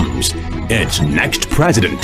comes its next president.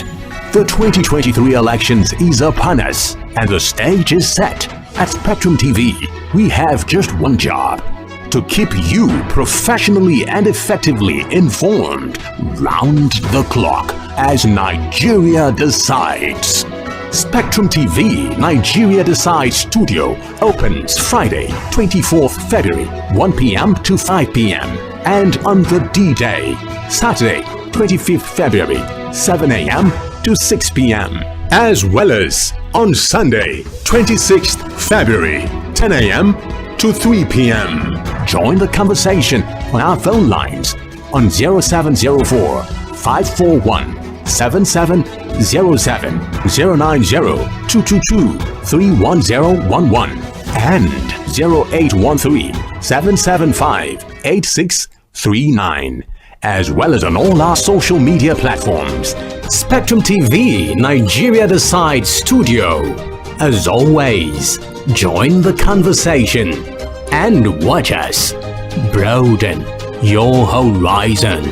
The 2023 elections is upon us, and the stage is set. At Spectrum TV, we have just one job: to keep you professionally and effectively informed round the clock as Nigeria decides. Spectrum TV Nigeria Decides Studio opens Friday, 24th February, 1 p.m. to 5 p.m. and on the D-Day, Saturday, 25th February, 7 a.m. to 6 p.m. as well as on Sunday, 26th February, 10 a.m. to 3 p.m. Join the conversation on our phone lines on 0704 541 7707 090 222 31011 and 0813 775 8639, as well as on all our social media platforms. Spectrum TV Nigeria Decides Studio. As always, join the conversation and watch us broaden your horizon.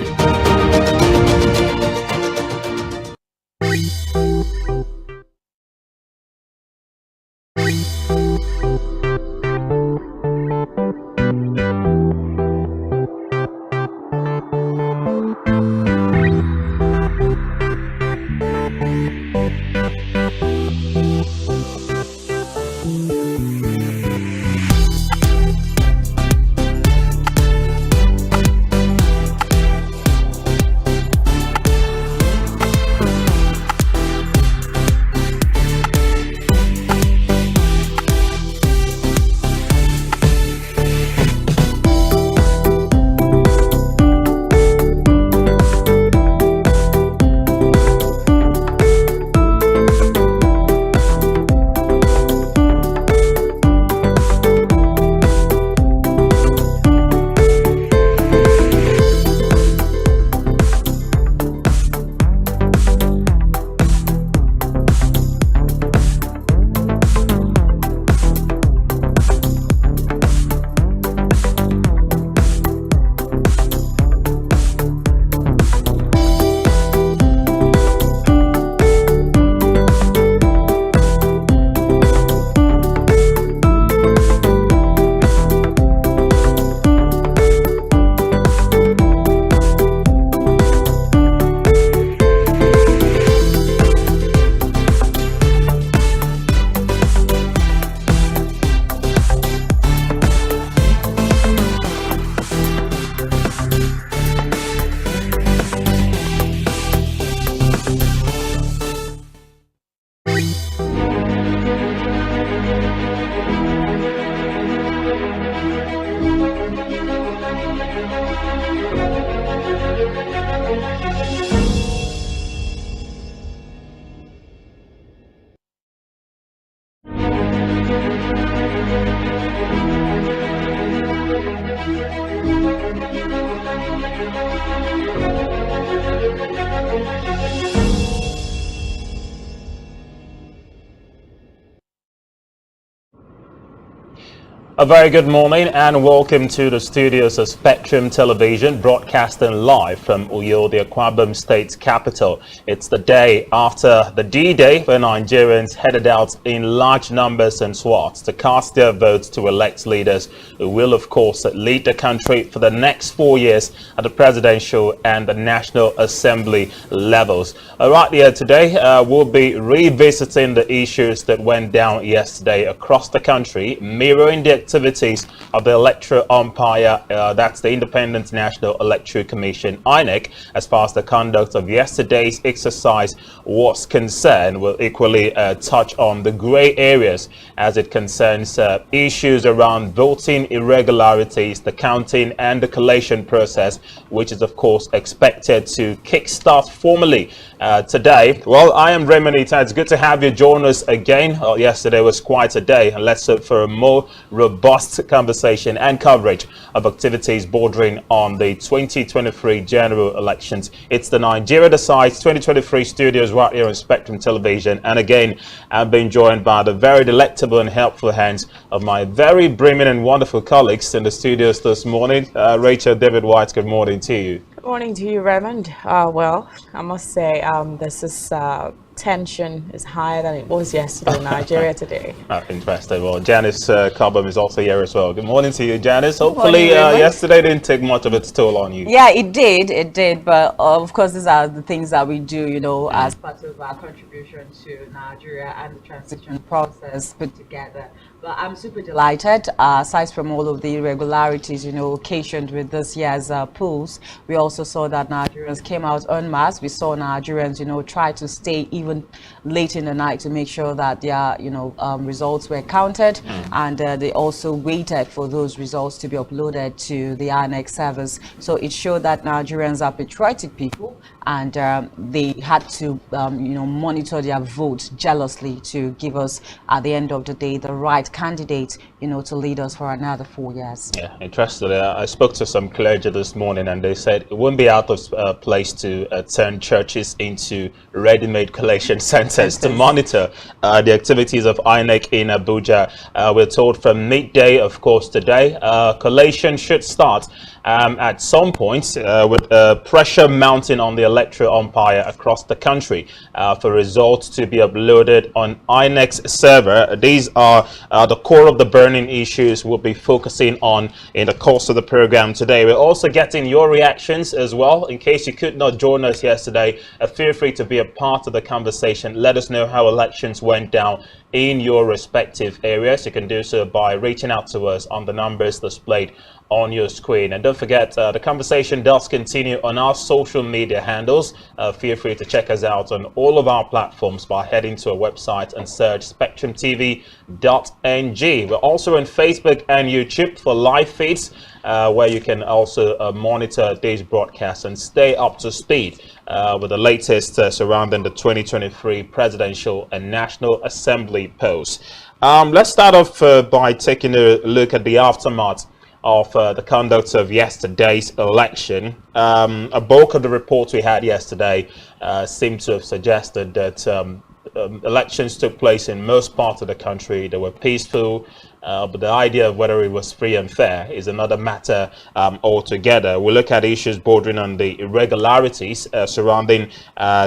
A very good morning and welcome to the studios of Spectrum Television, broadcasting live from Uyo, the Akwa Ibom State's capital. It's the day after the D-Day, where Nigerians headed out in large numbers and swaths to cast their votes to elect leaders who will, of course, lead the country for the next 4 years at the presidential and the National Assembly levels. Right here today, we'll be revisiting the issues that went down yesterday across the country, mirroring the activities of the electoral umpire, that's the Independent National Electoral Commission, INEC, as far as the conduct of yesterday's exercise was concerned. We'll equally touch on the grey areas as it concerns issues around voting irregularities, the counting and the collation process, which is of course expected to kickstart formally today. Well, I am Raymond Ita. It's good to have you join us again. Yesterday was quite a day, and let's hope for a more robust conversation and coverage of activities bordering on the 2023 general elections. It's the Nigeria Decides 2023 studios right here on Spectrum Television, and again, I'm being joined by the very delectable and helpful hands of my very brimming and wonderful colleagues in the studios this morning. Rachel, David White, good morning to you. Morning to you, Raymond. Well, I must say, this is tension is higher than it was yesterday in Nigeria today. Interesting. Well, Janice Cobham is also here as well. Good morning to you, Janice. Good Hopefully, morning, Raymond. yesterday didn't take much of its toll on you. Yeah, it did. But of course, these are the things that we do, as part of our contribution to Nigeria and the transition process put together. But I'm super delighted. Aside from all of the irregularities, occasioned with this year's polls, we also saw that Nigerians came out en masse. We saw Nigerians, try to stay even late in the night to make sure that their, results were counted, and they also waited for those results to be uploaded to the INEC servers. So it showed that Nigerians are patriotic people, and they had to, monitor their vote jealously to give us, at the end of the day, the right candidate, to lead us for another 4 years. Yeah, interesting. I spoke to some clergy this morning, and they said it wouldn't be out of place to turn churches into ready-made collation centers to monitor the activities of INEC in Abuja. We're told from midday, of course, today, collation should start at some point with pressure mounting on the electoral umpire across the country for results to be uploaded on INEC's server. These are the core of the burning issues we'll be focusing on in the course of the program today. We're also getting your reactions as well. In case you could not join us yesterday, feel free to be a part of the conversation. Let us know how elections went down in your respective areas. You can do so by reaching out to us on the numbers displayed on your screen. And don't forget, the conversation does continue on our social media handles. Feel free to check us out on all of our platforms by heading to our website and search spectrumtv.ng. We're also on Facebook and YouTube for live feeds, where you can also monitor these broadcasts and stay up to speed with the latest surrounding the 2023 presidential and National Assembly polls. Let's start off by taking a look at the aftermath of the conduct of yesterday's election. A bulk of the reports we had yesterday seemed to have suggested that elections took place in most parts of the country. They were peaceful, but the idea of whether it was free and fair is another matter altogether. We look at issues bordering on the irregularities surrounding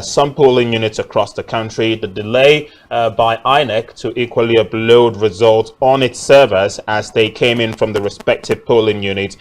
some polling units across the country, the delay by INEC to equally upload results on its servers as they came in from the respective polling units,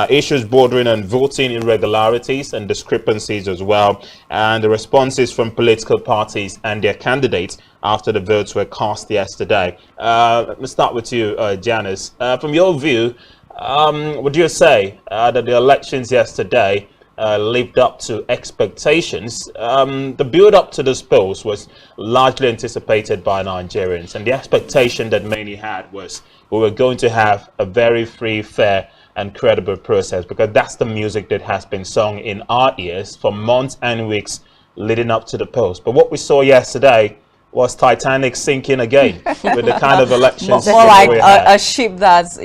issues bordering on voting irregularities and discrepancies as well, and the responses from political parties and their candidates after the votes were cast yesterday. Let me start with you, Janice. From your view, would you say that the elections yesterday lived up to expectations? The build-up to this polls was largely anticipated by Nigerians, and the expectation that many had was we were going to have a very free, fair, and credible process, because that's the music that has been sung in our ears for months and weeks leading up to the polls. But what we saw yesterday was Titanic sinking again with the kind of elections. More like a ship that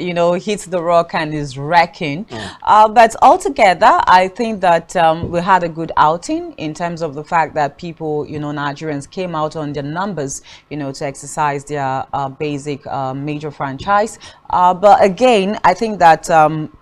hits the rock and is wrecking. But altogether, I think that we had a good outing in terms of the fact that people, Nigerians came out on their numbers, to exercise their basic major franchise. But again, I think that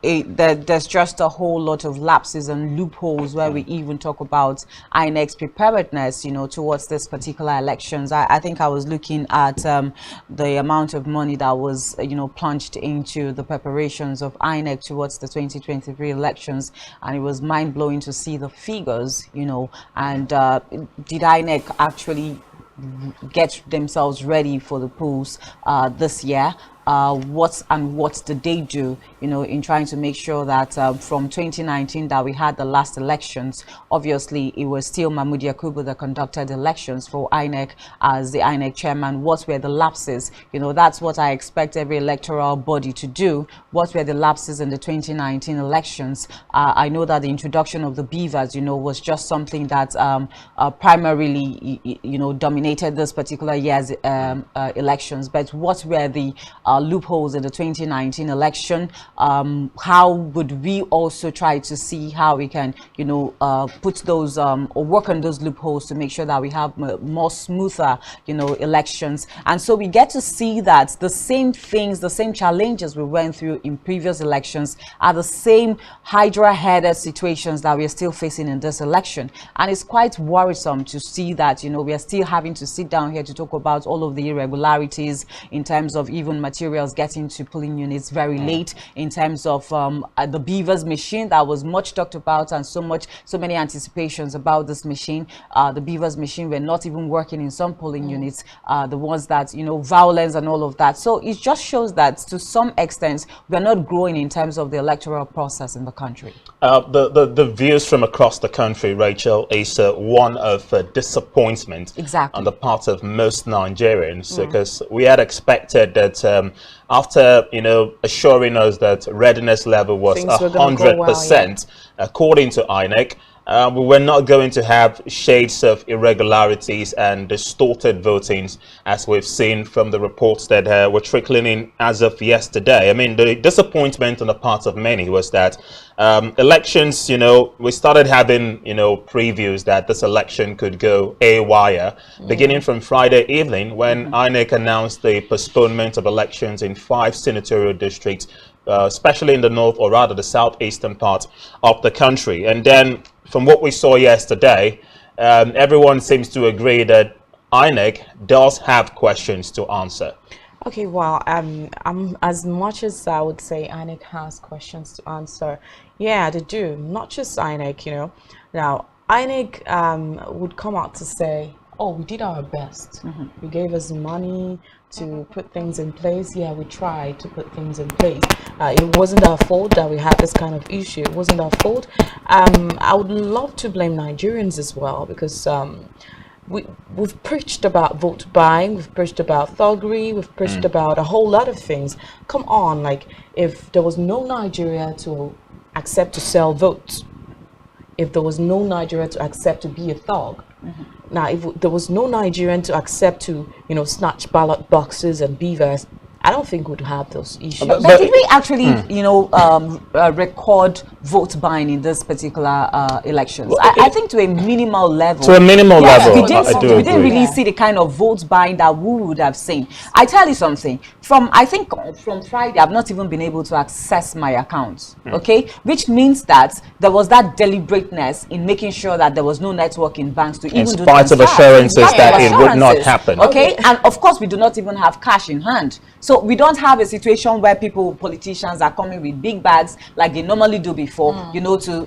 there's just a whole lot of lapses and loopholes where we even talk about INEC's preparedness, towards this particular elections. I think I was looking at the amount of money that was, plunged into the preparations of INEC towards the 2023 elections, and it was mind-blowing to see the figures, and did INEC actually get themselves ready for the polls this year? What did they do, in trying to make sure that from 2019 that we had the last elections, obviously it was still Mahmood Yakubu that conducted elections for INEC as the INEC chairman. What were the lapses? That's what I expect every electoral body to do. What were the lapses in the 2019 elections? I know that the introduction of the beavers, was just something that primarily, dominated this particular year's elections. But what were the loopholes in the 2019 election, how would we also try to see how we can, you know, put those or work on those loopholes to make sure that we have more smoother, you know, elections. And so we get to see that the same things, the same challenges we went through in previous elections are the same hydra-headed situations that we are still facing in this election. And it's quite worrisome to see that, you know, we are still having to sit down here to talk about all of the irregularities in terms of even materials getting to polling units very late, in terms of the Beavers machine that was much talked about, and so many anticipations about this machine. The Beavers machine were not even working in some polling units, the ones that, you know, violence and all of that. So it just shows that to some extent we're not growing in terms of the electoral process in the country. The views from across the country, Rachel, is one of disappointment on the part of most Nigerians, because we had expected that after, you know, assuring us that readiness level was 100%, according to INEC, we were not going to have shades of irregularities and distorted votings, as we've seen from the reports that were trickling in as of yesterday. I mean, the disappointment on the part of many was that elections, you know, we started having, you know, previews that this election could go haywire, beginning from Friday evening when INEC announced the postponement of elections in 5 senatorial districts, especially in the north, or rather the southeastern part of the country. And then from what we saw yesterday, everyone seems to agree that INEC does have questions to answer. Okay, well, as much as I would say INEC has questions to answer, yeah, they do. Not just INEC, you know. Now, INEC would come out to say, oh, we did our best. You gave us money to put things in place. Yeah, we tried to put things in place. It wasn't our fault that we had this kind of issue. It wasn't our fault. I would love to blame Nigerians as well, because we've preached about vote buying, we've preached about thuggery, we've preached about a whole lot of things. Come on, like, if there was no Nigeria to accept to sell votes, if there was no Nigeria to accept to be a thug, now if there was no Nigerian to accept to, you know, snatch ballot boxes and beavers, I don't think we'd have those issues. But did we actually, you know, record vote buying in this particular elections? Well, I think to a minimal level. To a minimal level, we didn't really see the kind of vote buying that we would have seen. I tell you something, I think from Friday, I've not even been able to access my accounts, okay? Which means that there was that deliberateness in making sure that there was no network in banks to even do in spite of assurances that it would not happen. Okay, and of course, we do not even have cash in hand. So we don't have a situation where politicians are coming with big bags like they normally do before, you know, to,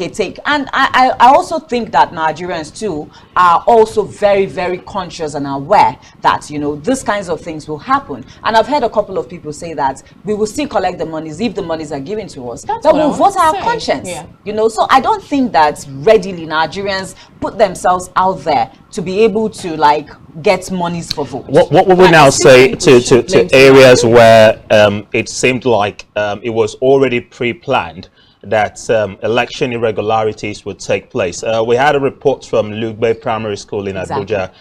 take. And I also think that Nigerians too are also very, very conscious and aware that, you know, these kinds of things will happen. And I've heard a couple of people say that we will still collect the monies if the monies are given to us. That will vote our conscience, you know. So I don't think that readily Nigerians put themselves out there to be able to, like, get monies for votes. What would we now say to areas where it seemed like it was already pre-planned that election irregularities would take place? We had a report from Lugbe Primary School in Abuja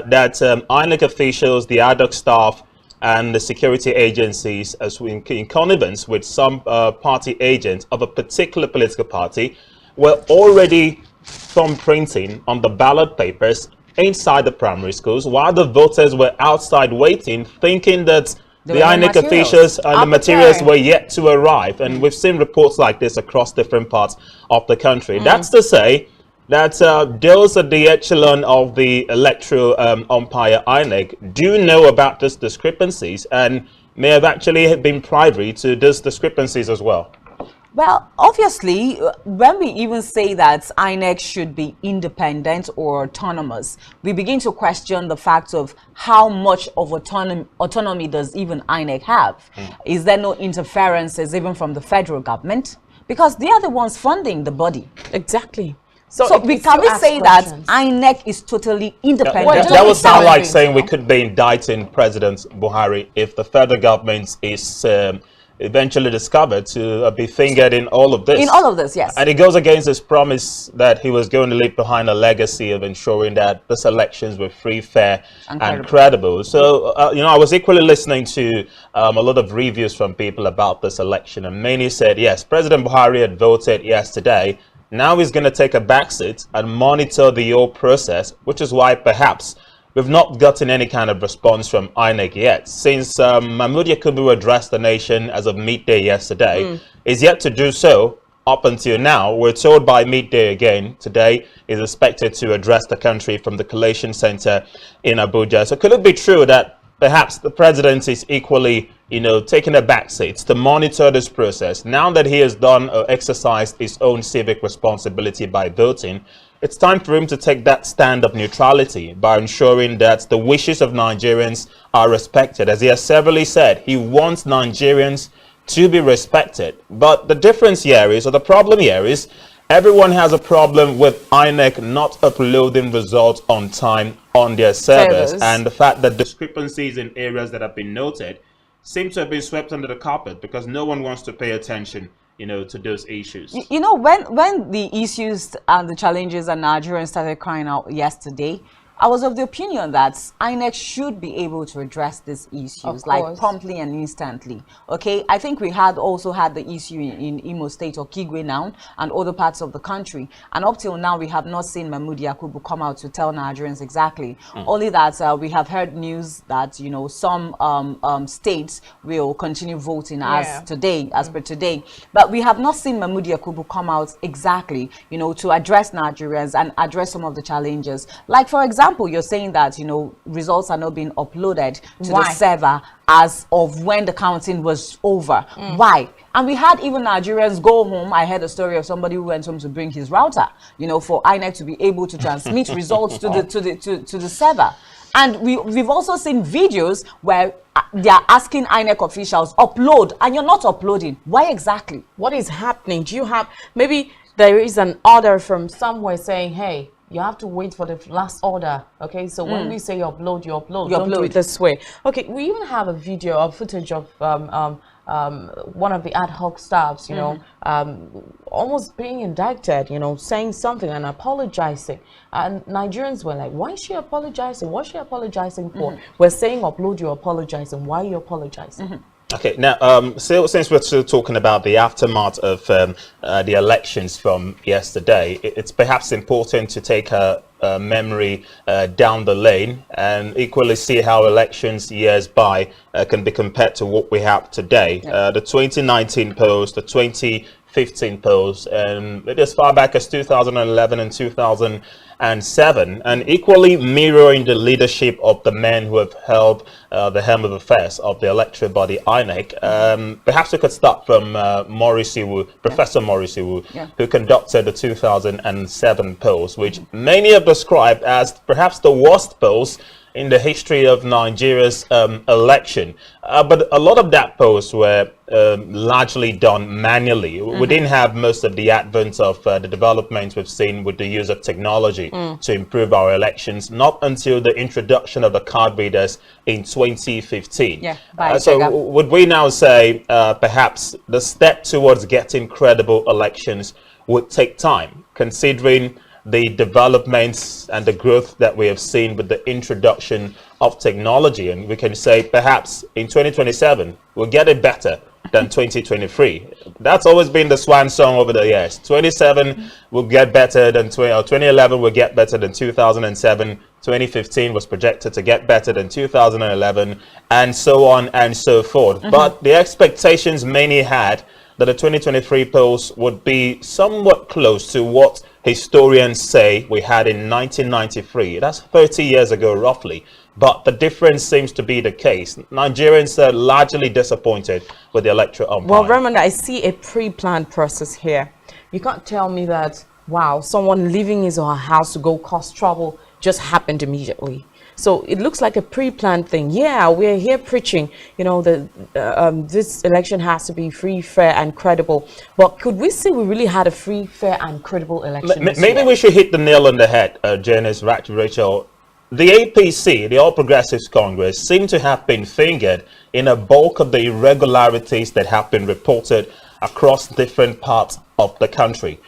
that INEC officials, the ad hoc staff, and the security agencies, as in connivance with some party agents of a particular political party, were already thumbprinting on the ballot papers inside the primary schools, while the voters were outside waiting, thinking that the INEC officials and the materials were yet to arrive. And we've seen reports like this across different parts of the country. That's to say that those at the echelon of the electoral umpire, INEC, do know about these discrepancies and may have actually been privy to these discrepancies as well. Well, obviously, when we even say that INEC should be independent or autonomous, we begin to question the fact of how much of autonomy does even INEC have? Is there no interferences even from the federal government? Because they are the ones funding the body. Exactly. So can we say that INEC is totally independent? That would sound like saying we could be indicting President Buhari if the federal government is eventually discovered to be fingered in all of this. In all of this, yes. And it goes against his promise that he was going to leave behind a legacy of ensuring that these elections were free, fair, and credible. So, you know, I was equally listening to a lot of reviews from people about this election, and many said, yes, President Buhari had voted yesterday. Now he's going to take a backseat and monitor the whole process, which is why perhaps we've not gotten any kind of response from INEC yet. Since Mahmoud Yakubu addressed the nation as of midday yesterday, is yet to do so up until now. We're told by midday again today is expected to address the country from the Collation Center in Abuja. So could it be true that perhaps the president is equally, you know, taking a backseat to monitor this process now that he has done or exercised his own civic responsibility by voting? It's time for him to take that stand of neutrality by ensuring that the wishes of Nigerians are respected. As he has severally said, he wants Nigerians to be respected. But the difference here is, or the problem here is, everyone has a problem with INEC not uploading results on time on their servers. And the fact that discrepancies in areas that have been noted seem to have been swept under the carpet because no one wants to pay attention, you know, to those issues. You know, when the issues and the challenges that Nigerians started crying out yesterday, I was of the opinion that INEC should be able to address these issues like promptly and instantly. Okay, I think we had also had the issue in Imo State or Kigwe now and other parts of the country, and up till now we have not seen Mahmoud Yakubu come out to tell Nigerians exactly. Only that we have heard news that, you know, some states will continue voting as today, as per today, but we have not seen Mahmoud Yakubu come out exactly, you know, to address Nigerians and address some of the challenges. Like, for example, you're saying that, you know, results are not being uploaded to the server as of when the counting was over. Why? And we had even Nigerians go home. I heard a story of somebody who went home to bring his router, you know, for INEC to be able to transmit results to the server. And we've also seen videos where they are asking INEC officials upload, and you're not uploading. Why exactly? What is happening? Do you have, maybe there is an order from somewhere saying, hey, you have to wait for the last order. Okay, so when we say you upload, you upload. Don't do it this way. Okay, we even have a video of footage of one of the ad hoc staffs, you know, almost being indicted, you know, saying something and apologizing. And Nigerians were like, why is she apologizing? What's she apologizing for? We're saying upload, you're apologizing. Why are you apologizing? Okay, now, since we're still talking about the aftermath of the elections from yesterday, it's perhaps important to take a memory down the lane and equally see how elections years by can be compared to what we have today. The 2019 polls, the 2015 polls, and as far back as 2011 and 2007, and equally mirroring the leadership of the men who have held the helm of affairs of the electoral body INEC. Perhaps we could start from Maurice Iwu, Professor Maurice Iwu, who conducted the 2007 polls, which many have described as perhaps the worst polls in the history of Nigeria's election. But a lot of that polls were largely done manually. We didn't have most of the advent of the developments we've seen with the use of technology to improve our elections, not until the introduction of the card readers in 2015. So would we now say perhaps the step towards getting credible elections would take time, considering the developments and the growth that we have seen with the introduction of technology? And we can say perhaps in 2027 we'll get it better than 2023. That's always been the swan song over the years. 27 will get better than 2011 will get better than 2007. 2015 was projected to get better than 2011, and so on and so forth. But the expectations many had that the 2023 polls would be somewhat close to what historians say we had in 1993. That's 30 years ago, roughly. But the difference seems to be the case. Nigerians are largely disappointed with the electoral umpire. Well, Raymond, I see a pre-planned process here. You can't tell me that, wow, someone leaving his or her house to go cause trouble just happened immediately. So it looks like a pre-planned thing. Yeah, we're here preaching, you know, this election has to be free, fair, and credible. But could we say we really had a free, fair, and credible election? Maybe we should hit the nail on the head, Janice, Rachel. The APC, the All Progressives Congress, seem to have been fingered in a bulk of the irregularities that have been reported across different parts of the country.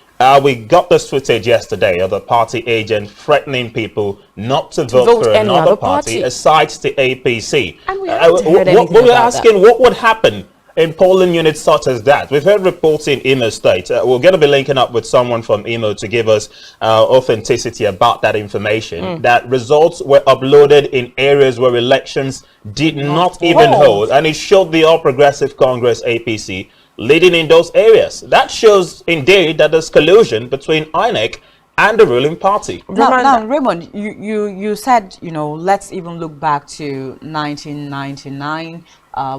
We got this footage yesterday of the party agent threatening people not to vote for another party aside the APC. And we haven't heard anything we're about asking that. what would happen in polling units such as that. We've heard reports in Imo State. We're going to be linking up with someone from Imo to give us authenticity about that information. That results were uploaded in areas where elections did not even hold, and it showed the All Progressive Congress APC leading in those areas. That shows indeed that there's collusion between INEC and the ruling party. Now, Raymond, you said, let's even look back to 1999,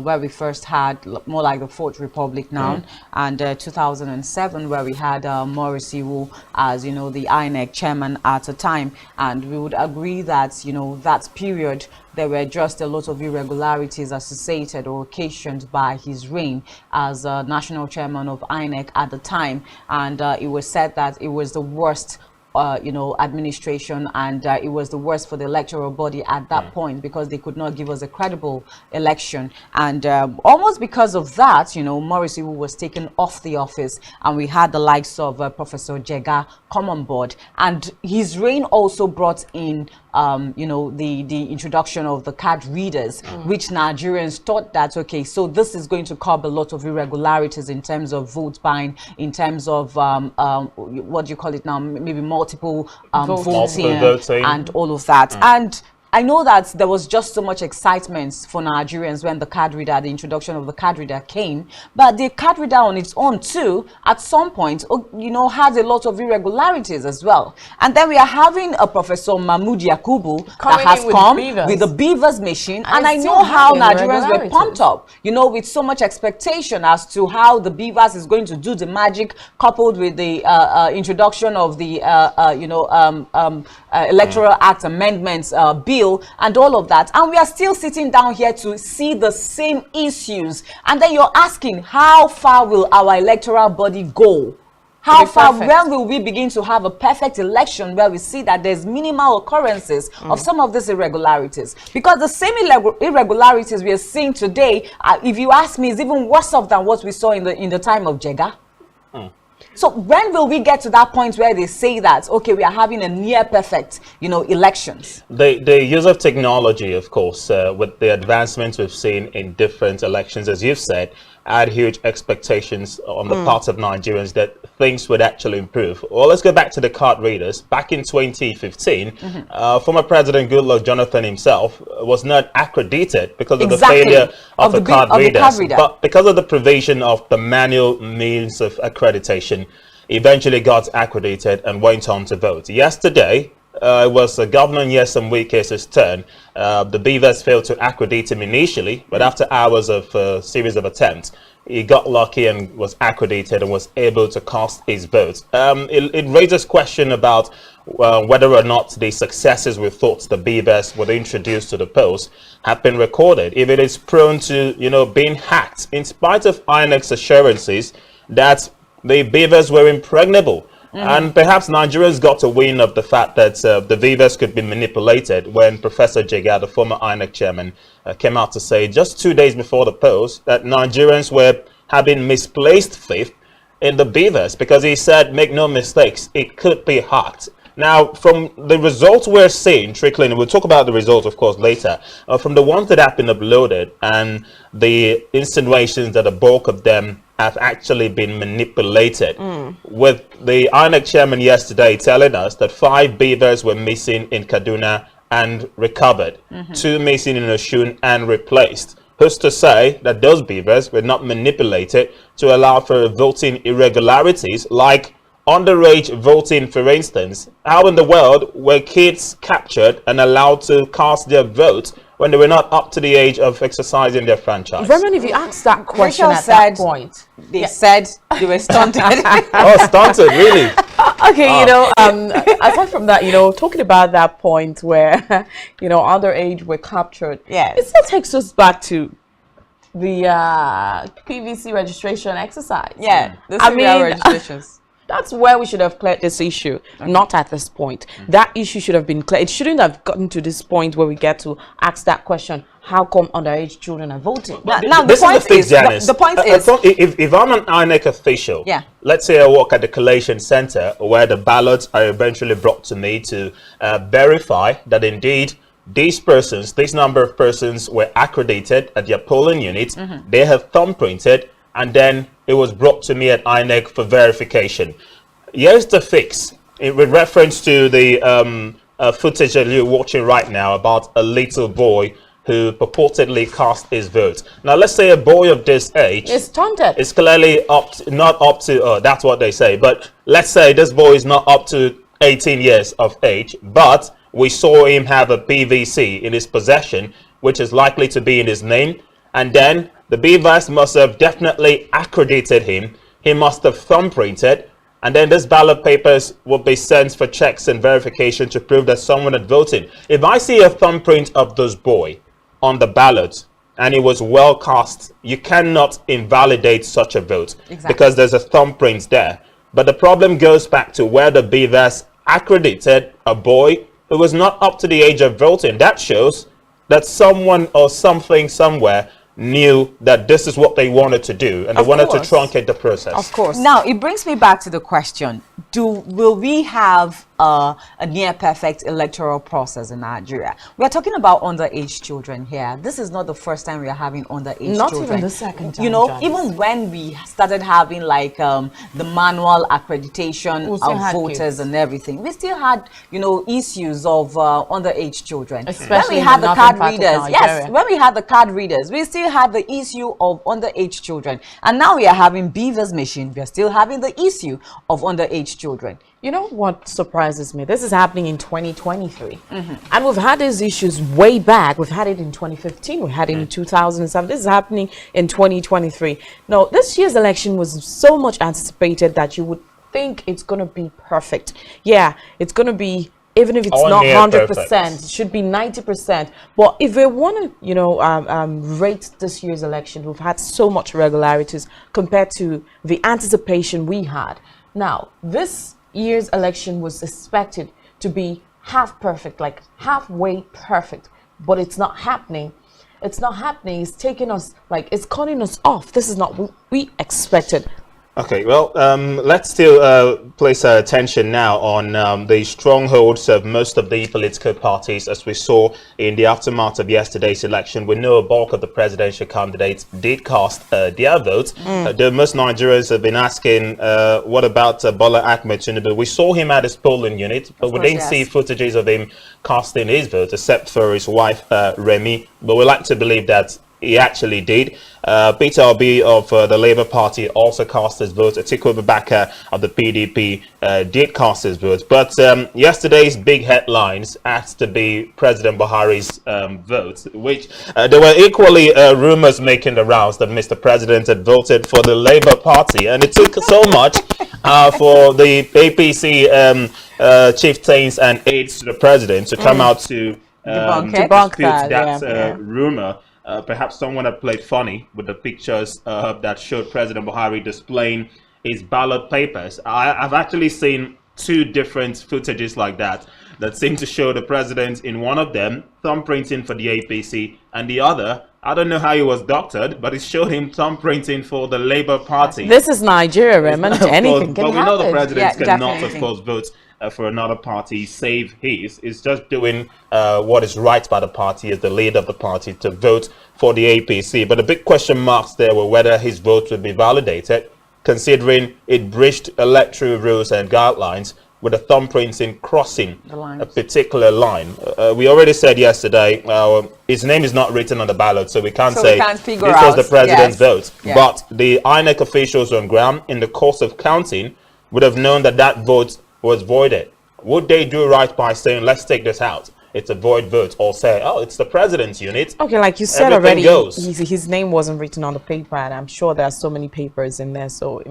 where we first had more like the Fourth Republic now, and 2007, where we had Maurice Iwu as, the INEC chairman at a time. And we would agree that, that period, there were just a lot of irregularities associated or occasioned by his reign as national chairman of INEC at the time. And it was said that it was the worst administration, and it was the worst for the electoral body at that point, because they could not give us a credible election. And almost because of that, Maurice Iwu was taken off the office, and we had the likes of Professor Jega come on board. And his reign also brought in the introduction of the card readers, which Nigerians thought that, okay, so this is going to curb a lot of irregularities in terms of vote buying, in terms of what do you call it now, maybe multiple voting and all of that. And I know that there was just so much excitement for Nigerians when the card reader, the introduction of the card reader came, but the card reader on its own too, at some point, had a lot of irregularities as well. And then we are having a Professor Mahmoud Yakubu that has come with the Beavers machine, and I know how Nigerians were pumped up, with so much expectation as to how the Beavers is going to do the magic, coupled with the introduction of the Electoral Act Amendments bill and all of that, and we are still sitting down here to see the same issues. And then you're asking, how far will our electoral body go? How far, when will we begin to have a perfect election where we see that there's minimal occurrences of some of these irregularities? Because the same irregularities we are seeing today, if you ask me, is even worse off than what we saw in the time of Jega. So when will we get to that point where they say that, okay, we are having a near perfect, elections? The use of technology, of course, with the advancements we've seen in different elections, as you've said, had huge expectations on the part of Nigerians that things would actually improve. Well, let's go back to the card readers. Back in 2015, former President Goodluck Jonathan himself was not accredited because of the failure of the card readers. But because of the provision of the manual means of accreditation, he eventually got accredited and went on to vote. Yesterday, it was Governor Nyesom Wike's turn. The Beavers failed to accredit him initially, but after hours of a series of attempts, he got lucky and was accredited and was able to cast his vote. It raises question about whether or not the successes we thought the Beavers would introduce to the polls have been recorded. If it is prone to, being hacked, in spite of INEC's assurances that the Beavers were impregnable. And perhaps Nigerians got a win of the fact that the Beavers could be manipulated when Professor Jega, the former INEC chairman, came out to say just 2 days before the polls that Nigerians were having misplaced faith in the Beavers, because he said, make no mistakes, it could be hacked. Now, from the results we're seeing trickling, and we'll talk about the results, of course, later, from the ones that have been uploaded and the insinuations that the bulk of them have actually been manipulated, with the INEC chairman yesterday telling us that 5 Beavers were missing in Kaduna and recovered, 2 missing in Osun and replaced. Who's to say that those Beavers were not manipulated to allow for voting irregularities, like underage voting, for instance? How in the world were kids captured and allowed to cast their vote when they were not up to the age of exercising their franchise? Raymond, if you asked that question Rachel at that point, they said they were stunted. Oh, stunted, really? Okay, aside from that, talking about that point where, underage were captured, it still takes us back to the PVC registration exercise. The registrations. That's where we should have cleared this issue, not at this point. That issue should have been cleared. It shouldn't have gotten to this point where we get to ask that question. How come underage children are voting? Now This is the thing, Janice. the point I is, thought if I'm an INEC official, Yeah. let's say I work at the collation center where the ballots are eventually brought to me to verify that indeed these persons, this number of persons were accredited at their polling units, they have thumbprinted, and then it was brought to me at INEC for verification. Here's the fix. With reference to the footage that you're watching right now about a little boy who purportedly cast his vote. Now, let's say a boy of this age It's taunted. is clearly not up to, that's what they say, but let's say this boy is not up to 18 years of age, but we saw him have a PVC in his possession, which is likely to be in his name, and then the BVAS must have definitely accredited him. He must have thumbprinted, and then this ballot papers will be sent for checks and verification to prove that someone had voted. If I see a thumbprint of this boy on the ballot and it was well cast, you cannot invalidate such a vote because there's a thumbprint there. But the problem goes back to where the BVAS accredited a boy who was not up to the age of voting. That shows that someone or something somewhere knew that this is what they wanted to do, and they wanted to truncate the process. Of course. now it brings me back to the question: will we have a near perfect electoral process in Nigeria? We are talking about underage children here. This is not the first time we are having underage Not children. even the second time, You know, Janice. even when we started having like the manual accreditation We still of had voters kids. and everything, we still had, you know, issues of underage children. Especially when we in had the the northern card part of readers, yes, Nigeria. when we had the card readers, we still had the issue of underage children. And now we are having Beaver's machine. We are still having the issue of underage children. You know what surprises me? This is happening in 2023. And we've had these issues way back. We've had it in 2015. We had it in 2007. This is happening in 2023. Now, this year's election was so much anticipated that you would think it's going to be perfect. Yeah, it's going to be, even if it's Or not near 100%, perfect. it should be 90%. But if we want to, you know, rate this year's election, we've had so much irregularities compared to the anticipation we had. Now, this year's election was expected to be half perfect, like halfway perfect, but it's not happening. It's not happening. It's taking us, like, it's cutting us off. This is not what we expected. Okay, well, let's still place our attention now on the strongholds of most of the political parties. As we saw in the aftermath of yesterday's election, we know a bulk of the presidential candidates did cast their votes. Though most Nigerians have been asking, what about Bola Ahmed Tinubu? We saw him at his polling unit, but we course, didn't yes. see footages of him casting his vote, except for his wife, Remy. But we like to believe that he actually did. Peter Obi of the Labour Party also cast his vote. Atiku Abubakar of the PDP did cast his vote. But yesterday's big headlines had to be President Buhari's vote, which there were equally rumors making the rounds that Mr. President had voted for the Labour Party. And it took so much for the APC chieftains and aides to the president to come out to Debunk dispute that, yeah. rumor. Perhaps someone had played funny with the pictures that showed President Buhari displaying his ballot papers. I've actually seen two different footages like that seem to show the president in one of them thumbprinting for the APC, and the other, I don't know how he was doctored, but it showed him thumbprinting for the Labour Party. This is Nigeria, Raymond. Of course, Anything can but we happen. know the president Yeah, cannot, definitely. of course, vote for another party save his. It's just doing what is right by the party as the leader of the party to vote for the APC. But the big question marks there were whether his vote would be validated, considering it breached electoral rules and guidelines with a thumbprinting crossing a particular line. We already said yesterday, his name is not written on the ballot, so we can't So say we can't figure this was out. the president's Yes. vote. Yeah. But the INEC officials on ground, in the course of counting, would have known that that vote was voided. Would they do right by saying, let's take this out, it's a void vote, or say, oh, it's the president's unit? Okay, like you said Everything already, goes. his name wasn't written on the paper, and I'm sure there are so many papers in there, so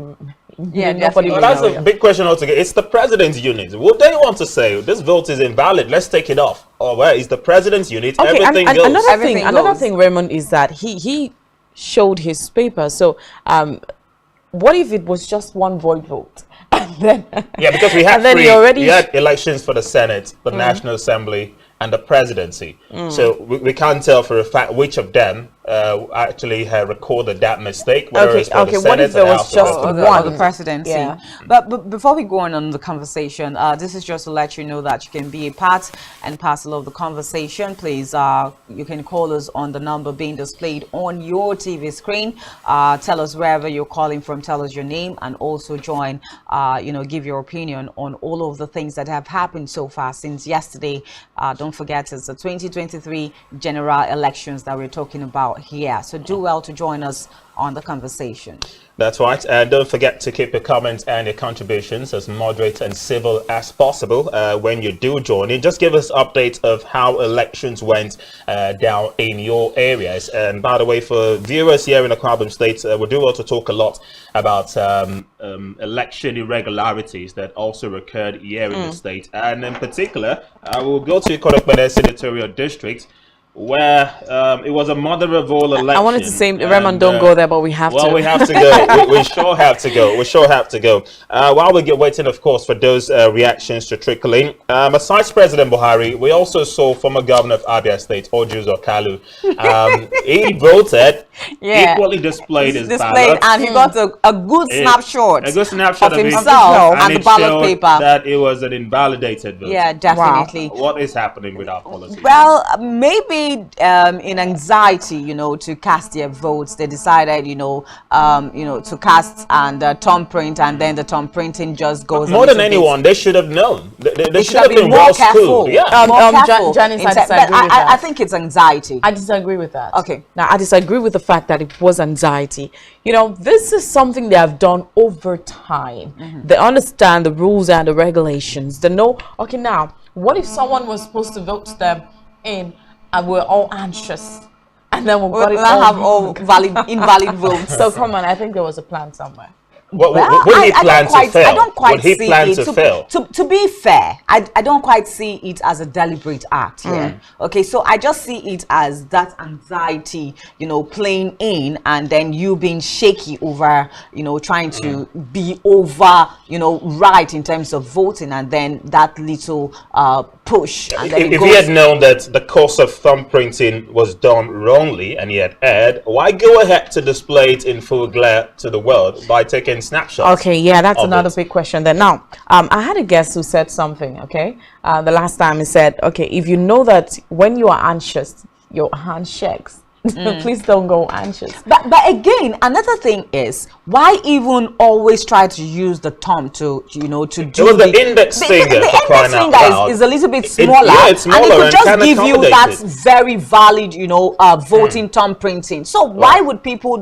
Yeah, nobody definitely. will Well, that's know. a big question altogether. It's the president's unit. Would they want to say, this vote is invalid, let's take it off? Or where is the president's unit, Okay, everything and goes? Everything another goes. thing, Raymond, is that he showed his paper. So what if it was just one vote? And then, Yeah, because we had and then he already we had elections for the Senate, the National Assembly, and the presidency. So we can't tell for a fact which of them actually recorded that mistake. Whether it's for the what if Senate there or the was House of just Representatives. one? the presidency. Yeah. But before we go on the conversation, this is just to let you know that you can be a part and parcel of the conversation. Please, you can call us on the number being displayed on your TV screen. Tell us wherever you're calling from. Tell us your name and also join. Give your opinion on all of the things that have happened so far since yesterday. Don't forget, it's the 2023 general elections that we're talking about here. So do well to join us on the conversation. That's right. And don't forget to keep your comments and your contributions as moderate and civil as possible when you do join in. Just give us updates of how elections went down in your areas. And by the way, for viewers here in the Akwa Ibom State, we do also talk a lot about election irregularities that also occurred here in the state. And in particular, I will go to Kodokbene Senatorial District, where it was a mother of all election. I wanted to say, Raymond, don't go there, but we have to. Well, we have to go. we sure have to go. We sure have to go. While we get waiting, of course, for those reactions to trickle in. Besides President Buhari, we also saw former governor of Abia State, Ojuzo Kalu. He voted, equally displayed his ballot. And he got a good snapshot, a good snapshot of it. himself and the it ballot showed paper. that it was an invalidated vote. Yeah, definitely. What is happening with our policy? Well, maybe in anxiety, to cast their votes, they decided, to cast and thumbprint, and then the thumbprinting just goes. More than anyone, they should have known. They should have been more well careful. schooled. Yeah. Janice, I disagree but with that. I think it's anxiety. I disagree with that. Okay. Now, I disagree with the fact that it was anxiety. This is something they have done over time. They understand the rules and the regulations. They know, okay, now, what if someone was supposed to vote them in and we're all anxious? And then we'll have all invalid votes. So come on, I think there was a plan somewhere. Would he plan to fail? I don't quite Would he see plan it. to fail? To be fair, I don't quite see it as a deliberate act here. Okay, so I just see it as that anxiety, playing in, and then you being shaky over, trying to be over, right in terms of voting, and then that little push. And then if he had known that the course of thumbprinting was done wrongly and he had erred, why go ahead to display it in full glare to the world by taking snapshots? Okay, yeah, that's another big question then. Now, I had a guest who said something, okay? The last time he said, okay, if you know that when you are anxious, your hand shakes, please don't go anxious. But again, another thing is, why even always try to use the thumb to do it was the index finger. The index finger is a little bit smaller, it's smaller, and it could just give you that accommodated. very valid, voting thumb printing. So why would people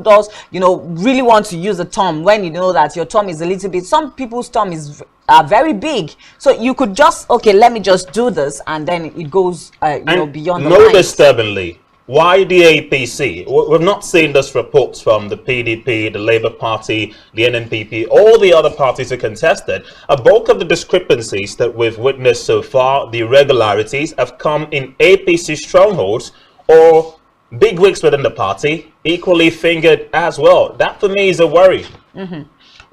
really want to use a thumb when you know that your thumb is a little bit? Some people's thumb is very big, so you could just let me just do this, and then it goes beyond the more line. disturbingly, why the APC? We've not seen this reports from the PDP, the Labour Party, the NNPP, all the other parties who contested. A bulk of the discrepancies that we've witnessed so far, the irregularities, have come in APC strongholds or bigwigs within the party, equally fingered as well. That for me is a worry.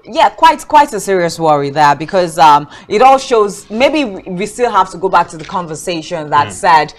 Yeah, quite a serious worry there, because it all shows. Maybe we still have to go back to the conversation that said,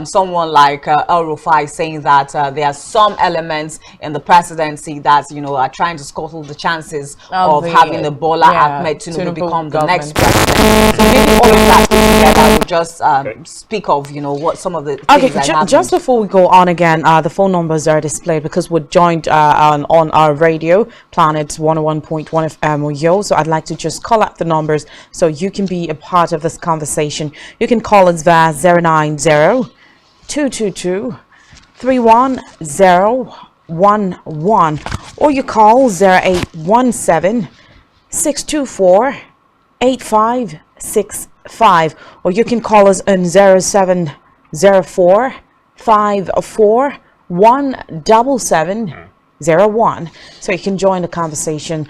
someone like El Rufai saying that there are some elements in the presidency that are trying to scuttle the chances of having the Bola Ahmed Tinubu become the next president. So maybe all of that put together will just speak of what some of the things that happened. Just before we go on again, the phone numbers are displayed because we're joined on our radio, Planet 101.1 FM Yo. So I'd like to just call out the numbers so you can be a part of this conversation. You can call us via 090-222-31011, or you call 0817-624-8565, or you can call us on 0704-54-17701. So you can join the conversation.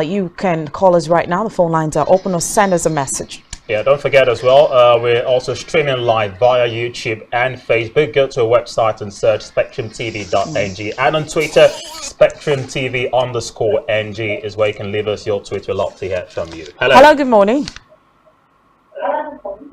You can call us right now. The phone lines are open, or send us a message. Yeah, don't forget as well, we're also streaming live via YouTube and Facebook. Go to our website and search spectrumtv.ng, and on Twitter, spectrumtv_ng is where you can leave us your tweet. We'd love to hear from you. Hello. Hello, good morning.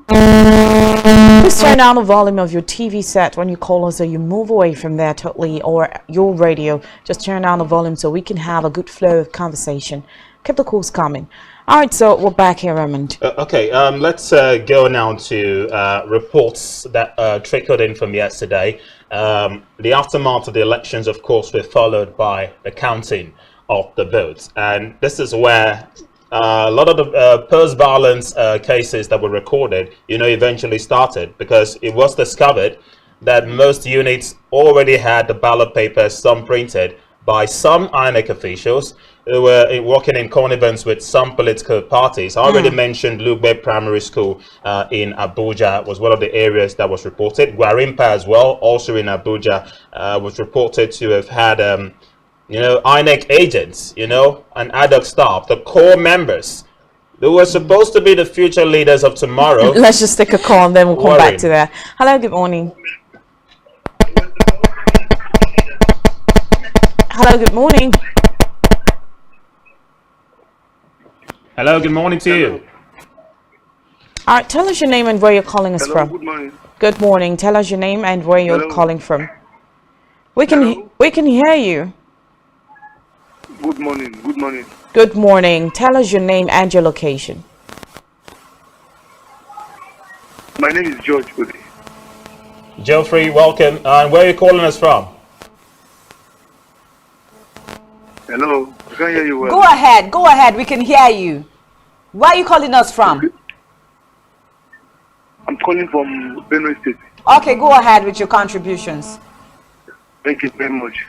Please turn down the volume of your TV set when you call us, or you move away from there totally, or your radio. Just turn down the volume so we can have a good flow of conversation. Keep the calls coming. All right, so we're back here, Raymond. Okay, let's go now to reports that trickled in from yesterday. The aftermath of the elections, of course, were followed by the counting of the votes. And this is where a lot of the post-violence cases that were recorded, eventually started, because it was discovered that most units already had the ballot papers, some printed by some INEC officials who were working in connivance with some political parties. I already mentioned Lugbe Primary School in Abuja was one of the areas that was reported. Gwarimpa as well, also in Abuja, was reported to have had INEC agents, and ad hoc staff, the core members, they were supposed to be the future leaders of tomorrow. Let's just take a call and then we'll come back to that. Hello, good morning. Hello, good morning. Hello, good morning to you. All right, tell us your name and where you're calling us from. Good morning. Good morning. Tell us your name and where you're calling from. We can hear you. Good morning. Good morning. Good morning. Tell us your name and your location. My name is George Ode. Geoffrey, welcome. And where are you calling us from? Hello. I can't hear you well. Go ahead. Go ahead. We can hear you. Where are you calling us from? I'm calling from Benue State. Okay, go ahead with your contributions. Thank you very much.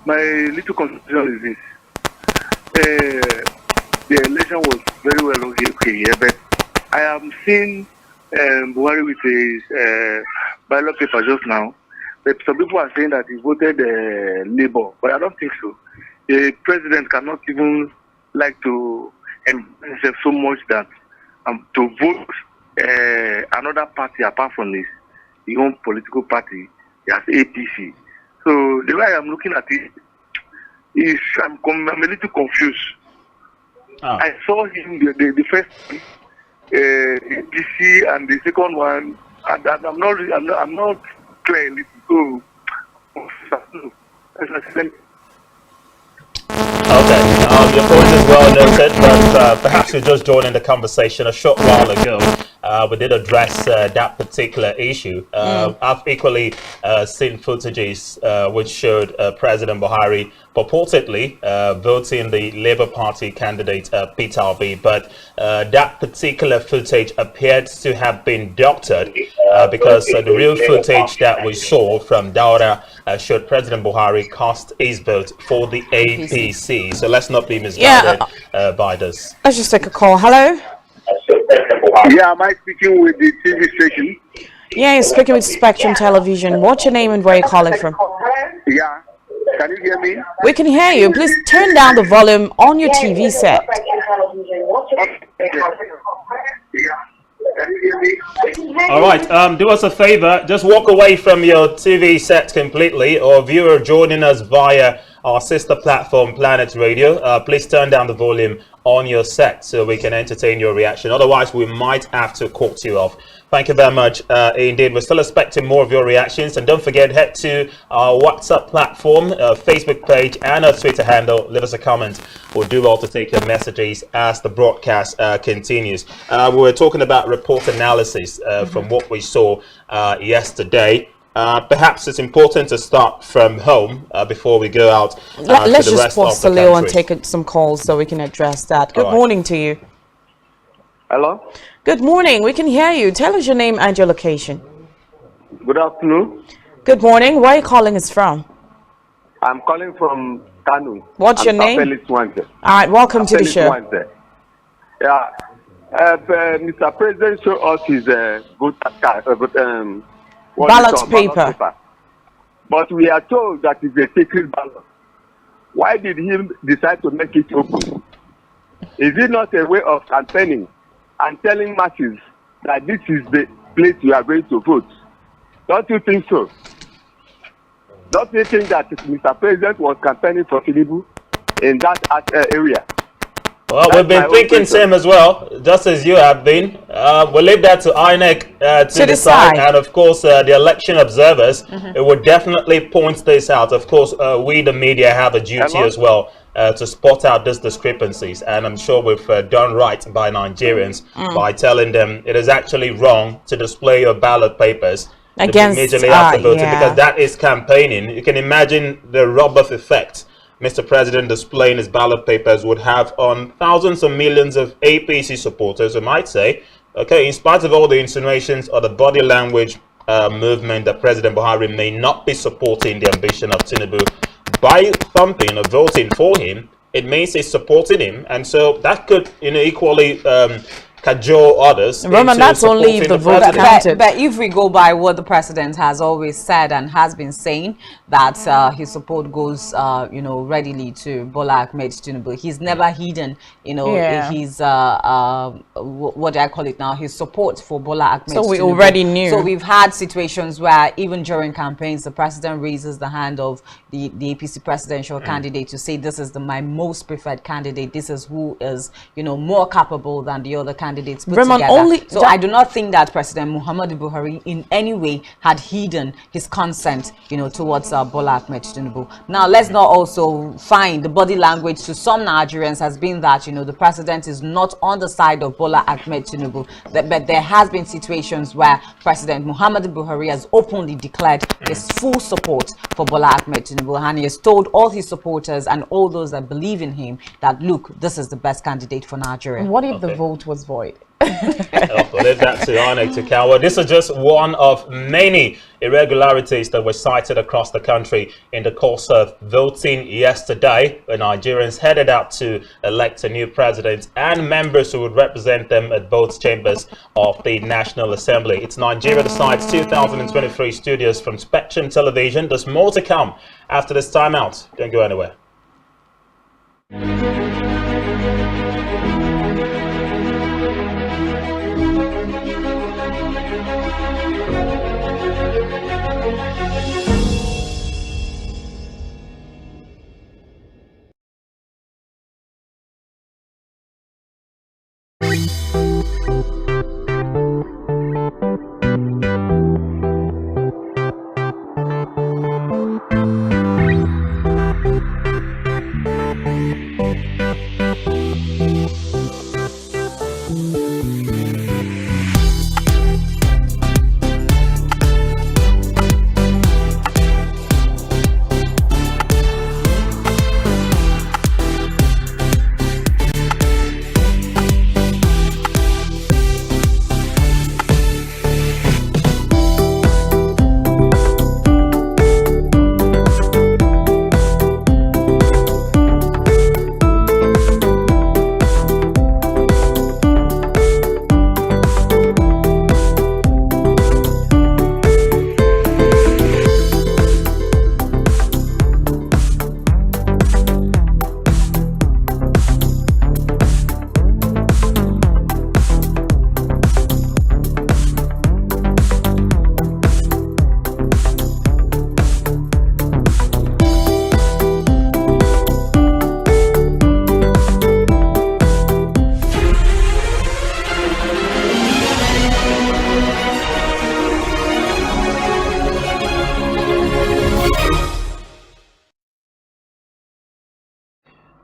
My little contribution is this. The election was very well okay here, but I am seeing Buhari with his ballot paper just now. But some people are saying that he voted Labour, but I don't think so. The president cannot even like to embrace himself so much that to vote another party apart from his own political party, as APC. So the way I'm looking at it is I'm a little confused. I saw him the first APC and the second one, and I'm not clear. So Okay, your point is well noted, but perhaps you just joined in the conversation a short while ago. We did address that particular issue. I've equally seen footages which showed President Buhari purportedly voting the Labour Party candidate Peter Obi, but that particular footage appeared to have been doctored because the real footage that we saw from Daura showed President Buhari cast his vote for the APC. So let's not be misguided by this. Let's just take a call. Hello? Yeah, am I speaking with the TV station? Yeah, you're speaking with Spectrum Television. What's your name and where you're calling from? Yeah. Can you hear me? We can hear you. Please turn down the volume on your TV set. All right, do us a favor, just walk away from your TV set completely, or viewer joining us via our sister platform Planet Radio, please turn down the volume on your set so we can entertain your reaction. Otherwise, we might have to cut you off. Thank you very much. Indeed, we're still expecting more of your reactions. And don't forget, head to our WhatsApp platform, Facebook page, and our Twitter handle. Leave us a comment. We'll do well to take your messages as the broadcast continues. We were talking about report analysis from what we saw yesterday. Perhaps it's important to start from home before we go out Let's to the just rest pause of a the little country. and take some calls so we can address that. Good All right. morning to you. Hello? Good morning. We can hear you. Tell us your name and your location. Good afternoon. Good morning. Where are you calling us from? I'm calling from Kanu. What's your name? All right. Welcome to the show. Yeah. Mr. President showed us his Ballot paper. But we are told that it's a secret ballot. Why did he decide to make it open? Is it not a way of campaigning and telling masses that this is the place you are going to vote. Don't you think so? Don't you think that Mr. President was campaigning for Tinubu in that area? Well, we've been thinking same as well, just as you have been. We'll leave that to INEC to decide. And of course, the election observers, it would definitely point this out. Of course, we, the media, have a duty as well to spot out these discrepancies. And I'm sure we've done right by Nigerians by telling them it is actually wrong to display your ballot papers against immediately after voting, because that is campaigning. You can imagine the rub-off effect Mr. President displaying his ballot papers would have on thousands of millions of APC supporters who might say, okay, in spite of all the insinuations or the body language movement that President Buhari may not be supporting the ambition of Tinubu, by thumping or voting for him, it means he's supporting him. And so that could, equally cajole others. Roman, that's only if the vote counted. But if we go by what the president has always said and has been saying, that his support goes, readily to Bola Ahmed Tinubu. He's never hidden, his what do I call it now? His support for Bola Ahmed. So we Tinubu. already knew. So we've had situations where even during campaigns, the president raises the hand of the APC presidential candidate to say, this is my most preferred candidate. This is who is, more capable than the other candidates put together. So I do not think that President Muhammadu Buhari in any way had hidden his consent, towards Bola Ahmed Tinubu. Now, let's not also find the body language to some Nigerians has been that, the president is not on the side of Bola Ahmed Tinubu. But there has been situations where President Muhammadu Buhari has openly declared his full support for Bola Ahmed Tinubu, and he has told all his supporters and all those that believe in him that, look, this is the best candidate for Nigeria. What if the vote was void? We'll leave that to INEC to count. Well, this is just one of many irregularities that were cited across the country in the course of voting yesterday, when Nigerians headed out to elect a new president and members who would represent them at both chambers of the National Assembly. It's Nigeria Decides 2023 studios from Spectrum Television. There's more to come after this timeout. Don't go anywhere.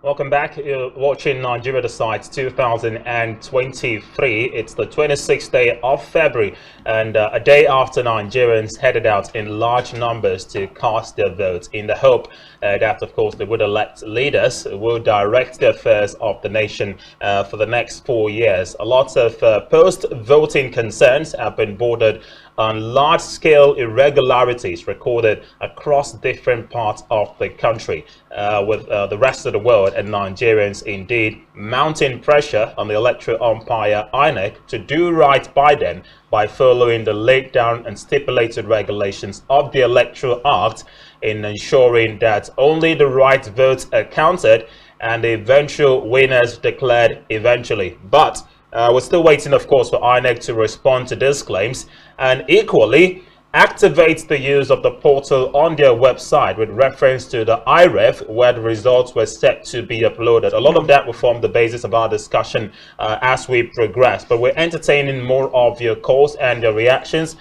Welcome back. You're watching Nigeria Decides 2023. It's the 26th day of February, and a day after Nigerians headed out in large numbers to cast their votes in the hope that, of course, they would elect leaders who will direct the affairs of the nation for the next 4 years. A lot of post-voting concerns have been bordered on large-scale irregularities recorded across different parts of the country, with the rest of the world and Nigerians indeed mounting pressure on the electoral umpire INEC to do right by them by following the laid down and stipulated regulations of the Electoral Act in ensuring that only the right votes are counted and the eventual winners declared eventually. But We're still waiting, of course, for INEC to respond to these claims, and equally activate the use of the portal on their website with reference to the IREF, where the results were set to be uploaded. A lot of that will form the basis of our discussion as we progress, but we're entertaining more of your calls and your reactions.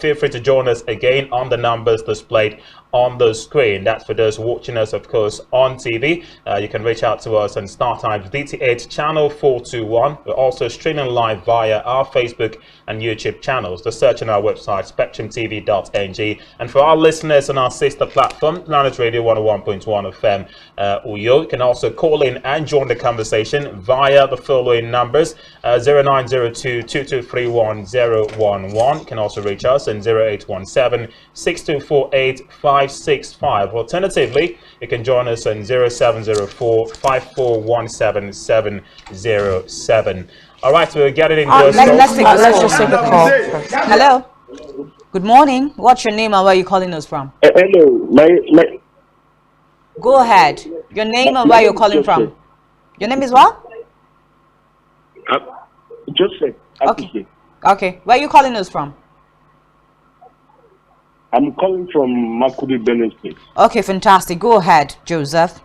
Feel free to join us again on the numbers displayed on the screen. That's for those watching us, of course, on TV. You can reach out to us on StarTimes DTH channel 421. We're also streaming live via our Facebook and YouTube channels. Just search on our website, spectrumtv.ng. And for our listeners on our sister platform, Planet Radio 101.1 FM Uyo, you can also call in and join the conversation via the following numbers: 0902-2231-011. You can also reach us in 0817-6248-565. Alternatively, you can join us on 0704-5417-707. All right, we're getting in those. Let's just take a call first. Hello. Good morning. What's your name and where are you calling us from? Hello. My Go ahead. Your name and where you're calling from. Your name is what? Joseph. Okay. Okay. Where are you calling us from? I'm calling from Makudi, Benin State. Okay, fantastic. Go ahead, Joseph.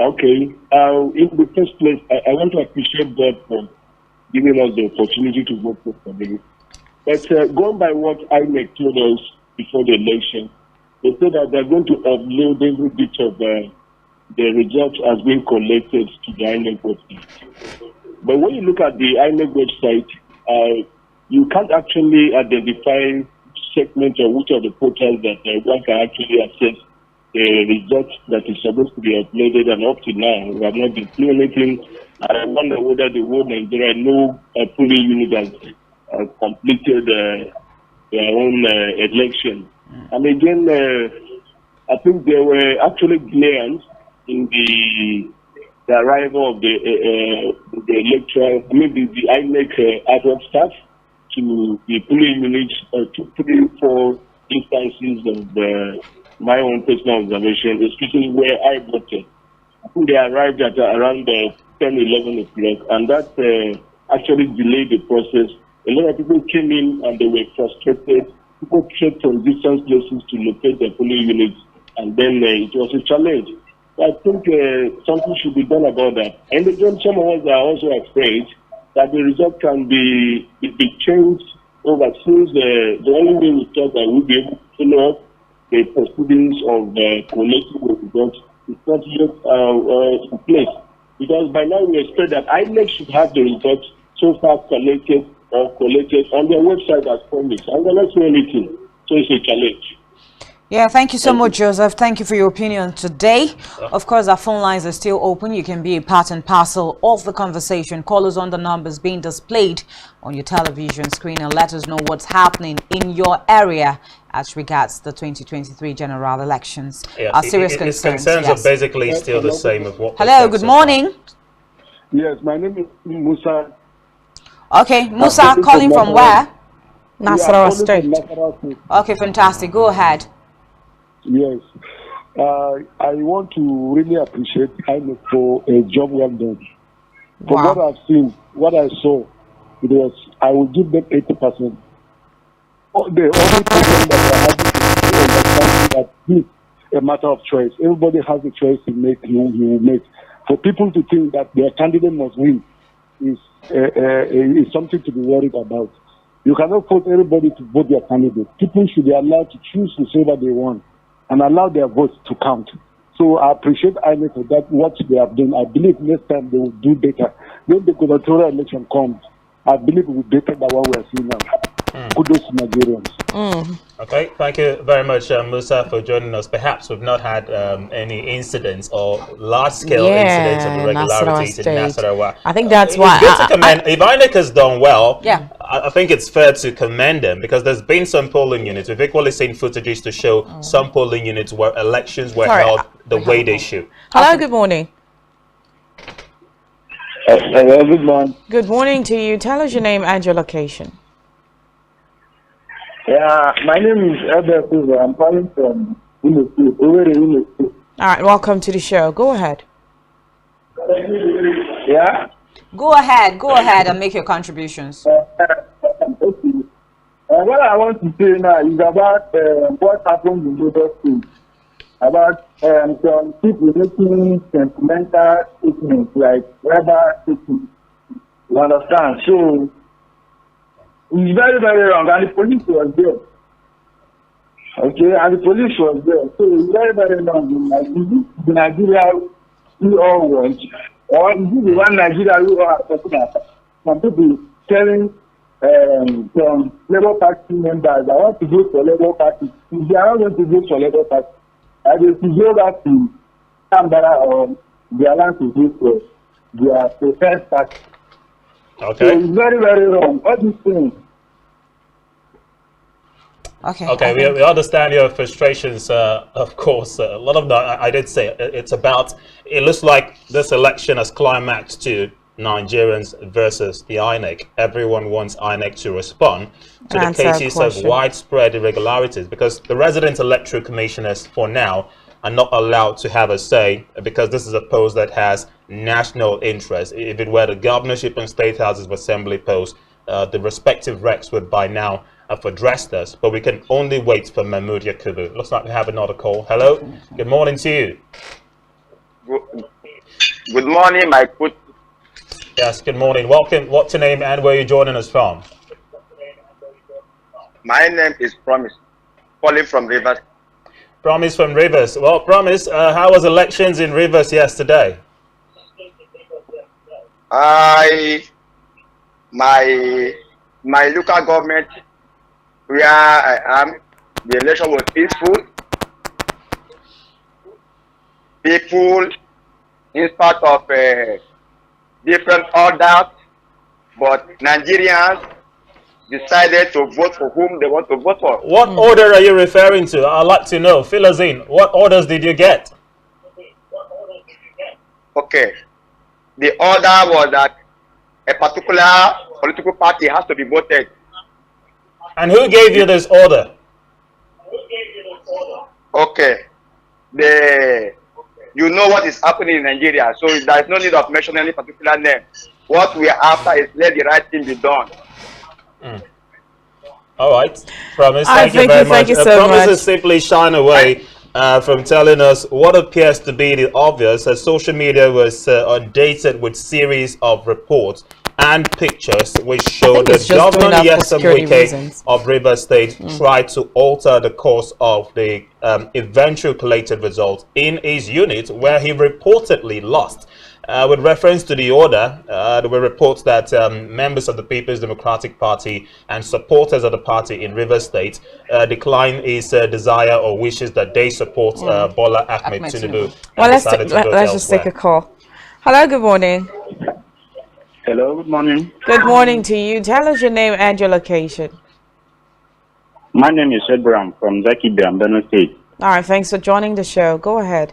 Okay. In the first place, I want to appreciate God for giving us the opportunity to vote for them. But going by what INEC told us before the election, they said that they're going to upload every bit of the results as being collected to the INEC website. But when you look at the INEC website, you can't actually identify segment or which of the portals that one can actually access the results that is supposed to be uploaded, and up to now we have not been doing anything. I wonder whether the whole Nigeria no polling unit has completed their own election. And again, I think there were actually glares in the arrival of the electoral, maybe the INEC ad hoc staff to the polling units, 2-3-4 instances of my own personal observation, especially where I voted. I think they arrived at around 10-11 o'clock, and that actually delayed the process. A lot of people came in and they were frustrated. People came from distant places to locate their polling units, and then it was a challenge. So I think something should be done about that. And again, some of us are also afraid that the result can be changed over, since the only way we thought that we'll be able to follow up the proceedings of collecting the results is not yet in place. Because by now we expect that INEC should have the results so far collected on their website as promised. And we're not doing anything. So it's a challenge. Yeah, thank you so much, Joseph. Thank you for your opinion today. Of course, our phone lines are still open. You can be a part and parcel of the conversation. Call us on the numbers being displayed on your television screen and let us know what's happening in your area as regards the 2023 general elections. Yeah, Our serious concerns yes. are basically still the same of what. Hello, good morning. Yes, my name is Musa. Okay, Musa, calling from where? Nasarawa State. Okay, fantastic. Go ahead. Yes. I want to really appreciate INEC for a job well done. From what I've seen, what I saw, I will give them 80%. The only problem that I have is that this is a matter of choice. Everybody has a choice to make, he will make. For people to think that their candidate must win is something to be worried about. You cannot force everybody to vote their candidate. People should be allowed to choose whichever they want and allow their votes to count. So I appreciate INEC for that, what they have done. I believe next time they will do better. When the gubernatorial election comes, I believe it will be better than what we are seeing now. Kudos to Nigerians. Okay, thank you very much, Musa, for joining us. Perhaps we've not had any incidents or large-scale incidents of irregularities in Nasarawa. I think that's why. It's good to commend. If INEC has done well, Yeah. I think it's fair to commend them, because there's been some polling units. We've equally seen footages to show some polling units where elections were held the way they should. Hello, good morning. Hello, good morning. Good morning to you. Tell us your name and your location. Yeah, my name is Abel Silva. I'm calling from Imo State, Owerri, Imo State. All right, welcome to the show. Go ahead. Yeah. Go ahead and make your contributions. Okay. What I want to say now is about what happened in Lagos State. About some people making sentimental statements like rubber statements. You understand? So it's very, very wrong. And the police was there. Okay, and the police was there. So it's very, very wrong. Like, is this the Nigeria we all want? Or is this the one Nigeria we all are talking about? Some people telling some Labour Party members, I want to vote for Labour Party. If they are not going to vote for Labour Party, I will go back to Canberra or their land to vote for their preferred party. Okay. So it's very, very wrong. All these things. Okay, we understand your frustrations, of course. A lot of that, I did say, it's about, it looks like this election has climaxed to Nigerians versus the INEC. Everyone wants INEC to respond to the cases of widespread irregularities, because the resident electoral commissioners, for now, are not allowed to have a say, because this is a post that has national interest. If it were the governorship and state houses of assembly posts, the respective recs would by now have addressed us, but we can only wait for Mahmood Yakubu. Looks like we have another call. Hello, good morning to you. Good morning, my good. Yes, good morning. Welcome. What's your name and where are you joining us from? My name is Promise, calling from Rivers. Promise from Rivers. Well, Promise, how was elections in Rivers yesterday? My local government, where I am, the election was peaceful. People, in spite of different orders, but Nigerians decided to vote for whom they want to vote for. What order are you referring to? I'd like to know. Fill us in. What orders did you get? Okay. The order was that a particular political party has to be voted. And who gave you this order? Okay. You know what is happening in Nigeria, so there is no need of mentioning any particular name. What we are after is let the right thing be done. All right. Promise, thank you very much. Thank you so Promise much. is simply shying away from telling us what appears to be the obvious. Social media was updated with series of reports and pictures which show that Governor Nyesom Wike of Rivers State tried to alter the course of the eventual collated results in his unit, where he reportedly lost. With reference to the order, there were reports that members of the People's Democratic Party and supporters of the party in Rivers State declined his desire or wishes that they support Bola Ahmed Tinubu. Well, let's just take a call. Hello, good morning. Hello, good morning. Good morning to you. Tell us your name and your location. My name is Abraham from Zaki Benue State. All right, thanks for joining the show. Go ahead.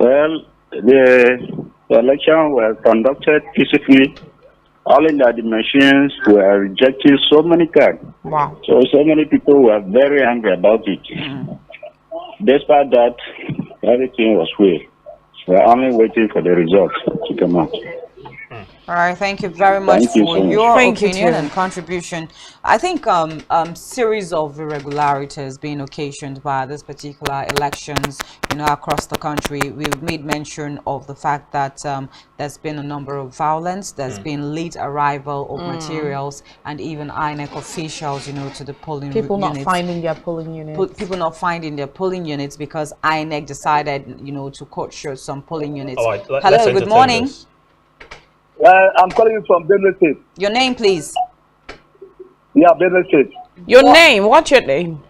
Well, the election was conducted peacefully, only that the machines were rejecting so many cards. Wow. So many people were very angry about it. Despite that, everything was well. We're only waiting for the results to come out. All right, thank you very much for your opinion and contribution. I think series of irregularities being occasioned by this particular elections, across the country. We've made mention of the fact that there's been a number of violence, there's been late arrival of materials, and even INEC officials, to the polling units. People not finding their polling units. People not finding their polling units because INEC decided, to cut short some polling units. All right, hello, good morning. I'm calling you from Benue State. Your name, please. Yeah, Benue State. Your name? What's your name?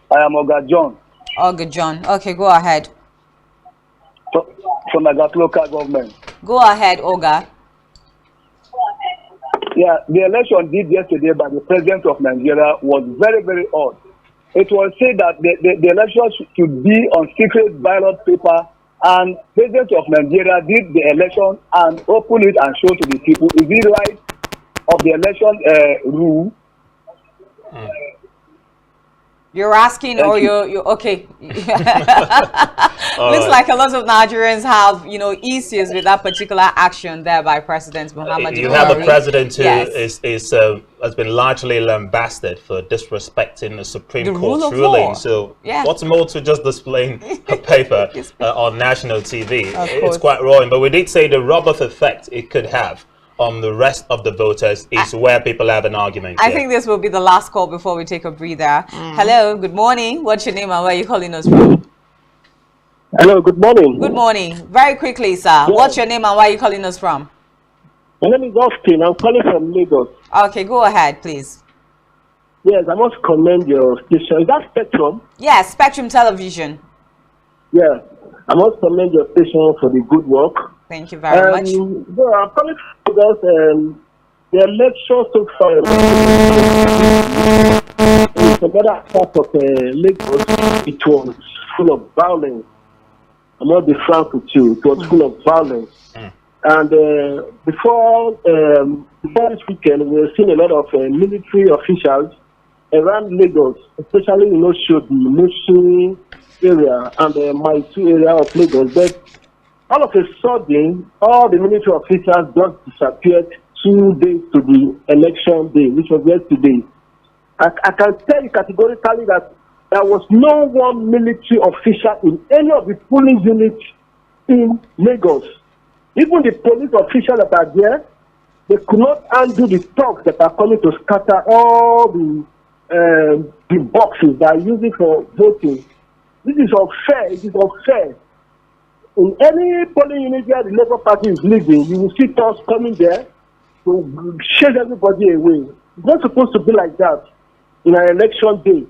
I am Oga John. Oga John. Okay, go ahead. From the local government. Go ahead, Oga. Yeah, the election did yesterday by the president of Nigeria was very, very odd. It was said that the election should be on secret ballot paper, and president of Nigeria did the election and opened it and showed to the people. Is it right of the election rule? You're asking, or you're okay. Looks like a lot of Nigerians have, issues with that particular action there by President Muhammad Buhari. You have a president who Yes. has been largely lambasted for disrespecting the Supreme The rule Court's of ruling. law. So Yeah. what's more to just displaying a paper on national TV? Of It's course. quite wrong. But we did say the rub-off effect it could have on the rest of the voters is where people have an argument. I think this will be the last call before we take a breather. Hello, good morning. What's your name and where are you calling us from? Hello, good morning. Good morning. Very quickly, sir. What's your name and where are you calling us from? My name is Austin. I'm calling from Lagos. Okay, go ahead, please. Yes, I must commend your station. Is that Spectrum? Yes, Spectrum Television. Yeah, I must commend your station for the good work. Thank you very much. Well, I'm calling because the election so far in some other part of Lagos, it was full of violence. I'm not be frank with you. It was full of violence. And before this weekend, we were seeing a lot of military officials around Lagos, especially in Oshodi, Mushi area and Maitu area of Lagos. But all of a sudden, all the military officials just disappeared 2 days to the election day, which was yesterday. I can tell you categorically that there was no one military official in any of the polling units in Lagos. Even the police officials that are there, they could not undo the talks that are coming to scatter all the boxes that are using for voting. This is unfair. It is unfair. In any polling unit where the Labour Party is leading, you will see talks coming there to chase everybody away. It's not supposed to be like that in an election day.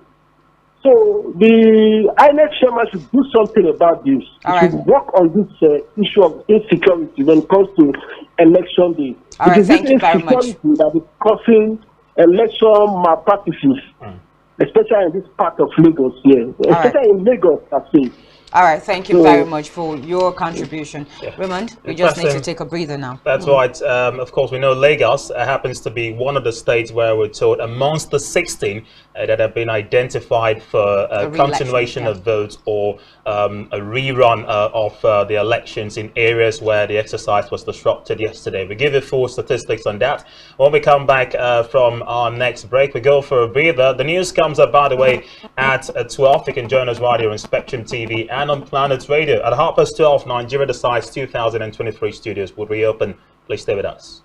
So the INEC chairman should do something about this. He should work on this issue of insecurity when it comes to election day. All it right, is thank this you very much. insecurity that is causing election malpractices, especially in this part of Lagos here, especially in Lagos, I think. All right, thank you very much for your contribution. Raymond, we just need to Question. take a breather now. That's right. Of course, we know Lagos happens to be one of the states where we're told amongst the 16 that have been identified for continuation of votes or a rerun of the elections in areas where the exercise was disrupted yesterday. We give you full statistics on that. When we come back from our next break, we go for a breather. The news comes up, by the way, at 12. You can join us right here on Spectrum TV and on Planet Radio. At 12:30, Nigeria decides 2023 studios would reopen. Please stay with us.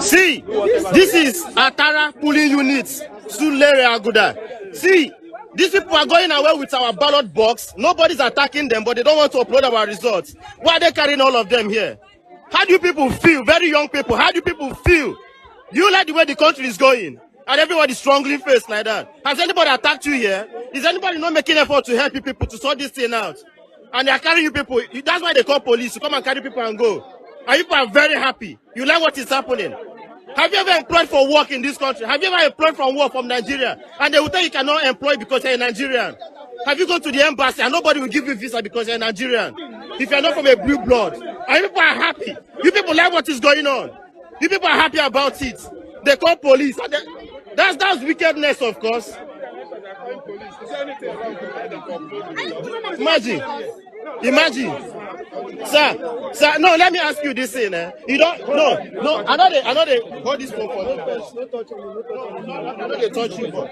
See, this is Atara polling unit, Sulere Aguda. See, these people are going away with our ballot box. Nobody's attacking them, but they don't want to upload our results. Why are they carrying all of them here? How do you people feel? Very young people, how do you people feel? You like the way the country is going? And everybody's strongly faced like that. Has anybody attacked you here? Is anybody not making effort to help you people to sort this thing out? And they are carrying you people. That's why they call police to come and carry people and go. And people are very happy. You like what is happening. Have you ever employed for work in this country? Have you ever employed from work from Nigeria? And they will tell you cannot employ because you're a Nigerian. Have you gone to the embassy and nobody will give you visa because you're a Nigerian? If you're not from a blue blood. And people are happy. You people like what is going on. You people are happy about it. They call police. And that's wickedness, of course. Imagine. Sir, no, let me ask you this thing, You don't, I know they hold this phone for I know they touch you, but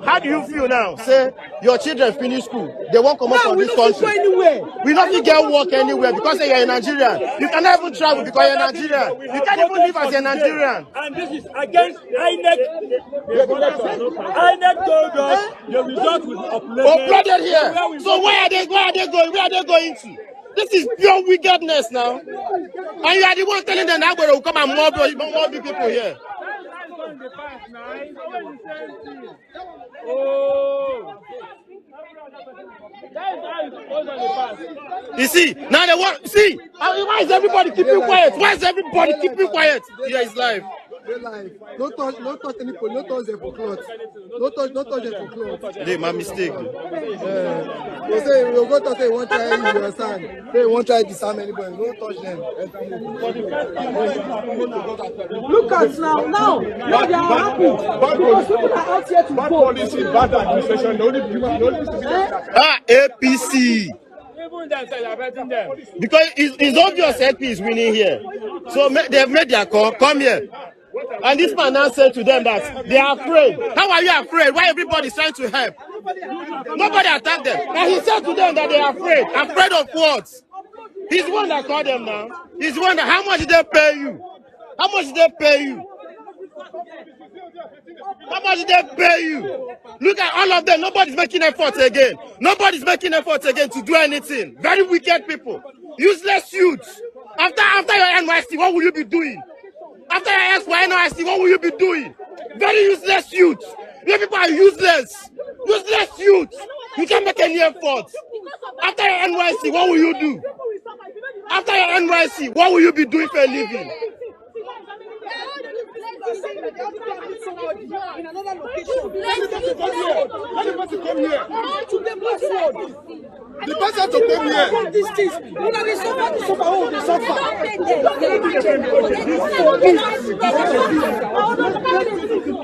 how do you feel now? Say, your children finish school, they won't come up from this country. We not get work anywhere because you're a Nigerian. You cannot even travel because you're a Nigerian. You can't even live as a Nigerian. And this is against INEC regulation. INEC told us the result will be uploaded here. So where are they going? Where are they going to? This is pure wickedness now. And you are the one telling them that will come and mob people here. You see, now they want, see, why is everybody keeping quiet? Why is everybody keeping quiet? Yeah, it's live. Don't touch any police, don't touch them for clothes. Don't touch them for clothes. They my mistake. They say we'll go to say one try you understand. They won't try to disarm anybody, don't touch them. Look at now they are happy. Because people are out here to Bad vote. policy, bad administration, the only APC. Because it's obvious AP is winning here. So they've made their call, come here. And this man now said to them that they are afraid. How are you afraid? Why everybody is trying to help? Nobody attacked them. And he said to them that they are afraid. Afraid of what? He's the one that called them now. He's the one that, how much did they pay you? How much did they pay you? How much did they pay you? Look at all of them. Nobody's making efforts again. Nobody's making efforts again to do anything. Very wicked people. Useless youths. After your NYC, what will you be doing? After your ask for NYC, what will you be doing? Very useless youths. You people are useless. Useless youths. You can't make any efforts. After your NYC, what will you do? After your NYC, what will you be doing for a living? In another location. Let the person come here. To them last word. The person to come here. These things. When they suffer, oh, they suffer.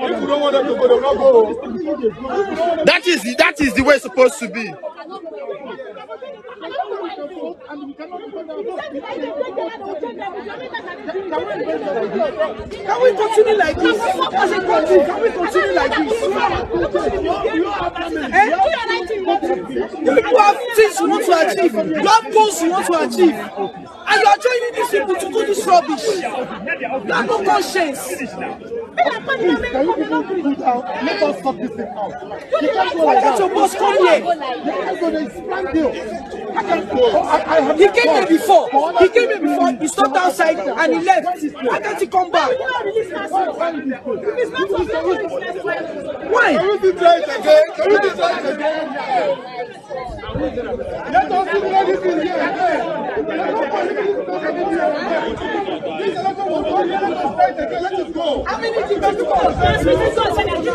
If you don't want them to go, they will not go. That is the way it's supposed to be. Can we continue like this? As a country, can we continue like this? You people have things you want to achieve. You have goals you want to achieve. And you are joining these people to do this rubbish. You have no conscience. Can you people put down? Let us sort this thing out. You can't go Why like can't that. your boss come here? You can't go there. It's planned deal. He came here before. He came here before. He stopped outside and he left. Why can't he come back? Why? Can we try it again? Can we try it again? Let us do this thing here again. This election was won. Let us try it again. Let us go. How many things to go? Let us try it again.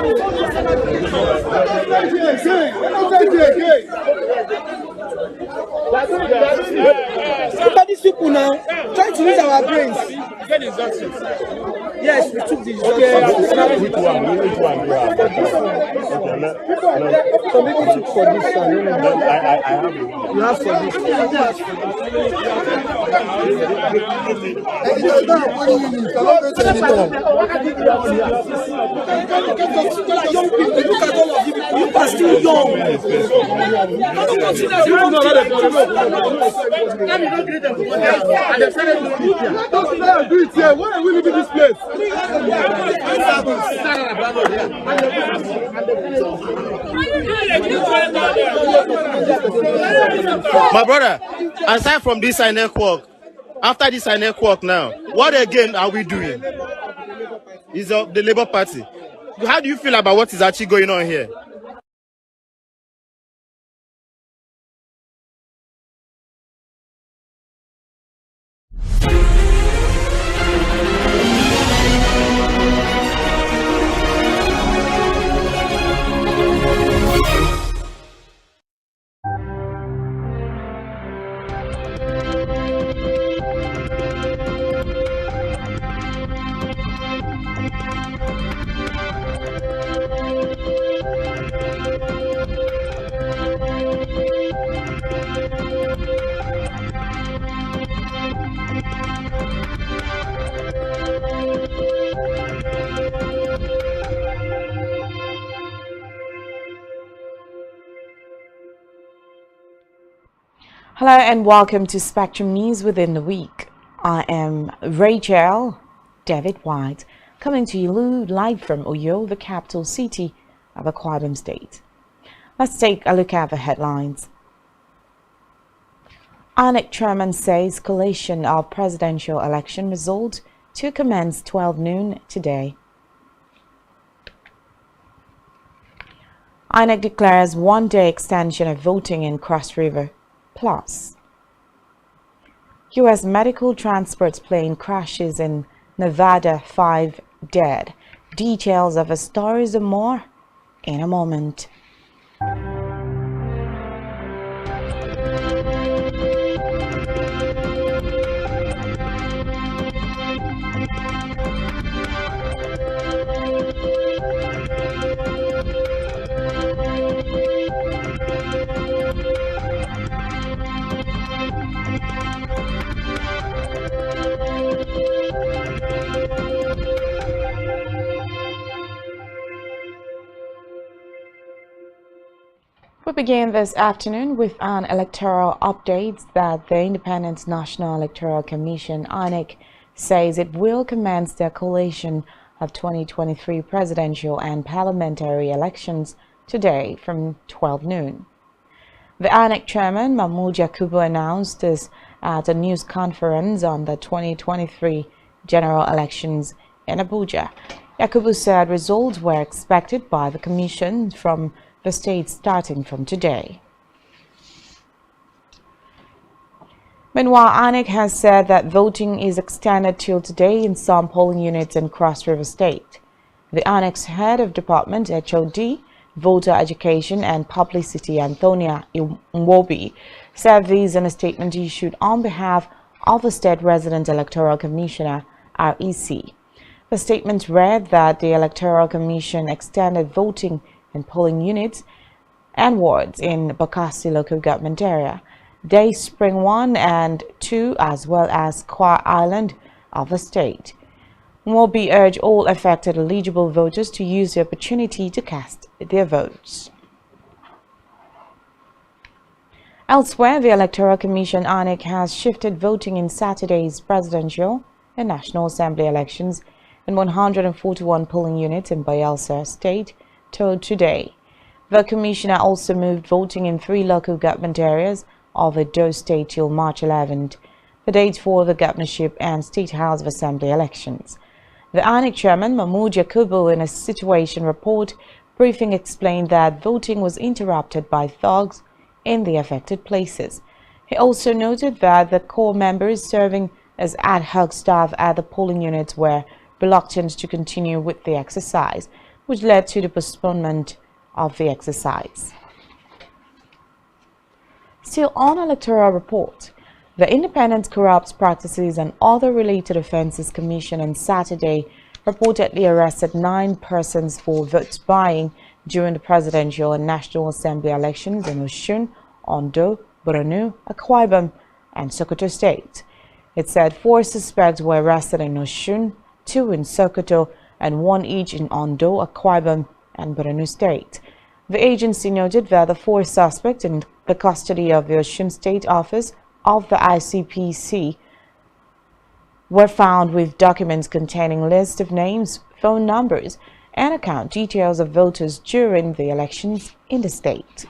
Look at these people now, trying to use our brains. Yes, we took these. Which one? Which one? Some people took for this one. I have it. You have for this. It does not have 20 minutes. I'm not going to anymore. Young people, look at all of you. You are still young. Don't consider do it here. Why are we leaving this place? My brother, aside from this INEC work, after this INEC work now, what again are we doing? Is the Labour Party. How do you feel about what is actually going on here? Hello and welcome to Spectrum News Within the Week. I am Rachel David White, coming to you live from Uyo, the capital city of Akwa Ibom State. Let's take a look at the headlines. INEC chairman says collation of presidential election results to commence 12 noon today. INEC declares one-day extension of voting in Cross River. Plus, U.S. medical transport plane crashes in Nevada, 5 dead. Details of the stories and more in a moment. We begin this afternoon with an electoral update that the Independent National Electoral Commission, INEC, says it will commence the collation of 2023 presidential and parliamentary elections today from 12 noon. The INEC chairman, Mahmood Yakubu, announced this at a news conference on the 2023 general elections in Abuja. Yakubu said results were expected by the commission from the state starting from today. Meanwhile, INEC has said that voting is extended till today in some polling units in Cross River State. The INEC's head of department, HOD, Voter Education and Publicity, Antonia Nwobi, said these in a statement issued on behalf of the State Resident Electoral Commissioner, REC. The statement read that the Electoral Commission extended voting in polling units and wards in Bakassi local government area, Day Spring 1 and 2, as well as Kwa Island of the state. Nwobi urged all affected eligible voters to use the opportunity to cast their votes. Elsewhere, the Electoral Commission, INEC, has shifted voting in Saturday's presidential and National Assembly elections in 141 polling units in Bayelsa State till today. The Commissioner also moved voting in 3 local government areas of Edo State till March 11th, the date for the governorship and State House of Assembly elections. The INEC chairman, Mahmood Yakubu, in a situation report briefing explained that voting was interrupted by thugs in the affected places. He also noted that the core members serving as ad hoc staff at the polling units were reluctant to continue with the exercise, which led to the postponement of the exercise. Still on electoral report, the Independent Corrupt Practices and Other Related Offences Commission on Saturday reportedly arrested 9 persons for vote buying during the presidential and National Assembly elections in Osun, Ondo, Borno, Akwa Ibom, and Sokoto State. It said 4 suspects were arrested in Osun, 2 in Sokoto, and 1 each in Ondo, Akwa Ibom, and Borno State. The agency noted that the 4 suspects in the custody of the Osun State Office of the ICPC were found with documents containing lists of names, phone numbers, and account details of voters during the elections in the state.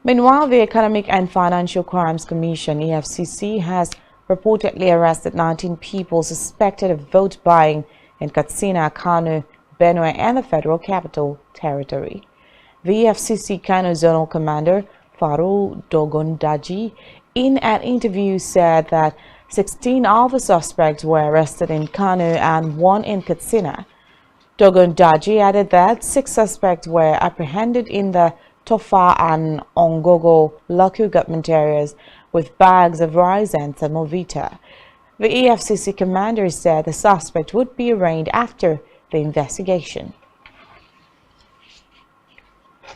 Meanwhile, the Economic and Financial Crimes Commission, EFCC, has reportedly arrested 19 people suspected of vote buying in Katsina, Kano, Benue, and the Federal Capital Territory. The EFCC Kano Zonal Commander, Faru Dogondaji, in an interview said that 16 of the suspects were arrested in Kano and 1 in Katsina. Dogondaji added that 6 suspects were apprehended in the Tofa and Ongogo local government areas with bags of rice and semovita. The EFCC commander said the suspect would be arraigned after the investigation.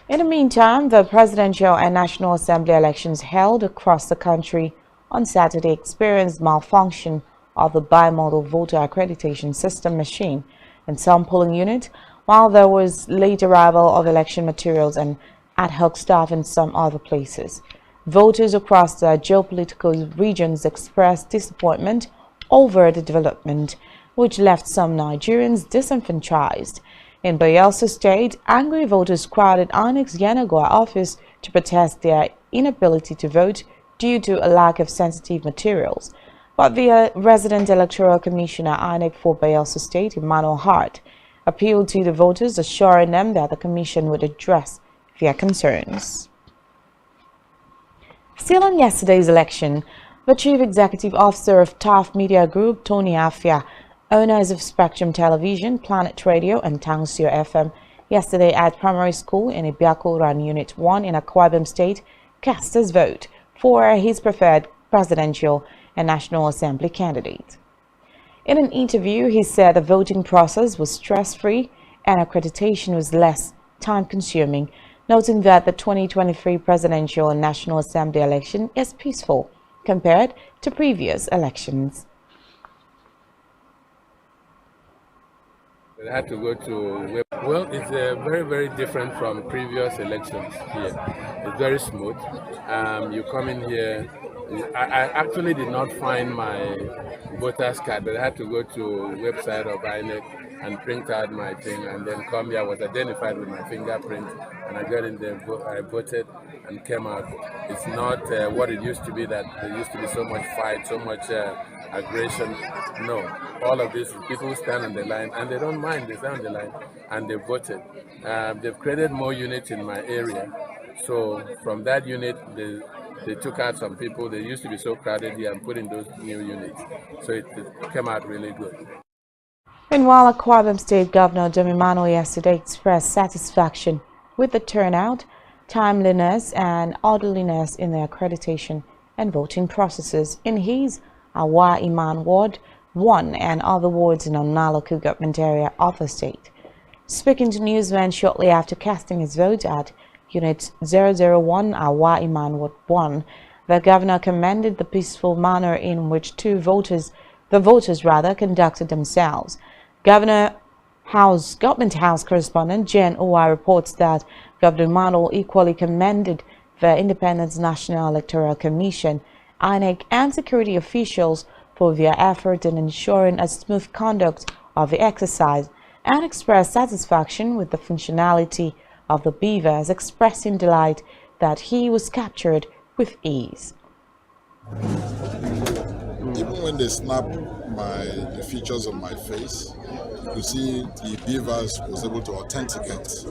In the meantime, the presidential and National Assembly elections held across the country on Saturday experienced malfunction of the bimodal voter accreditation system machine in some polling units, while there was late arrival of election materials and ad hoc staff in some other places. Voters across the geopolitical regions expressed disappointment over the development, which left some Nigerians disenfranchised. In Bayelsa State, angry voters crowded INEC's Yenagoa office to protest their inability to vote due to a lack of sensitive materials. But the resident Electoral Commissioner INEC for Bayelsa State, Emmanuel Hart, appealed to the voters, assuring them that the Commission would address their concerns. Still on yesterday's election, the Chief Executive Officer of TAF Media Group, Tony Afia, owners of Spectrum Television, Planet Radio and Tangsio FM, yesterday at primary school in Ibiako Run Unit 1 in Akwa Ibom State, cast his vote for his preferred presidential and National Assembly candidate. In an interview, he said the voting process was stress-free and accreditation was less time-consuming, noting that the 2023 presidential and National Assembly election is peaceful compared to previous elections. We had to go to, well, it's very, very different from previous elections here. It's very smooth. You come in here, I actually did not find my voter's card, but I had to go to website of INEC and print out my thing and then come here. I was identified with my fingerprint and I got in there, I voted and came out. It's not what it used to be, that there used to be so much fight, so much aggression. No, all of this is people who stand on the line and they don't mind, they stand on the line and they voted. They've created more units in my area. So from that unit, they took out some people. They used to be so crowded here and put in those new units. So it came out really good. Meanwhile, Akwa Ibom State Governor Domimano yesterday expressed satisfaction with the turnout, timeliness and orderliness in the accreditation and voting processes in his Awa Iman Ward 1 and other wards in Onna local government area of the state. Speaking to newsmen shortly after casting his vote at Unit 001 Awa Iman Ward 1, the governor commended the peaceful manner in which the voters conducted themselves. Government House correspondent Jen Owa reports that Governor Mano equally commended the Independent National Electoral Commission, INEC, and security officials for their effort in ensuring a smooth conduct of the exercise and expressed satisfaction with the functionality of the beavers, expressing delight that he was captured with ease. Even when they snap the features of my face, you see the beavers was able to authenticate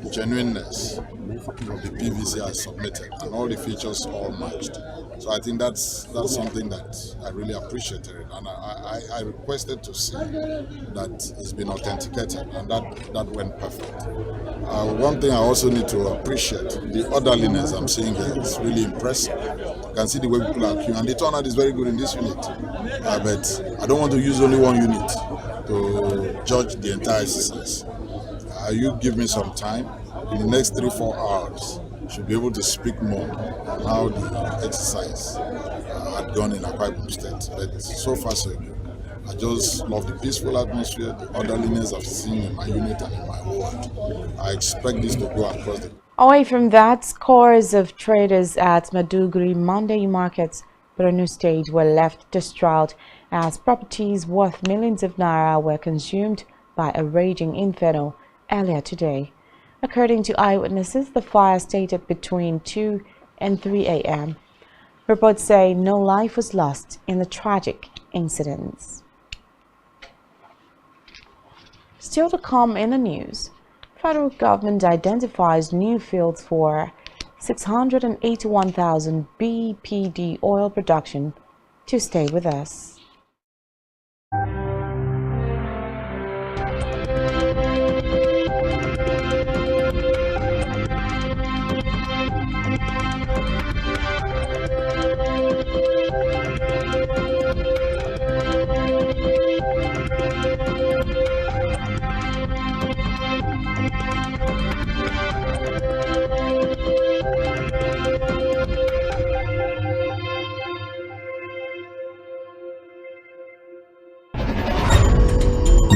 the genuineness of the PVC I submitted, and all the features all matched. So I think that's something that I really appreciated, and I requested to see that it's been authenticated, and that went perfect. One thing I also need to appreciate, the orderliness I'm seeing here is really impressive. You can see the way people are queuing, and the turnout is very good in this unit. But I don't want to use only one unit to judge the entire exercise. You give me some time. In the next 3-4 hours, should be able to speak more on how the exercise had gone in Akwa Ibom State. But so far so good. I just love the peaceful atmosphere, the orderliness I've seen in my unit and in my ward. I expect this to go across the... Away from that, scores of traders at Maduguri Monday markets, Borno State, were left distraught as properties worth millions of naira were consumed by a raging inferno earlier today. According to eyewitnesses, the fire started between 2 and 3 a.m. Reports say no life was lost in the tragic incidents. Still to come in the news, federal government identifies new fields for 681,000 BPD oil production. To stay with us.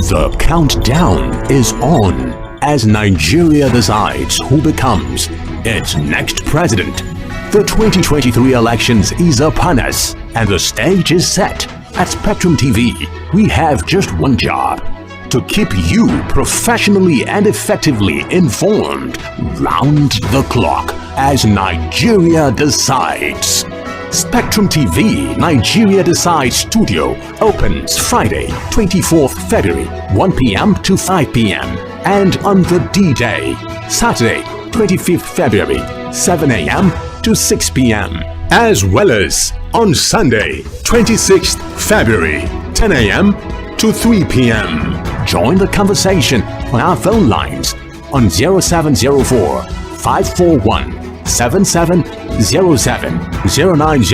The countdown is on as Nigeria decides who becomes its next president. The 2023 elections is upon us and the stage is set. At Spectrum TV, we have just one job: to keep you professionally and effectively informed round the clock as Nigeria decides. Spectrum TV Nigeria Decides Studio opens Friday, 24th February, 1 p.m. to 5 p.m. and on the D-Day, Saturday, 25th February, 7 a.m. to 6 p.m. as well as on Sunday, 26th February, 10 a.m. to 3 p.m. Join the conversation on our phone lines on 0704 541 7707 090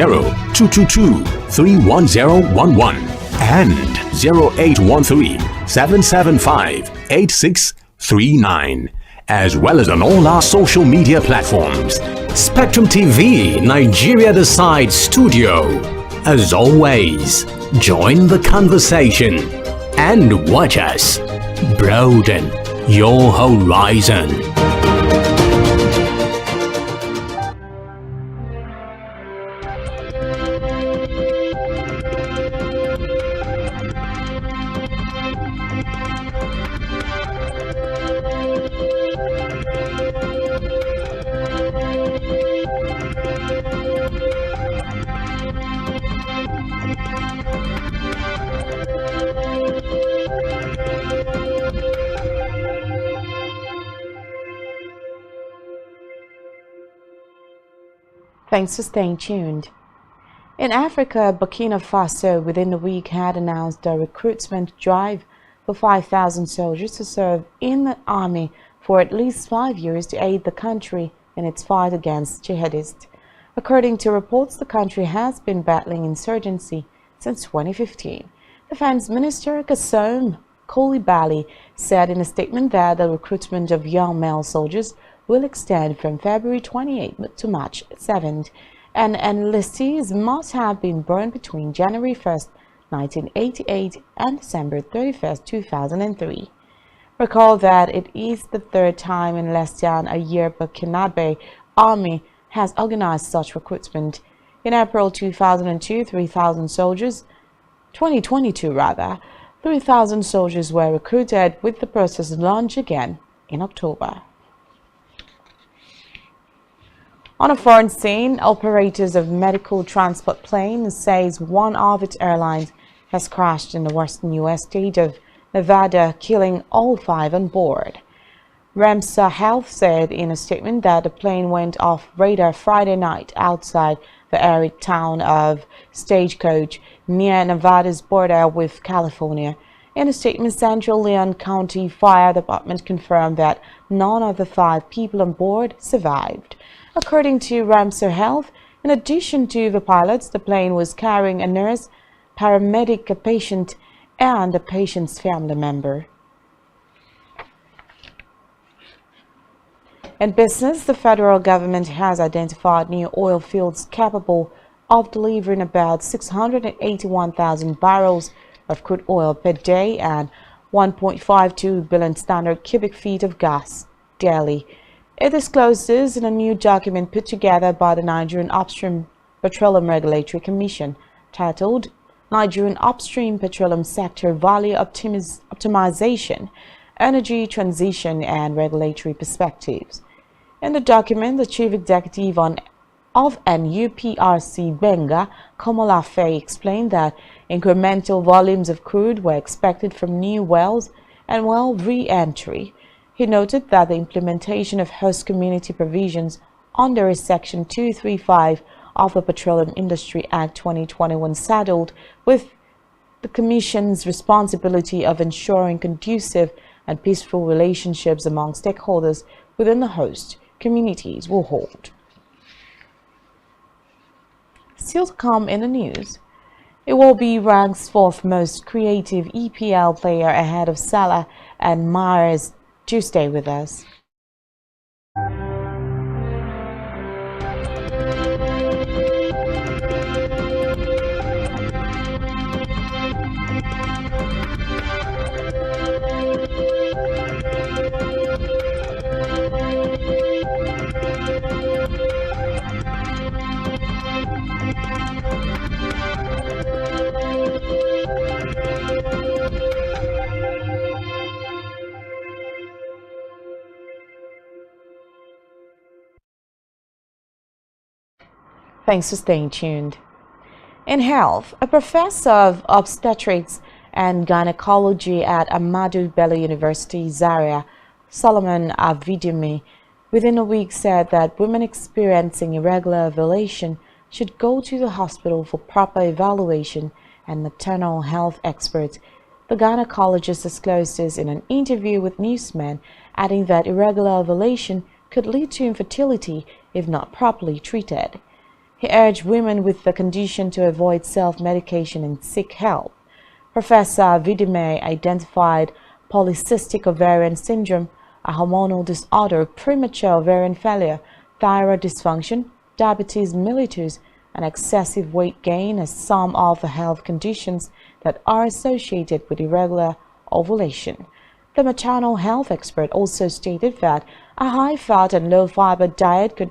222 31011 and 0813 775 8639, as well as on all our social media platforms. Spectrum TV Nigeria Decides Studio. As always, join the conversation and watch us broaden your horizon. Thanks for staying tuned. In Africa, Burkina Faso within the week had announced a recruitment drive for 5,000 soldiers to serve in the army for at least 5 years to aid the country in its fight against jihadists. According to reports, the country has been battling insurgency since 2015. Defense Minister Kassom Coulibaly said in a statement that the recruitment of young male soldiers will extend from February 28th to March 7th, and enlistees must have been born between January 1st, 1988 and December 31st, 2003. Recall that it is the third time in less than a year Burkinabe Army has organized such recruitment. In April 2022, 3,000 soldiers, 3,000 soldiers were recruited, with the process launched again in October. On a foreign scene, operators of medical transport planes says one of its airlines has crashed in the western U.S. state of Nevada, killing all 5 on board. Ramsar Health said in a statement that the plane went off radar Friday night outside the arid town of Stagecoach near Nevada's border with California. In a statement, Central Leon County Fire Department confirmed that none of the 5 people on board survived. According to Ramsar Health, in addition to the pilots, the plane was carrying a nurse, paramedic, a patient, and a patient's family member. In business, the federal government has identified new oil fields capable of delivering about 681,000 barrels of crude oil per day and 1.52 billion standard cubic feet of gas daily. It discloses in a new document put together by the Nigerian Upstream Petroleum Regulatory Commission titled Nigerian Upstream Petroleum Sector Value Optimization, Energy Transition and Regulatory Perspectives. In the document, the Chief Executive of NUPRC Benga, Komolafe, explained that incremental volumes of crude were expected from new wells and well re-entry. He noted that the implementation of host community provisions under Section 235 of the Petroleum Industry Act 2021 saddled with the Commission's responsibility of ensuring conducive and peaceful relationships among stakeholders within the host communities will hold. Still to come in the news, Iwobi ranks 4th most creative EPL player ahead of Salah and Mahrez. Do stay with us. Thanks for staying tuned. In health, a professor of obstetrics and gynecology at Ahmadu Bello University, Zaria, Solomon Avidimi, within a week said that women experiencing irregular ovulation should go to the hospital for proper evaluation and maternal health experts. The gynecologist disclosed this in an interview with Newsman, adding that irregular ovulation could lead to infertility if not properly treated. He urged women with the condition to avoid self-medication and seek help. Professor Vidime identified polycystic ovarian syndrome, a hormonal disorder, premature ovarian failure, thyroid dysfunction, diabetes mellitus, and excessive weight gain as some of the health conditions that are associated with irregular ovulation. The maternal health expert also stated that a high-fat and low-fiber diet could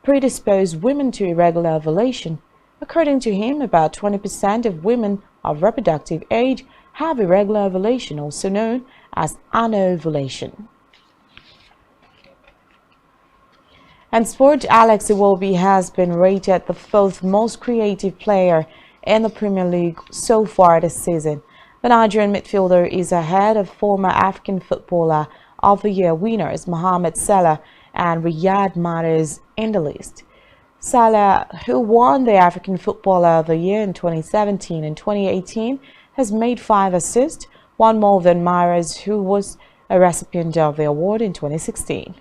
predispose women to irregular ovulation. According to him, about 20% of women of reproductive age have irregular ovulation, also known as anovulation. And sport, Alex Iwobi has been rated the fourth most creative player in the Premier League so far this season. The Nigerian midfielder is ahead of former African Footballer of the Year winners Mohamed Salah and Riyad Mahrez in the list. Salah, who won the African Footballer of the Year in 2017 and 2018, has made 5 assists, one more than Mahrez, who was a recipient of the award in 2016.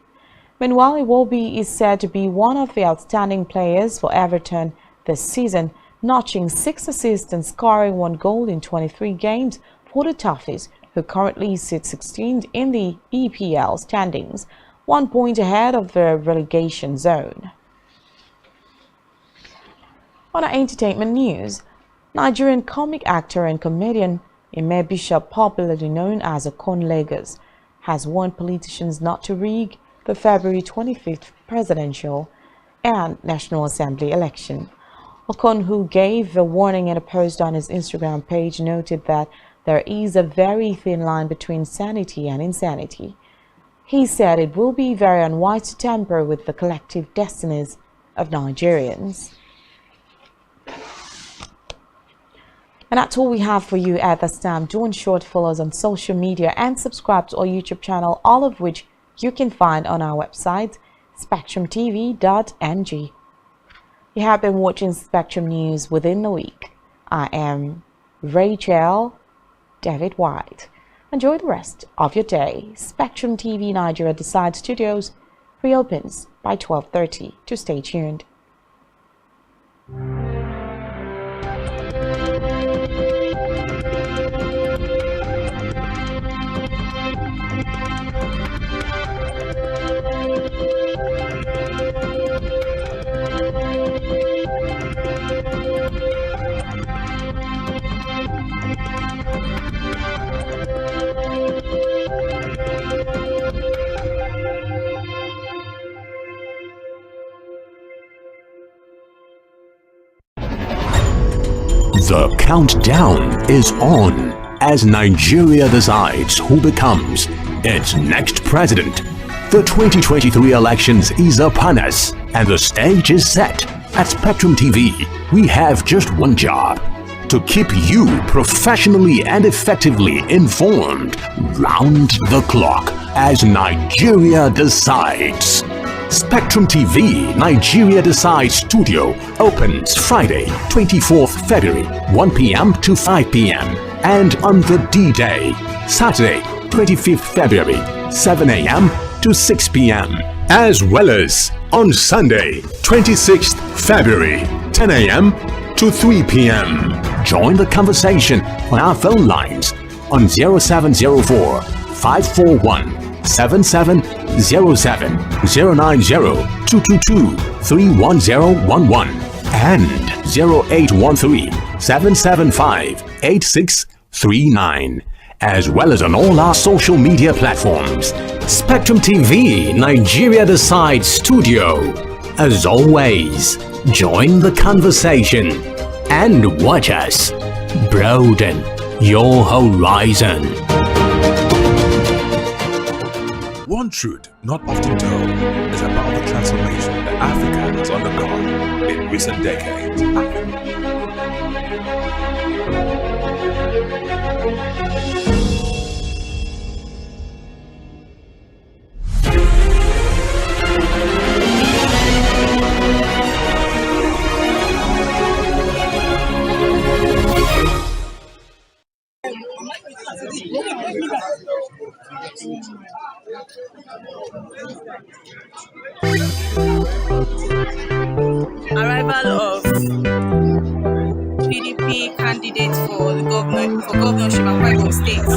Meanwhile, Iwobi is said to be one of the outstanding players for Everton this season, notching 6 assists and scoring 1 goal in 23 games for the Toffees, who currently sit 16th in the EPL standings, 1 point ahead of the relegation zone. On our entertainment news, Nigerian comic actor and comedian Ime Bishop, popularly known as Okon Lagos, has warned politicians not to rig the February 25th presidential and National Assembly election. Okon, who gave the warning in a post on his Instagram page, noted that there is a very thin line between sanity and insanity. He said it will be very unwise to tamper with the collective destinies of Nigerians. And that's all we have for you at this time. Do ensure to follow us on social media and subscribe to our YouTube channel, all of which you can find on our website, spectrumtv.ng. You have been watching Spectrum News within the week. I am Rachel David White. Enjoy the rest of your day. Spectrum TV Nigeria Decide Studios reopens by 12:30. To stay tuned. The countdown is on as Nigeria decides who becomes its next president. The 2023 elections is upon us and the stage is set. At Spectrum TV, we have just one job: to keep you professionally and effectively informed round the clock as Nigeria decides. Spectrum TV Nigeria Decides Studio opens Friday, 24th February, 1 p.m. to 5 p.m. and on the D-Day, Saturday, 25th February, 7 a.m. to 6 p.m. as well as on Sunday, 26th February, 10 a.m. to 3 p.m. Join the conversation on our phone lines on 0704 541 7707 090 222 31011 and 0813 775 8639, as well as on all our social media platforms. Spectrum TV Nigeria Decides Studio. As always, join the conversation and watch us broaden your horizon. Want truth, not often told, is about the transformation that Africa has undergone in recent decades. Arrival of PDP candidate for the governorship of Akwa Ibom State.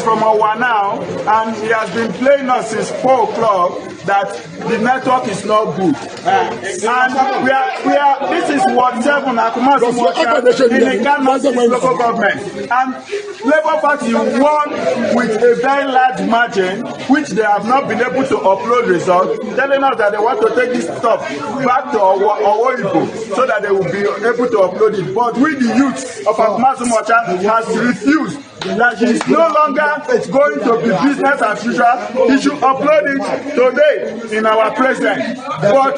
From Owa now, and he has been playing us since 4 o'clock that the network is not good. And this is Ward 7 Akumazu in the Ghana local government. And Labour Party won with a very large margin, which they have not been able to upload results, telling us that they want to take this stuff back to Owoibo so that they will be able to upload it. But we, the youth of Akumazu has refused. That he is no longer going to be business as usual. He should upload it today in our president. But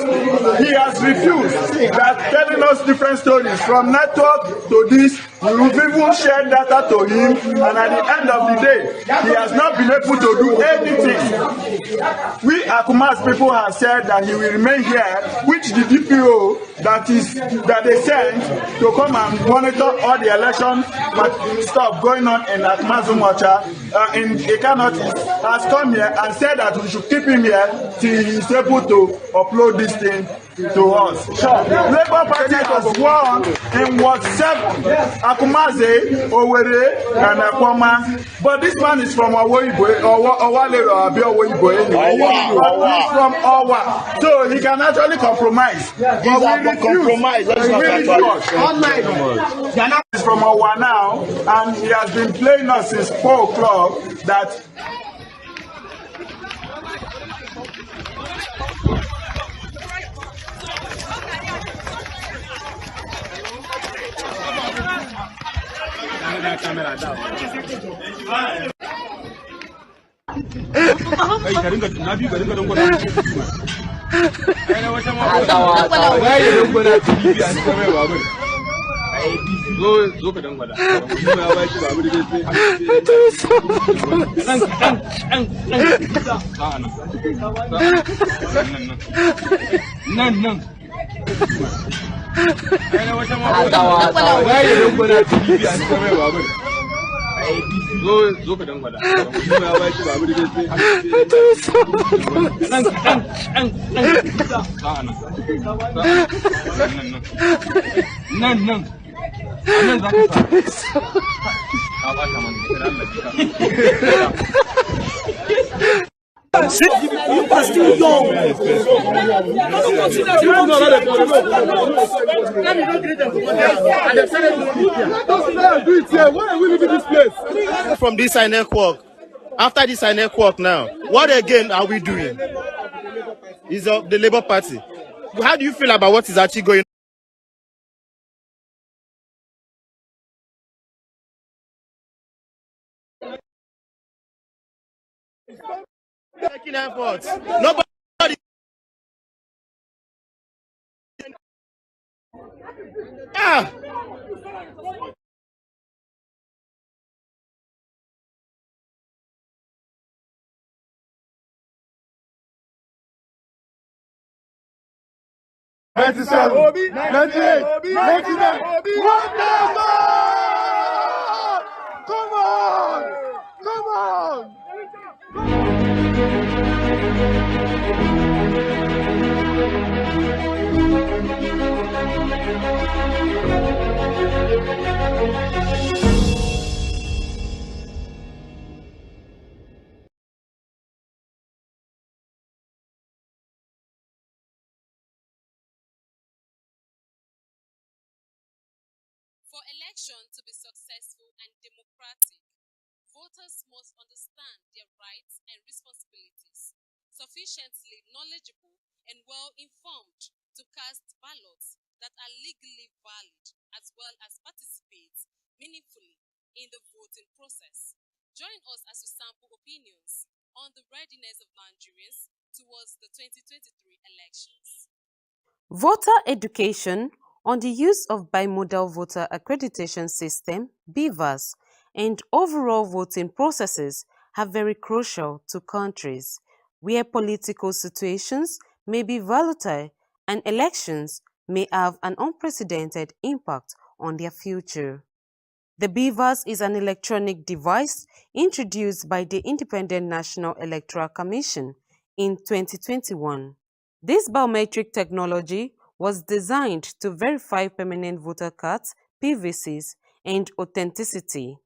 he has refused, that telling us different stories from network to this. We will even share data to him, and at the end of the day, he has not been able to do anything. We Akuma's people have said that he will remain here, which the DPO that they sent to come and monitor all the election stuff going on in Akumazu in Ekano has come here and said that we should keep him here till he is able to upload this thing to us. Labour Party has won in Ward 7, Akumaze, Owerri, and Akwama. But this man is from Owoibo, He's from Owa, so he can actually compromise. But we refuse. He's from Owa now, and he has been playing us since 4 o'clock that. Camera down. You are still young. From this INEC work, after this INEC work now, what again are we doing? Is the Labour Party. How do you feel about what is actually going on? Taking efforts. Nobody. Ah. Obi, 98, 99, wonderful! Come on! Come on! For election to be successful and democratic, voters must understand their rights and responsibilities, sufficiently knowledgeable and well-informed to cast ballots that are legally valid, as well as participate meaningfully in the voting process. Join us as we sample opinions on the readiness of Nigerians towards the 2023 elections. Voter education on the use of bimodal voter accreditation system (BVAS) and overall voting processes are very crucial to countries where political situations may be volatile and elections may have an unprecedented impact on their future. The BVAS is an electronic device introduced by the Independent National Electoral Commission in 2021. This biometric technology was designed to verify permanent voter cards, PVCs, and authenticity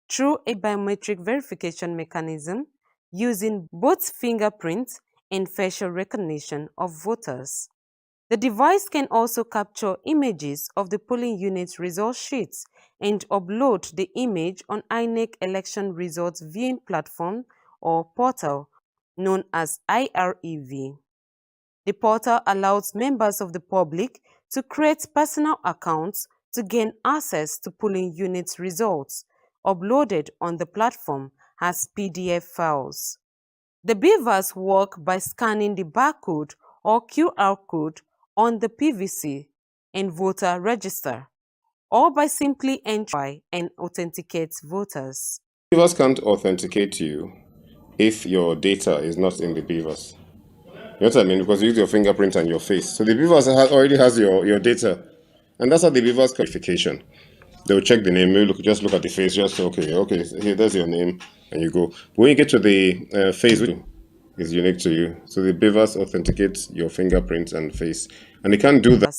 through a biometric verification mechanism using both fingerprint and facial recognition of voters. The device can also capture images of the polling unit's result sheets and upload the image on INEC election results viewing platform or portal known as IREV. The portal allows members of the public to create personal accounts to gain access to polling units results, uploaded on the platform as PDF files. The BVAS work by scanning the barcode or QR code on the PVC and voter register, or by simply entering and authenticate voters. BVAS can't authenticate you if your data is not in the BVAS. You know what I mean? Because you use your fingerprint and your face. So the BVAS already has your data. And that's how the BVAS verification. They'll check the name, just look at the face, just okay, here, there's your name, and you go. But when you get to the face, is unique to you. So the BVAS authenticates your fingerprint and face. And they can't do that.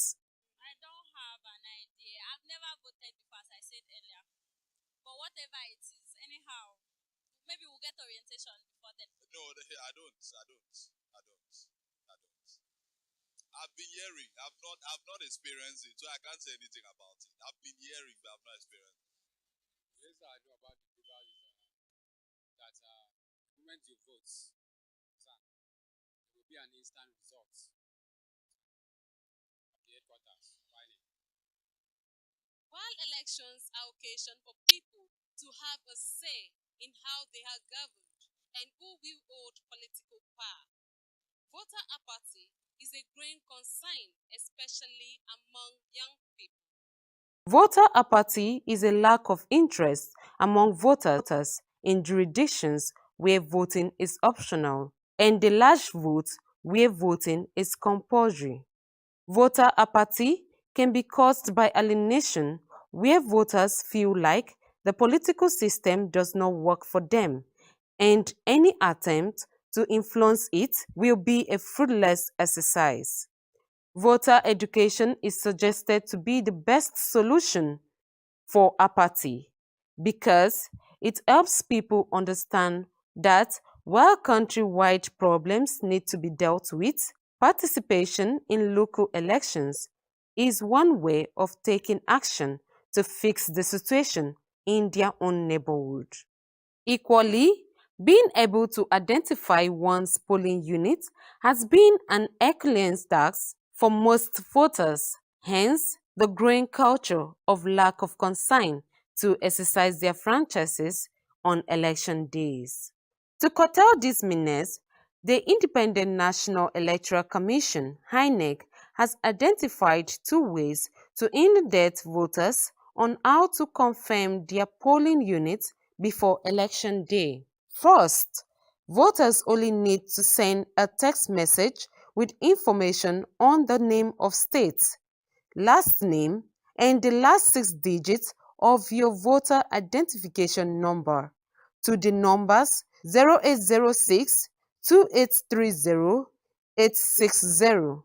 I've been hearing. I've not experienced it, so I can't say anything about it. I've been hearing, but I've not experienced it. Yes, I know about the people that the moment you vote, there will be an instant result at the headquarters. While elections are occasion for people to have a say in how they are governed and who will hold political power, voter apathy is a growing concern, especially among young people. Voter apathy is a lack of interest among voters in jurisdictions where voting is optional and the large votes where voting is compulsory. Voter apathy can be caused by alienation, where voters feel like the political system does not work for them, and any attempt to influence it will be a fruitless exercise. Voter education is suggested to be the best solution for apathy because it helps people understand that While countrywide problems need to be dealt with, participation in local elections is one way of taking action to fix the situation in their own neighborhood. Equally, being able to identify one's polling unit has been an Herculean task for most voters, hence the growing culture of lack of concern to exercise their franchises on election days. To curtail this menace, the Independent National Electoral Commission (INEC) has identified two ways to inundate voters on how to confirm their polling units before election day. First, voters only need to send a text message with information on the name of state, last name, and the last 6 digits of your voter identification number to the numbers 0806 2830 860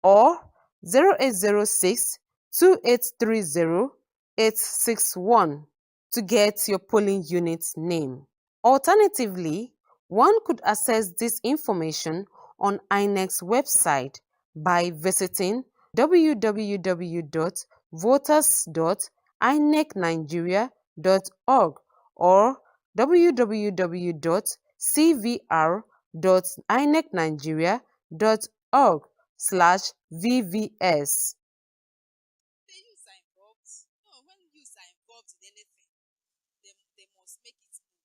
or 0806 2830 861 to get your polling unit's name. Alternatively, one could access this information on INEC's website by visiting www.voters.inecnigeria.org or www.cvr.inecnigeria.org/VVS. The youths are involved. No, when youths are involved in anything, they must make it move.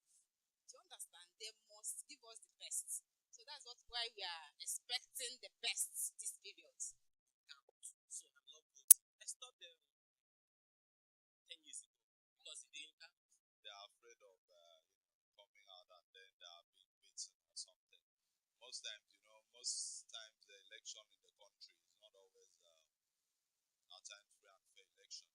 Do you understand? They must give us the best. So that's why we are expecting the best this period. So I'm not voting. I stopped them 10 years ago because it didn't count. They are afraid of coming out and then they are being beaten or something. Most times the election in the country is not always a time-free and fair election.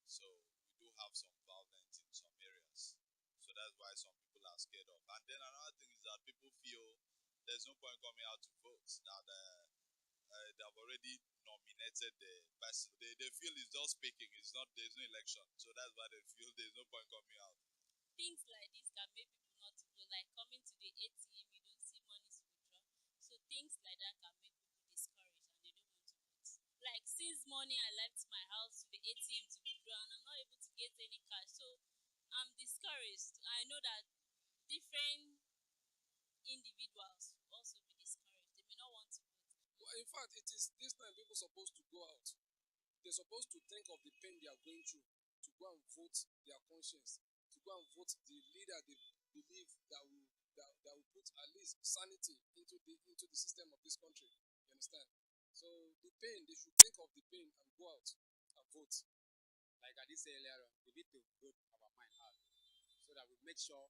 So we do have some violence in some areas. So that's why some people are scared of. And then another thing is that people feel there's no point coming out to vote. That they have already nominated the person. They feel it's just speaking. There's no election. So that's why they feel there's no point coming out. Things like this can make people not to go, like coming to the ATM, you don't see money to withdraw. So things like that can make people discouraged and they don't want to vote. Like since morning I left my house to the ATM to withdraw and I'm not able to get any cash. So I'm discouraged. I know that different individuals will also be discouraged. They may not want to vote. Well, in fact, it is this time people supposed to go out. They're supposed to think of the pain they are going through, to go and vote their conscience, to go and vote the leader they believe that will put at least sanity into the system of this country. You understand? So the pain, they should think of the pain and go out and vote. Like I did say earlier on, we need to vote our mind out so that we make sure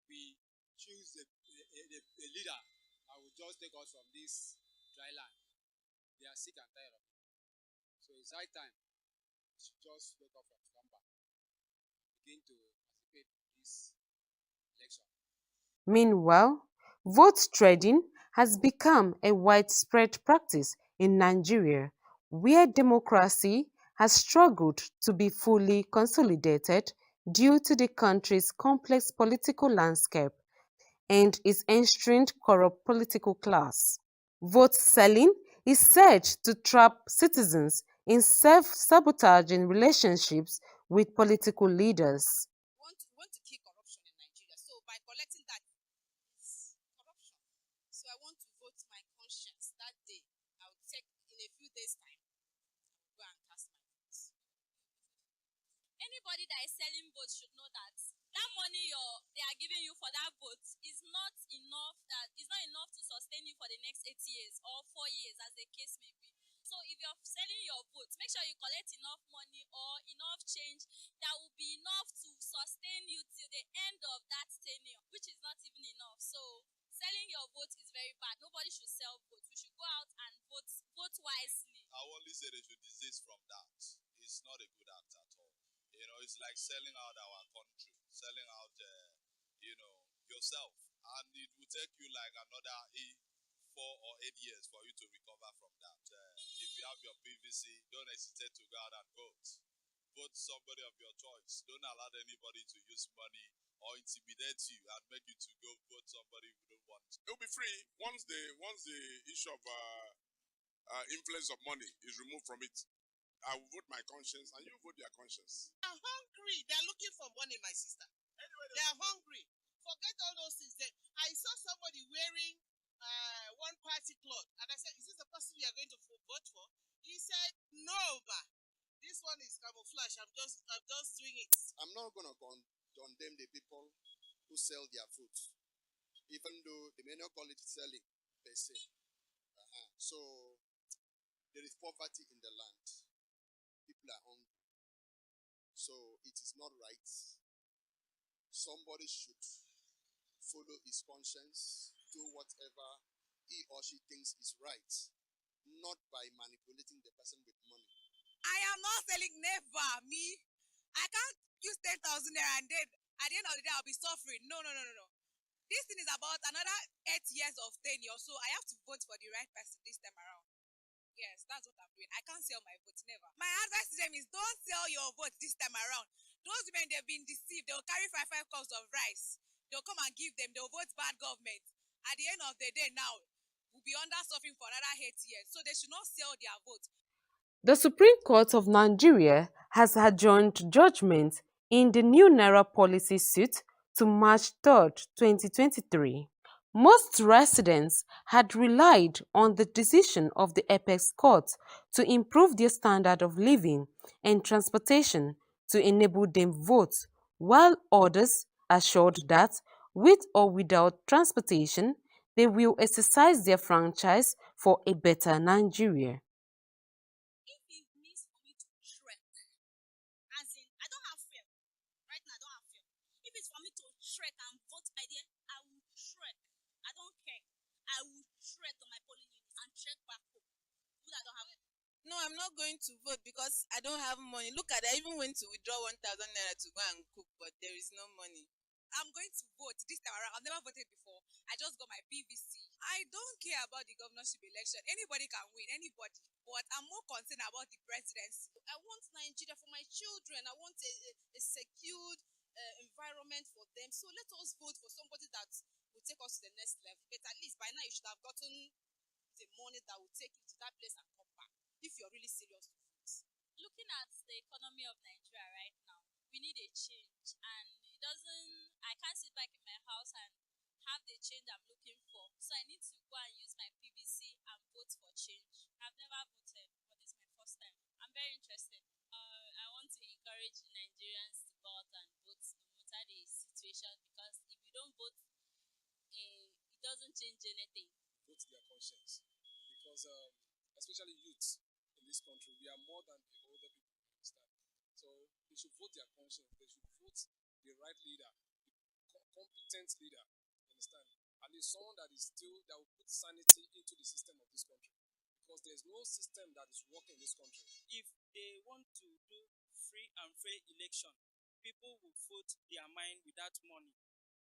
we choose a leader that will just take us from this dry land. They are sick and tired of it. So it's high time we should just wake up from slumber and begin to participate in this election. Meanwhile, vote trading has become a widespread practice in Nigeria, where democracy has struggled to be fully consolidated due to the country's complex political landscape and its enshrined corrupt political class. Vote selling is said to trap citizens in self-sabotaging relationships with political leaders. We want to kill corruption in Nigeria. So by collecting that is corruption. So I want to vote my conscience that day. I will take in a few days' time. I will go and cast my vote. Anybody that is selling votes should know that money they are giving you for that vote is not enough to sustain you for the next 8 years or 4 years, as the case may be. So if you're selling your votes, make sure you collect enough money or enough change that will be enough to sustain you till the end of that tenure, which is not even enough. So selling your vote is very bad. Nobody should sell votes. We should go out and vote wisely. I only say they should desist from that. It's not a good act at all. It's like selling out our country, selling out, yourself. And it will take you like another 4 or 8 years for you to recover from that. If you have your PVC, don't hesitate to go out and vote. Vote somebody of your choice. Don't allow anybody to use money or intimidate you and make you to go vote somebody who don't want. It'll be free once the issue of influence of money is removed from it. I will vote my conscience and you vote your conscience. They are hungry. They are looking for money, my sister. They are hungry. Forget all those things. I saw somebody wearing one party cloth, and I said, "Is this the person you are going to vote for?" He said, "No, ma. This one is camouflage. I'm just doing it." I'm not going to condemn the people who sell their food, even though they may not call it selling per se. So there is poverty in the land. People are hungry. So it is not right. Somebody should follow his conscience, do whatever he or she thinks is right, not by manipulating the person with money. I am not selling, never. Me, I can't use 10,000 naira and then at the end of the day I'll be suffering. No. This thing is about another 8 years of tenure, so I have to vote for the right person this time around. Yes, that's what I'm doing. I can't sell my vote, never. My advice to them is don't sell your vote this time around. Those women, they've been deceived. They'll carry 5 cups of rice. They'll come and give them. They'll vote bad government. At the end of the day now, we'll be under suffering for another 8 years. So they should not sell their vote. The Supreme Court of Nigeria has adjourned judgment in the new Naira policy suit to March 3, 2023. Most residents had relied on the decision of the Apex Court to improve their standard of living and transportation to enable them vote, while others assured that, with or without transportation, they will exercise their franchise for a better Nigeria. Trek and vote my dear, I will trek. I don't care. I will trek to my polling unit and trek back home. But I don't have it. No, I'm not going to vote because I don't have money. Look at it, I even went to withdraw 1,000 naira to go and cook, but there is no money. I'm going to vote this time around. I've never voted before. I just got my PVC. I don't care about the governorship election. Anybody can win, anybody. But I'm more concerned about the presidency. I want Nigeria for my children. I want a secured environment for them. So let us vote for somebody that will take us to the next level. But at least by now you should have gotten the money that will take you to that place and come back if you're really serious to vote. Looking at the economy of Nigeria right now, we need a change, and I can't sit back in my house and have the change I'm looking for. So I need to go and use my PVC and vote for change. I've never voted, but this is my first time. I'm very interested. I want to encourage Nigerians to go out and vote no matter the situation, because if you don't vote, it doesn't change anything. Vote their conscience, because especially youths in this country, we are more than the older people, understand? So they should vote their conscience. They should vote the right leader, the competent leader, understand? And it's someone that will put sanity into the system of this country, because there's no system that is working in this country. If they want to do free and fair election, people will vote their mind without money.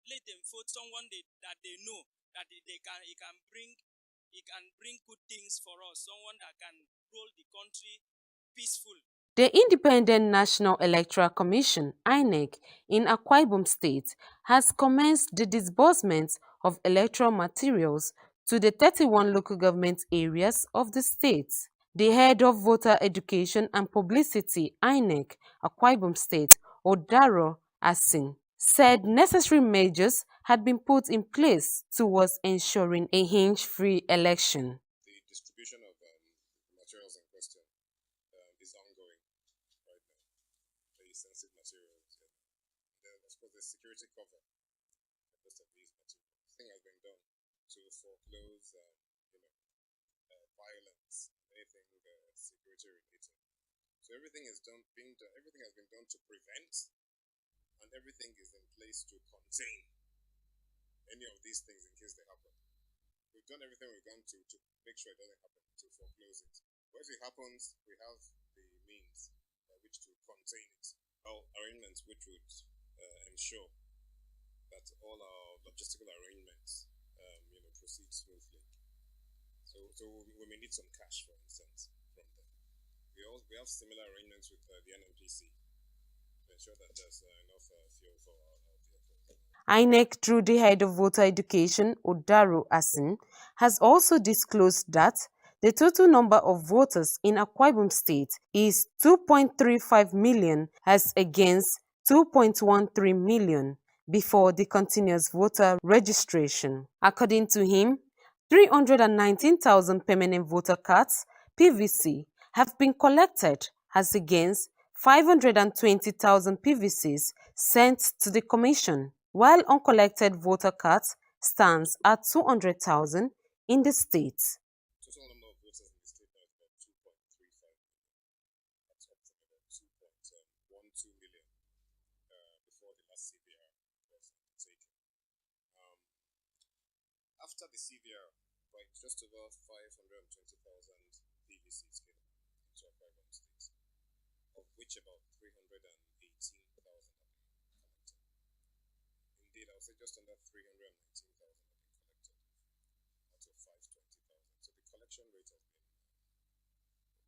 Let them vote someone that they know that he can bring good things for us. Someone that can rule the country peaceful. The Independent National Electoral Commission (INEC) in Akwa Ibom State has commenced the disbursement of electoral materials to the 31 local government areas of the state. The head of Voter Education and Publicity (INEC) Akwa Ibom State, Odaro Asin, said necessary measures had been put in place towards ensuring a hinge-free election. The distribution of materials in question is ongoing right now. Very sensitive materials. Then, of course, the security cover for most of these materials. Thing has been done to foreclose, violence, anything security related. So everything has been done to prevent, and everything is in place to contain any of these things in case they happen. We've done everything we've done to make sure it doesn't happen, to foreclose it. But if it happens, we have the means by which to contain it. All arrangements which would ensure that all our logistical arrangements proceed smoothly. So we may need some cash, for instance, from them. We have similar arrangements with the NNPC to ensure that there's enough fuel for our vehicles. INEC, through the head of voter education, Odaro Asin, has also disclosed that the total number of voters in Akwa Ibom State is 2.35 million as against 2.13 million before the continuous voter registration. According to him, 319,000 permanent voter cards, PVC, have been collected as against 520,000 PVCs sent to the Commission, while uncollected voter cards stands at 200,000 in the state. Total number of voters in the state now is about 2.35 million. That's up from about 2.12 million before the last CVR was taken. After the CVR, just over 520,000 PVCs came into Akwa Ibom State, of which about 318,000 have been collected. Indeed, I would say just under 319,000 have been collected out of 520,000. So the collection rate has been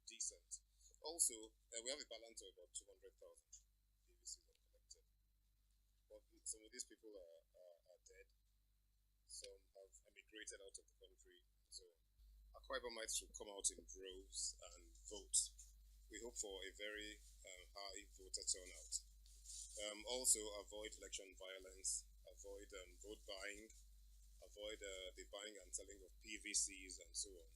decent. Also, we have a balance of about 200,000 PVCs collected. But some of these people are dead. Some have emigrated out of the country. So Akwa Ibomites should come out in droves and vote. We hope for a very high voter turnout. Also, avoid election violence, avoid vote buying, avoid the buying and selling of PVCs and so on.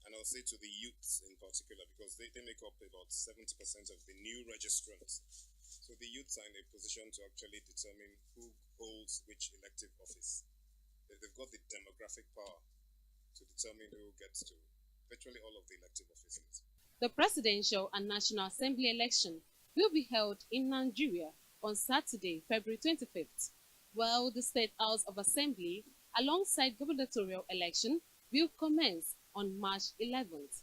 And I'll say to the youths in particular, because they make up about 70% of the new registrants. So the youths are in a position to actually determine who holds which elective office. They've got the demographic power to determine who gets to virtually all of the elective offices. The presidential and National Assembly election will be held in Nigeria on Saturday, February 25th, while the State House of Assembly, alongside gubernatorial election, will commence on March 11th.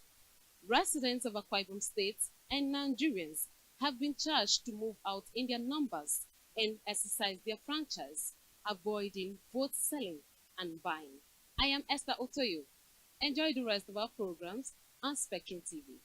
Residents of Akwa Ibom State and Nigerians have been charged to move out in their numbers and exercise their franchise, avoiding vote selling and buying. I am Esther Otoyo. Enjoy the rest of our programs on Spectrum TV.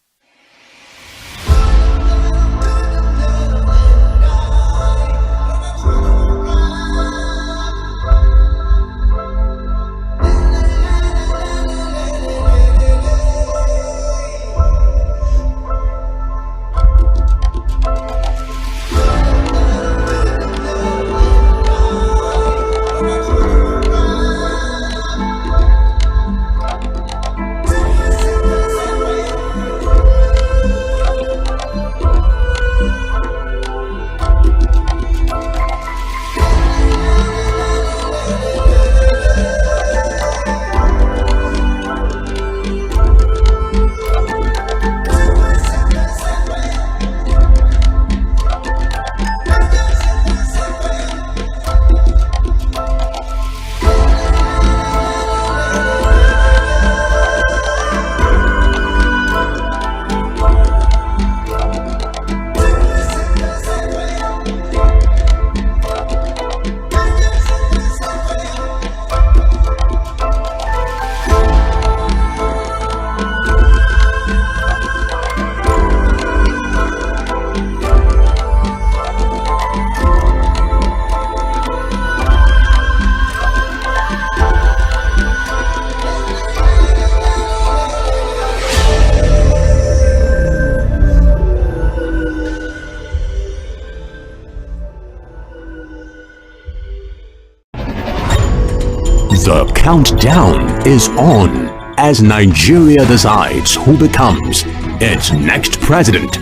The countdown is on as Nigeria decides who becomes its next president.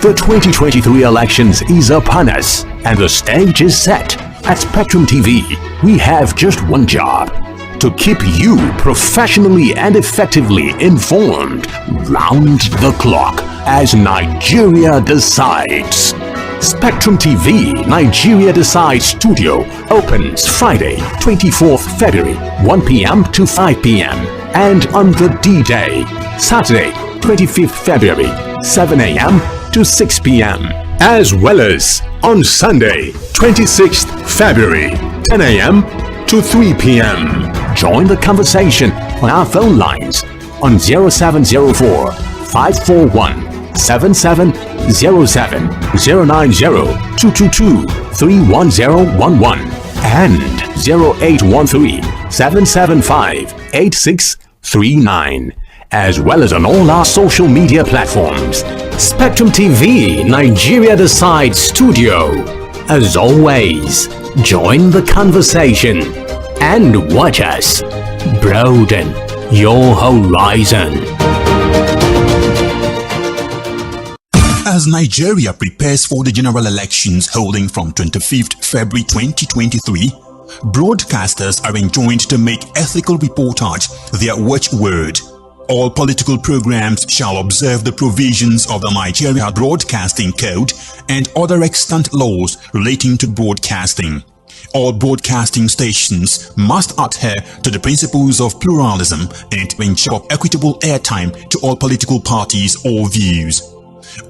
The 2023 elections is upon us and the stage is set. At Spectrum TV, we have just one job: to keep you professionally and effectively informed round the clock as Nigeria decides. Spectrum TV Nigeria Decides Studio opens Friday, 24th February, 1 p.m. to 5 p.m. and on the D-Day, Saturday, 25th February, 7 a.m. to 6 p.m. as well as on Sunday, 26th February, 10 a.m. to 3 p.m. Join the conversation on our phone lines on 0704 541 7707 090 222 31011 and 0813-775-8639, as well as on all our social media platforms. Spectrum TV Nigeria Decides Studio. As always, join the conversation and watch us broaden your horizon. As Nigeria prepares for the general elections holding from 25th February 2023, broadcasters are enjoined to make ethical reportage their watchword. All political programs shall observe the provisions of the Nigeria Broadcasting Code and other extant laws relating to broadcasting. All broadcasting stations must adhere to the principles of pluralism and ensure equitable airtime to all political parties or views.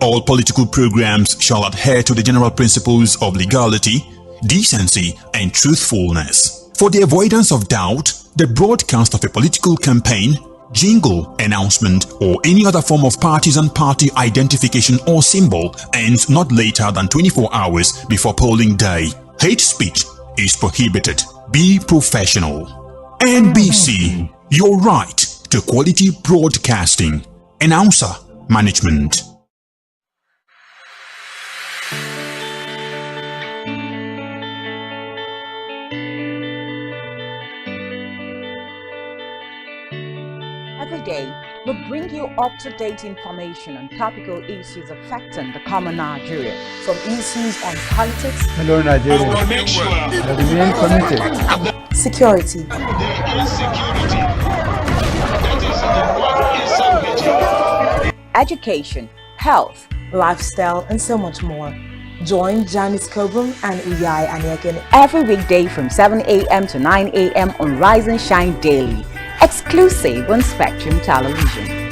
All political programs shall adhere to the general principles of legality, decency, and truthfulness. For the avoidance of doubt, the broadcast of a political campaign, jingle, announcement, or any other form of partisan party identification or symbol ends not later than 24 hours before polling day. Hate speech is prohibited. Be professional. NBC, your right to quality broadcasting. Announcer Management. Every day, we bring you up-to-date information on topical issues affecting the common Nigerian. From issues on politics, Hello, Nigeria. I remain committed. security, education, health, lifestyle, and so much more. Join Janice Kobum and Uyai Anyeken every weekday from 7 a.m. to 9 a.m. on Rise and Shine Daily, exclusive on Spectrum Television.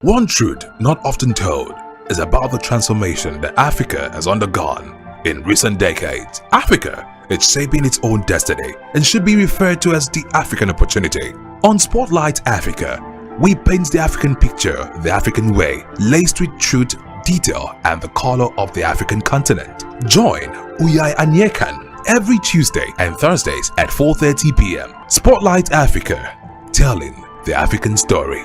One truth not often told is about the transformation that Africa has undergone in recent decades. Africa is shaping its own destiny and should be referred to as the African opportunity. On Spotlight Africa, we paint the African picture the African way, laced with truth, detail, and the color of the African continent. Join Uyai Anyeken every Tuesday and Thursdays at 4:30 p.m. Spotlight Africa, telling the African story.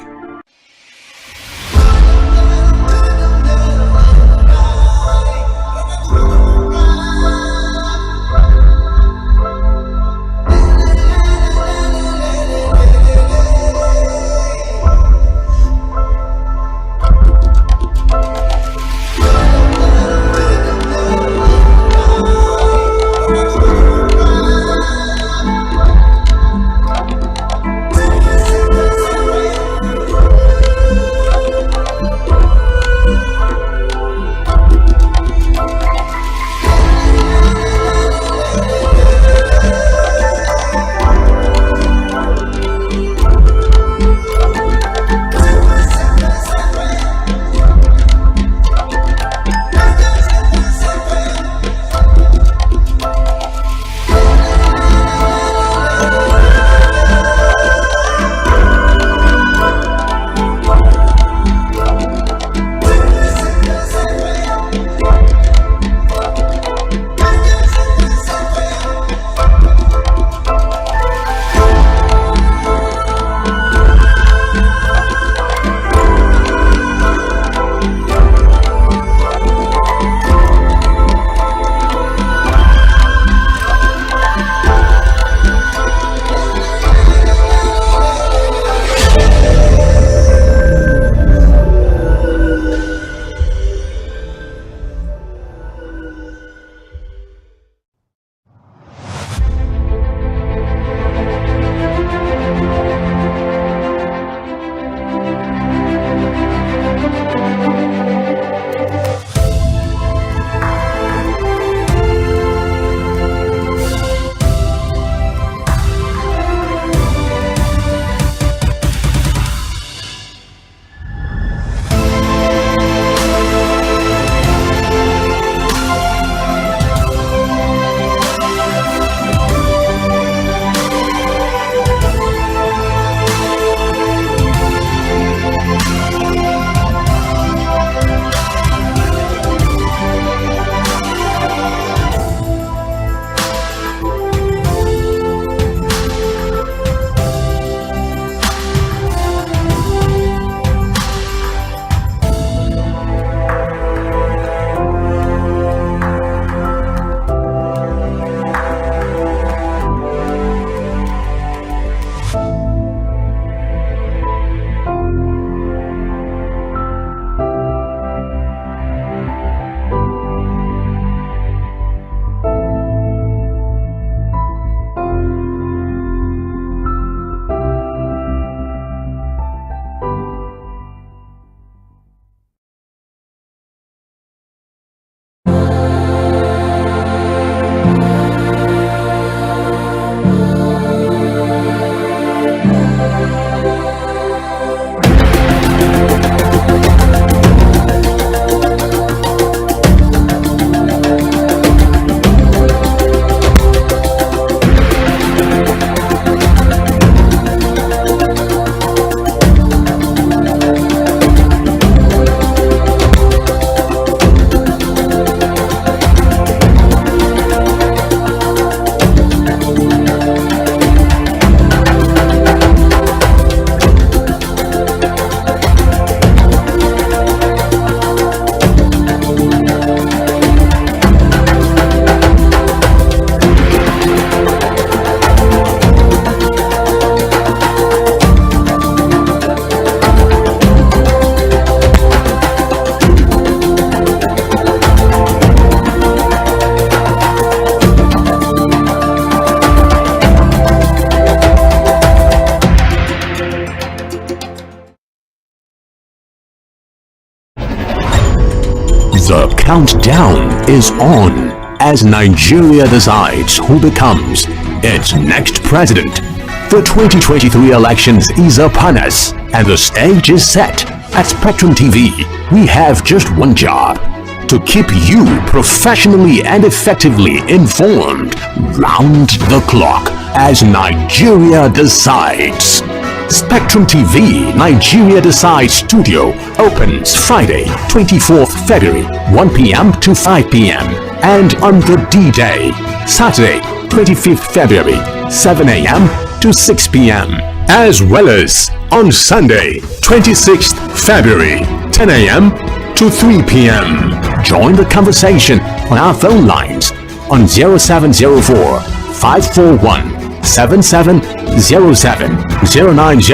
countdown is on as Nigeria decides who becomes its next president. The 2023 elections is upon us and the stage is set. At Spectrum TV, we have just one job: to keep you professionally and effectively informed round the clock as Nigeria decides. Spectrum TV Nigeria Decides Studio opens Friday, 24th February, 1 p.m. to 5 p.m. and on the D-Day, Saturday, 25th February, 7 a.m. to 6 p.m. as well as on Sunday, 26th February, 10 a.m. to 3 p.m. Join the conversation on our phone lines on 0704 541 7707 090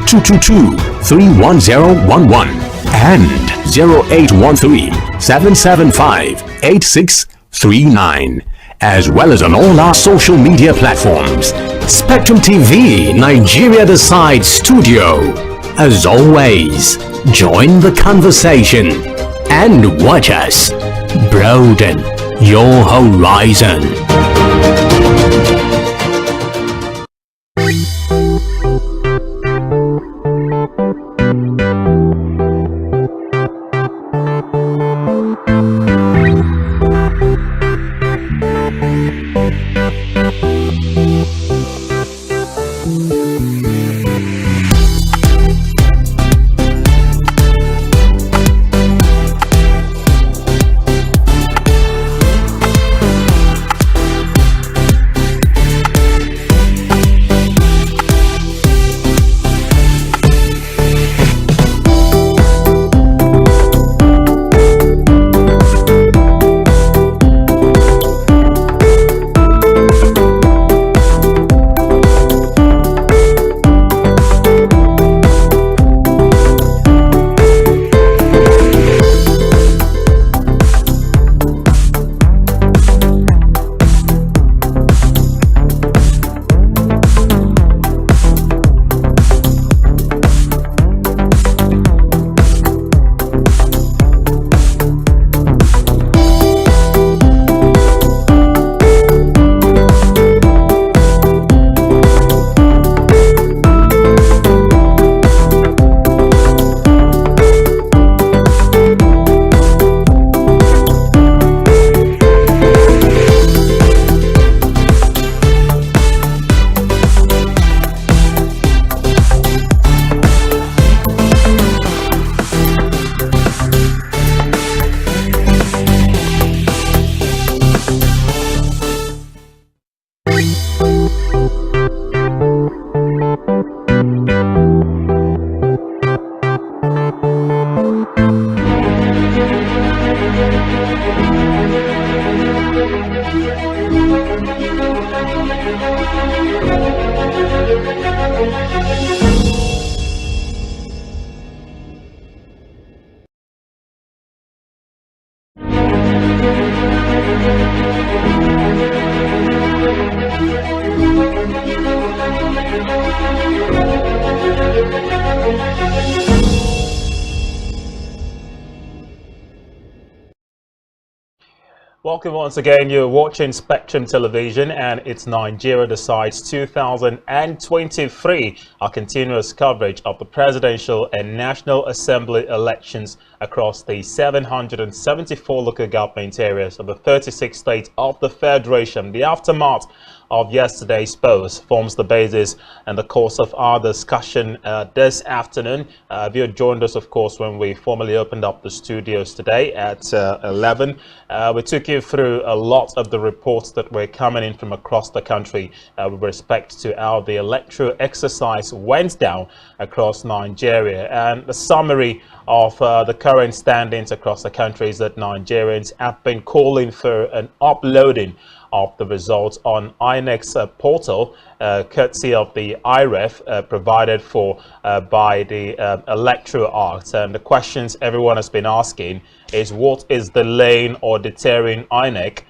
222 31011 and 0813 775 8639, as well as on all our social media platforms. Spectrum TV Nigeria Decides Studio. As always, join the conversation and watch us broaden your horizon. Welcome once again. You're watching Spectrum Television and it's Nigeria Decides 2023, our continuous coverage of the presidential and National Assembly elections across the 774 local government areas of the 36 states of the Federation. The aftermath of yesterday's polls forms the basis and the course of our discussion this afternoon. You joined us, of course, when we formally opened up the studios today at 11. We took you through a lot of the reports that were coming in from across the country with respect to how the electoral exercise went down across Nigeria. And the summary of the current standings across the country is that Nigerians have been calling for an uploading of the results on INEC's portal, courtesy of the IREF provided for by the Electoral Act. And the questions everyone has been asking is, what is delaying or deterring INEC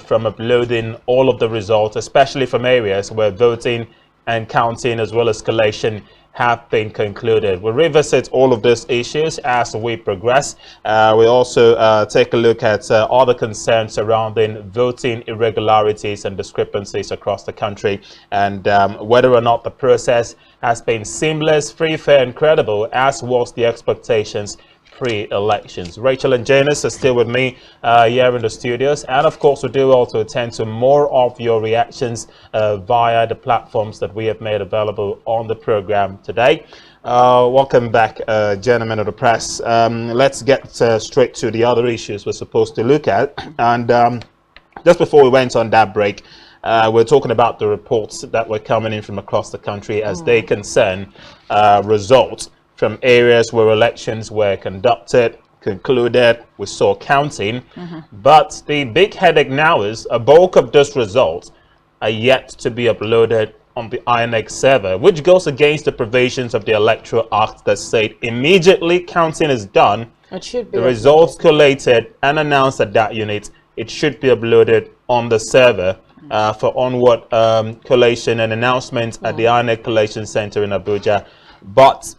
from uploading all of the results, especially from areas where voting and counting as well as collation have been concluded. We'll revisit all of these issues as we progress. We'll also take a look at other concerns surrounding voting irregularities and discrepancies across the country, and whether or not the process has been seamless, free, fair and credible as was the expectations pre-elections. Rachel and Janice are still with me here in the studios, and of course we do also attend to more of your reactions via the platforms that we have made available on the program today. Welcome back, gentlemen of the press. Let's get straight to the other issues we're supposed to look at, and just before we went on that break, we're talking about the reports that were coming in from across the country as they concern results from areas where elections were conducted, concluded. We saw counting, but the big headache now is a bulk of those results are yet to be uploaded on the INEC server, which goes against the provisions of the Electoral Act that say immediately counting is done, the results collated and announced at that unit, it should be uploaded on the server for onward collation and announcement at the INEC Collation Center in Abuja. But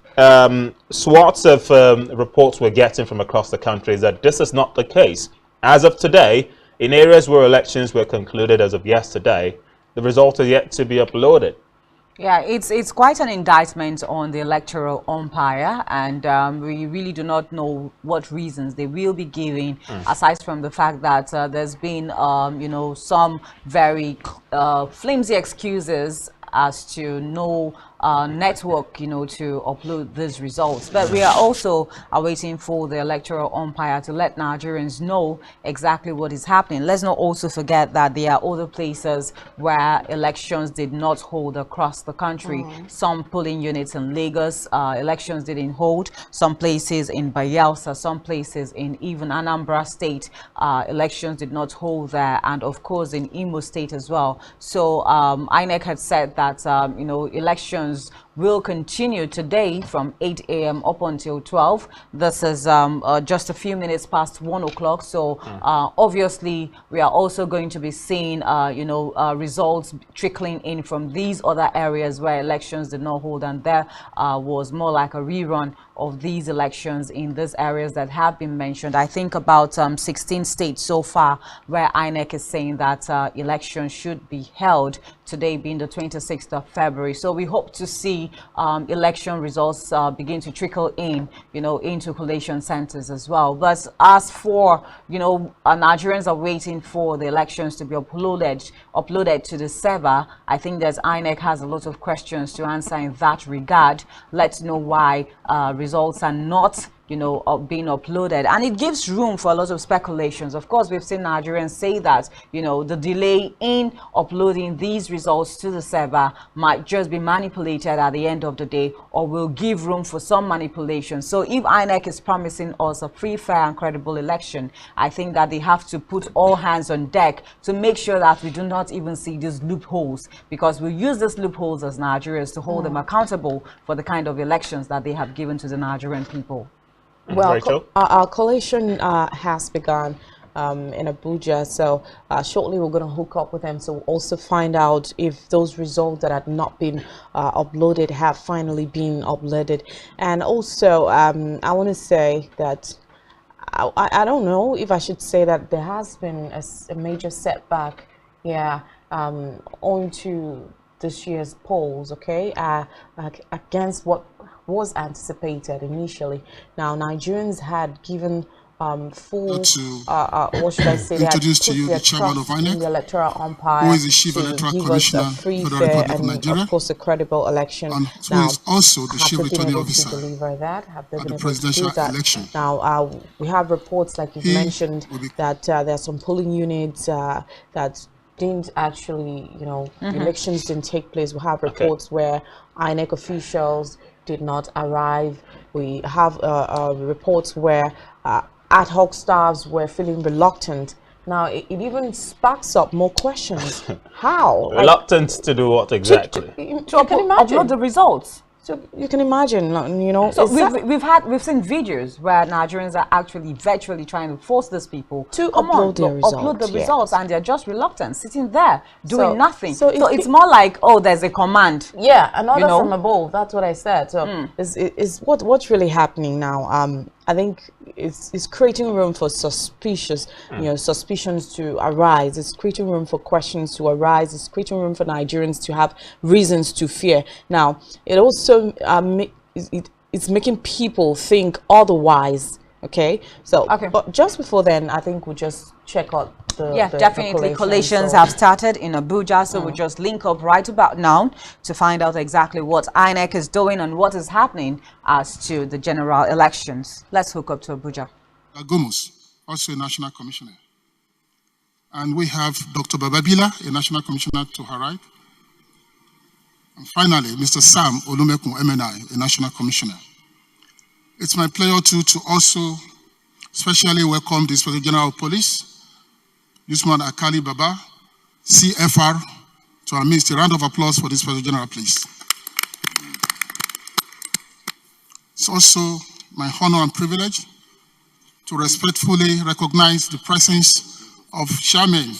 swaths of reports we're getting from across the country is that this is not the case. As of today, in areas where elections were concluded as of yesterday, the results are yet to be uploaded. Yeah, it's quite an indictment on the electoral umpire, and we really do not know what reasons they will be giving, aside from the fact that there's been, you know, some very flimsy excuses as to no network, you know, to upload these results. But we are also awaiting for the electoral umpire to let Nigerians know exactly what is happening. Let's not also forget that there are other places where elections did not hold across the country. Some polling units in Lagos, elections didn't hold. Some places in Bayelsa, some places in even Anambra State, elections did not hold there, and of course in Imo State as well. So INEC had said that you know, elections will continue today from 8 a.m. up until 12. This is just a few minutes past 1 o'clock. So obviously we are also going to be seeing you know, results trickling in from these other areas where elections did not hold, and there was more like a rerun of these elections in these areas that have been mentioned. I think about 16 states so far where INEC is saying that elections should be held, today being the 26th of February. So we hope to see election results begin to trickle in, you know, into collation centers as well. But as for, you know, Nigerians are waiting for the elections to be uploaded to the server. I think that INEC has a lot of questions to answer in that regard. Let's know why results are not, you know, being uploaded, and it gives room for a lot of speculations. Of course, we've seen Nigerians say that, you know, the delay in uploading these results to the server might just be manipulated at the end of the day, or will give room for some manipulation. So if INEC is promising us a free, fair and credible election, I think that they have to put all hands on deck to make sure that we do not even see these loopholes, because we use these loopholes as Nigerians to hold them accountable for the kind of elections that they have given to the Nigerian people. Well, our collation has begun in Abuja, so shortly we're going to hook up with them to also find out if those results that had not been uploaded have finally been uploaded. And also, I want to say that I don't know if I should say that there has been a major setback, onto this year's polls, okay, against what was anticipated initially. Now, Nigerians had given full, what should I say, introduce to you the chairman of INEC, the electoral umpire, who is the chief electoral commissioner for the Federal Republic of Nigeria, of course a credible election. And who is also the chief returning officer at the presidential election. Now, we have reports, like you've mentioned, that there are some polling units that didn't actually, you know, elections didn't take place. We have reports where INEC officials did not arrive. We have reports where ad hoc staffs were feeling reluctant. Now, it even sparks up more questions. How? Reluctant to do what exactly? To upload the results. So you can imagine, you know. So we've seen videos where Nigerians are actually virtually trying to force these people to upload their results, upload the results, and they're just reluctant, sitting there doing nothing. So it's more like, oh, there's a command. Yeah, an order you know? from above. That's what I said. So is what's really happening now? I think it's creating room for suspicious, suspicions to arise. It's creating room for questions to arise. It's creating room for Nigerians to have reasons to fear. Now, it also it's making people think otherwise. Okay, so but just before then, I think we'll just check out definitely collations have started in Abuja, so we'll just link up right about now to find out exactly what INEC is doing and what is happening as to the general elections. Let's hook up to Abuja. Gomus, also a national commissioner. And we have Dr. Bababila, a national commissioner to her right. And finally, Mr. Sam Olumekun MNI, a national commissioner. It's my pleasure to also specially welcome the Inspector General of Police, Usman Akali Baba, CFR, to our midst. A round of applause for this Inspector General, please. It's also my honor and privilege to respectfully recognize the presence of chairmen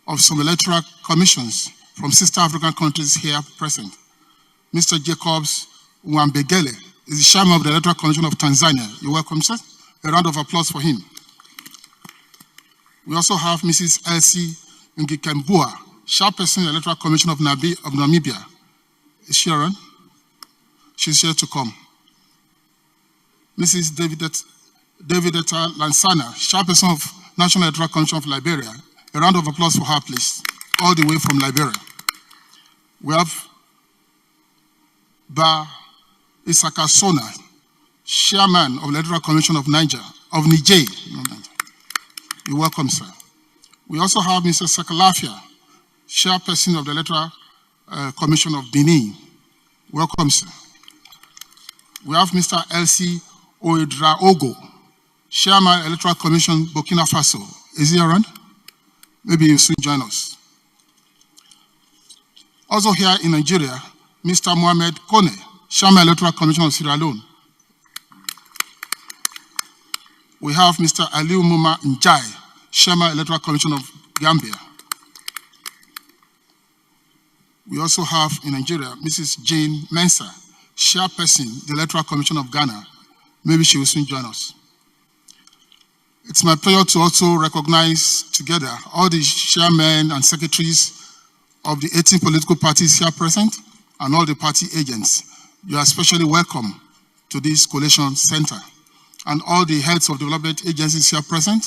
of some electoral commissions from sister African countries here present. Mr. Jacobs Mwambegele is the chairman of the Electoral Commission of Tanzania. You're welcome, sir. A round of applause for him. We also have Mrs. Elsie Ngikembua, chairperson of the Electoral Commission of Namibia. Is she around? She's here to come. Mrs. Davidetta Lansana, chairperson of National Electoral Commission of Liberia. A round of applause for her, please. All the way from Liberia. We have Ba Isaka Sona, chairman of the Electoral Commission of Niger. You're welcome, sir. We also have Mr. Sakalafia, chairperson of the Electoral Commission of Benin. Welcome, sir. We have Mr. Elsie Oedraogo, chairman Electoral Commission Burkina Faso. Is he around? Maybe he'll soon join us. Also here in Nigeria, Mr. Mohamed Kone, chairman Electoral Commission of Sierra Leone. We have Mr. Aliu Muma Njai, chairman Electoral Commission of Gambia. We also have in Nigeria, Mrs. Jane Mensah, chairperson, the Electoral Commission of Ghana. Maybe she will soon join us. It's my pleasure to also recognize together all the chairmen and secretaries of the 18 political parties here present and all the party agents. You are especially welcome to this collation center. And all the heads of development agencies here present,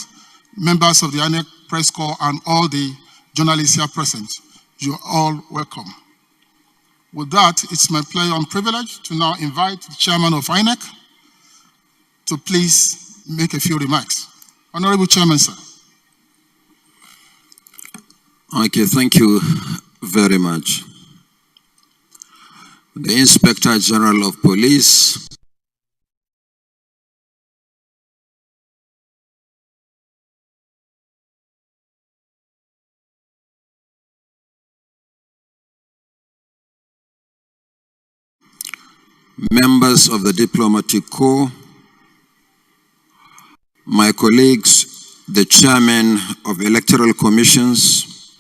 members of the INEC Press Corps, and all the journalists here present. You're all welcome. With that, it's my pleasure and privilege to now invite the chairman of INEC to please make a few remarks. Honorable Chairman, sir. Okay, thank you very much. The Inspector General of Police, members of the Diplomatic Corps, my colleagues, the chairmen of electoral commissions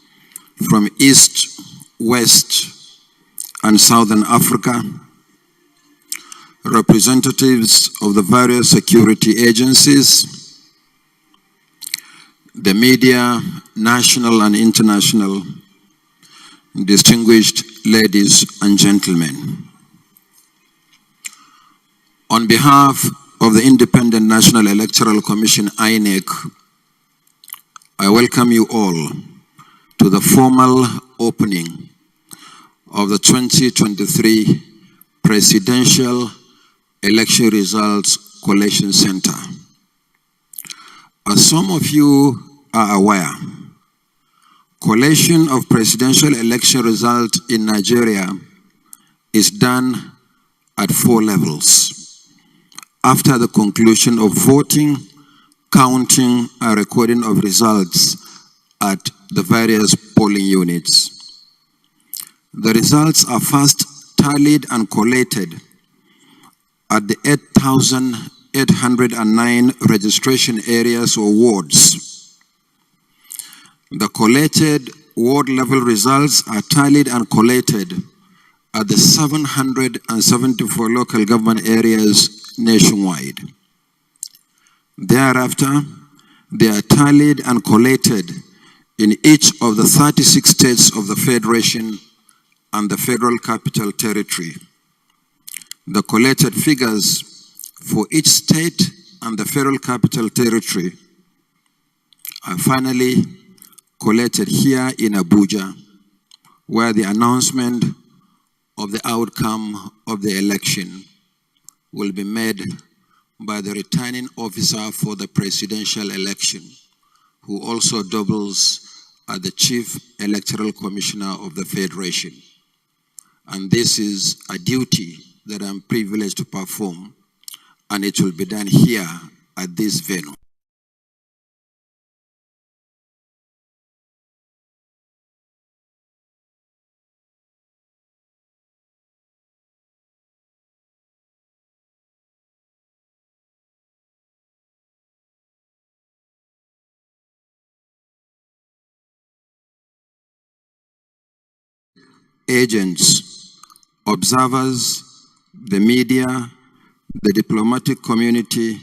from East, West, and Southern Africa, representatives of the various security agencies, the media, national and international, distinguished ladies and gentlemen. On behalf of the Independent National Electoral Commission, INEC, I welcome you all to the formal opening of the 2023 Presidential Election Results Collation Center. As some of you are aware, collation of presidential election results in Nigeria is done at 4 levels. After the conclusion of voting, counting, and recording of results at the various polling units. The results are first tallied and collated at the 8,809 registration areas or wards. The collated ward level results are tallied and collated at the 774 local government areas nationwide. Thereafter, they are tallied and collated in each of the 36 states of the Federation and the Federal Capital Territory. The collated figures for each state and the Federal Capital Territory are finally collated here in Abuja, where the announcement of the outcome of the election will be made by the returning officer for the presidential election, who also doubles as the Chief Electoral Commissioner of the Federation. And this is a duty that I'm privileged to perform, and it will be done here at this venue. Agents, observers, the media, the diplomatic community,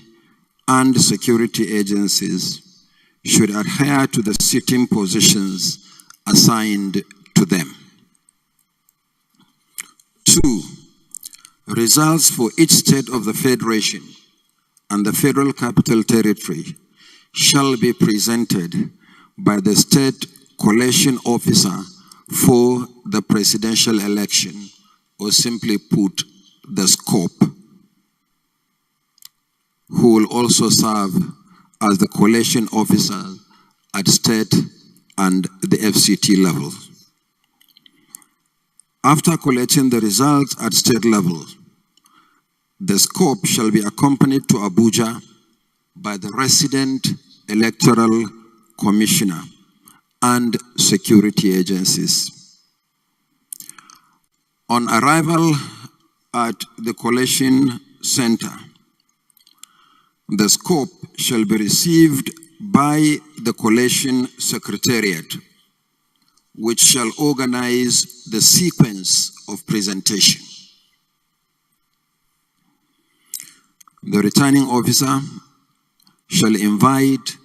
and security agencies should adhere to the sitting positions assigned to them. 2. Results for each state of the Federation and the Federal Capital Territory shall be presented by the State Collation Officer for the presidential election, or simply put, the SCOP, who will also serve as the collation officer at state and the FCT level. After collecting the results at state level, the SCOP shall be accompanied to Abuja by the resident electoral commissioner and security agencies. On arrival at the collation center, the SCOP shall be received by the collation secretariat, which shall organize the sequence of presentation. The returning officer shall invite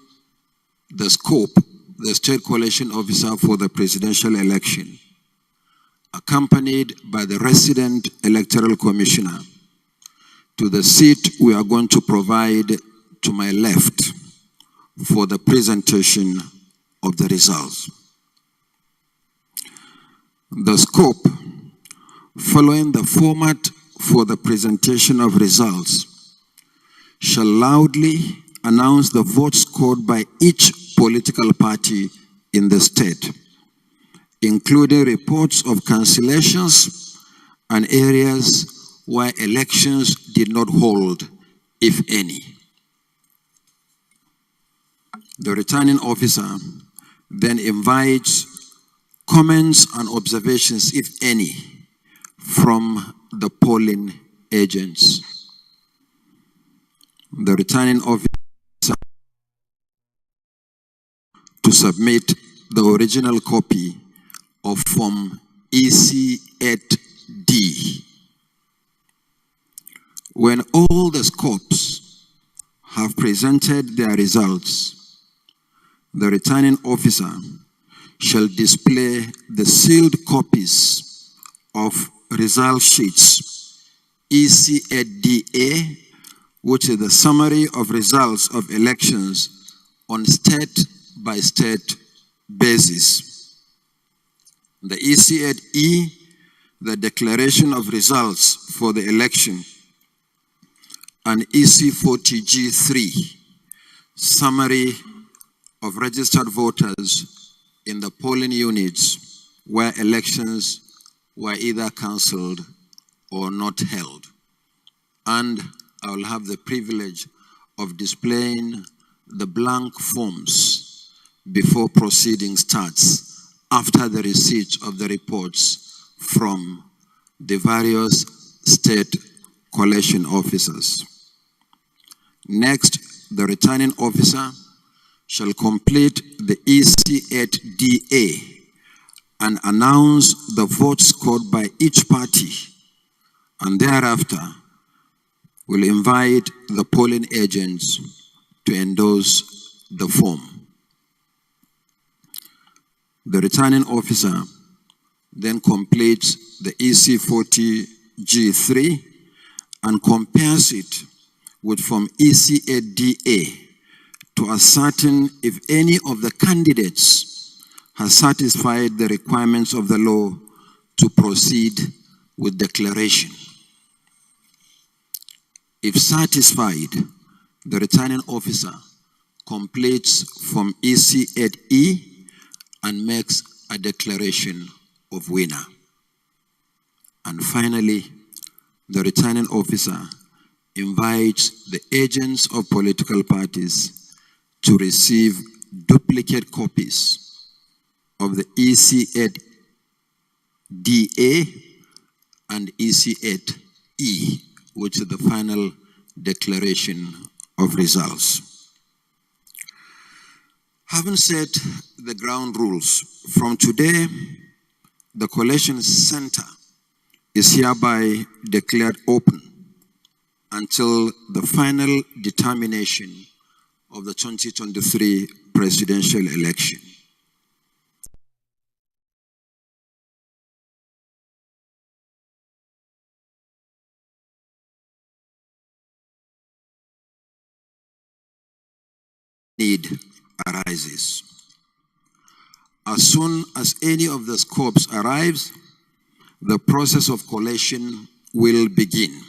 the SCOP, the State Collation Officer for the presidential election, accompanied by the resident electoral commissioner, to the seat we are going to provide to my left for the presentation of the results. The SCOP, following the format for the presentation of results, shall loudly announce the votes scored by each political party in the state, including reports of cancellations and areas where elections did not hold, if any. The returning officer then invites comments and observations, if any, from the polling agents. The returning officer to submit the original copy of Form EC8D. When all the SCOPs have presented their results, the returning officer shall display the sealed copies of result sheets EC8DA, which is the summary of results of elections on state-by-state basis. The EC8E, the declaration of results for the election, and EC40G3, summary of registered voters in the polling units where elections were either cancelled or not held. And I will have the privilege of displaying the blank forms before proceeding starts, after the receipt of the reports from the various state collation officers. Next, the returning officer shall complete the EC8DA and announce the votes scored by each party, and thereafter will invite the polling agents to endorse the form. The returning officer then completes the EC40G3 and compares it with Form EC8DA to ascertain if any of the candidates has satisfied the requirements of the law to proceed with declaration. If satisfied, the returning officer completes Form EC8E and makes a declaration of winner. And finally, the returning officer invites the agents of political parties to receive duplicate copies of the EC8DA and EC8E, which is the final declaration of results. Having set the ground rules, from today, the collation center is hereby declared open until the final determination of the 2023 presidential election. Need arises. As soon as any of the scopes arrives, the process of collation will begin.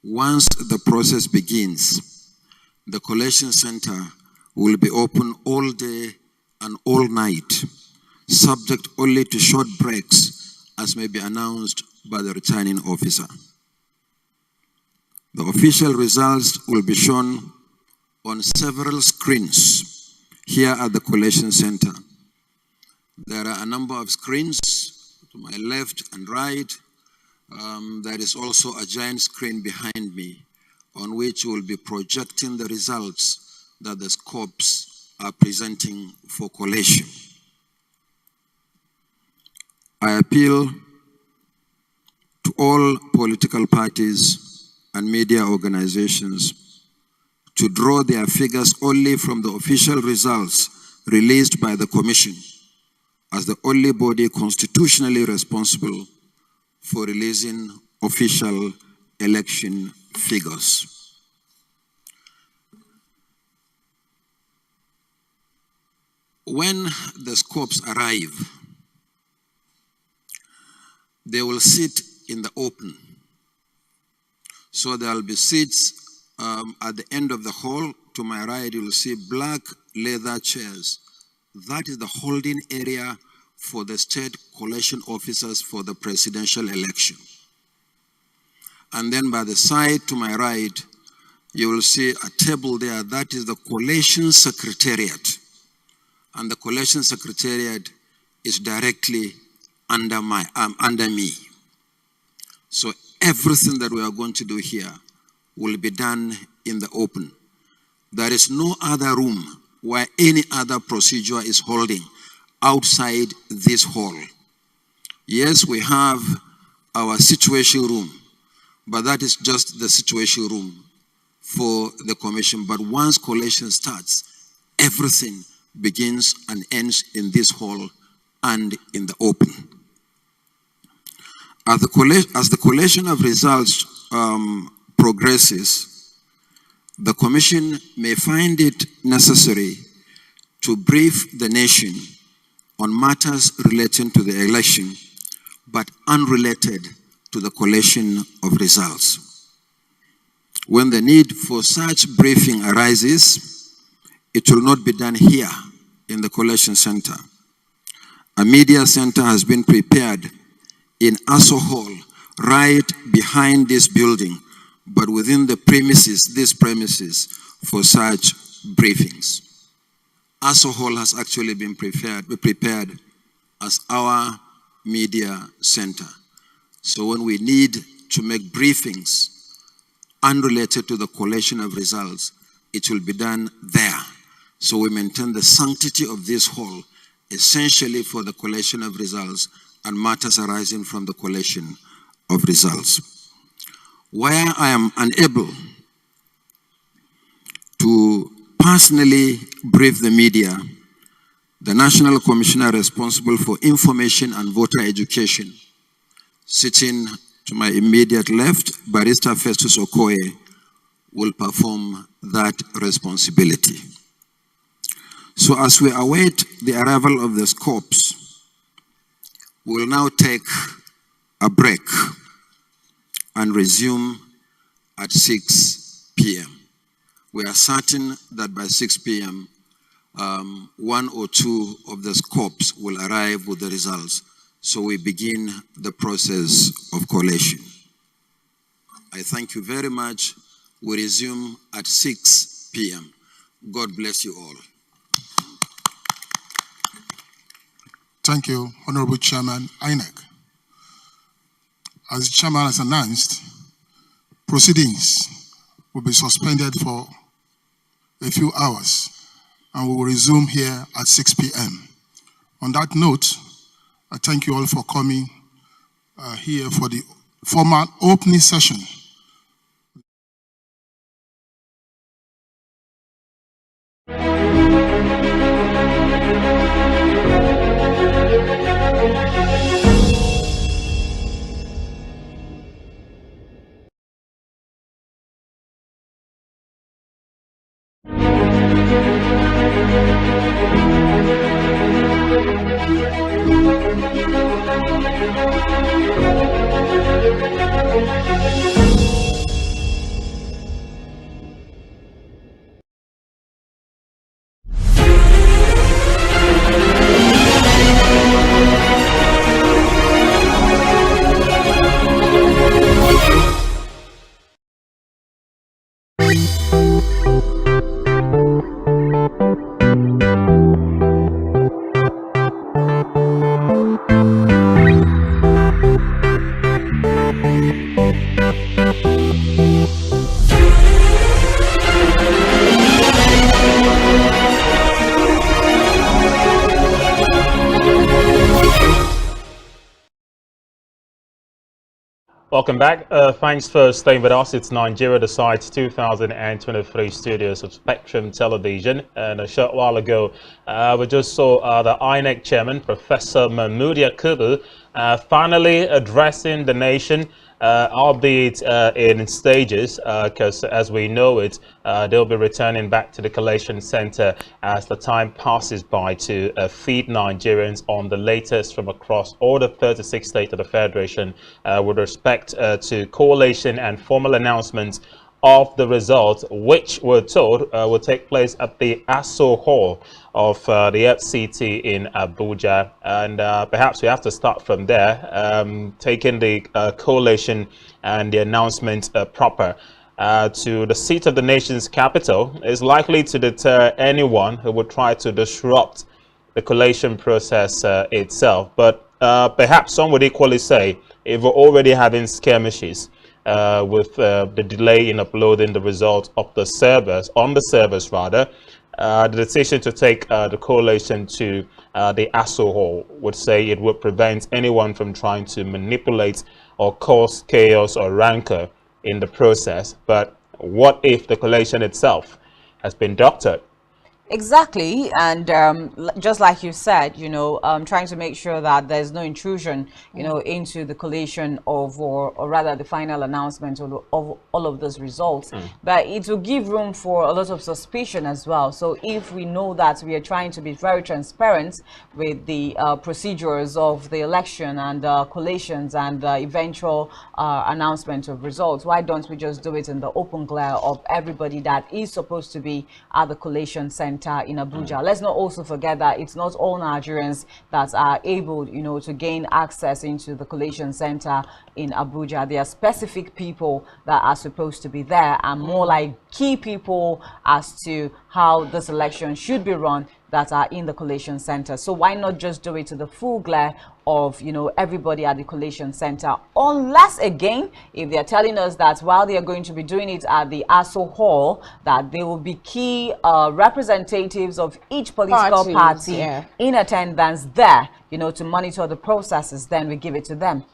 Once the process begins, the collation center will be open all day and all night, subject only to short breaks as may be announced by the returning officer. The official results will be shown on several screens here at the collation center. There are a number of screens to my left and right. There is also a giant screen behind me on which we will be projecting the results that the scopes are presenting for collation. I appeal to all political parties and media organizations to draw their figures only from the official results released by the Commission as the only body constitutionally responsible for releasing official election figures. When the scopes arrive, they will sit in the open. So there will be seats at the end of the hall. To my right, you will see black leather chairs. That is the holding area for the state collation officers for the presidential election. And then by the side to my right, you will see a table there. That is the collation secretariat. And the collation secretariat is directly under me. So everything that we are going to do here will be done in the open. There is no other room where any other procedure is holding outside this hall. Yes, we have our situation room, but that is just the situation room for the commission. But once collation starts, everything begins and ends in this hall and in the open. As the collation of results progresses, the Commission may find it necessary to brief the nation on matters relating to the election, but unrelated to the collation of results. When the need for such briefing arises, it will not be done here in the collation center. A media center has been prepared in Aso Hall, right behind this building, but within the premises, these premises, for such briefings. Aso Hall has actually been prepared as our media center. So when we need to make briefings unrelated to the collation of results, it will be done there. So we maintain the sanctity of this hall, essentially for the collation of results and matters arising from the collation of results. Where I am unable to personally brief the media, the National Commissioner responsible for information and voter education, sitting to my immediate left, Barrister Festus Okoye, will perform that responsibility. So as we await the arrival of the scopes, we will now take a break and resume at 6 p.m. We are certain that by 6 p.m., one or two of the scopes will arrive with the results. So we begin the process of collation. I thank you very much. We resume at 6 p.m. God bless you all. Thank you, Honorable Chairman INEC. As the Chairman has announced, proceedings will be suspended for a few hours and we will resume here at 6 p.m. On that note, I thank you all for coming here for the formal opening session. Welcome back. Thanks for staying with us. It's Nigeria Decides 2023 studios of Spectrum Television. And a short while ago, we just saw the INEC chairman, Professor Mahmood Yakubu, finally addressing the nation, albeit in stages, because as we know it, they'll be returning back to the collation center as the time passes by to feed Nigerians on the latest from across all the 36 states of the Federation with respect to collation and formal announcements of the results, which we're told will take place at the ASO Hall of the FCT in Abuja. And perhaps we have to start from there, taking the collation and the announcement proper to the seat of the nation's capital is likely to deter anyone who would try to disrupt the collation process itself. But perhaps some would equally say, if we're already having skirmishes with the delay in uploading the results of the servers, the decision to take the collation to the ASO Hall would say it would prevent anyone from trying to manipulate or cause chaos or rancor in the process. But what if the collation itself has been doctored? Exactly, and just like you said, you know, trying to make sure that there's no intrusion, you know, into the collation of, or rather the final announcement of all of those results. But it will give room for a lot of suspicion as well. So if we know that we are trying to be very transparent with the procedures of the election and collations and eventual announcement of results, why don't we just do it in the open glare of everybody that is supposed to be at the collation center in Abuja? Let's not also forget that it's not all Nigerians that are able, you know, to gain access into the collation center in Abuja. There are specific people that are supposed to be there, and more like key people as to how this election should be run that are in the collation center. So why not just do it to the full glare of, you know, everybody at the collation center? Unless, again, if they're telling us that while they are going to be doing it at the ASO Hall, that there will be key representatives of each political party in attendance there, you know, to monitor the processes, then we give it to them.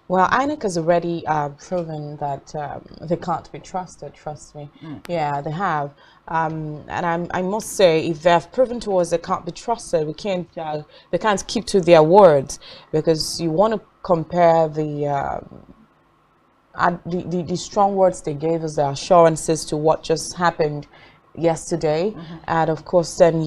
Well, INEC has already proven that they can't be trusted, trust me. Yeah, they have. And I must say, if they have proven to us they can't be trusted, they can't keep to their words, because you want to compare the strong words they gave us, the assurances, to what just happened yesterday. And of course, then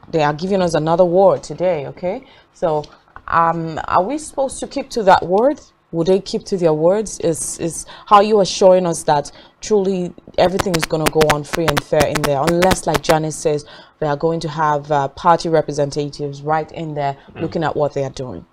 they are giving us another word today, okay? So are we supposed to keep to that word? Would they keep to their words? Is how you are showing us that truly everything is going to go on free and fair in there, unless, like Janice says, they are going to have party representatives right in there looking at what they are doing.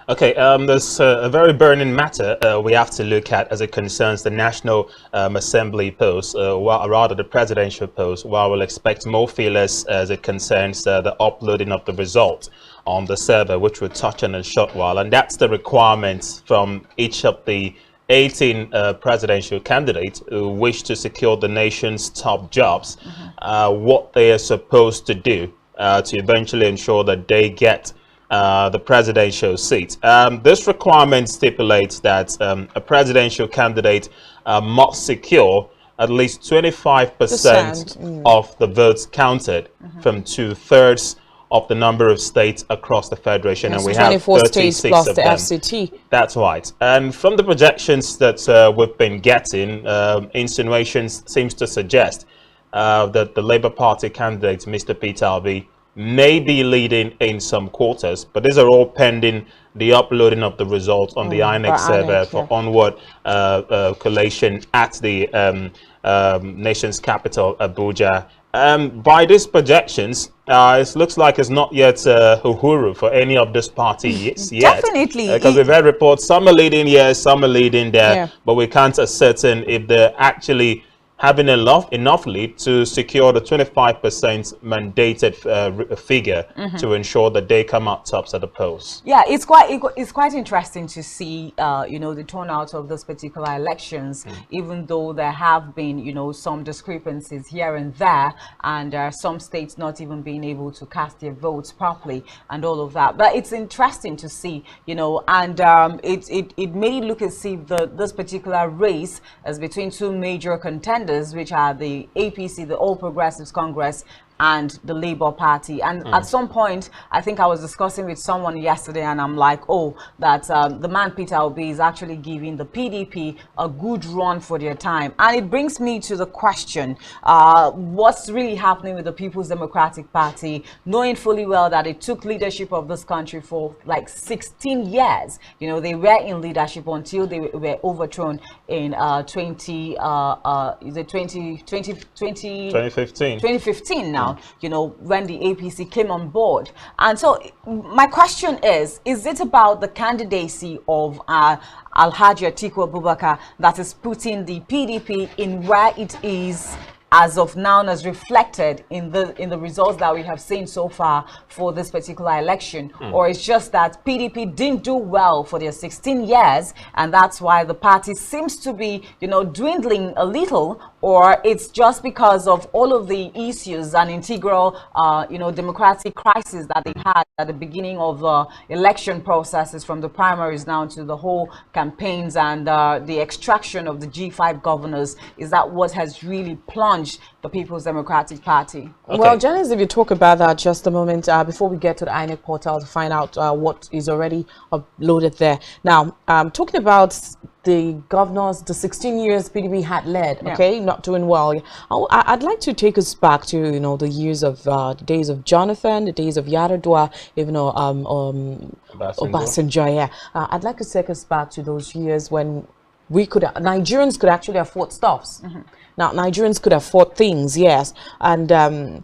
Okay, there's a very burning matter we have to look at as it concerns the National Assembly post, rather the presidential post, while we'll expect more feelers as it concerns the uploading of the result on the server, which we'll touch on in a short while. And that's the requirements from each of the 18 presidential candidates who wish to secure the nation's top jobs, what they are supposed to do to eventually ensure that they get the presidential seat. This requirement stipulates that a presidential candidate must secure at least 25% of the votes counted from 2/3 of the number of states across the federation, and we have 24 states plus of the them. FCT. That's right. And from the projections that we've been getting, insinuations seems to suggest that the Labour Party candidate, Mr. Peter Obi, may be leading in some quarters, but these are all pending the uploading of the results on the INEC server for onward collation at the nation's capital, Abuja. By these projections, it looks like it's not yet uhuru for any of these parties yet. Definitely. Because we've had reports, some are leading here, some are leading there, but we can't ascertain if they're actually having enough lead to secure the 25% mandated figure to ensure that they come out tops at the polls. Yeah, it's quite interesting to see, you know, the turnout of those particular elections, even though there have been, you know, some discrepancies here and there, and some states not even being able to cast their votes properly and all of that. But it's interesting to see, you know, and it may look as if this particular race is between two major contenders, which are the APC, the All Progressives Congress, and the Labour Party. And at some point, I think I was discussing with someone yesterday, and I'm like, oh, that the man Peter Obi is actually giving the PDP a good run for their time. And it brings me to the question, what's really happening with the People's Democratic Party, knowing fully well that it took leadership of this country for like 16 years. You know, they were in leadership until they were overthrown in 2015 now. You know, when the APC came on board. And so my question is it about the candidacy of Alhaji Atiku Abubakar that is putting the PDP in where it is as of now, as reflected in the results that we have seen so far for this particular election? Or it's just that PDP didn't do well for their 16 years, and that's why the party seems to be, you know, dwindling a little? Or it's just because of all of the issues and integral, you know, democratic crisis that they had at the beginning of the election processes, from the primaries down to the whole campaigns and the extraction of the G5 governors? Is that what has really plunged the People's Democratic Party? Well, Janice, if you talk about that just a moment, before we get to the INEC portal to find out what is already uploaded there. Now, talking about the governors, the 16 years PDP had led, okay, not doing well. I'd like to take us back to, you know, the years of the days of Jonathan, the days of Yar'Adua, even though Obasanjo, yeah. I'd like to take us back to those years when Nigerians could actually afford stuffs. Now, Nigerians could afford things, yes. And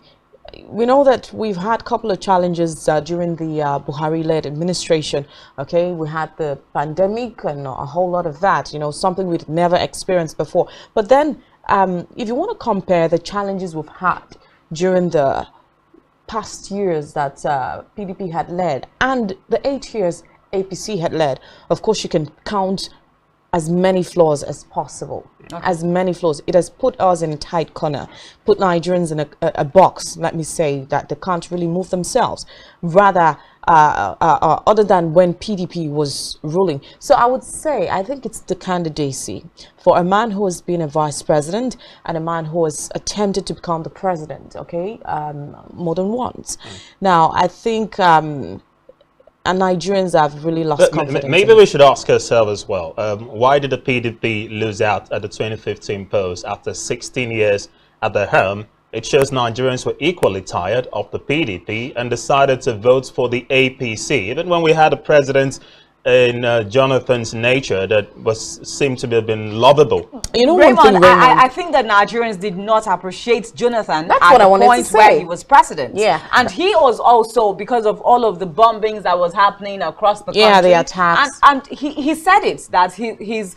we know that we've had a couple of challenges during the Buhari-led administration. Okay, we had the pandemic and a whole lot of that, you know, something we'd never experienced before. But then, if you want to compare the challenges we've had during the past years that PDP had led and the 8 years APC had led, of course you can count as many flaws as possible. As many flaws. It has put us in a tight corner, put Nigerians in a box, let me say, that they can't really move themselves, rather other than when PDP was ruling. So I would say, I think it's the candidacy for a man who has been a vice president and a man who has attempted to become the president, okay, more than once. Now, I think and Nigerians have really lost confidence. Maybe we should ask ourselves as well, why did the PDP lose out at the 2015 polls after 16 years at the helm? It shows Nigerians were equally tired of the PDP and decided to vote for the APC, even when we had a president in Jonathan's nature that seemed to have been lovable. You know, Raymond, I think that Nigerians did not appreciate Jonathan at the point where he was president. Yeah. And he was also, because of all of the bombings that was happening across the country. Yeah, the attacks. And he said it, that his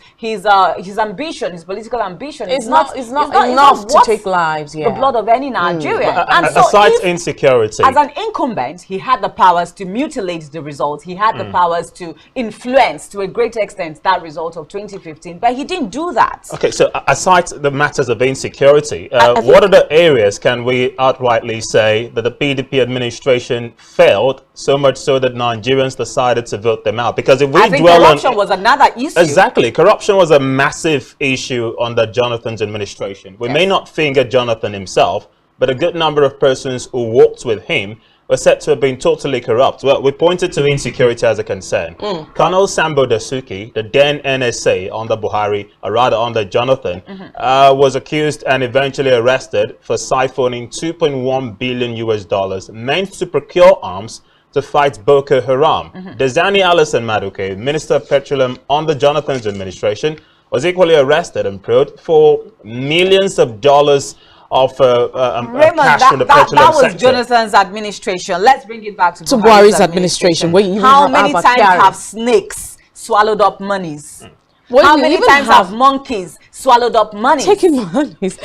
ambition, his political ambition is not enough to take lives. The blood of any Nigerian. And so aside insecurity, as an incumbent, he had the powers to mutilate the results. He had the powers to influence to a great extent that result of 2015, but he didn't do that. Okay, so aside the matters of insecurity, what other areas can we outrightly say that the PDP administration failed, so much so that Nigerians decided to vote them out? Because if we I think dwell corruption on was another issue. Exactly, corruption was a massive issue under Jonathan's administration. We may not finger Jonathan himself, but a good number of persons who worked with him were said to have been totally corrupt. Well, we pointed to insecurity as a concern. Colonel Sambo Dasuki, the then NSA under Buhari, or rather under Jonathan, was accused and eventually arrested for siphoning $2.1 billion meant to procure arms to fight Boko Haram. Desani Alison Maduke, Minister of Petroleum under Jonathan's administration, was equally arrested and probed for millions of dollars of cash from the petroleum that was sector. Jonathan's administration. Let's bring it back to Buhari's administration. Where you how many times have snakes swallowed up monies? How many times have monkeys swallowed up money? Taking monies.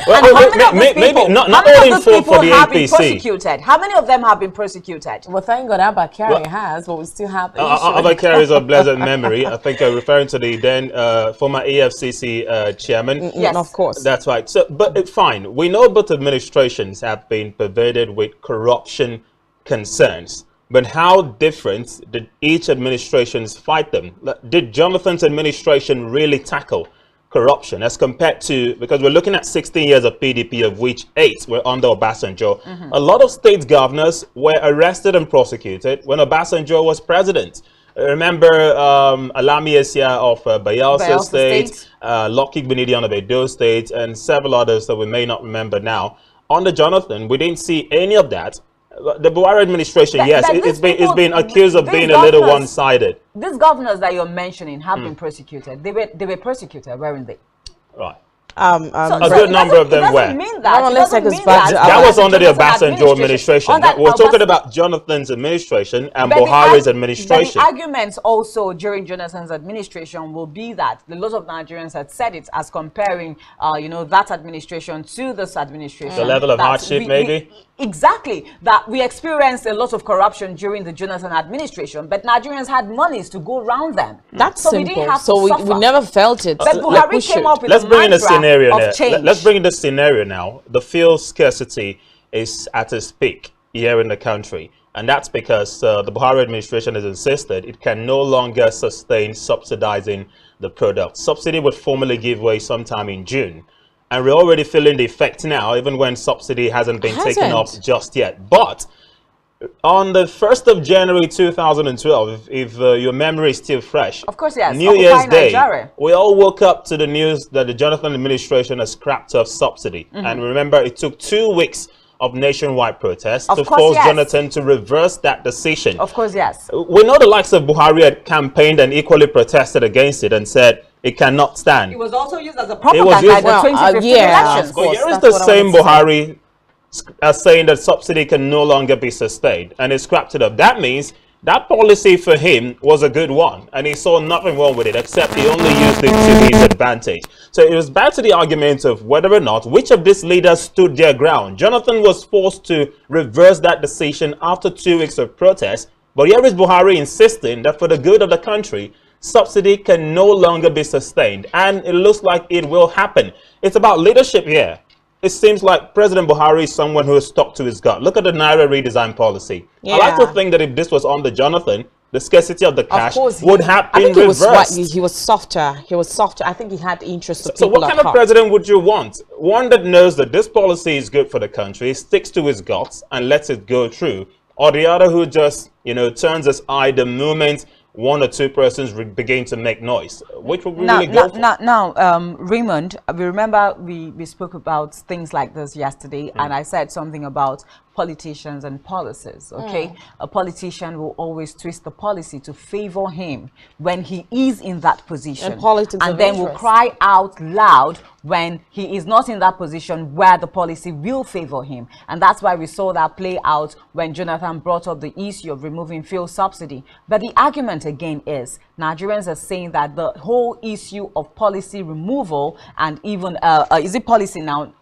Maybe not only for the APC. Persecuted? How many of them have been persecuted? Well, thank God Abba Kyari has, but we still have the issue. Abba Kyari is of blessed memory. I think referring to the then former AFCC chairman. Yes, of course. That's right. So, but fine. We know both administrations have been pervaded with corruption concerns. But how different did each administration fight them? Did Jonathan's administration really tackle corruption as compared to, because we're looking at 16 years of PDP, of which 8 were under Obasanjo. A lot of state governors were arrested and prosecuted when Obasanjo was president. Remember Alami Esia of Bayelsa State, Lucky Benedion of Edo State, and several others that we may not remember now. Under Jonathan, we didn't see any of that. The Buhari administration, yes, it's been accused of being a little one-sided. These governors that you're mentioning have been persecuted. They were persecuted, weren't they? Right. A good number of them were. That was under the Obasanjo administration. We're talking about Jonathan's administration and Buhari's administration. The arguments also during Jonathan's administration will be that a lot of Nigerians had said it as comparing, that administration to this administration. The level of hardship, maybe? Exactly. That we experienced a lot of corruption during the Jonathan administration, but Nigerians had monies to go around them. That's so simple. We didn't have so to we never felt it. But Buhari came up with Let's a bring in a mantra scenario of change. Let's bring in the scenario now. The fuel scarcity is at its peak here in the country. And that's because the Buhari administration has insisted it can no longer sustain subsidizing the product. Subsidy would formally give way sometime in June. And we're already feeling the effect now, even when subsidy hasn't been taken off just yet. But on the 1st of January 2012, if your memory is still fresh, of course, yes. New Year's Day, we all woke up to the news that the Jonathan administration has scrapped off subsidy. And remember, it took 2 weeks of nationwide protests to force Jonathan to reverse that decision. Of course, yes. We know the likes of Buhari had campaigned and equally protested against it and said it cannot stand. It was also used as a propaganda at the 2015 elections. But here is the same Buhari saying that subsidy can no longer be sustained, and it scrapped it up. That means That policy for him was a good one, and he saw nothing wrong with it, except he only used it to his advantage. So it was back to the argument of whether or not which of these leaders stood their ground. Jonathan was forced to reverse that decision after 2 weeks of protest, but here is Buhari insisting that for the good of the country, subsidy can no longer be sustained, and it looks like it will happen. It's about leadership here. It seems like President Buhari is someone who has stuck to his gut. Look at the Naira redesign policy. Yeah. I like to think that if this was under Jonathan, the scarcity of the cash course, would have been reversed. He was softer. He was softer. I think he had interest of So people what at kind of heart. president would you want? One that knows that this policy is good for the country, sticks to his guts and lets it go through, or the other who just, turns his eye the moment one or two persons begin to make noise? Which would we really go for? Now, Raymond, we remember we spoke about things like this yesterday, and I said something about politicians and policies, okay? A politician will always twist the policy to favor him when he is in that position. And politics and of then will interest. cry out loud when he is not in that position where the policy will favor him. And that's why we saw that play out when Jonathan brought up the issue of removing fuel subsidy. But the argument again is Nigerians are saying that the whole issue of policy removal and even, is it policy now,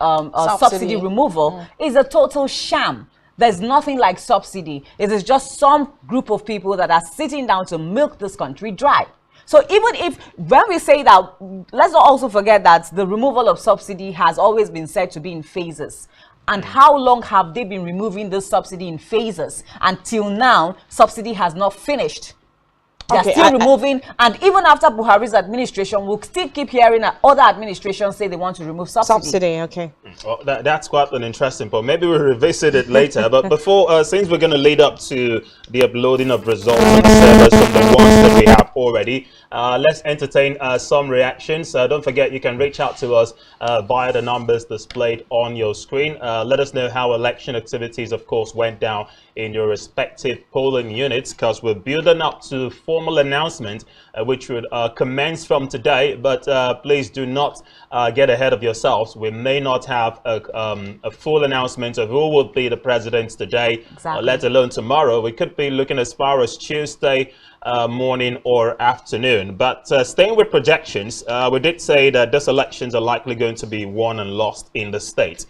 subsidy removal is a total sham. There's nothing like subsidy. It is just some group of people that are sitting down to milk this country dry. So even if, when we say that, let's not also forget that the removal of subsidy has always been said to be in phases. And how long have they been removing this subsidy in phases? Until now, subsidy has not finished. They're still removing, and even after Buhari's administration, we'll still keep hearing that other administrations say they want to remove subsidy. Well, that's quite an interesting point. Maybe we'll revisit it later. But before, since we're going to lead up to the uploading of results on the servers from the ones that we have already, let's entertain some reactions. Don't forget, you can reach out to us via the numbers displayed on your screen. Let us know how election activities, of course, went down in your respective polling units, because we're building up to formal announcement which would commence from today. But please do not get ahead of yourselves. We may not have a full announcement of who will be the president today, let alone tomorrow. We could be looking as far as Tuesday morning or afternoon. But staying with projections, we did say that these elections are likely going to be won and lost in the state,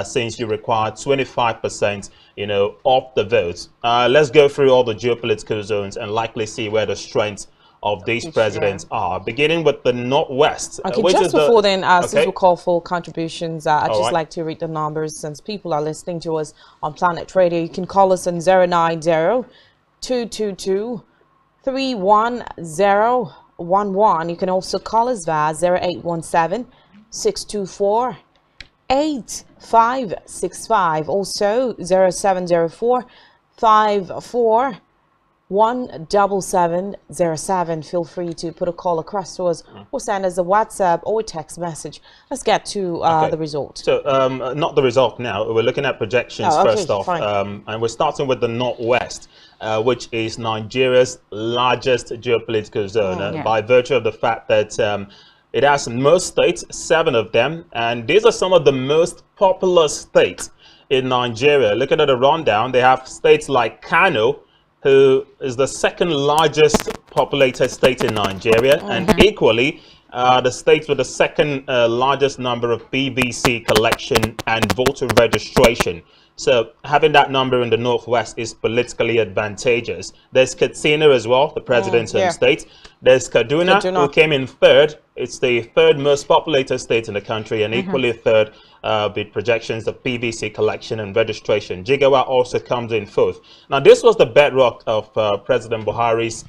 since you require 25% of the votes. Let's go through all the geopolitical zones and likely see where the strengths of these presidents are, beginning with the Northwest. Okay, just before then, since we call for contributions, I'd just like to read the numbers since people are listening to us on Planet Radio. You can call us on 090-222-31011. You can also call us via 0817-624-8565, also 0704-54-17707. Feel free to put a call across to us or send us a WhatsApp or a text message. Let's get to the result. So not the result now. We're looking at projections first off, and we're starting with the Northwest, which is Nigeria's largest geopolitical zone, by virtue of the fact that it has most states, 7 of them, and these are some of the most populous states in Nigeria. Looking at the rundown, they have states like Kano, who is the second largest populated state in Nigeria, and equally the state with the second largest number of PVC collection and voter registration. So having that number in the Northwest is politically advantageous. There's Katsina as well, the president's home state. There's Kaduna, who came in third. It's the third most populated state in the country, and equally third with projections of PVC collection and registration. Jigawa also comes in fourth. Now, this was the bedrock of President Buhari's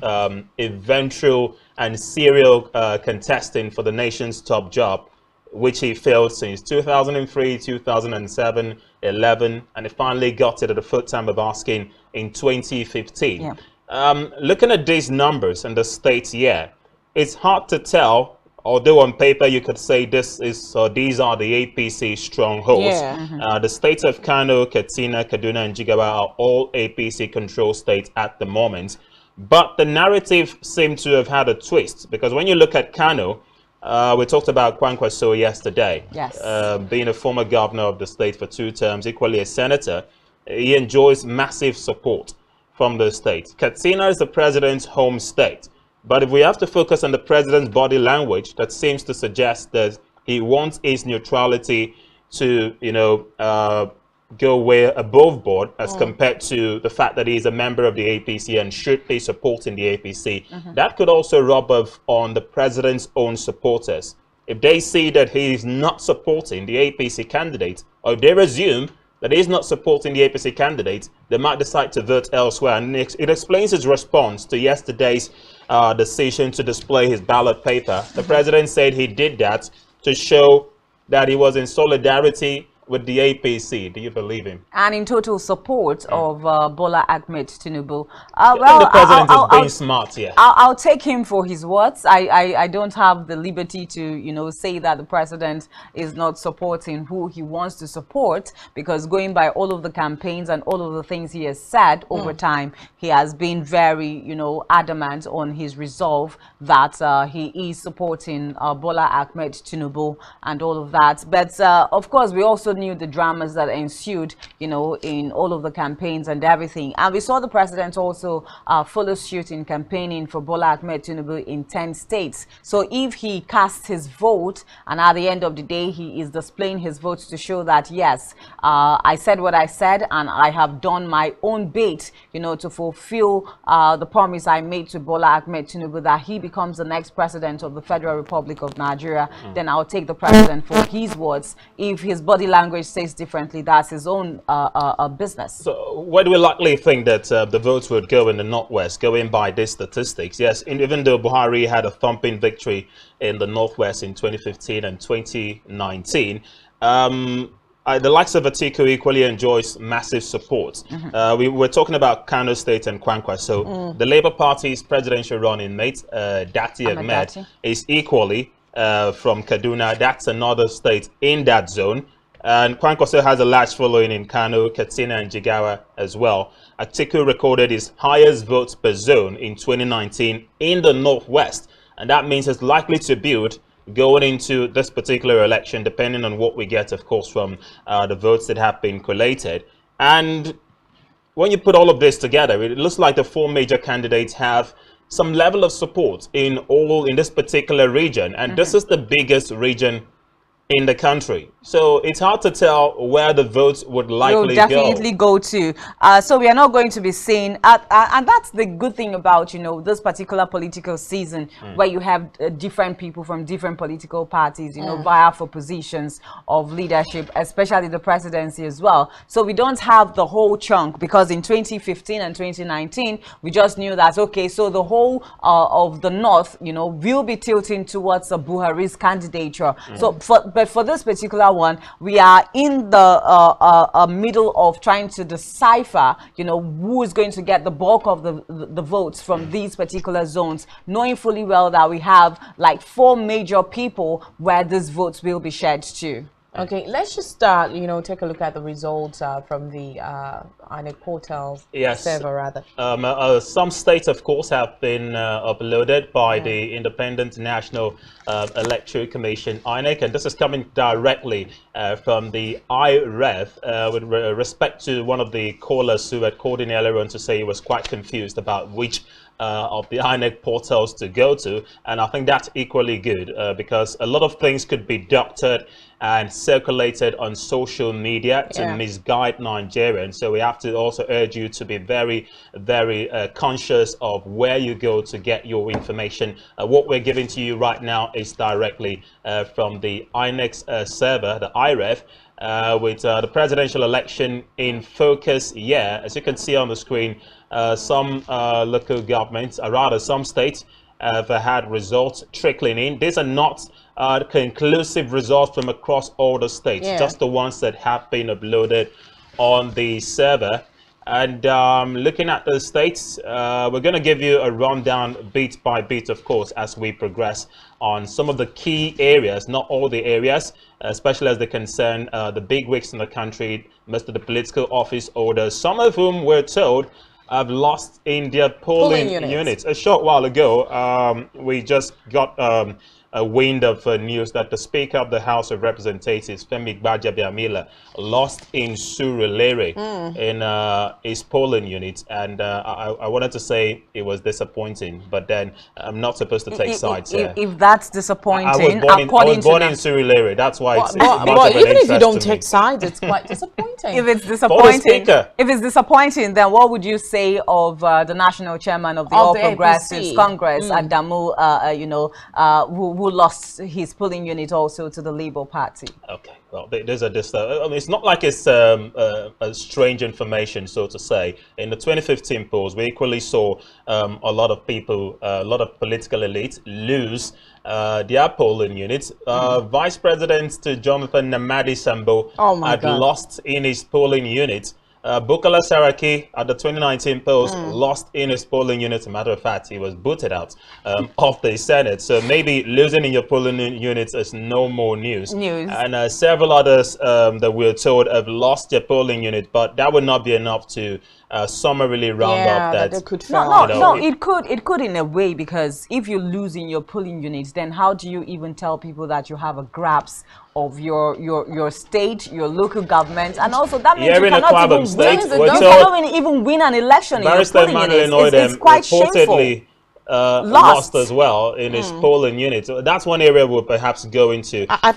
eventual and serial contesting for the nation's top job, which he failed since 2003, 2007, 11, and he finally got it at the fourth time of asking in 2015. Looking at these numbers and the states, it's hard to tell, although on paper you could say this is these are the APC strongholds. The states of Kano, Katsina, Kaduna, and Jigawa are all APC control states at the moment. But the narrative seemed to have had a twist, because when you look at Kano, we talked about Kwankwaso yesterday. Being a former governor of the state for 2 terms, equally a senator, he enjoys massive support from the state. Katsina is the president's home state. But if we have to focus on the president's body language, that seems to suggest that he wants his neutrality to, go way above board as compared to the fact that he is a member of the APC and should be supporting the APC. That could also rub off on the president's own supporters. If they see that he is not supporting the APC candidate, or if they assume that he's not supporting the APC candidate, they might decide to vote elsewhere. And it explains his response to yesterday's decision to display his ballot paper. The president said he did that to show that he was in solidarity with the APC. Do you believe him? And in total support of Bola Ahmed Tinubu. The president is being smart here. I'll take him for his words. I don't have the liberty to, say that the president is not supporting who he wants to support, because going by all of the campaigns and all of the things he has said over time, he has been very, adamant on his resolve that he is supporting Bola Ahmed Tinubu and all of that. But of course, we also knew the dramas that ensued, in all of the campaigns and everything. And we saw the president also follow suit in campaigning for Bola Ahmed Tinubu in 10 states. So if he casts his vote, and at the end of the day, he is displaying his votes to show that, yes, I said what I said, and I have done my own bit, to fulfill the promise I made to Bola Ahmed Tinubu that he becomes the next president of the Federal Republic of Nigeria, then I'll take the president for his words. If his body language says differently, that's his own business. So where do we likely think that the votes would go in the Northwest, going by these statistics? Yes, even though Buhari had a thumping victory in the Northwest in 2015 and 2019, the likes of Atiku equally enjoys massive support. We were talking about Kano State and Kwankwa. So the Labour Party's presidential running mate, Dati Ahmed, is equally from Kaduna. That's another state in that zone. And Kwankwaso has a large following in Kano, Katsina, and Jigawa as well. Atiku recorded his highest votes per zone in 2019 in the Northwest. And that means it's likely to build going into this particular election, depending on what we get, of course, from the votes that have been collated. And when you put all of this together, it looks like the four major candidates have some level of support in this particular region. And this is the biggest region in the country. So it's hard to tell where the votes would likely definitely go to. So we are not going to be seeing, and that's the good thing about, this particular political season, where you have different people from different political parties, vie for positions of leadership, especially the presidency as well. So we don't have the whole chunk, because in 2015 and 2019, we just knew that, okay, so the whole of the North, will be tilting towards Buhari's candidature. So but for this particular one, we are in the middle of trying to decipher, who is going to get the bulk of the votes from these particular zones, knowing fully well that we have like 4 major people where these votes will be shared to. Okay, let's just start, take a look at the results from the INEC portal server, rather. Some states, of course, have been uploaded by the Independent National Electoral Commission, INEC, and this is coming directly from the IREF with respect to one of the callers who had called in earlier on to say he was quite confused about which of the INEC portals to go to, and I think that's equally good because a lot of things could be doctored and circulated on social media to misguide Nigerians. So we have to also urge you to be very, very conscious of where you go to get your information. What we're giving to you right now is directly from the INEC server, the IREF, with the presidential election in focus. As you can see on the screen, some local governments, or rather some states, have had results trickling in. These are not conclusive results from across all the states, just the ones that have been uploaded on the server. And looking at the states, we're going to give you a rundown bit by bit, of course, as we progress on some of the key areas, not all the areas, especially as they concern the big wigs in the country, most of the political office holders, some of whom we're told have lost in their polling units. A short while ago, we just got a wind of news that the Speaker of the House of Representatives, Femi Gbajabiamila, lost in Surulere in his polling unit. And I wanted to say it was disappointing, but then I'm not supposed to take sides here. If that's disappointing, I was born in Surulere. That's why it's but even if you don't take sides, it's quite disappointing. If it's disappointing, then what would you say of the national chairman of the All Progressives Congress, Adamu, who lost his polling unit also to the Labour Party? Okay, well, there's I mean, it's not like it's a strange information, so to say. In the 2015 polls, we equally saw a lot of people, a lot of political elites lose their polling units. Vice President to Jonathan Namadi Sambo had lost in his polling unit. Bukola Saraki at the 2019 polls lost in his polling unit. As a matter of fact, he was booted out of the Senate. So maybe losing in your polling units is no more news. And several others that we're told have lost their polling unit, but that would not be enough to summarily round up that they could it could in a way, because if you lose in your polling units, then how do you even tell people that you have a grasp of your state, your local government, and also that means you cannot even win an election in your polling units. It's quite shameful. Lost as well in his polling unit. So that's one area we'll perhaps go into. I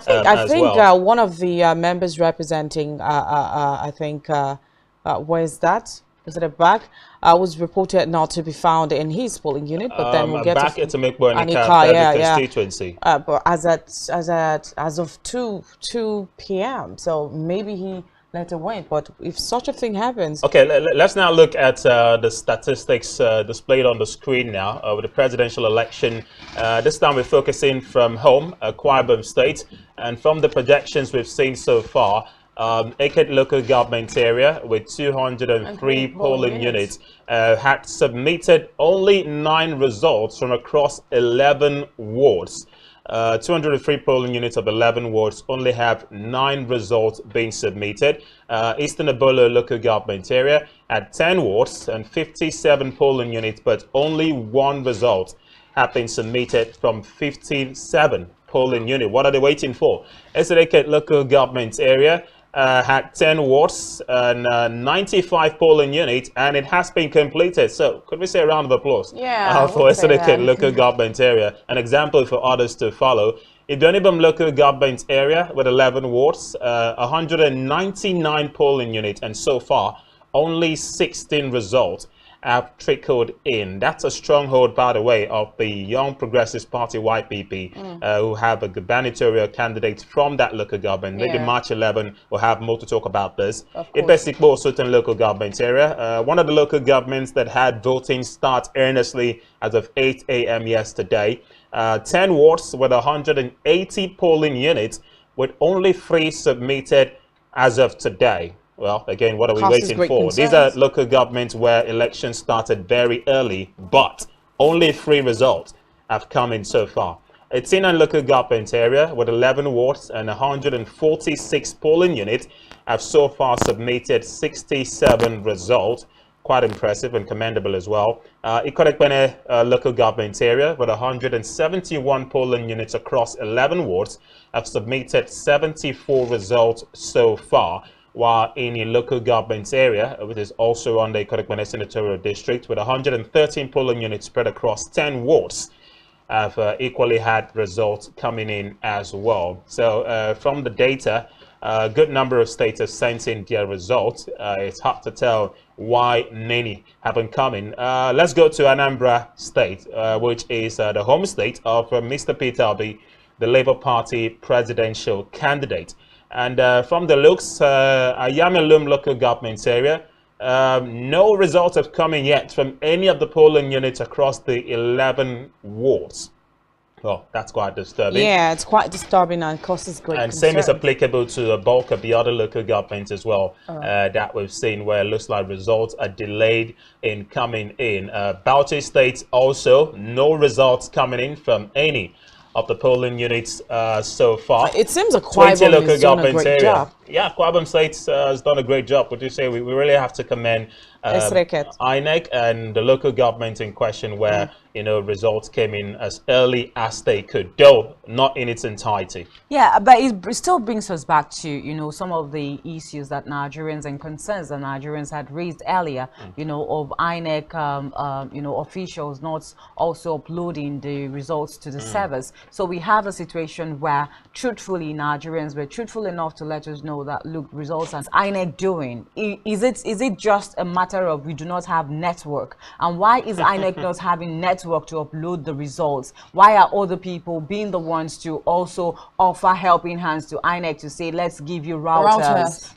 think one of the members representing, where's that? Is it a back? Was reported not to be found in his polling unit, but then we'll get back to make one constituency. But as of 2 p.m. So maybe he let it win. But if such a thing happens, okay, let's now look at the statistics displayed on the screen now with the presidential election. This time we're focusing from home, Akwa Ibom State, and from the projections we've seen so far. Eket local government area with 203 polling units had submitted only 9 results from across 11 wards. 203 polling units of 11 wards only have 9 results being submitted. Eastern Ebolo local government area had 10 wards and 57 polling units, but only 1 result have been submitted from 57 polling units. What are they waiting for? Eket local government area had 10 wards and 95 polling units, and it has been completed. So could we say a round of applause for Eket local government area, an example for others to follow. Idonibam local government area with 11 wards, 199 polling units, and so far only 16 results have trickled in. That's a stronghold, by the way, of the Young Progressives Party, YPP, who have a gubernatorial candidate from that local government. Maybe March 11, we'll have more to talk about this. It basically was certain local government area. One of the local governments that had voting start earnestly as of 8 a.m. yesterday. 10 wards with 180 polling units, with only 3 submitted as of today. Well, again, what are we waiting for? Concerns. These are local governments where elections started very early, but only 3 results have come in so far. It's in a local government area with 11 wards and 146 polling units have so far submitted 67 results. Quite impressive and commendable as well. Ikorekpene local government area with 171 polling units across 11 wards have submitted 74 results so far. While in a local government area, which is also on the Ikorekpene senatorial district, with 113 polling units spread across 10 wards, have equally had results coming in as well. So from the data, a good number of states have sent in their results. It's hard to tell why many haven't come in. Let's go to Anambra State, which is the home state of Mr. Peter Obi, the Labour Party presidential candidate. And from the looks, Ayamelum local government area, no results have come in yet from any of the polling units across the 11 wards. Well, that's quite disturbing. Yeah, it's quite disturbing and causes great And concern. same is applicable to a bulk of the other local governments as well that we've seen, where it looks like results are delayed in coming in. Bauchi State also, no results coming in from any of the polling units so far. It seems a quite local government area. Yeah, Kwabam State has done a great job. Would you say we really have to commend INEC and the local government in question, where results came in as early as they could, though not in its entirety. Yeah, but it still brings us back to some of the issues that Nigerians and concerns that Nigerians had raised earlier, of INEC officials not also uploading the results to the servers. So we have a situation where truthfully Nigerians were truthful enough to let us know that, look, results as INEC doing, is it just a matter of we do not have network? And why is INEC not having network to upload the results? Why are other people being the ones to also offer helping hands to INEC to say, let's give you routers.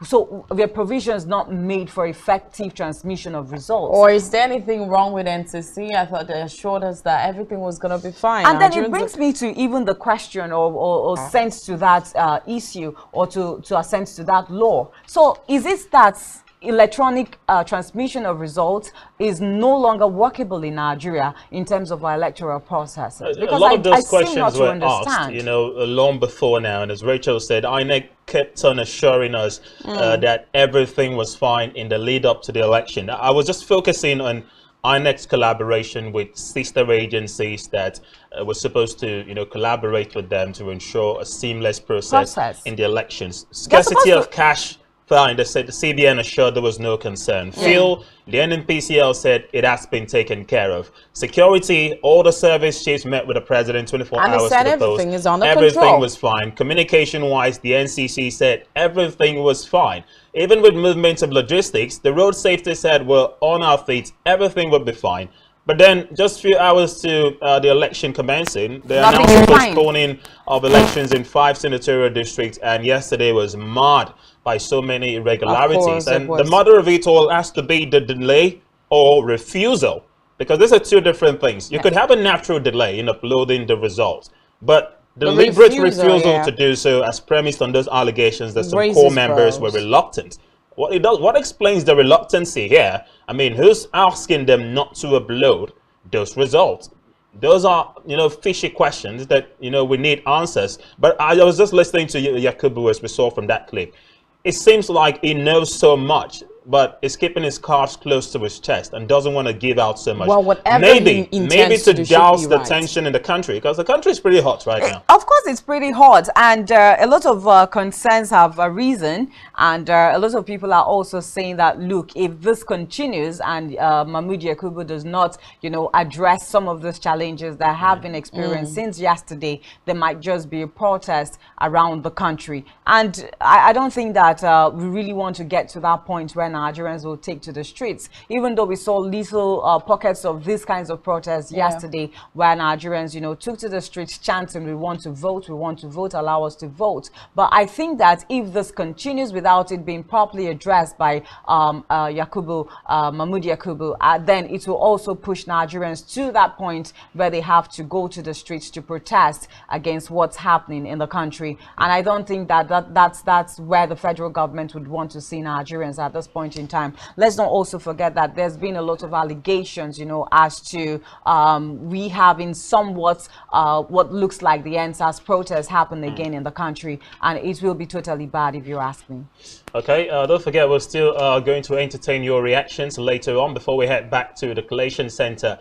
So their provisions not made for effective transmission of results? Or is there anything wrong with NCC? I thought they assured us that everything was going to be fine. And then it brings me to even the question or sense to that issue, or to a sense to that law. So is it that electronic transmission of results is no longer workable in Nigeria in terms of our electoral processes? Because a lot of those questions were asked, long before now, and as Rachel said, INEC kept on assuring us that everything was fine in the lead up to the election. I was just focusing on INEC's collaboration with sister agencies that were supposed to, collaborate with them to ensure a seamless process in the elections. Scarcity of cash. Fine, they said the CBN assured there was no concern. Phil, the NNPCL said it has been taken care of. Security, all the service chiefs met with the president 24 hours to the post. Everything is under control. Everything was fine. Communication-wise, the NCC said everything was fine. Even with movement of logistics, the road safety said we're on our feet. Everything would be fine. But then, just a few hours to the election commencing, they announced the postponing of elections in 5 senatorial districts, and yesterday was marred by so many irregularities. And the mother of it all has to be the delay or refusal, because these are two different things. You could have a natural delay in uploading the results, but deliberate refusal to do so, as premised on those allegations that some core members were reluctant. What explains the reluctancy here? I mean, who's asking them not to upload those results? Those are, fishy questions that, we need answers. But I was just listening to Yakubu, as we saw from that clip. It seems like he knows so much, but is keeping his cards close to his chest and doesn't want to give out so much. Well, whatever maybe to douse the tension in the country, because the country is pretty hot right now. Of course, it's pretty hot, and a lot of concerns have arisen, and a lot of people are also saying that, look, if this continues and Mahmood Yakubu does not, address some of those challenges that have been experienced since yesterday, there might just be a protest around the country. And I don't think that we really want to get to that point where Nigerians will take to the streets, even though we saw little pockets of these kinds of protests yesterday, where Nigerians, took to the streets chanting, we want to vote, allow us to vote. But I think that if this continues without it being properly addressed by Mahmood Yakubu, then it will also push Nigerians to that point where they have to go to the streets to protest against what's happening in the country. And I don't think that that's where the federal government would want to see Nigerians at this point in time. Let's not also forget that there's been a lot of allegations, as to we having somewhat what looks like the NSAS protests happen again in the country, and it will be totally bad if you ask me. Okay, don't forget, we're still going to entertain your reactions later on before we head back to the Collation Center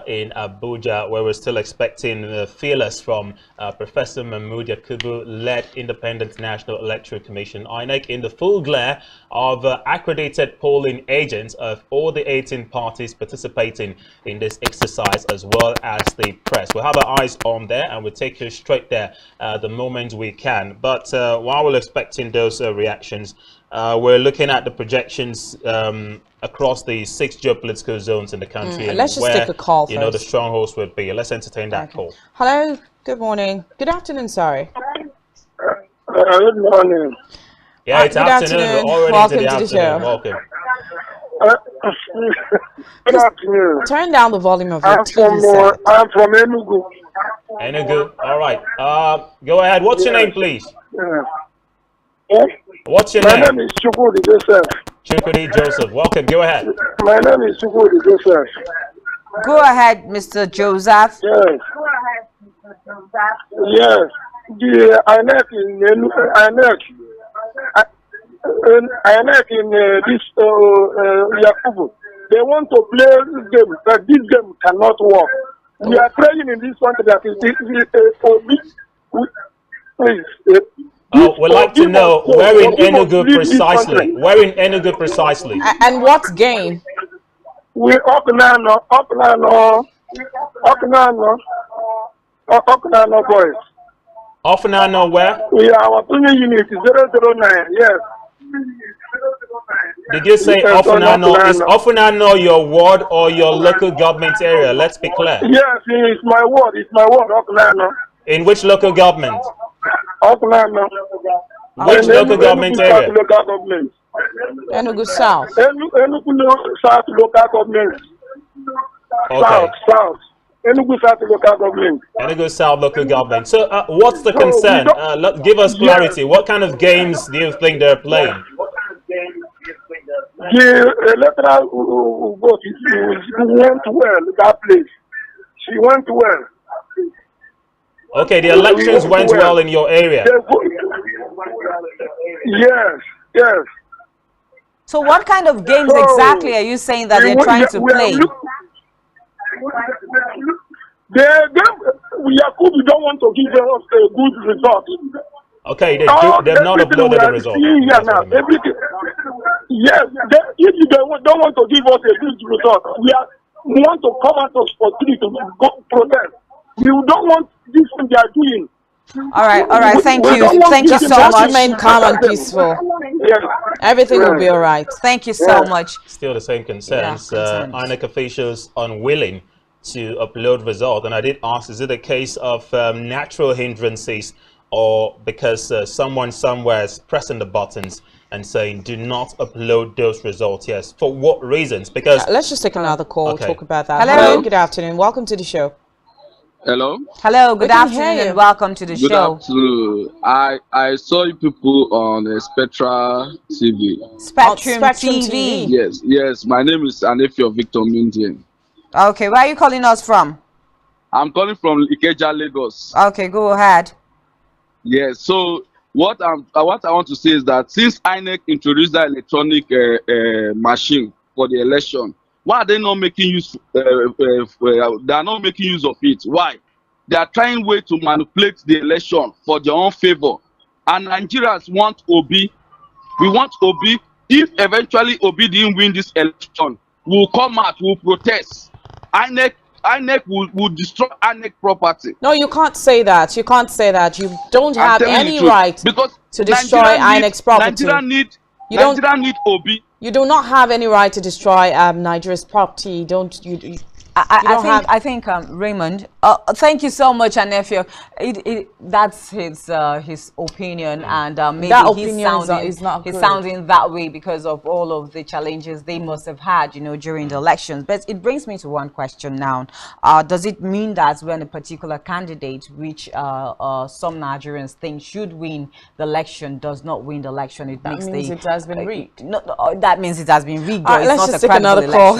in Abuja, where we're still expecting feelers from Professor Mahmood Yakubu-led Independent National Electoral Commission, INEC, in the full glare of accredited polling agents of all the 18 parties participating in this exercise, as well as the press. We'll have our eyes on there, and we'll take you straight there the moment we can. But while we're expecting those reactions, we're looking at the projections across the 6 geopolitical zones in the country. And let's just take a call first. The strongholds would be. Let's entertain that call. Hello, good morning. Good afternoon, sorry. Good morning. Yeah, it's afternoon. We're already Welcome into the to the show. Welcome. Good afternoon. Turn down the volume of your TV set. I'm from Enugu. Enugu. All right. Go ahead. What's your name, please? Yeah. What's your My name? name is Chukwudi Joseph. Chukwudi Joseph. Welcome. Go ahead. My name is Chukwudi Joseph. Go ahead, Mr. Joseph. Yes. Yes. The INEC in INEC I like in this Yakubu. They want to play this game, but this game cannot work. We are praying in this country that please. We'd like to know where in Enugu precisely. Where in Enugu precisely? And what game? We up now, boys. Ofunano where? We are our tuning unit 009. Yes. Did you say Ofunano? Is Ofunano your ward or your local government area? Let's be clear. Yes, it's my ward. It's my ward, Ofunano. In which local government? Ofunano. Which local government area? Local government. Enugu South. Enugu South local government. Okay. South. Enugu South local government. Enugu South local government. So, what's the concern? Give us clarity. Yes. What kind of games do you think they're playing? The electoral vote went well. That place. She went well. Okay, the elections went well in your area. Yes, yes. So what kind of games exactly are you saying that they're trying to play? Yakubu don't want to give us a good result. Okay, they've not uploaded the result. Yes, if you don't want to give us a good result, we want to come out of the street to go protest. We don't want this thing they are doing. All right. Thank you so much. Remain calm and peaceful. Yes. Everything will be all right. Thank you so much. Still the same concerns. INEC officials unwilling to upload result. And I did ask, is it a case of natural hindrances or because someone somewhere is pressing the buttons and saying, do not upload those results? Yes. For what reasons? Because let's just take another call. Okay. Talk about that. Hello. Good afternoon. Welcome to the show. Hello. Hello. Good afternoon and welcome to the show. Good afternoon. I saw you people on Spectra TV. Spectrum TV. Yes. My name is Anefio Victor Mindian. Okay. Where are you calling us from? I'm calling from Ikeja, Lagos. Okay. Go ahead. Yes. So what I want to say is that since INEC introduced the electronic machine for the election, why are they not making use? They are not making use of it. Why? They are trying way to manipulate the election for their own favor. And Nigerians want Obi. We want Obi. If eventually Obi didn't win this election, we'll come out. We'll protest. INEC will destroy INEC property. No, you can't say that. You can't say that. You don't have any right to destroy INEC's property. Nigeria need Obi. You do not have any right to destroy Nigeria's property. I think Raymond. Thank you so much, Anefio. That's his opinion, and maybe that opinion is not good. He's sounding that way because of all of the challenges they must have had, during the elections. But it brings me to one question now: does it mean that when a particular candidate, which some Nigerians think should win the election, does not win the election, it means it has been rigged? No, that means it has been rigged. Let's just take another call,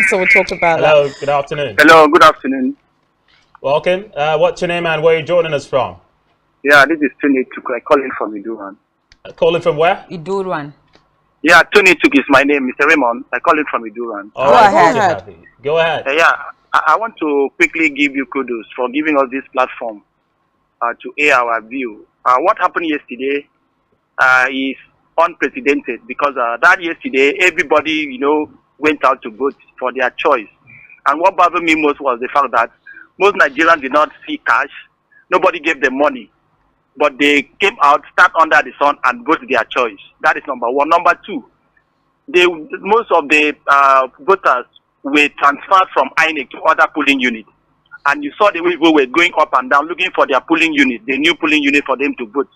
so we'll talk about that. Hello, good afternoon. Hello, good afternoon. Welcome. What's your name and where are you joining us from? Yeah, this is Tony Tuk. I calling from Iduran. Calling from where? Iduran. Yeah, Tony Tuk is my name, Mr. Raymond. I calling from Iduran. Go ahead. Go ahead. I want to quickly give you kudos for giving us this platform to air our view. What happened yesterday is unprecedented because that yesterday everybody, went out to vote for their choice. And what bothered me most was the fact that most Nigerians did not see cash. Nobody gave them money. But they came out, sat under the sun, and voted their choice. That is number one. Number two, most of the voters were transferred from INEC to other polling units. And you saw the way people were going up and down looking for their polling unit, the new polling unit for them to vote.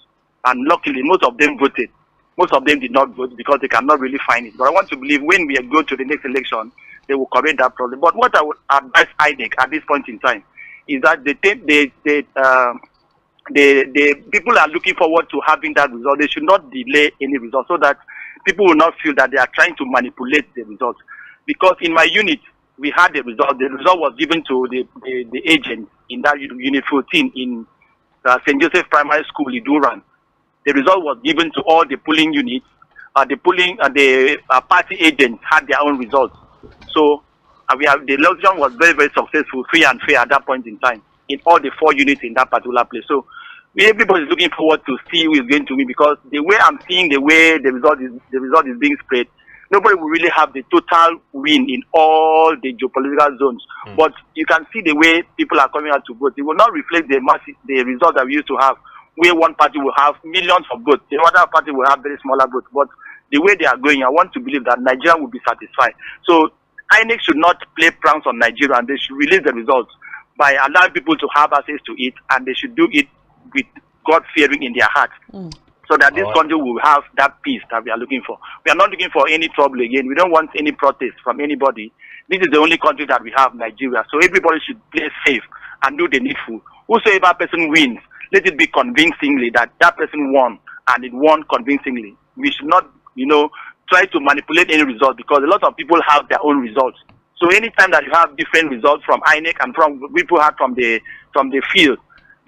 And luckily, most of them voted. Most of them did not vote because they cannot really find it. But I want to believe when we go to the next election, they will correct that problem. But what I would advise INEC at this point in time is that the people are looking forward to having that result. They should not delay any result so that people will not feel that they are trying to manipulate the result. Because in my unit, we had the result. The result was given to the agent in that unit 14 in St. Joseph Primary School, Iduran. The result was given to all the polling units, the polling, the party agents had their own results. So the election was very, very successful, free and fair at that point in time in all the 4 units in that particular place. So everybody is looking forward to see who is going to win, because the way I'm seeing the way the result is being spread, nobody will really have the total win in all the geopolitical zones. But you can see the way people are coming out to vote. It will not reflect the result that we used to have, where one party will have millions of votes, the other party will have very smaller votes. But the way they are going, I want to believe that Nigeria will be satisfied. So INEC should not play pranks on Nigeria, and they should release the results by allowing people to have access to it, and they should do it with God-fearing in their heart, so that this country will have that peace that we are looking for. We are not looking for any trouble again. We don't want any protest from anybody. This is the only country that we have, Nigeria. So everybody should play safe and do the needful. Whosoever person wins, let it be convincingly that that person won, and it won convincingly. We should not, try to manipulate any result, because a lot of people have their own results. So anytime that you have different results from INEC and from people had from the field,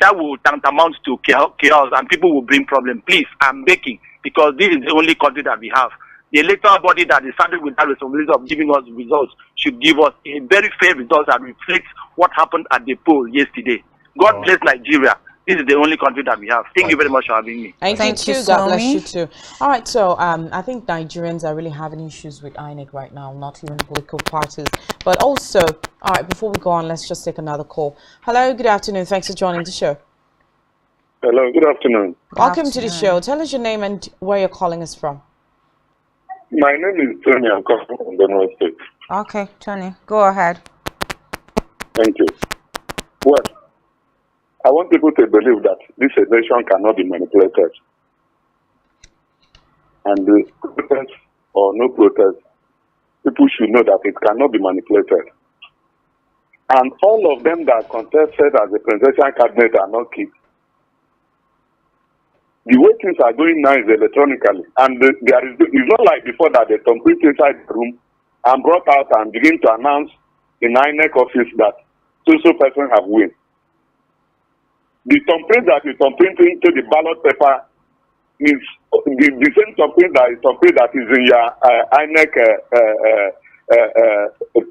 that will tantamount to chaos, and people will bring problems. Please, I'm begging, because this is the only country that we have. The electoral body that is started with that responsibility of giving us results should give us a very fair result that reflects what happened at the poll yesterday. God bless Nigeria. This is the only country that we have. Thank you very much for having me. Thank you, God bless you too. All right, so I think Nigerians are really having issues with INEC right now, not even political parties. But also, all right, before we go on, let's just take another call. Hello, good afternoon. Thanks for joining the show. Hello, good afternoon. Welcome to the show. Tell us your name and where you're calling us from. My name is Tony. I'm calling from Benue State. Okay, Tony, go ahead. Thank you. Well, I want people to believe that this election cannot be manipulated. And the protest or no protest, people should know that it cannot be manipulated. And all of them that contested as a presidential cabinet are not kids. The way things are going now is electronically. And it's not like before that they thumbprint inside the room and brought out and begin to announce in INEC office that so person have win. The thumbprint that is thumbprint into the ballot paper is the same thumbprint that is in your INEC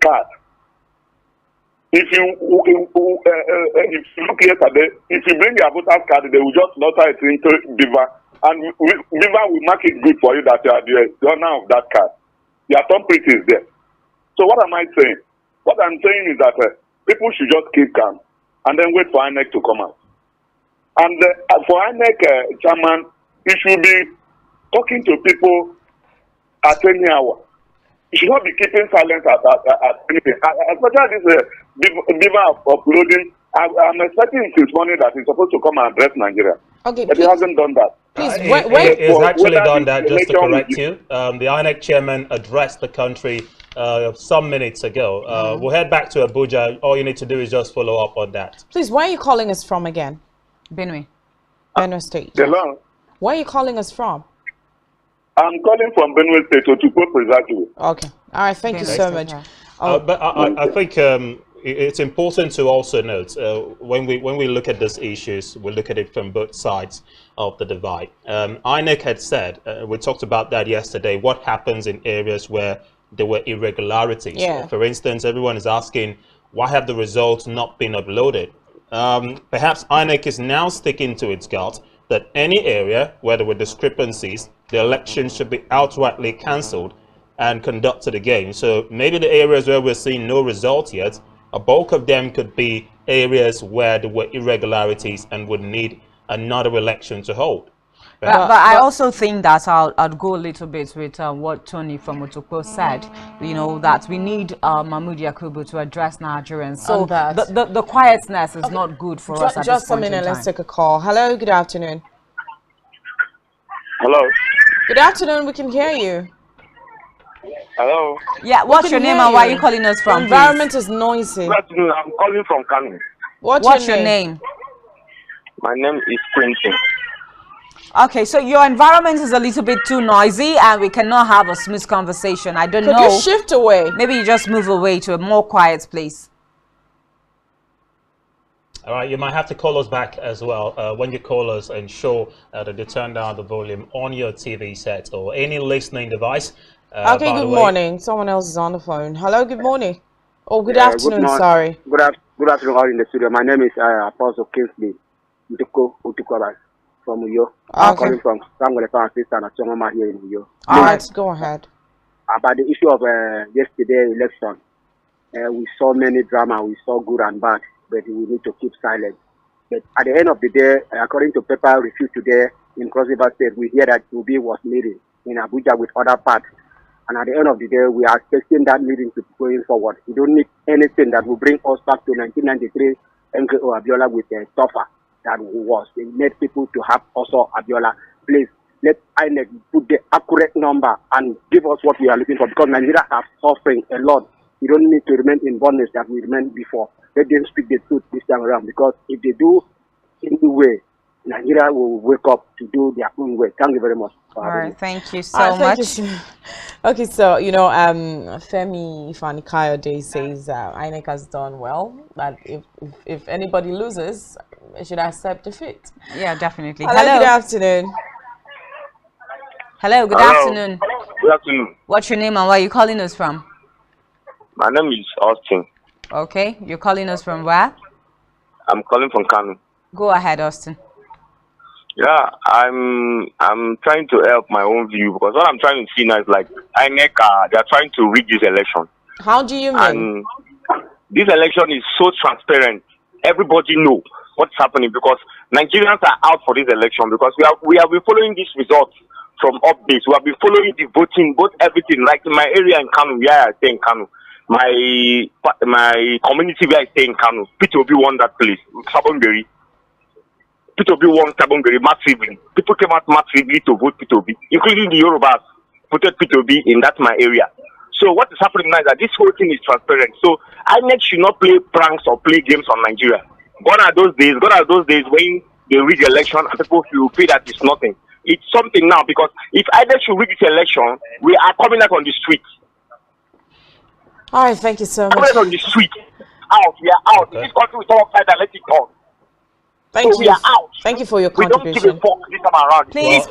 card. If you look yesterday, if you bring your voter's card, they will just notarize it into Beaver, and Beaver will mark it good for you that you are the owner of that card. Your thumbprint is there. So what am I saying? What I'm saying is that people should just keep calm and then wait for INEC to come out. And for INEC chairman, he should be talking to people at any hour. He should not be keeping silence at anything. Especially this Beaver uploading. I'm expecting this morning that he's supposed to come and address Nigeria. Okay, but he hasn't done that. He's actually done that, just to correct you. The INEC chairman addressed the country some minutes ago. We'll head back to Abuja. All you need to do is just follow up on that. Please, where are you calling us from again? Benue. Benue State. Hello. Where are you calling us from? I'm calling from Benue State, Otukpo precisely. Okay. All right. Thank you so much. But I think it's important to also note when we look at these issues, we look at it from both sides of the divide. INEC had said, we talked about that yesterday, what happens in areas where there were irregularities. Yeah. For instance, everyone is asking, why have the results not been uploaded? Perhaps INEC is now sticking to its gut that any area where there were discrepancies, the election should be outrightly cancelled and conducted again. So maybe the areas where we're seeing no result yet, a bulk of them could be areas where there were irregularities and would need another election to hold. But I also think that I'll go a little bit with what Tony from Otukpo said, that we need Mahmoud Yakubu to address Nigerians. So the quietness is not good for us at just this point a minute, in time. let's take a call. Hello, good afternoon. Hello. Good afternoon, we can hear you. Hello. Yeah, what's your name and where are you calling us from? The environment is noisy. Good afternoon. I'm calling from Kano. What's your name? My name is Quentin. Okay, so your environment is a little bit too noisy and we cannot have a smooth conversation. I don't know. Could you shift away? Maybe you just move away to a more quiet place. All right, you might have to call us back as well. When you call us, ensure that you turn down the volume on your TV set or any listening device. Okay, good morning. Someone else is on the phone. Hello, good morning. Oh, good afternoon, morning. sorry. Good afternoon, all in the studio. My name is Apostle Kingsley Utukwara from Uyo. I'm calling from Sangwele Assistant at Chongoma here in Uyo. All right, go ahead. About the issue of yesterday election, we saw many drama, we saw good and bad, but we need to keep silent. But at the end of the day, according to paper review today in Cross River State, we hear that Ubi was meeting in Abuja with other parts. And at the end of the day, we are expecting that meeting to be going forward. We don't need anything that will bring us back to 1993 MKO Abiola with a stuffer that was. They made people to have also Abiola. Please, let INEC put the accurate number and give us what we are looking for, because Nigeria has suffering a lot. We don't need to remain in bondage that we remained before. Let them speak the truth this time around, because if they do in the way, Nigeria will wake up to do their own way. Thank you very much. All right, thank you so much. Okay, so Femi Ifani-Kayode says INEC has done well. That if anybody loses, they should accept defeat. Yeah, definitely. Hello, good afternoon. Hello, good afternoon. Good afternoon. What's your name and where are you calling us from? My name is Austin. Okay, you're calling us from where? I'm calling from Kano. Go ahead, Austin. Yeah, I'm trying to help my own view, because what I'm trying to see now is like INEC, they're trying to rig this election. How do you mean? And this election is so transparent. Everybody knows what's happening, because Nigerians are out for this election, because we have been following these results from updates. We have been following the voting, both everything. Like in my area in Kano, where I stay in Kano, my community where I stay in Kano, P2B won that place, Sabonberry. P2B won Sabonberry massively. People came out massively to vote P2B, including the Yorubas voted P2B in that my area. So what is happening now is that this whole thing is transparent. So INEC should not play pranks or play games on Nigeria. Gone are those days when they rig election and people will feel that it's nothing. It's something now, because if INEC should rig this election, we are coming out on the street. All right, thank you so much. Coming out on the street. We are out. Okay. This country is all upside down, let it go. Thank so you. We are out. Thank you for your we contribution. We don't give a fuck this time around. Please,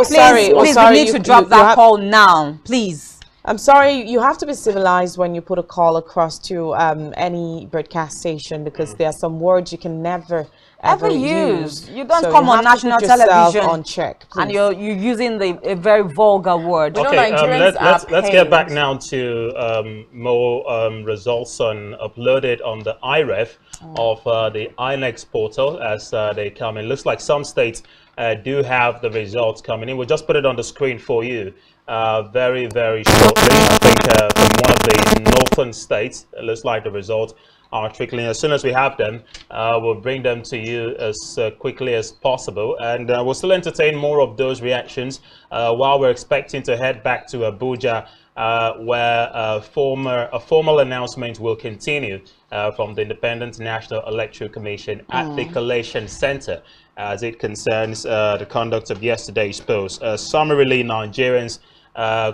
sorry, we need to drop that call now, please. I'm sorry, you have to be civilized when you put a call across to any broadcast station, because there are some words you can never ever use. You don't come on national television on check, and you're using a very vulgar word. Okay, let's get back now to more results uploaded on the IREF of the INEC portal as they come in. Looks like some states do have the results coming in. We'll just put it on the screen for you very, very shortly. I think from one of the northern states, it looks like the results are trickling. As soon as we have them, we'll bring them to you as quickly as possible, and we'll still entertain more of those reactions while we're expecting to head back to Abuja, where a formal announcement will continue from the Independent National Electoral Commission at the Collation Center as it concerns the conduct of yesterday's polls. Summarily, Nigerians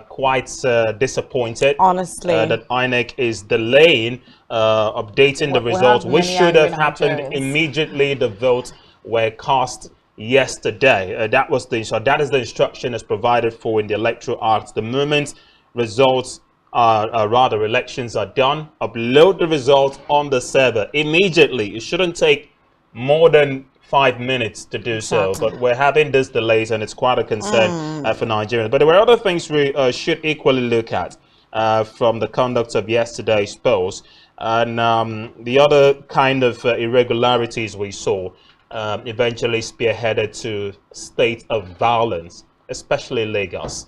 quite disappointed, honestly, that INEC is delaying updating the results, which should have happened immediately the votes were cast yesterday. That is the instruction as provided for in the Electoral Act. The moment results rather elections are done, upload the results on the server immediately. It shouldn't take more than 5 minutes to do so, but we're having these delays, and it's quite a concern for Nigerians. But there were other things we should equally look at from the conduct of yesterday's polls, and the other kind of irregularities we saw eventually spearheaded to state of violence, especially Lagos.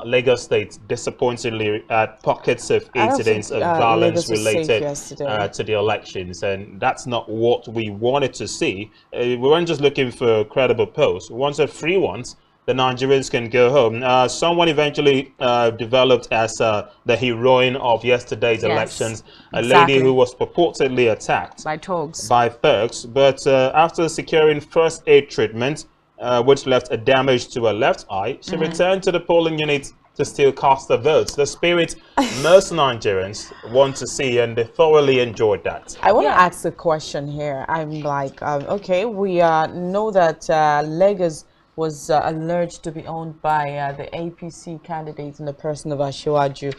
Lagos State disappointingly had pockets of incidents of violence related to the elections, and that's not what we wanted to see. We weren't just looking for credible polls. We wanted free ones. The Nigerians can go home. Someone eventually developed as the heroine of yesterday's elections, a lady who was purportedly attacked by thugs. But after securing first aid treatment, which left a damage to her left eye. She returned to the polling unit to still cast her votes. The spirit most Nigerians want to see, and they thoroughly enjoyed that. I want to ask a question here. I'm like, okay, we know that Lagos was alleged to be owned by the APC candidate in the person of Asiwaju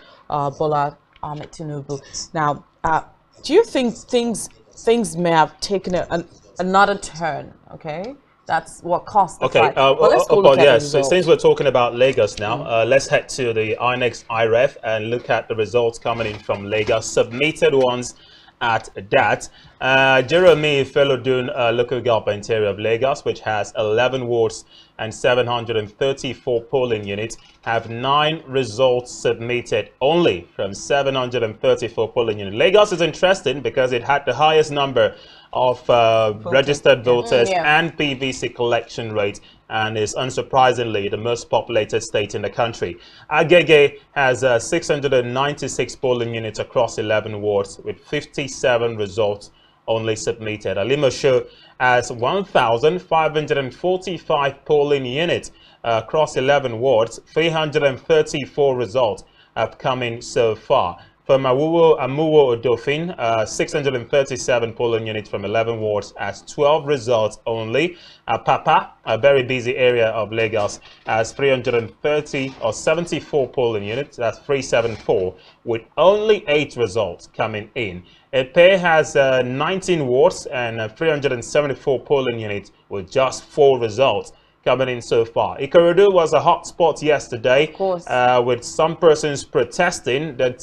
Bola Ahmed Tinubu. Now, do you think things may have taken another turn? Okay, that's what caused the fight. But let's go look at the so results. since we're talking about Lagos now, let's head to the INEX IREF and look at the results coming in from Lagos, submitted ones at that. Jeremy Felodun local government area of Lagos, which has 11 wards and 734 polling units, have 9 results submitted only from 734 polling units. Lagos is interesting because it had the highest number of registered voters and PVC collection rate, and is unsurprisingly the most populated state in the country. Agege has 696 polling units across 11 wards with 57 results only submitted. Alimosho has 1,545 polling units across 11 wards. 334 results have come in so far. From Amuwo Odofin, 637 polling units from 11 wards has 12 results only. Papa, a very busy area of Lagos, has 330 or 74 polling units, that's 374, with only 8 results coming in. Epe has 19 wards and 374 polling units with just 4 results coming in so far. Ikorodu was a hot spot yesterday, with some persons protesting that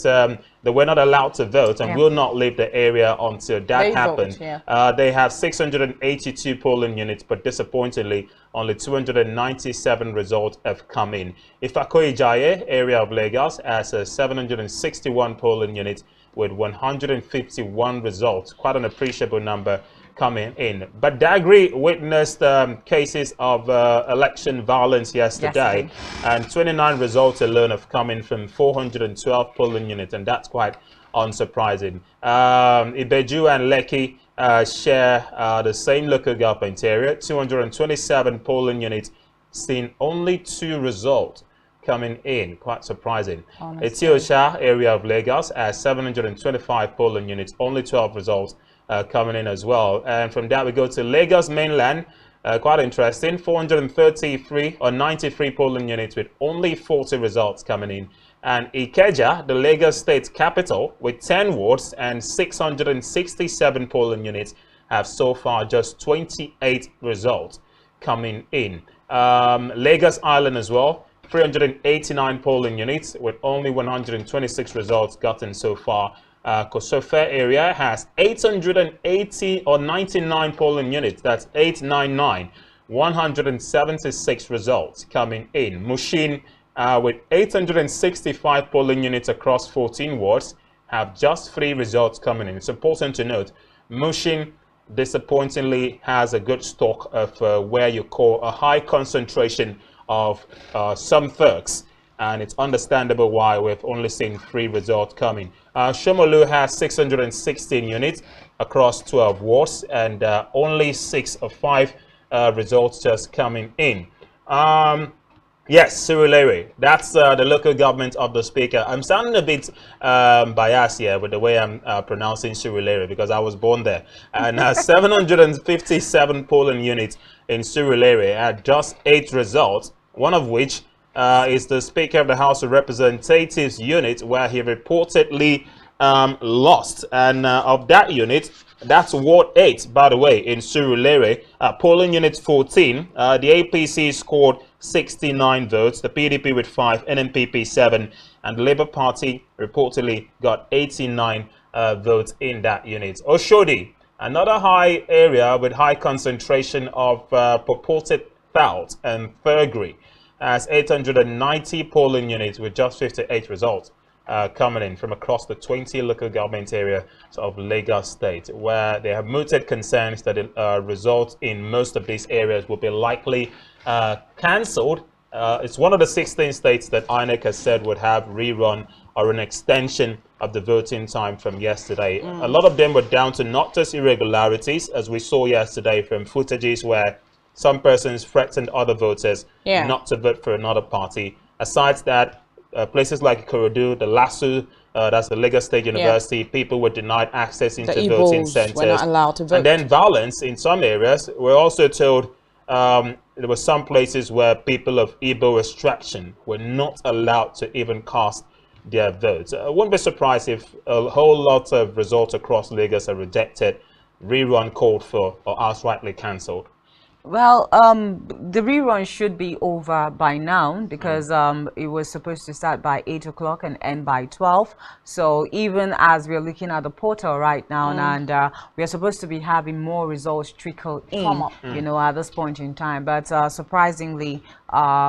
they were not allowed to vote and will not leave the area until that happened. They have 682 polling units, but disappointingly, only 297 results have come in. Ifakoijaye area of Lagos has 761 polling units with 151 results, quite an appreciable number coming in. But Dagri witnessed cases of election violence yesterday, and 29 results alone have come in from 412 polling units, and that's quite unsurprising. Ibeju and Lekki share the same local government area, 227 polling units, seen only 2 results coming in, quite surprising. Etiosha area of Lagos has 725 polling units, only 12 results coming in as well. And from that we go to Lagos mainland, quite interesting, 433 or 93 polling units with only 40 results coming in. And Ikeja, the Lagos state capital, with 10 wards and 667 polling units, have so far just 28 results coming in. Lagos Island as well, 389 polling units with only 126 results gotten so far. Kosofe area has 880 or 99 polling units, that's 899, 176 results coming in. Mushin, with 865 polling units across 14 wards, have just 3 results coming in. It's important to note, Mushin disappointingly has a good stock of where you call a high concentration of some thugs, and it's understandable why we've only seen 3 results coming. Shomolu has 616 units across 12 wards, and only 6 of 5 results just coming in. Yes, Surulere, that's the local government of the speaker. I'm sounding a bit biased here with the way I'm pronouncing Surulere because I was born there. And 757 polling units in Surulere had just 8 results, one of which is the Speaker of the House of Representatives unit, where he reportedly lost. And of that unit, that's Ward 8, by the way, in Surulere, polling unit 14. The APC scored 69 votes, the PDP with 5, NNPP 7, and the Labour Party reportedly got 89 votes in that unit. Oshodi, another high area with high concentration of purported theft and thuggery, has 890 polling units with just 58 results coming in from across the 20 local government areas of Lagos State, where they have mooted concerns that the results in most of these areas will be likely cancelled. It's one of the 16 states that INEC has said would have rerun or an extension of the voting time from yesterday. A lot of them were down to not just irregularities, as we saw yesterday from footages where some persons threatened other voters not to vote for another party. Aside that, places like Ikorodu, the LASU, that's the Lagos State University, people were denied access into voting centers. Were not allowed to vote. And then violence in some areas. We're also told there were some places where people of Igbo extraction were not allowed to even cast their votes. I wouldn't be surprised if a whole lot of results across Lagos are rejected, rerun called for, or outrightly cancelled. Well, the rerun should be over by now because it was supposed to start by 8 o'clock and end by 12. So even as we're looking at the portal right now, and we're supposed to be having more results trickle in, you know, at this point in time. But surprisingly,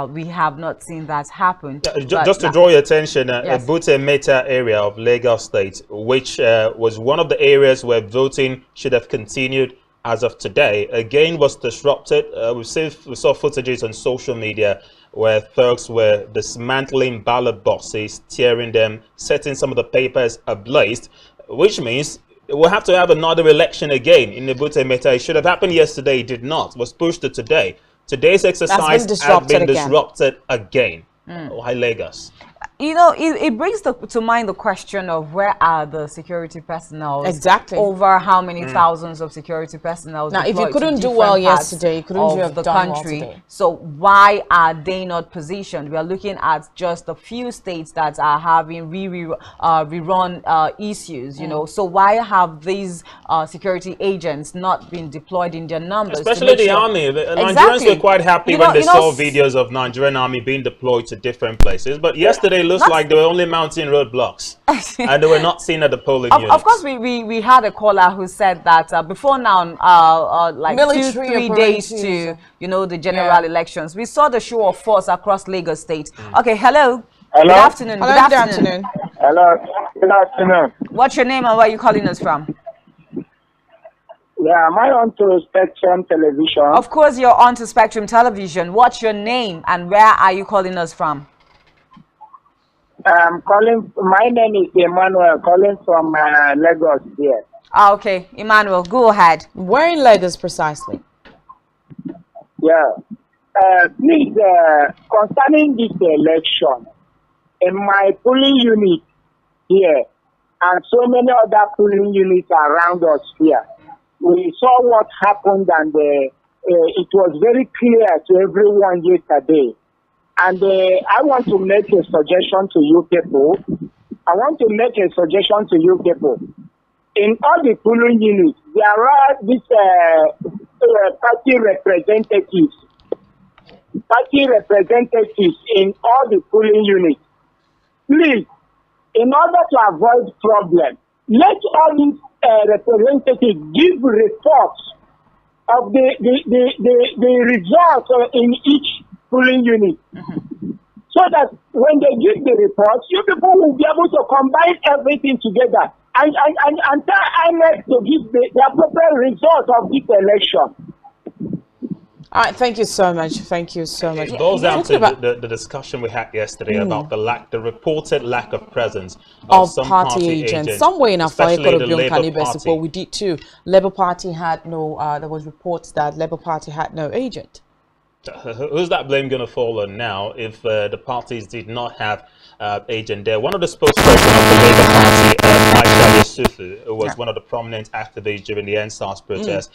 we have not seen that happen. Just to draw your attention, Ebute Meta area of Lagos State, which was one of the areas where voting should have continued as of today, again was disrupted. We saw footages on social media where thugs were dismantling ballot boxes, tearing them, setting some of the papers ablaze, which means we'll have to have another election again in Ebute Meta. It should have happened yesterday, it did not. It was pushed to today. Today's exercise has been disrupted again. Why Lagos? You know, it brings to mind the question of where are the security personnel? Exactly. Over how many thousands of security personnel? Now, if you couldn't do well yesterday, you couldn't have done well today. So why are they not positioned? We are looking at just a few states that are having rerun issues, you know. So why have these security agents not been deployed in their numbers? Especially the army. The Nigerians were quite happy when they saw videos of Nigerian army being deployed to different places. But yesterday, looks like they were only mounting roadblocks and they were not seen at the polling units. Of course, we had a caller who said that before now, like military 2-3 days to, you know, the general elections, we saw the show of force across Lagos State. Okay, hello. Good afternoon. Hello, good afternoon. Hello. Good afternoon. What's your name and where are you calling us from? Yeah, am I on to Spectrum Television? Of course, you're on to Spectrum Television. What's your name and where are you calling us from? My name is Emmanuel, calling from Lagos here. Okay, Emmanuel, go ahead. Where in Lagos precisely? Yeah. Please, concerning this election, in my polling unit here, and so many other polling units around us here, we saw what happened and it was very clear to everyone yesterday. And I want to make a suggestion to you people. In all the polling units, there are these party representatives in all the polling units. Please, in order to avoid problem, let all these representatives give reports of the results in each polling unit, so that when they give the reports, you people will be able to combine everything together and tell INEC to give the appropriate result of this election. All right, thank you so much. Thank you so much. It goes down to the discussion we had yesterday about the reported lack of presence of some party agents. Somewhere in especially the Labour Party. Well, we did too. Labour Party had no. There was reports that Labour Party had no agent. Who's that blame going to fall on now if the parties did not have agent there? One of the spokespersons of the Labour Party, Aisha Yusufu, who was one of the prominent activists during the NSAS protest,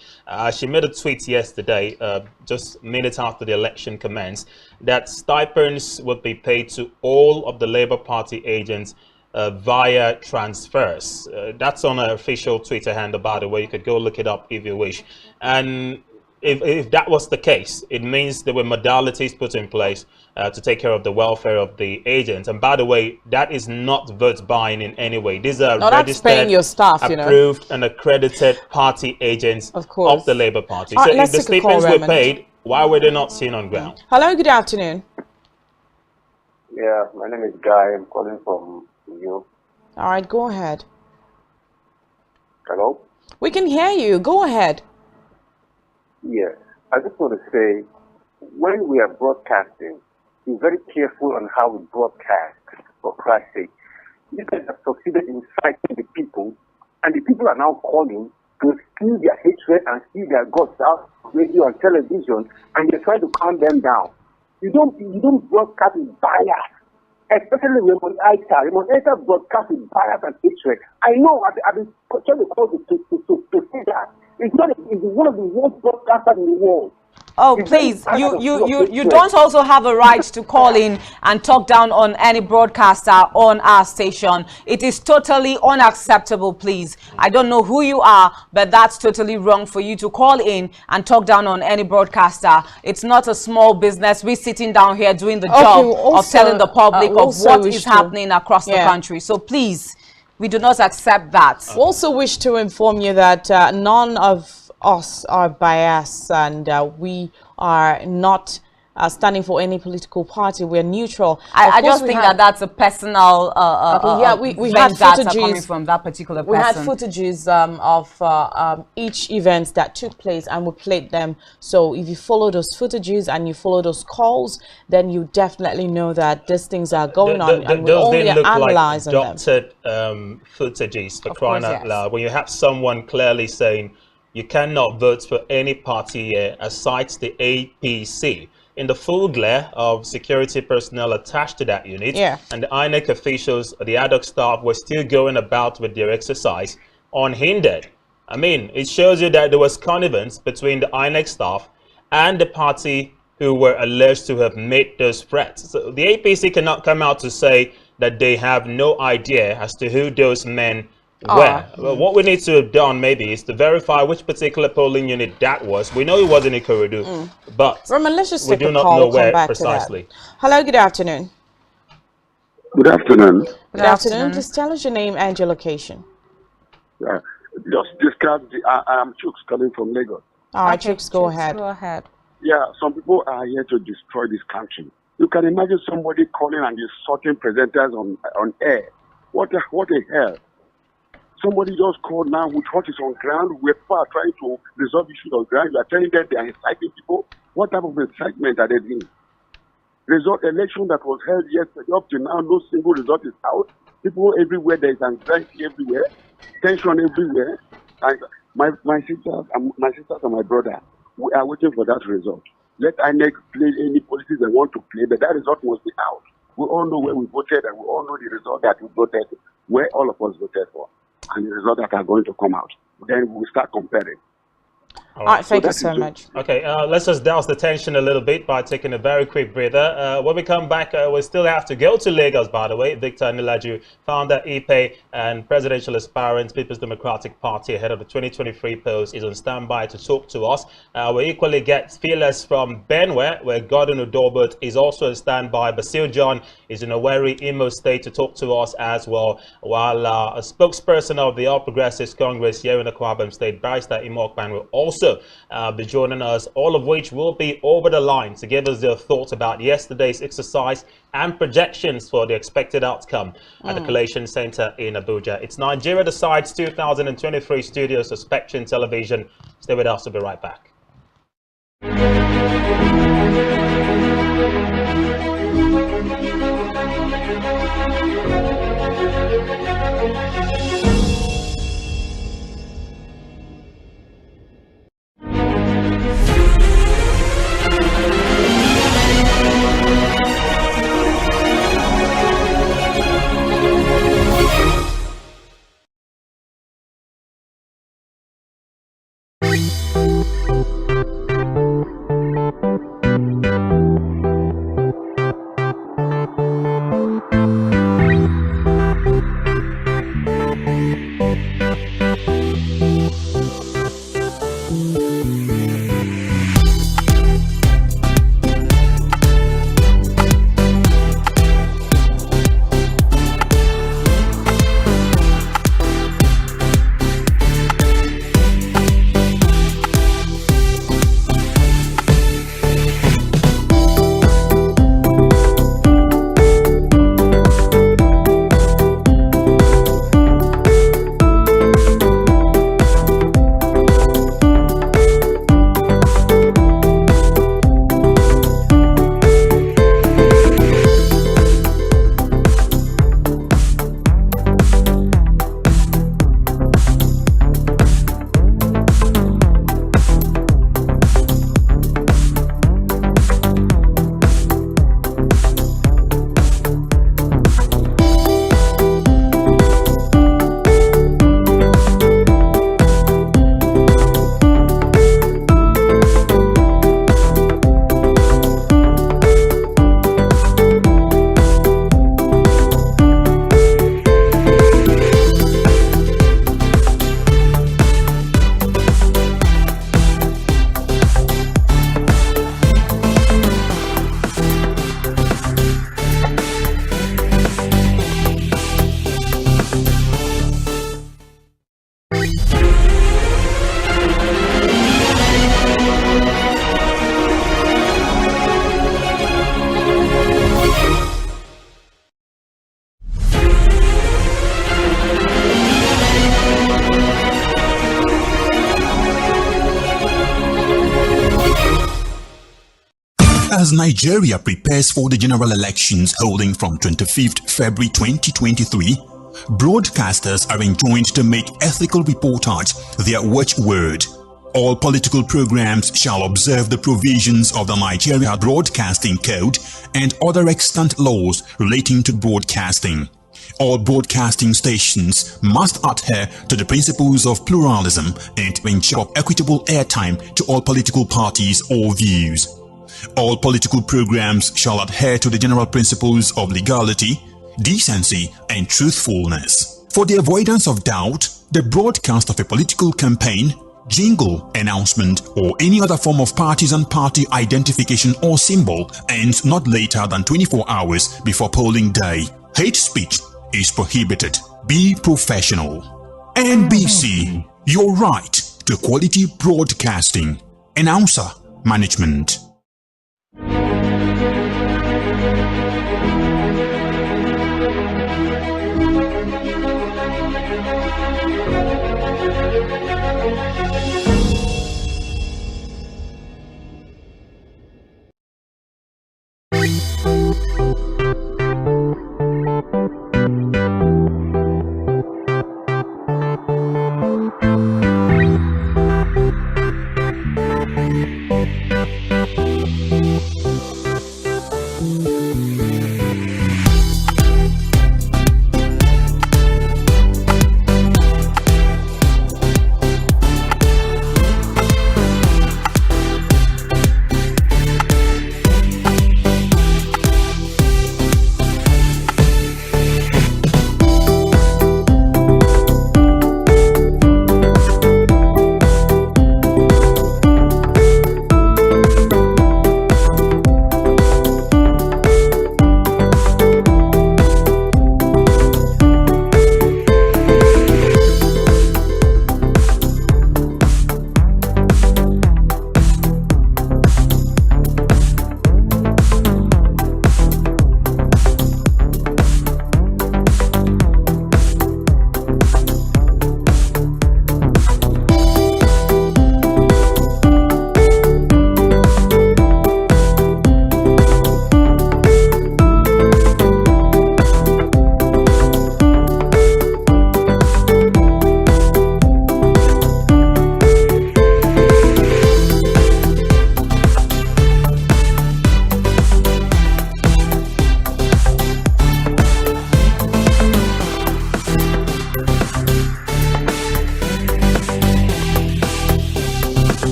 she made a tweet yesterday, just minutes after the election commenced, that stipends would be paid to all of the Labour Party agents via transfers. That's on her official Twitter handle, by the way. You could go look it up if you wish. And if that was the case, it means there were modalities put in place to take care of the welfare of the agents. And by the way, that is not vote buying in any way. These are registered, your staff, approved, and accredited party agents of the Labour Party. So if the stipends were paid, why were they not seen on ground? Hello, good afternoon. Yeah, my name is Guy. I'm calling from you. All right, go ahead. Hello? We can hear you. Go ahead. Yes, I just want to say, when we are broadcasting, be very careful on how we broadcast, for Christ's sake. You guys have succeeded in inciting the people, and the people are now calling and see their hatred and see their guts out on radio and television, and they try to calm them down. You don't broadcast with bias, especially when I must broadcast with bias and hatred. I know I've been trying to call to see that. It's one of the worst broadcasters in the world. Oh, please, you don't also have a right to call in and talk down on any broadcaster on our station. It is totally unacceptable, please. I don't know who you are, but that's totally wrong for you to call in and talk down on any broadcaster. It's not a small business. We're sitting down here doing the job of telling the public of what is happening across the country. So please, we do not accept that. We also wish to inform you that none of us are biased, and we are not standing for any political party. We're neutral. I just think that that's a personal we had footages coming from that particular person. We had footages of each event that took place, and we played them. So if you follow those footages and you follow those calls, then you definitely know that these things are going on, and we're only analyzing them. Those didn't look like doctored footages, for crying out loud. When you have someone clearly saying you cannot vote for any party here aside the APC, in the full glare of security personnel attached to that unit, and the INEC officials, the ad hoc staff, were still going about with their exercise unhindered. I mean, it shows you that there was connivance between the INEC staff and the party who were alleged to have made those threats. So the APC cannot come out to say that they have no idea as to who those men were. Well, what we need to have done maybe is to verify which particular polling unit that was. We know it was in Ikorodu, but Roman, let's just we do not know where precisely. Hello, good afternoon. Good afternoon. Good afternoon. Just tell us your name and your location. Just describe I'm Chooks calling from Lagos. All right, Chooks, go ahead. Go ahead. Yeah, some people are here to destroy this country. You can imagine somebody calling and insulting presenters on air. What the hell? Somebody just called now with what is on ground. We're trying to resolve issues on ground. You are telling them they are inciting people. What type of incitement are they doing? Election that was held yesterday, up to now, no single result is out. People everywhere, there is anxiety everywhere, tension everywhere. And my sisters and my brother, we are waiting for that result. Let INEC play any policies they want to play, but that result must be out. We all know where we voted, and we all know the result that we voted, where all of us voted for, and the results that are going to come out. Then we will start comparing. All right, thank you so much. Okay, let's just douse the tension a little bit by taking a very quick breather. When we come back, we still have to go to Lagos, by the way. Victor Nilaju, founder, IPE, and presidential aspirant, People's Democratic Party, ahead of the 2023 polls, is on standby to talk to us. We equally get feelers from Benue, where Gordon Odobert is also on standby. Basil John is in Owerri, Imo State, to talk to us as well, while a spokesperson of the All Progressives Congress here in Akwa Ibom State, Barrister Imokban, will also be joining us, all of which will be over the line to give us their thoughts about yesterday's exercise and projections for the expected outcome at the Collation Center in Abuja. It's Nigeria Decides 2023 studios of Spectrum Television. Stay with us, we'll be right back. As Nigeria prepares for the general elections holding from 25th February 2023, broadcasters are enjoined to make ethical reportage their watchword. All political programs shall observe the provisions of the Nigeria Broadcasting Code and other extant laws relating to broadcasting. All broadcasting stations must adhere to the principles of pluralism and ensure equitable airtime to all political parties or views. All political programs shall adhere to the general principles of legality, decency, and truthfulness. For the avoidance of doubt, the broadcast of a political campaign, jingle, announcement, or any other form of partisan party identification or symbol ends not later than 24 hours before polling day. Hate speech is prohibited. Be professional. NBC, your right to quality broadcasting. Announcer Management.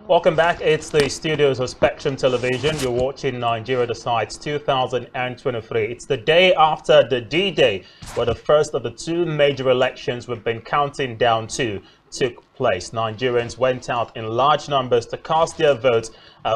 Welcome back. It's the studios of Spectrum Television. You're watching Nigeria Decides 2023. It's the day after the D-Day, where the first of the two major elections we've been counting down to took place. Nigerians went out in large numbers to cast their votes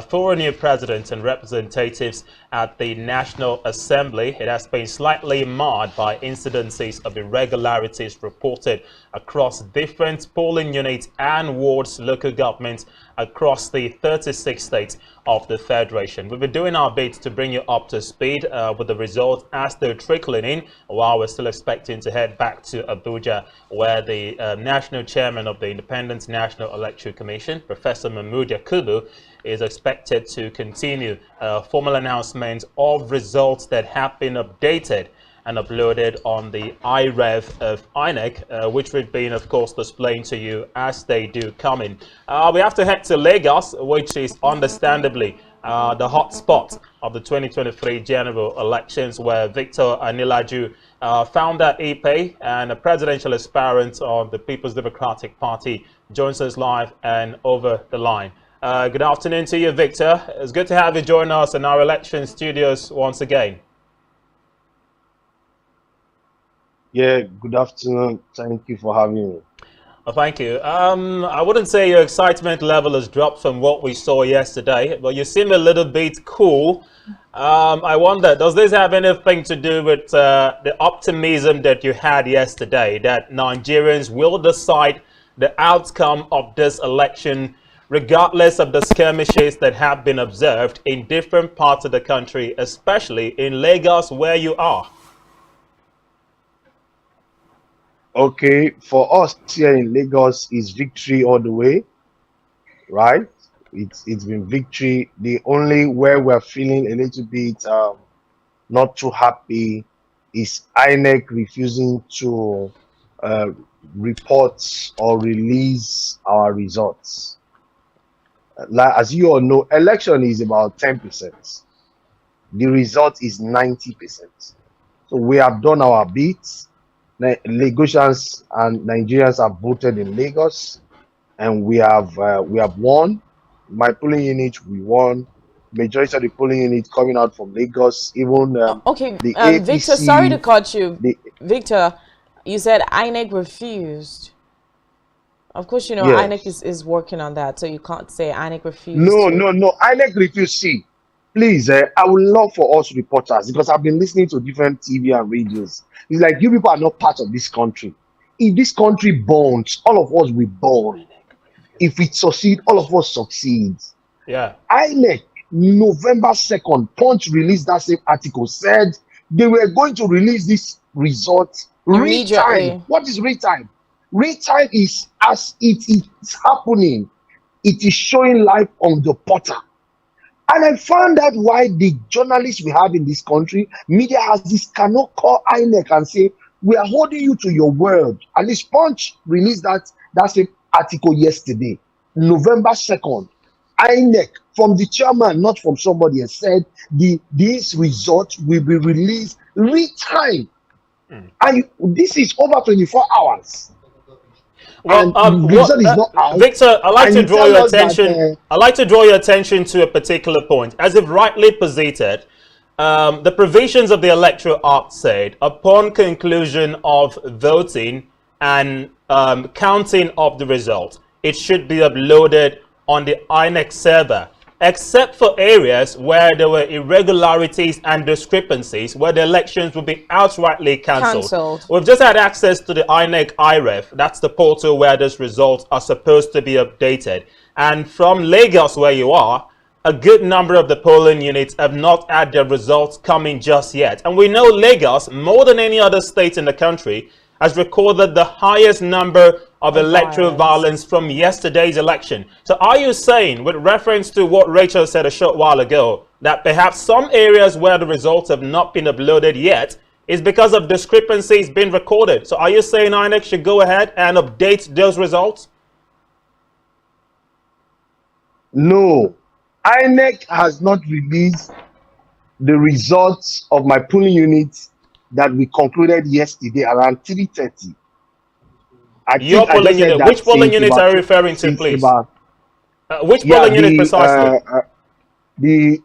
for a new president and representatives at the National Assembly. It has been slightly marred by incidences of irregularities reported across different polling units and wards, local governments across the 36 states of the Federation. We've been doing our bit to bring you up to speed with the results as they're trickling in, while we're still expecting to head back to Abuja, where the national chairman of the Independent National Electoral Commission, Professor Mahmood Yakubu, is expected to continue formal announcements of results that have been updated and uploaded on the iRev of INEC, which we've been, of course, displaying to you as they do come in. We have to head to Lagos, which is understandably the hot spot of the 2023 general elections, where Victor Anilaju, founder EPE and a presidential aspirant of the People's Democratic Party, joins us live and over the line. Good afternoon to you, Victor. It's good to have you join us in our election studios once again. Yeah, good afternoon. Thank you for having me. Well, thank you. I wouldn't say your excitement level has dropped from what we saw yesterday, but you seem a little bit cool. I wonder, does this have anything to do with the optimism that you had yesterday, that Nigerians will decide the outcome of this election, regardless of the skirmishes that have been observed in different parts of the country, especially in Lagos, where you are? Okay, for us here in Lagos, is victory all the way, right? It's been victory. The only where we're feeling a little bit not too happy is INEC refusing to report or release our results. Like, as you all know, election is about 10%. The result is 90%. So we have done our bits. Lagosians and Nigerians have voted in Lagos, and we have won. My polling unit, we won. Majority of the polling unit coming out from Lagos. Even okay, the APC, Victor, sorry to cut you. Victor, you said INEC refused. Of course, you know, yes. INEC is working on that, so you can't say INEC refused. No, INEC refused. See, please, I would love for us reporters, because I've been listening to different TV and radios. It's like you people are not part of this country. If this country burns, all of us will burn. If it succeeds, all of us succeed. Yeah. INEC, November 2nd, Punch released that same article, said they were going to release this result real time. What is real time? Real time is as it is happening. It is showing live on the portal. And I found out why the journalists we have in this country, media has this, cannot call INEC and say, we are holding you to your word. At least Punch released that same article yesterday, November 2nd. INEC, from the chairman, not from somebody else, said these results will be released real time. And this is over 24 hours. Well, Victor, I'd like to draw your attention. I'd like to draw your attention to a particular point. As if rightly posited, the provisions of the Electoral Act said, upon conclusion of voting and counting of the result, it should be uploaded on the INEC server, except for areas where there were irregularities and discrepancies, where the elections will be outrightly cancelled. We've just had access to the INEC IREF. That's the portal where those results are supposed to be updated. And from Lagos, where you are, a good number of the polling units have not had their results coming just yet. And we know Lagos, more than any other state in the country, has recorded the highest number of electoral violence from yesterday's election. So are you saying, with reference to what Rachel said a short while ago, that perhaps some areas where the results have not been uploaded yet is because of discrepancies being recorded? So are you saying INEC should go ahead and update those results? No. INEC has not released the results of my polling unit that we concluded yesterday around 3:30. Your polling unit, which polling unit are you referring to, please? Which polling unit precisely? The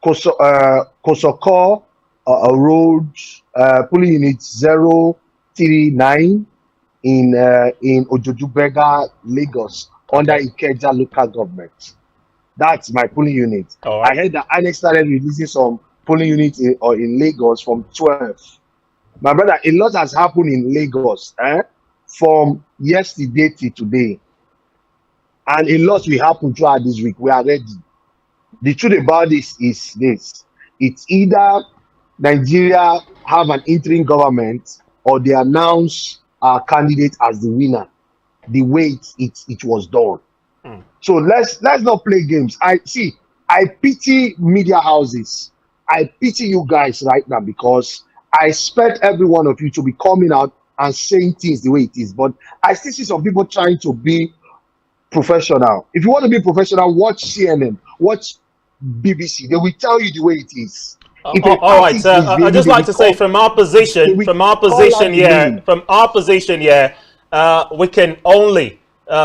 Kosoko Road polling unit 039 in Ojojubega, Lagos, under Ikeja local government. That's my polling unit. Right. I heard that INEC started releasing some polling units in Lagos from 12. My brother, a lot has happened in Lagos from yesterday to today. And a lot will happen throughout this week. We are ready. The truth about this is this. It's either Nigeria have an interim government or they announce our candidate as the winner, the way it was done. So let's not play games. I pity media houses. I pity you guys right now, because I expect every one of you to be coming out and saying things the way it is. But I still see some people trying to be professional. If you want to be professional, watch CNN, watch BBC. They will tell you the way it is. If a all right, artist sir. is I'd just they like to say, from our position, we can only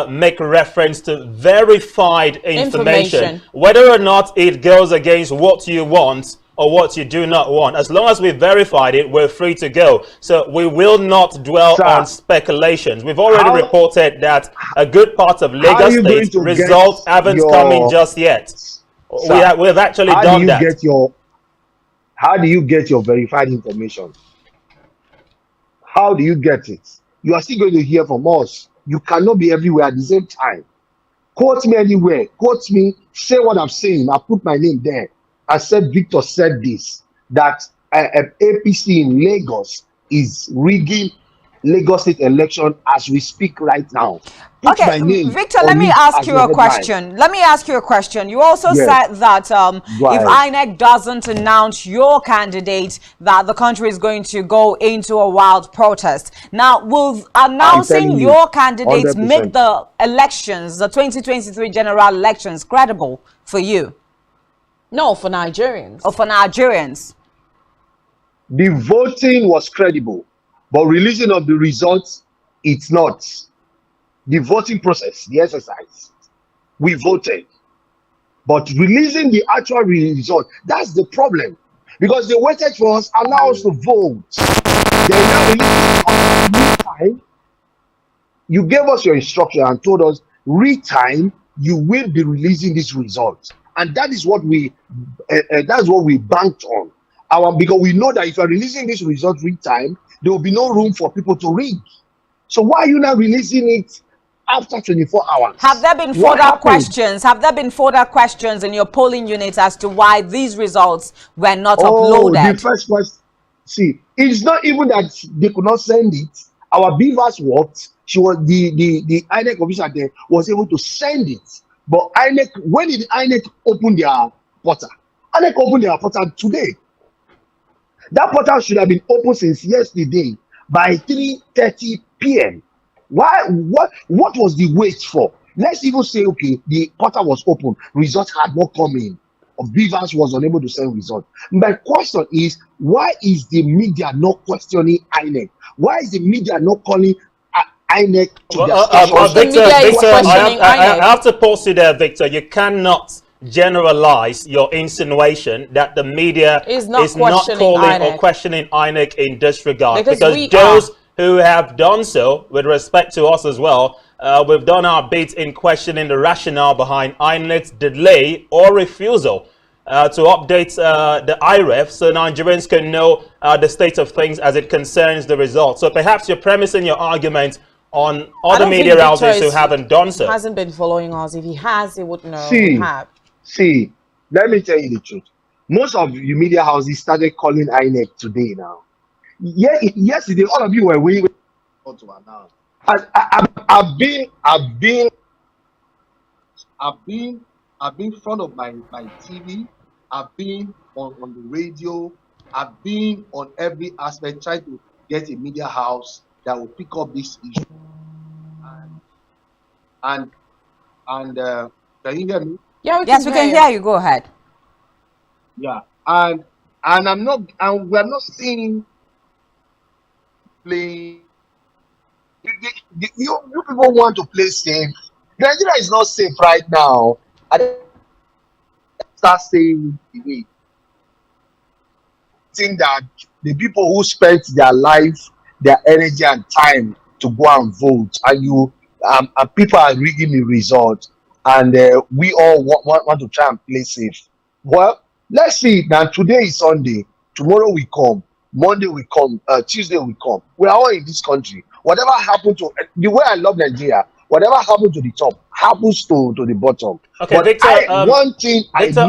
make reference to verified information, whether or not it goes against what you want or what you do not want. As long as we verified it, we're free to go. So we will not dwell on speculations. We've already reported that a good part of Lagos State results haven't come in just yet. We've actually done that. How do you get your verified information? How do you get it? You are still going to hear from us. You cannot be everywhere at the same time. Quote me anywhere. Quote me. Say what I'm saying. I put my name there. I said Victor said this, that APC in Lagos is rigging Lagos State election as we speak right now. Okay, Victor, let me ask you a question. You also said that if INEC doesn't announce your candidate, that the country is going to go into a wild protest. Now, will announcing your candidates 100%. Make the elections, the 2023 general elections, credible for you? No, for Nigerians. Or for Nigerians? The voting was credible, but releasing of the results, it's not. The voting process, the exercise, we voted, but releasing the actual result, that's the problem, because they waited for us, allow us to vote. They now released it on time. You gave us your instruction and told us, real time, you will be releasing this result, and that is what we banked on. Because we know that if you are releasing this result real time, there will be no room for people to rig. So why are you not releasing it after 24 hours? Have there been further questions? Have there been further questions in your polling unit as to why these results were not uploaded? The first question, see, it's not even that they could not send it. Our beavers worked. She was the INEC officer there was able to send it. But INEC, when did INEC open their portal? INEC opened their portal today. That portal should have been open since yesterday by 3:30 p.m. Why? What was the wait for? Let's even say, okay, the portal was open, results had not come in. Beavers was unable to send results. My question is, why is the media not questioning INEC? Why is the media not calling INEC to Victor, I have to pause you there, Victor. You cannot generalize your insinuation that the media is not calling or questioning INEC in this regard, because those who have done so with respect to us as well, we've done our bit in questioning the rationale behind INEC's delay or refusal to update the IREF so Nigerians can know the state of things as it concerns the results. So perhaps you're premising your argument on other media houses who haven't done so. He hasn't been following us. If he has, he would know. See, let me tell you the truth. Most of the media houses started calling INEC today now. Yeah, yesterday, all of you were waiting to announce. I've been in front of my TV. I've been on the radio. I've been on every aspect trying to get a media house that will pick up this issue. And can you hear me? Yeah, we can hear you. Go ahead. Yeah, and we're not seeing play. You people want to play safe. Nigeria is not safe right now. I start saying the way. Think that the people who spent their life, their energy and time to go and vote, and people are rigging the result, and we all want to try and play safe. Well, let's see. Now today is Sunday. Tomorrow we come. Monday we come. Tuesday we come. We are all in this country. Whatever happened to the way I love Nigeria, whatever happened to the top happens to the bottom. Okay, but Victor. Victor,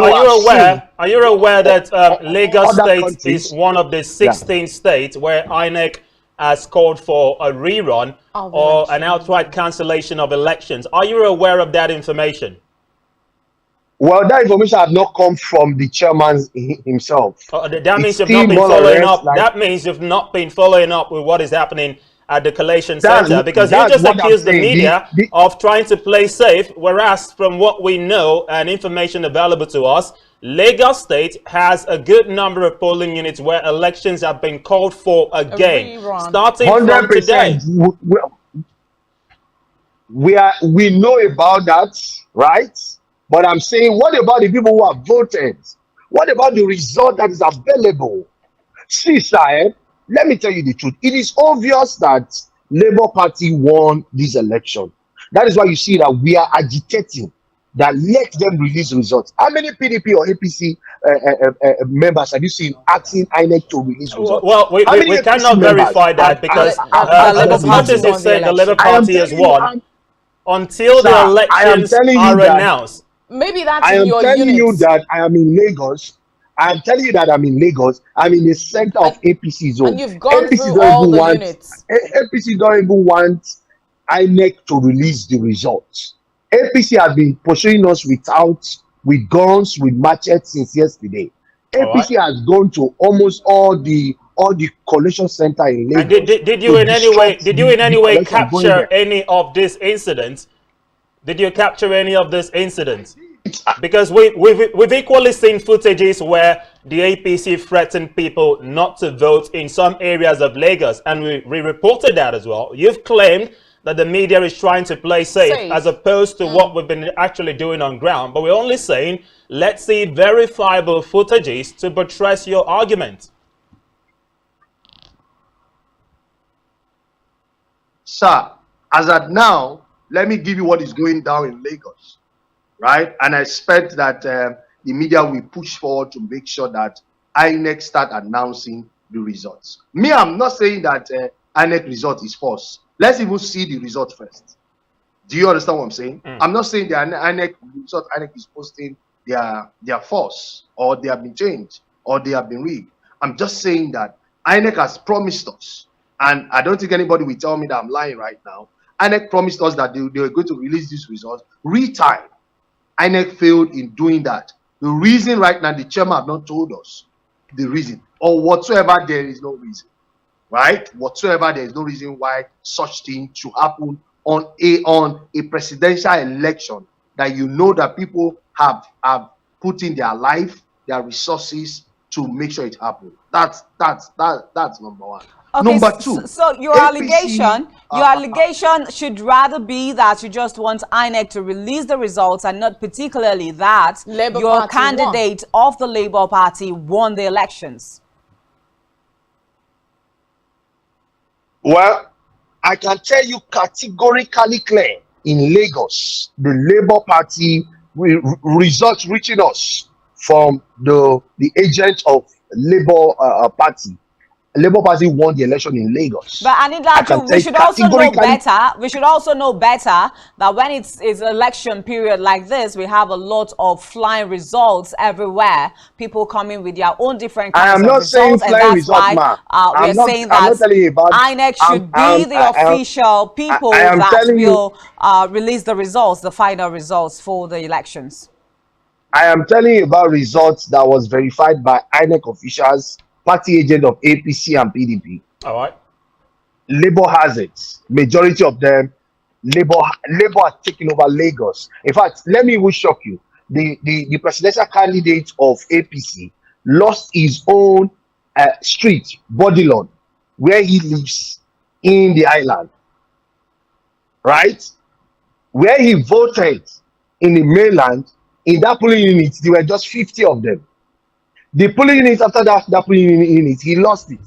are you aware that Lagos State is one of the 16 states where INEC has called for a rerun or an outright cancellation of elections? Are you aware of that information? Well, that information has not come from the chairman himself. That means you've not been following up. That means you've not been following up with what is happening at the collation That's- center? Because you that's just what I'm accused the saying. media of trying to play safe, whereas from what we know and information available to us, Lagos State has a good number of polling units where elections have been called for again, starting from today. 100%. We know about that, right? But I'm saying, what about the people who have voted? What about the result that is available? See, sir, let me tell you the truth. It is obvious that Labour Party won this election. That is why you see that we are agitating that let them release results. How many PDP or APC members have you seen asking INEC to release results? Well, we How many cannot APC members verify that because as much as you say the Labour Party has won, until the elections are announced. Maybe that's I in am your telling you units. that I am in Lagos. I am telling you that I'm in Lagos. I'm in the center of APC zone. And you've gone APC through don't all even the want, units. APC don't even want INEC to release the results. APC has been pursuing us with guns, with machetes since yesterday. APC has gone to almost all the collation center in Lagos. And did you in any way capture any of these incidents? Did you capture any of these incidents? Because we've equally seen footages where the APC threatened people not to vote in some areas of Lagos, and we reported that as well. You've claimed that the media is trying to play safe as opposed to what we've been actually doing on ground, but we're only saying let's see verifiable footages to buttress your argument. Sir, as at now, let me give you what is going down in Lagos, right? And I expect that the media will push forward to make sure that INEC start announcing the results. Me, I'm not saying that INEC result is false. Let's even see the result first. Do you understand what I'm saying? I'm not saying the INEC result INEC is posting they are false, or they have been changed, or they have been rigged. I'm just saying that INEC has promised us, and I don't think anybody will tell me that I'm lying right now. INEC promised us that they were going to release these results real time. INEC failed in doing that. The reason right now, the chairman have not told us the reason, or whatsoever, there is no reason, right? Whatsoever, there is no reason why such thing should happen on a presidential election that you know that people have put in their life, their resources to make sure it happens. That's number one. Okay, Number two. So your allegation should rather be that you just want INEC to release the results, and not particularly that your candidate of the Labour Party won the elections. Well, I can tell you categorically clear, in Lagos, the Labour Party results reaching us from the agent of Labour Party. Labour Party won the election in Lagos. But Anidaju, we should also know better. We should also know better that when it's election period like this, we have a lot of flying results everywhere. People coming with their own different kinds of results, and that's why we're saying that INEC should be the official people that will release the results, the final results for the elections. I am telling you about results that was verified by INEC officials, party agent of APC and PDP. All right. Labour has it. Majority of them, Labour are taking over Lagos. In fact, let me even shock you. The presidential candidate of APC lost his own street, Bodilon, where he lives in the island. Right? Where he voted in the mainland, in that polling unit, there were just 50 of them. The polling unit after that polling unit, he lost it.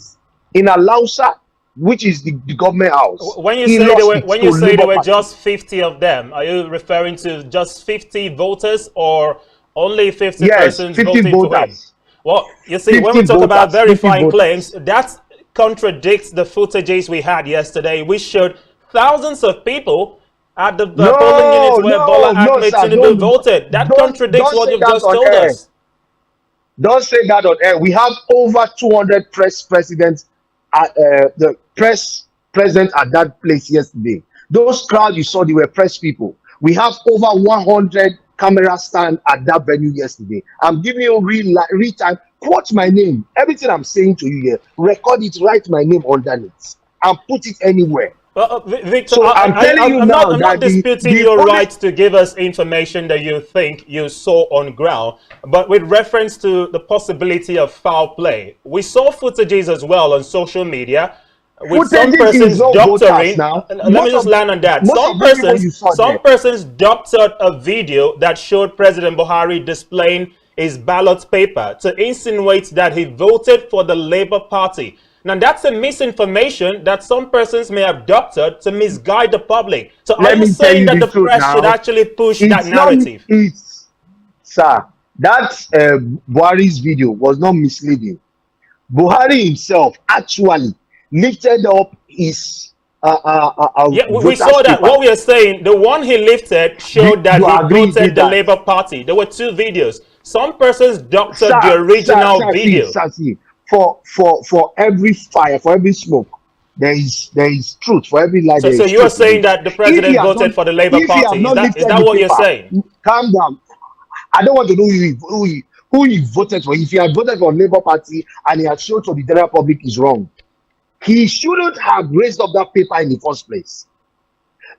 In Alausa, which is the government house. When you say there were just 50 of them, are you referring to just 50 voters or only 50 persons 50 voting voters. for him? Well, you see, when we talk about verifying claims, that contradicts the footages we had yesterday. We showed thousands of people at the polling units where Bola Ahmed Tinubu voted. That contradicts what you've just told us. Don't say that on air. We have over 200 presidents at the press present at that place yesterday. Those crowds you saw, they were press people. We have over 100 camera stand at that venue yesterday. I'm giving you real time. Quote my name. Everything I'm saying to you here, record it, write my name underneath. and put it anywhere. Victor, So I'm telling you now I'm not that disputing your right to give us information that you think you saw on ground, but with reference to the possibility of foul play, we saw footages as well on social media with some persons doctoring. Let me just land on that. Some persons doctored a video that showed President Buhari displaying his ballot paper to insinuate that he voted for the Labour Party. Now, that's a misinformation that some persons may have doctored to misguide the public. So are you saying that the press should actually push that narrative? Sir, that Buhari's video was not misleading. Buhari himself actually lifted up his we saw that. What we are saying, the one he lifted showed that he voted the Labour Party. There were two videos. Some persons doctored the original video. For every fire, for every smoke, there is truth. For every light, so you are saying that the president voted for the Labour Party? Is that what you're saying? Calm down. I don't want to know who he voted for. If he had voted for Labour Party and he had shown to the general public is wrong, he shouldn't have raised up that paper in the first place.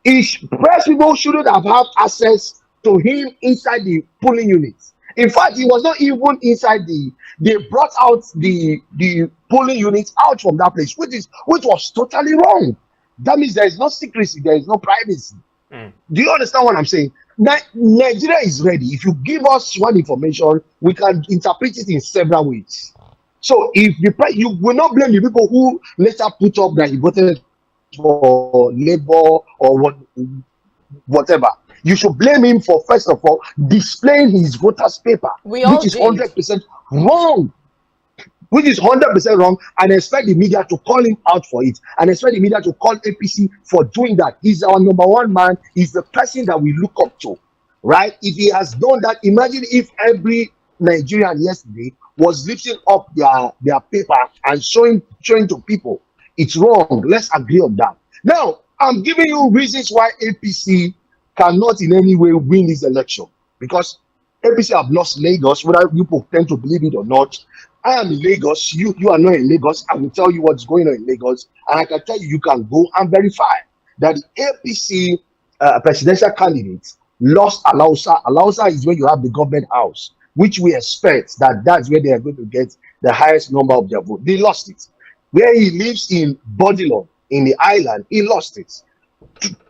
Press people shouldn't have had access to him inside the polling units. In fact, he was not even inside they brought out the polling units out from that place, which was totally wrong. That means there is no secrecy, there is no privacy. Do you understand what I'm saying? Nigeria is ready. If you give us one information, we can interpret it in several ways. So if you will not blame the people who later put up that he voted for Labour or whatever. You should blame him for, first of all, displaying his voters' paper, which is 100% wrong. Which is 100% wrong, and expect the media to call him out for it, and expect the media to call APC for doing that. He's our number one man. He's the person that we look up to, right? If he has done that, imagine if every Nigerian yesterday was lifting up their paper and showing to people. It's wrong. Let's agree on that. Now, I'm giving you reasons why APC cannot in any way win this election, because APC have lost Lagos, whether you tend to believe it or not. I am in Lagos. You are not in Lagos. I will tell you what's going on in Lagos, and I can tell you can go and verify that the APC presidential candidate lost Alausa. Alausa is where you have the government house, which we expect that's where they are going to get the highest number of their vote. They lost it. Where he lives in Bodilon, in the island, he lost it.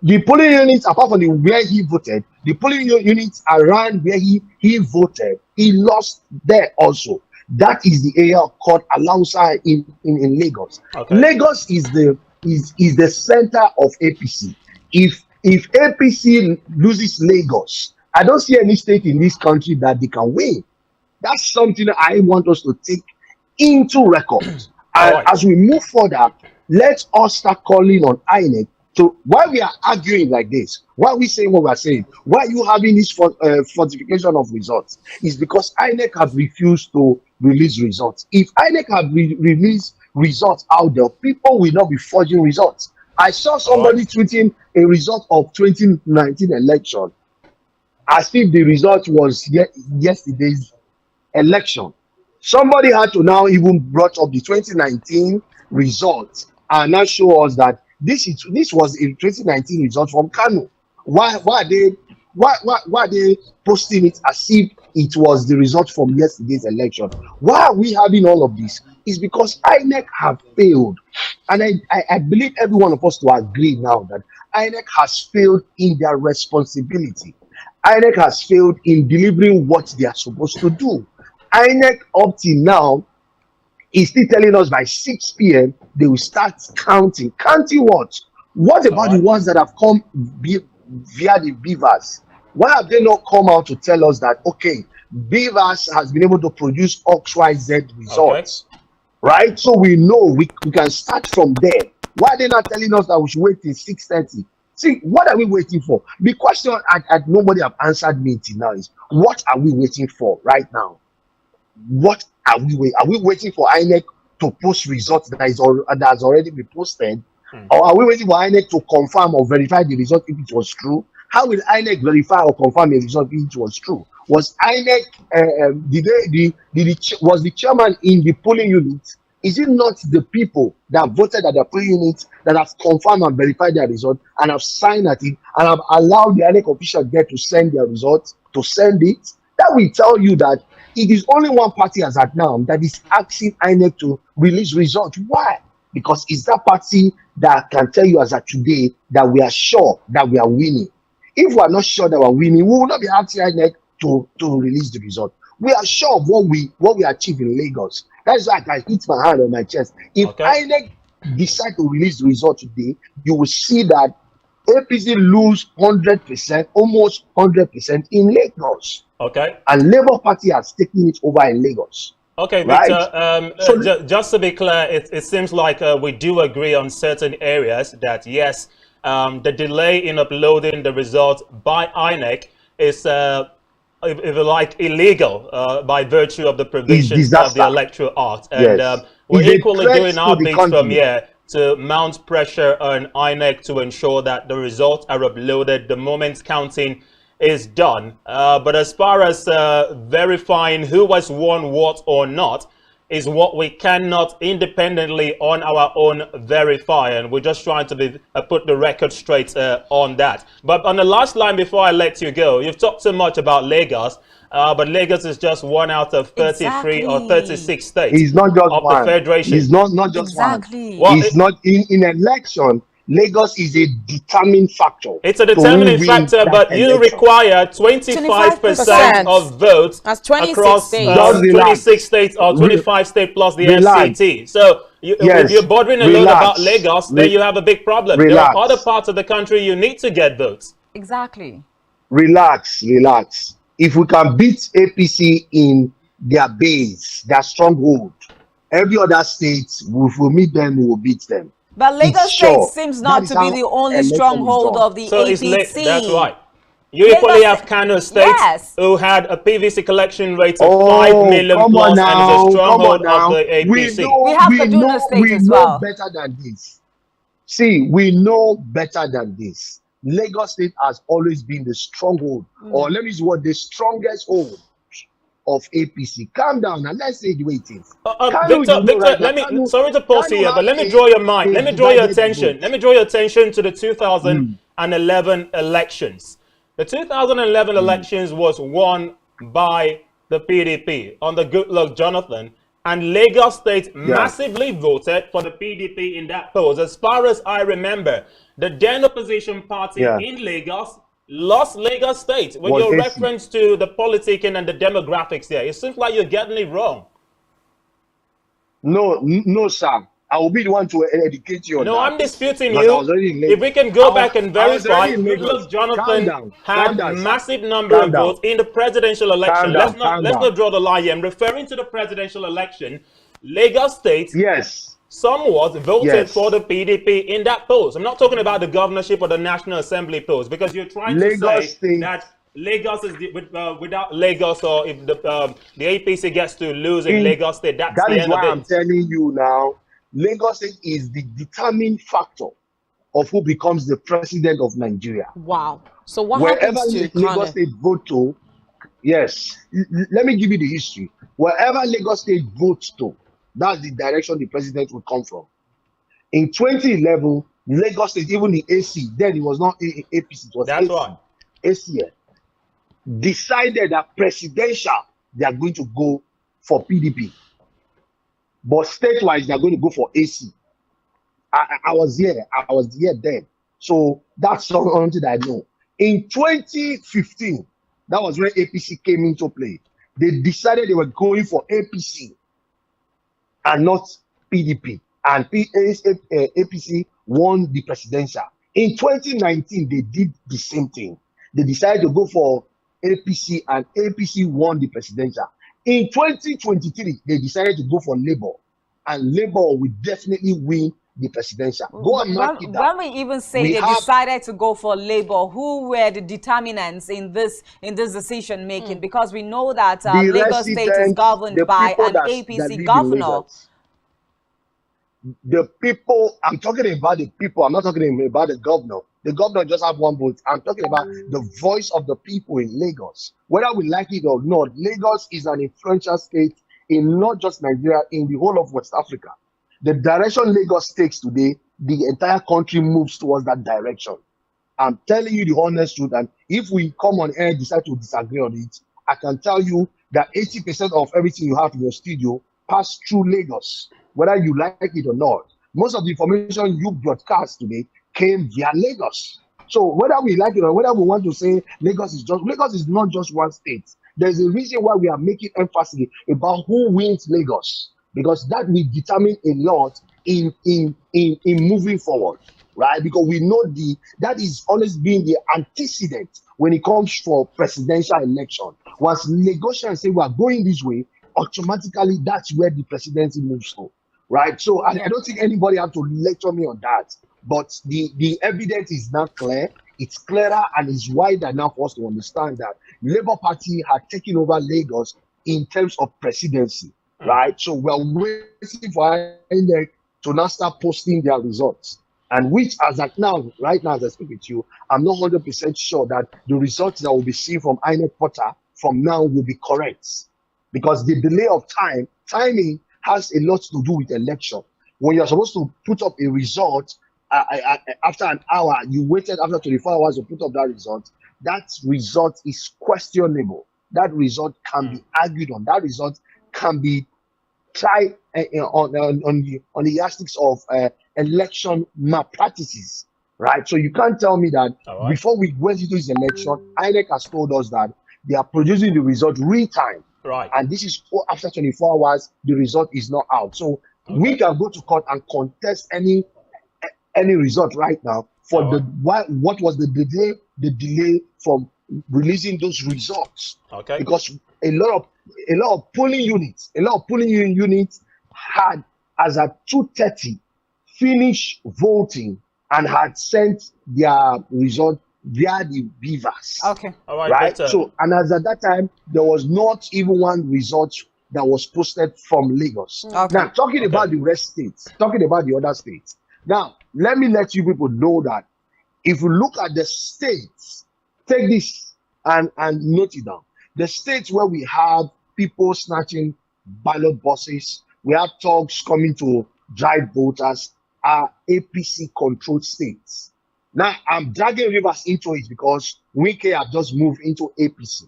The polling units, apart from where he voted, the polling units around where he voted, he lost there also. That is the area called Alausa in Lagos. Okay. Lagos is the center of APC. If APC loses Lagos, I don't see any state in this country that they can win. That's something that I want us to take into record. And as we move further, let us start calling on INEC. So why we are arguing like this, why are we saying what we are saying, why are you having this fortification of results, is because INEC have refused to release results. If INEC have released results out there, people will not be forging results. I saw somebody tweeting a result of 2019 election as if the result was yesterday's election. Somebody had to now even brought up the 2019 results and now show us that this was a 2019 result from Kano. Why are they posting it as if it was the result from yesterday's election? Why are we having all of this? It's because INEC have failed, and I believe every one of us to agree now that INEC has failed in their responsibility. INEC has failed in delivering what they are supposed to do. INEC up till now is still telling us by 6 p.m. they will start counting. Counting what? What about the ones that have come via the Beavers? Why have they not come out to tell us that, okay, Beavers has been able to produce XYZ results? Okay. Right? So we know we can start from there. Why are they not telling us that we should wait till 6:30? See, what are we waiting for? The question nobody have answered me till now is, what are we waiting for right now? What are we waiting? Are we waiting for INEC to post results that has already been posted? Or are we waiting for INEC to confirm or verify the result if it was true? How will INEC verify or confirm a result if it was true? Was INEC was the chairman in the polling unit Is it not the people that voted at the pre-unit that have confirmed and verified their result and have signed at it and have allowed the INEC officials there to send their results, to send it? That will tell you that it is only one party as at now that is asking INEC to release results. Why? Because it's that party that can tell you as at today that we are sure that we are winning. If we are not sure that we are winning, we will not be asking INEC to release the result. We are sure of what we achieve in Lagos. That is why I can hit my hand on my chest. If INEC decide to release the result today, you will see that APC lose 100%, almost 100% in Lagos. Okay. And Labour Party has taken it over in Lagos. Okay, right? Victor, just to be clear, it seems like we do agree on certain areas that, yes, the delay in uploading the results by INEC is, if you like, illegal by virtue of the provisions of the Electoral Act. And we're equally doing our bit from here to mount pressure on INEC to ensure that the results are uploaded the moment counting is done. But as far as verifying who has won what or not is what we cannot independently on our own verify, and we're just trying to put the record straight on that. But on the last line before I let you go, you've talked so much about Lagos, but Lagos is just one out of 33 or 36 states. It's not just of one. The federation. It's not just one. Well, it's not in election. Lagos is a determining factor. It's a determining factor, but you require 25% of votes across 26 states or 25 states plus the FCT. So if you're bothering alone about Lagos, then you have a big problem. There are other parts of the country you need to get votes. Exactly. Relax. If we can beat APC in their base, their stronghold, every other state, if we meet them, we will beat them. But Lagos State seems not to be the only stronghold of the APC. That's right. You equally have Kano State, who had a PVC collection rate of 5 million plus and is a stronghold of the APC. We have Kaduna State as well. We know better than this. See, we know better than this. Lagos State has always been the stronghold, or let me use what, the strongest hold of APC. Calm down and let's say the way it is. Victor, sorry to pause here, but let me draw your mind. Let me draw your attention. Let me draw your attention to the 2011 elections. The 2011 elections was won by the PDP under Goodluck Jonathan, and Lagos State massively voted for the PDP in that polls. As far as I remember, the then opposition party in Lagos lost Lagos State. With your reference to the politicking and the demographics there, it seems like you're getting it wrong. No, sir. I will be the one to educate you on that. No, I'm disputing you. If we can go back and verify, Goodluck Jonathan had a massive number of votes in the presidential election. Let's not draw the line here. I'm referring to the presidential election. Lagos State somewhat voted for the PDP in that polls. I'm not talking about the governorship or the National Assembly polls, because you're trying to say that Lagos is without Lagos, or if the APC gets to lose in Lagos State, that's the end of it. That is why I'm telling you now, Lagos State is the determining factor of who becomes the president of Nigeria. Wow. So what wherever happens to Lagos State vote to, let me give you the history. Wherever Lagos State votes to, that's the direction the president will come from. In 2011, Lagos State, even the AC, then it was not APC, it was that's AC. Right. ACL decided that presidential, they are going to go for PDP. But state-wise, they are going to go for AC. I was here then. So that's something that I know. In 2015, that was when APC came into play. They decided they were going for APC and not PDP. And APC won the presidential. In 2019, they did the same thing. They decided to go for APC and APC won the presidential. In 2023, they decided to go for Labour, and Labour will definitely win the presidential. Go and mark it down. When we even say they decided to go for Labour, who were the determinants in this decision making? Because we know that Lagos State is governed by an APC governor. The people, I'm talking about the people, I'm not talking about the governor. The governor just have one vote. I'm talking about the voice of the people in Lagos. Whether we like it or not, Lagos is an influential state in not just Nigeria, in the whole of West Africa. The direction Lagos takes today, the entire country moves towards that direction. I'm telling you the honest truth, and if we come on air and decide to disagree on it, I can tell you that 80% of everything you have in your studio pass through Lagos, whether you like it or not. Most of the information you broadcast today came via Lagos. So whether we like it or whether we want to say Lagos is not just one state. There's a reason why we are making emphasis about who wins Lagos, because that will determine a lot in moving forward, right? Because we know that is always been the antecedent when it comes for presidential election. Once Lagosians say we are going this way, automatically that's where the presidency moves to, right? So I don't think anybody have to lecture me on that. But the evidence is now clear. It's clearer and it's wider now for us to understand that Labour Party had taken over Lagos in terms of presidency, right? So we're waiting for INEC to now start posting their results. And which, as at now, right now, as I speak with you, I'm not 100% sure that the results that will be seen from INEC Portal from now will be correct. Because the delay of timing has a lot to do with election. When you're supposed to put up a result, after an hour, you waited after 24 hours to put up that result. That result is questionable. That result can be argued on. That result can be tried on the yardsticks of election malpractices, right? So you can't tell me that before we went into this election, INEC has told us that they are producing the result real time. Right. And this is after 24 hours, the result is not out. So we can go to court and contest any result right now for what was the delay from releasing those results. Okay. Because a lot of polling units had, as at 2:30, finished voting and had sent their result via the beavers. Okay. All right. Right. But, So, and as at that time, there was not even one result that was posted from Lagos. Okay. Now, talking about the rest states, talking about the other states. Now, let me let you people know that if you look at the states, take this and note it down. The states where we have people snatching ballot boxes, we have thugs coming to drive voters, are APC-controlled states. Now, I'm dragging Rivers into it because Wike have just moved into APC.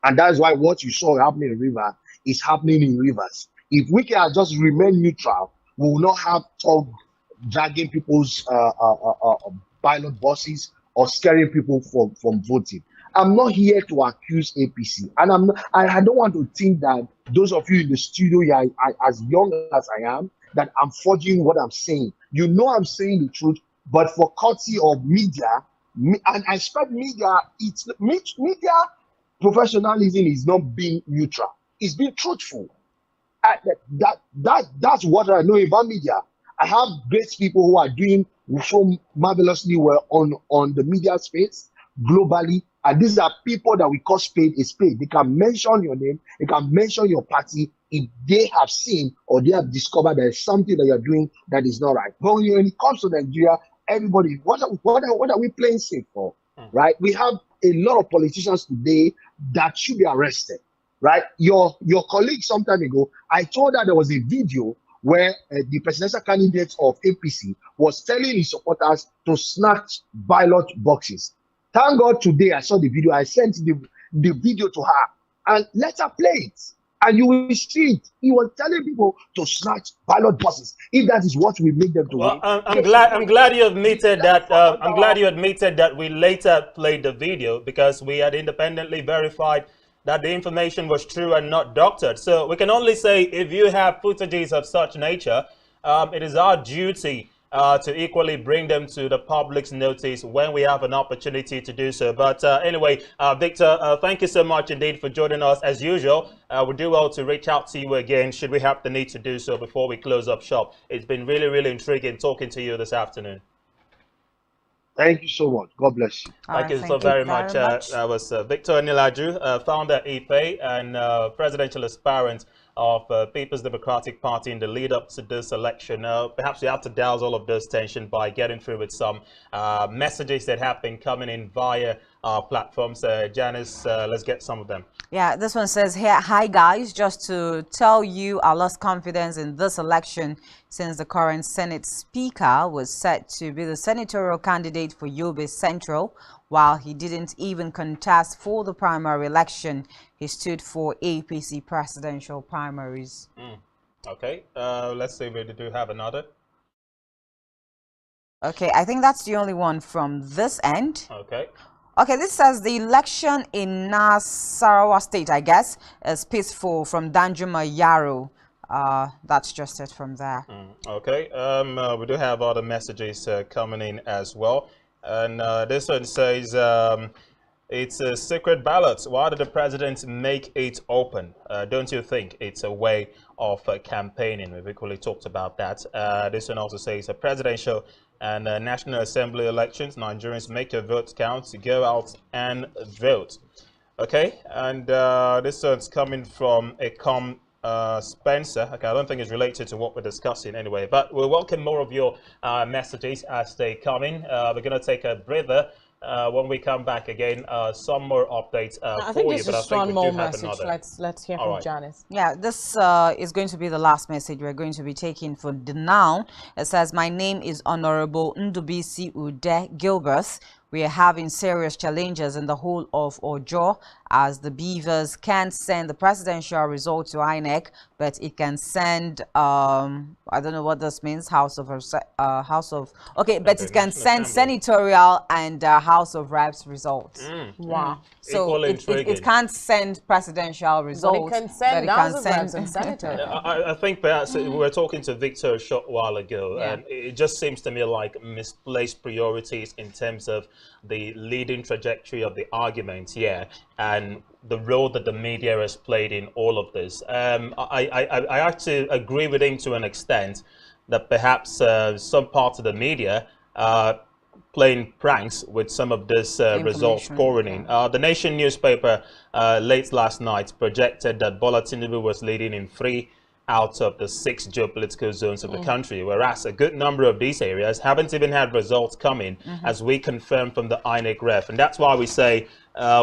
And that's why what you saw happening in Rivers is happening in Rivers. If Wike had just remained neutral, we will not have thugs dragging people's ballot boxes or scaring people from voting. I'm not here to accuse APC, and I don't want to think that those of you in the studio, as young as I am, that I'm forging what I'm saying. You know I'm saying the truth, but for courtesy of media, and I expect media professionalism is not being neutral. It's being truthful. That's what I know about media. I have great people who are doing so marvelously well on the media space globally, and these are people that we call spade a spade. They can mention your name, they can mention your party if they have seen or they have discovered there is something that you're doing that is not right. But when it comes to Nigeria, everybody, what are we playing safe for? Right? We have a lot of politicians today that should be arrested. Right? Your colleague some time ago, I told her there was a video where the presidential candidate of APC was telling his supporters to snatch ballot boxes. Thank God today I saw the video. I sent the video to her and let her play it. And you will see it. He was telling people to snatch ballot boxes. If that is what we make them do. Well, I'm glad you admitted that. I'm glad you admitted that we later played the video because we had independently verified that the information was true and not doctored. So we can only say if you have footages of such nature, it is our duty to equally bring them to the public's notice when we have an opportunity to do so. But anyway, Victor, thank you so much indeed for joining us as usual. We do well to reach out to you again should we have the need to do so before we close up shop. It's been really, really intriguing talking to you this afternoon. Thank you so much. God bless you. Thank you so very much. That was Victor Anilaju, founder IFE and presidential aspirant of People's Democratic Party in the lead up to this election. Perhaps we have to douse all of this tension by getting through with some messages that have been coming in via our platforms. Janice, let's get some of them. Yeah, this one says here, hi guys, just to tell you I lost confidence in this election since the current Senate Speaker was set to be the senatorial candidate for Yobe Central, while he didn't even contest for the primary election. He stood for APC presidential primaries. Okay, let's see if we do have another. Okay, I think that's the only one from this end. Okay. Okay, this says the election in Nasarawa State, I guess, is peaceful from Danjuma Yaro. That's just it from there. Okay, we do have other messages coming in as well. And this one says, it's a secret ballot. Why did the president make it open? Don't you think it's a way of campaigning? We've equally talked about that. This one also says a presidential and National Assembly elections, Nigerians make your votes count, to go out and vote. Okay, and this one's coming from Ecom Spencer. Okay, I don't think it's related to what we're discussing anyway, but we'll welcome more of your messages as they come in. We're going to take a breather. When we come back again, some more updates I for think you. there's But I just think one we more do have message. another. Let's hear All from right. Janice. Yeah, this is going to be the last message we're going to be taking for the now. It says, my name is Honorable Ndubisi Ude Gilbert. We are having serious challenges in the whole of Ojo, as the Beavers can't send the presidential result to INEC, but it can send I don't know what this means, but it can send senatorial and House of Reps results. Wow. So it can't send presidential results, can send but House of Reps and senators. I think perhaps we were talking to Victor a short while ago, Yeah. and it just seems to me like misplaced priorities in terms of the leading trajectory of the argument here and the role that the media has played in all of this. I have to agree with him to an extent that perhaps some parts of the media are playing pranks with some of this results pouring in. The Nation newspaper late last night projected that Bola Tinubu was leading in 3 out of the 6 geopolitical zones of the country, whereas a good number of these areas haven't even had results come in, as we confirmed from the INEC ref. And that's why we say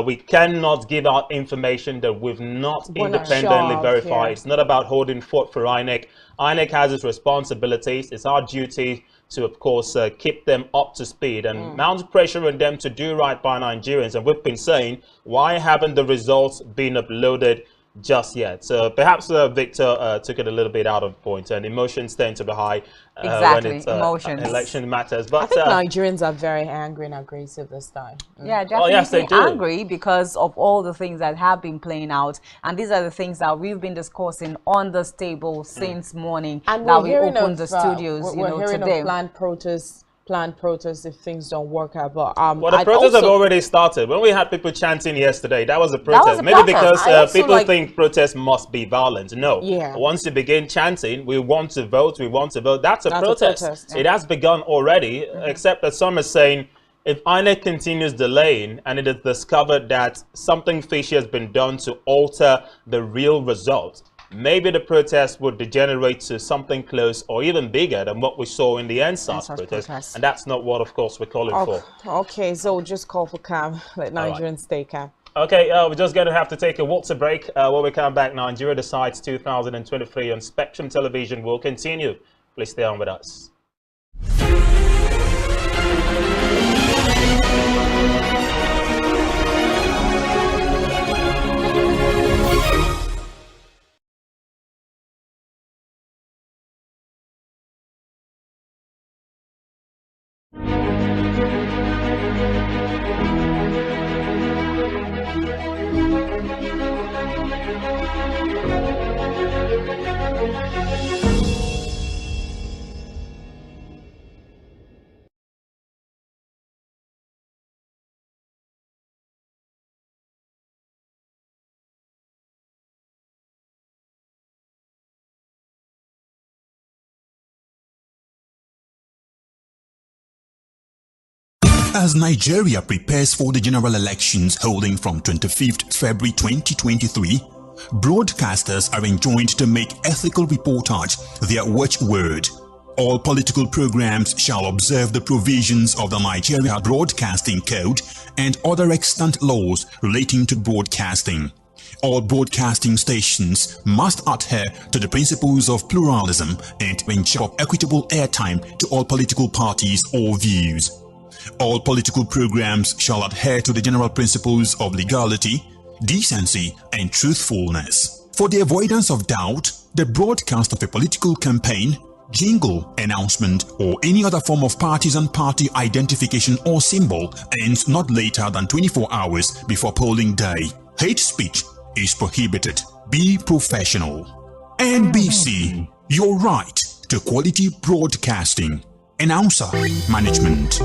we cannot give out information that we've not independently verified. It's not about holding fort for INEC. INEC has its responsibilities. It's our duty to, of course, keep them up to speed and mount pressure on them to do right by Nigerians. And we've been saying, why haven't the results been uploaded just yet? So perhaps Victor took it a little bit out of point, and emotions tend to be high when it's election matters. But I think Nigerians are very angry and aggressive this time. Yeah, definitely yes, they do. angry because of all the things that have been playing out, and these are the things that we've been discussing on this table since morning. And that we're we hearing opened of, the studios, we're hearing today. of planned protests if things don't work out. But well, the protests have already started. When we had people chanting yesterday, that was a protest. Maybe because people think protests must be violent. No. Yeah. Once you begin chanting, we want to vote, that's a protest. It has begun already, except that some are saying, if INEC continues delaying and it is discovered that something fishy has been done to alter the real result, maybe the protest would degenerate to something close or even bigger than what we saw in the NSAS protest. And that's not what, of course, we're calling for. Okay, so just call for calm. Let Nigerians stay calm. Okay, we're just going to have to take a water break. When we come back, Nigeria Decides 2023 on Spectrum Television will continue. Please stay on with us. As Nigeria prepares for the general elections holding from 25th February 2023, broadcasters are enjoined to make ethical reportage their watchword. All political programs shall observe the provisions of the Nigeria Broadcasting Code and other extant laws relating to broadcasting. All broadcasting stations must adhere to the principles of pluralism and ensure equitable airtime to all political parties or views. All political programs shall adhere to the general principles of legality, decency, and truthfulness. For the avoidance of doubt, the broadcast of a political campaign, jingle, announcement, or any other form of partisan party identification or symbol ends not later than 24 hours before polling day. Hate speech is prohibited. Be professional. NBC, your right to quality broadcasting. Announcer Management.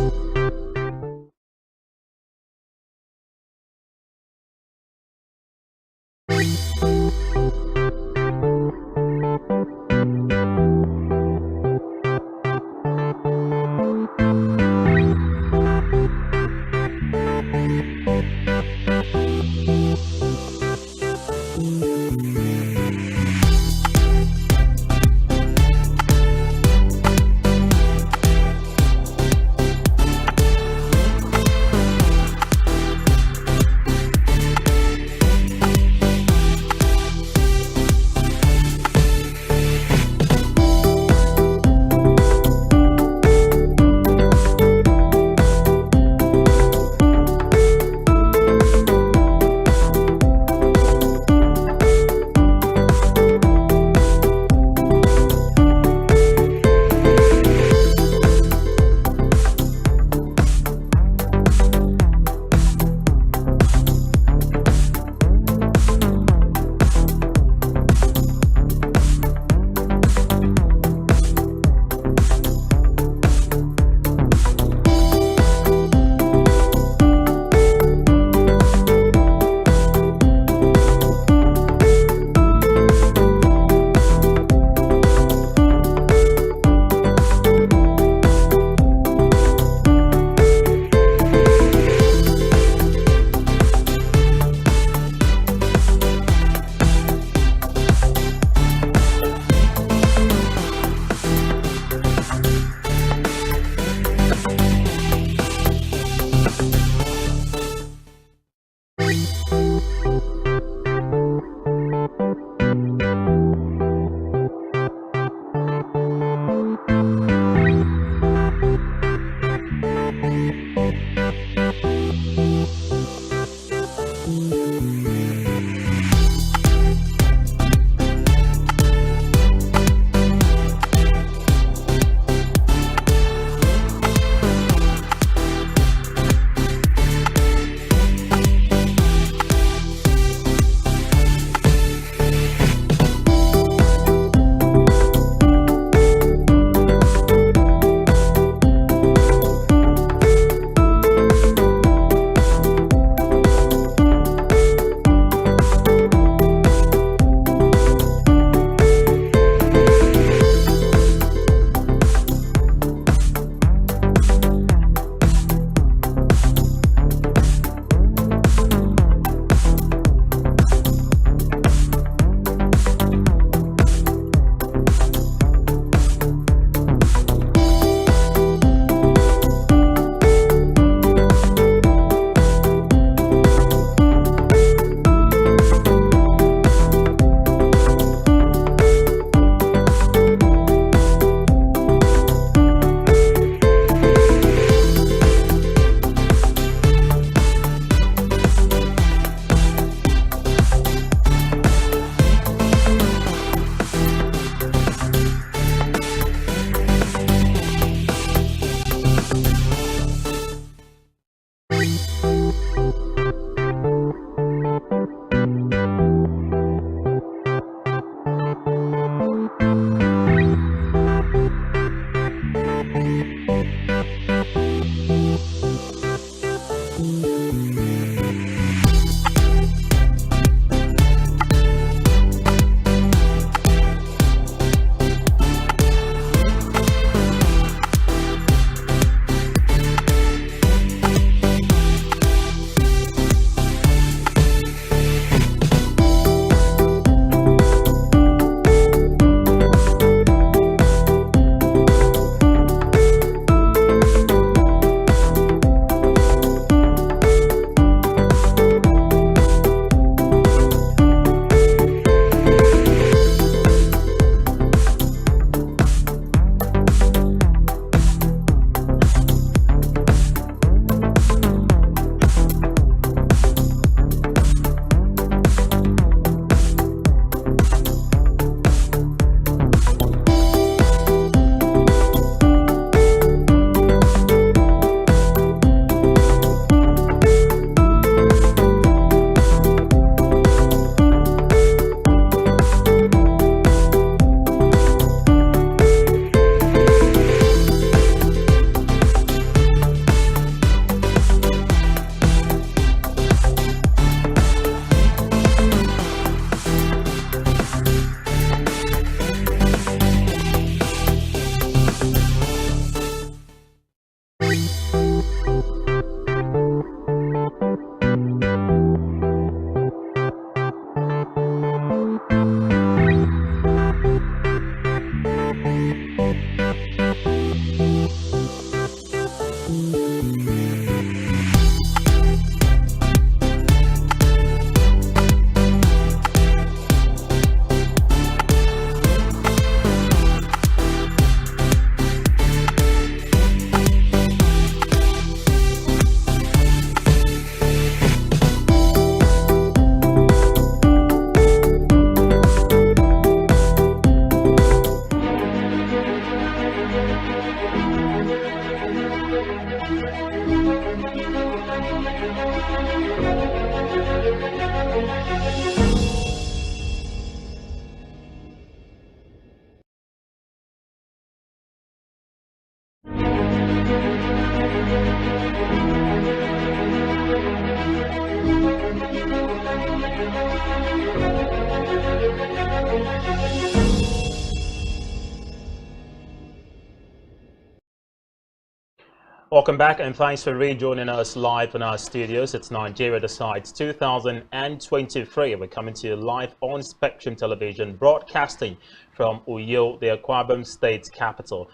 Welcome back and thanks for rejoining us live in our studios. It's Nigeria Decides 2023. We're coming to you live on Spectrum Television, broadcasting from Uyo, the Akwa Ibom State capital,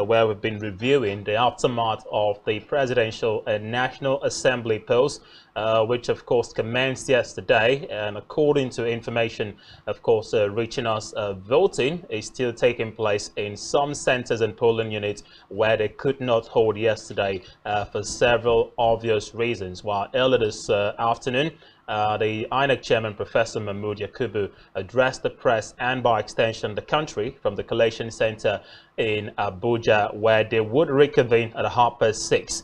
where we've been reviewing the aftermath of the Presidential and National Assembly polls, which of course commenced yesterday. And according to information, of course, reaching us, voting is still taking place in some centers and polling units where they could not hold yesterday for several obvious reasons. While earlier this afternoon, the INEC chairman, Professor Mahmood Yakubu, addressed the press and by extension the country from the collation center in Abuja, where they would reconvene at 6:30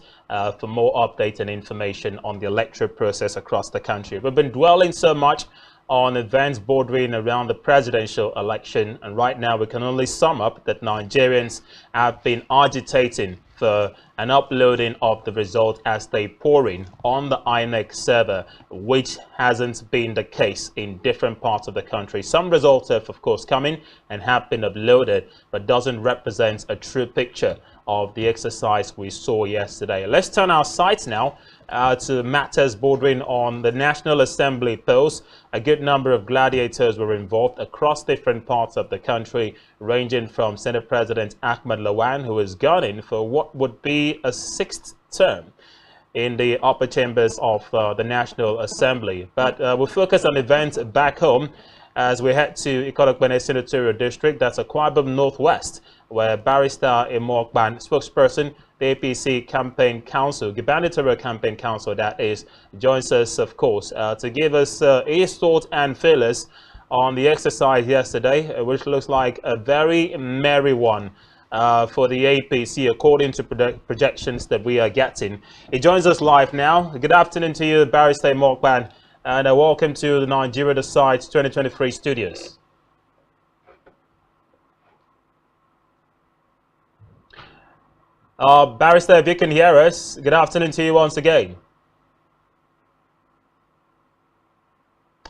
for more updates and information on the electoral process across the country. We've been dwelling so much on events bordering around the presidential election, and right now we can only sum up that Nigerians have been agitating for an uploading of the result as they pour in on the INEC server, which hasn't been the case in different parts of the country. Some results have, of course, come in and have been uploaded, but doesn't represent a true picture of the exercise we saw yesterday. Let's turn our sights now to matters bordering on the National Assembly polls. A good number of gladiators were involved across different parts of the country, ranging from Senate President Ahmed Lawan, who is gunning for what would be a 6th term in the upper chambers of the National Assembly. But we'll focus on events back home as we head to Ikot Senatorial District, that's Akwa Ibom Northwest, where Barrister Imokban, spokesperson, the APC Campaign Council, gubernatorial campaign council that is, joins us, of course, to give us his thoughts and feelings on the exercise yesterday, which looks like a very merry one for the APC, according to projections that we are getting. He joins us live now. Good afternoon to you, Barrister Imokban, and welcome to the Nigeria Decides 2023 studios. Barrister, if you can hear us, good afternoon to you once again.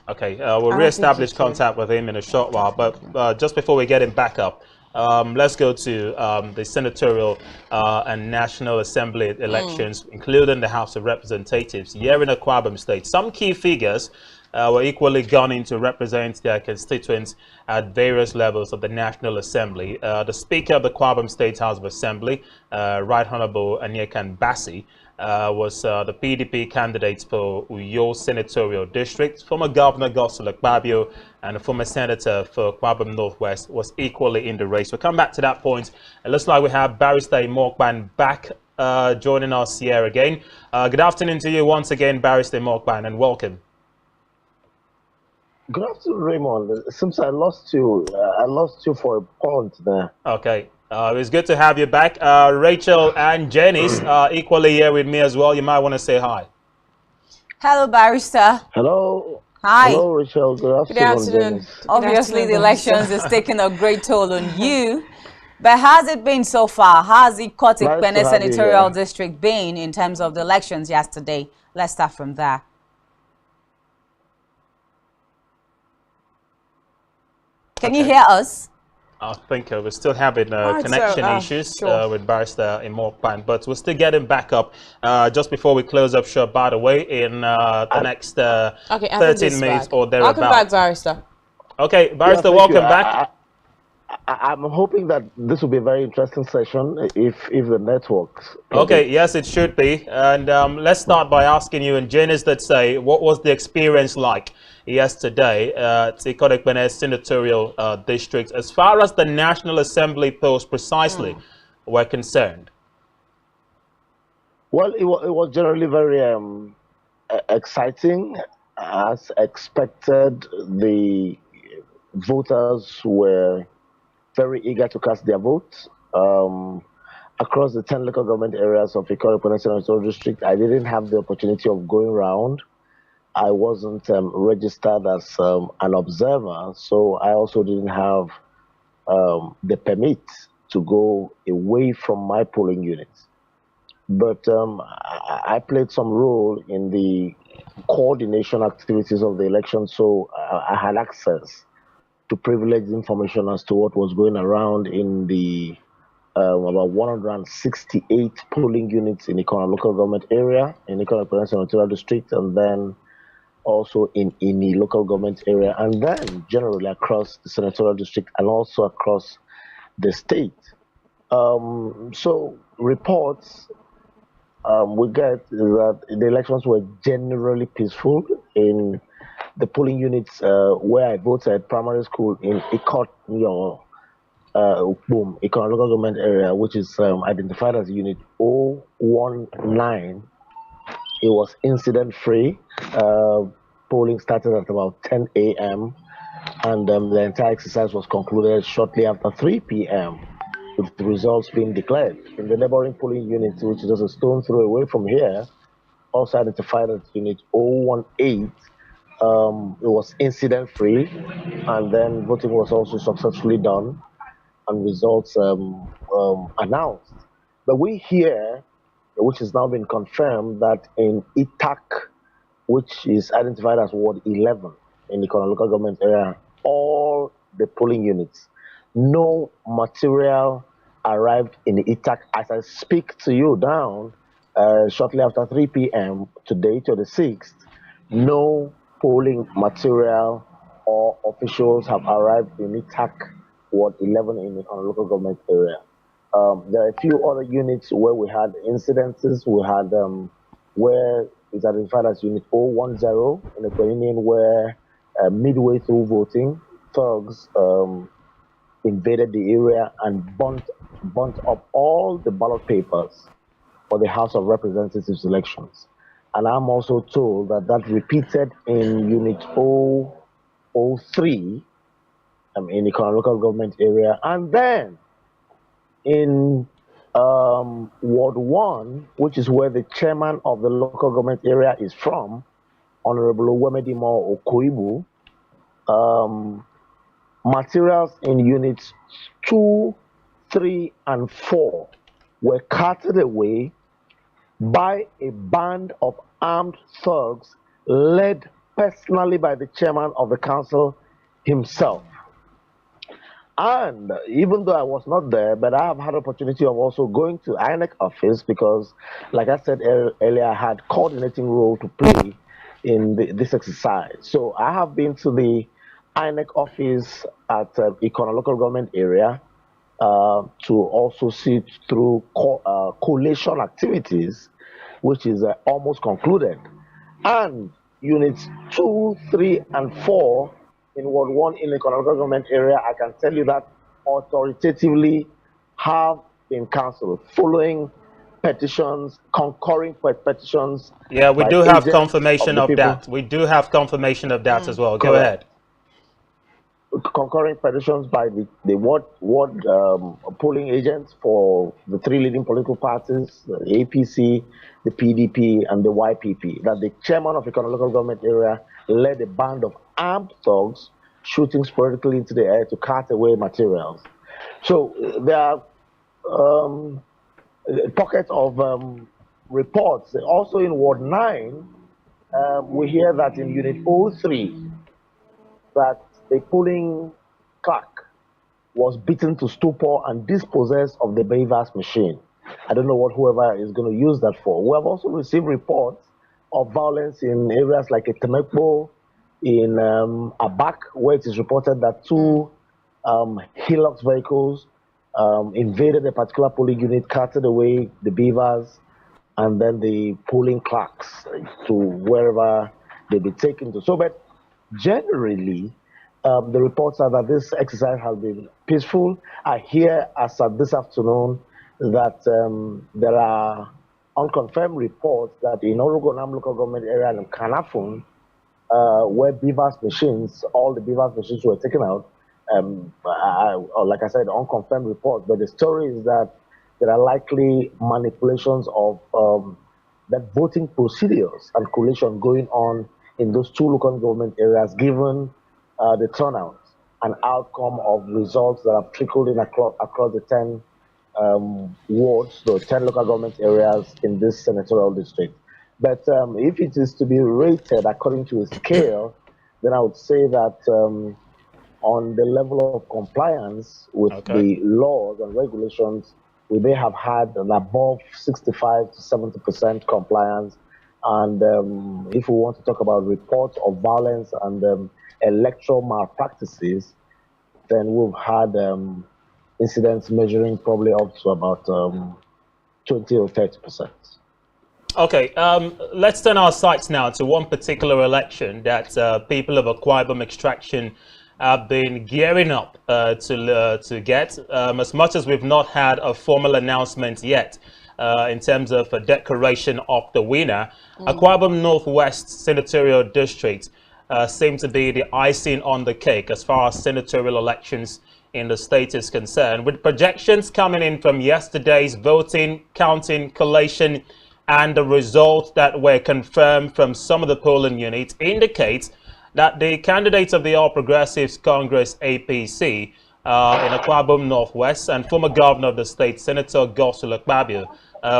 Okay, we'll re-establish contact with him in a short while, but just before we get him back up, let's go to the senatorial and National Assembly elections, including the House of Representatives here in Akwa Ibom State. Some key figures were equally gunning to represent their constituents at various levels of the National Assembly. The Speaker of the Akwa Ibom State House of Assembly, Right Honorable Anyekan Bassi, was the PDP candidate for Uyo Senatorial District. Former Governor Godswill Akpabio and a former Senator for Akwa Ibom Northwest was equally in the race. We'll come back to that point. It looks like we have Barrister Imokban back joining us here again. Good afternoon to you once again, Barrister Imokban, and welcome. Good afternoon, Raymond. It seems I lost you. I lost you for a point there. Okay. It's good to have you back. Rachel and Janice are equally here with me as well. You might want to say hi. Hello, Barrister. Hello. Hi. Hello, Rachel. Good afternoon. Janice. Obviously, the elections is taking a great toll on you. But how's it been so far? How's the Ikot Ibom Senatorial District been in terms of the elections yesterday? Let's start from there. Can you hear us? I think we're still having connection issues with Barrister Imokban, but we'll still get him back up just before we close up shop, by the way, in the next 13 minutes or thereabouts. Welcome back, Barrister. Okay, Barrister, welcome back. I'm hoping that this will be a very interesting session if the networks. Okay, yes, it should be. And let's start by asking you, and Janice, let's say, what was the experience like yesterday at Ikot Ibom Senatorial District as far as the National Assembly polls precisely were concerned? Well, it was generally very exciting. As expected, the voters were very eager to cast their votes. Across the 10 local government areas of Ikot Ibom Senatorial District, I didn't have the opportunity of going around. I wasn't registered as an observer, so I also didn't have the permit to go away from my polling units. But I played some role in the coordination activities of the election, so I had access to privileged information as to what was going around in the about 168 polling units in Ikona local government area, in Ikona Senatorial District, and then also in the local government area, and then generally across the senatorial district and also across the state. So reports we get is that the elections were generally peaceful in the polling units where I voted, primary school in Ikot, Ikot local government area, which is identified as unit 019. It was incident free. Polling started at about 10 a.m. and the entire exercise was concluded shortly after 3 p.m. with the results being declared. In the neighboring polling unit, which is just a stone throw away from here, also identified as unit 018, it was incident free, and then voting was also successfully done and results announced. But we hear, which has now been confirmed, that in Itak, which is identified as Ward 11 in the local government area, all the polling units, no material arrived in the Itak as I speak to you down shortly after 3 p.m. today, to the 6th. No polling material or officials have arrived in Itak, Ward 11 in the local government area. There are a few other units where we had incidences. We had where it's identified as Unit 010 in the Caribbean, where midway through voting, thugs invaded the area and burnt up all the ballot papers for the House of Representatives elections. And I'm also told that that repeated in Unit 003 in the local government area, and then in Ward 1, which is where the chairman of the local government area is from, Honorable Owemedimo Okoibu, materials in units 2, 3, and 4 were carted away by a band of armed thugs led personally by the chairman of the council himself. And even though I was not there, but I have had opportunity of also going to INEC office because, like I said earlier, I had coordinating role to play in this exercise. So I have been to the INEC office at Ikona local government area to also see through collation activities, which is almost concluded. And units 2, 3, and 4 in Ward 1 in the local government area, I can tell you that authoritatively have been cancelled following petitions, concurring petitions. Yeah, we do have confirmation of that. We do have confirmation of that as well. Go ahead. Concurring petitions by the ward polling agents for the 3 leading political parties, the APC, the PDP, and the YPP, that the chairman of the local government area led a band of armed thugs shooting sporadically into the air to cart away materials. So there are pockets of reports. Also in Ward 9, we hear that in Unit 03, that the polling clerk was beaten to stupor and dispossessed of the BVAS machine. I don't know what whoever is going to use that for. We have also received reports of violence in areas like Etemekbo, in Abak, where it is reported that 2 Hilux vehicles invaded a particular polling unit, carted away the beavers and then the polling clerks to wherever they be taken to. So, but generally, the reports are that this exercise has been peaceful. I hear as of this afternoon that there are unconfirmed reports that in Orogonam local government area in Kanafun, where beavers machines, all the beavers machines were taken out. Like I said, unconfirmed reports, but the story is that there are likely manipulations of that voting procedures and collation going on in those 2 local government areas, given the turnout and outcome of results that have trickled in across the 10 wards, the 10 local government areas in this senatorial district. But if it is to be rated according to a scale, then I would say that on the level of compliance with the laws and regulations, we may have had an above 65 to 70% compliance. And if we want to talk about reports of violence and electoral malpractices, then we've had incidents measuring probably up to about 20 or 30%. Okay, let's turn our sights now to one particular election that people of Akwa Ibom extraction have been gearing up to get, as much as we've not had a formal announcement yet in terms of a declaration of the winner. Akwa Ibom Northwest Senatorial District seems to be the icing on the cake as far as senatorial elections in the state is concerned, with projections coming in from yesterday's voting, counting, collation, and the results that were confirmed from some of the polling units indicate that the candidate of the All Progressives Congress, APC, in Akwa Ibom Northwest and former governor of the state, Senator Godswill Akpabio,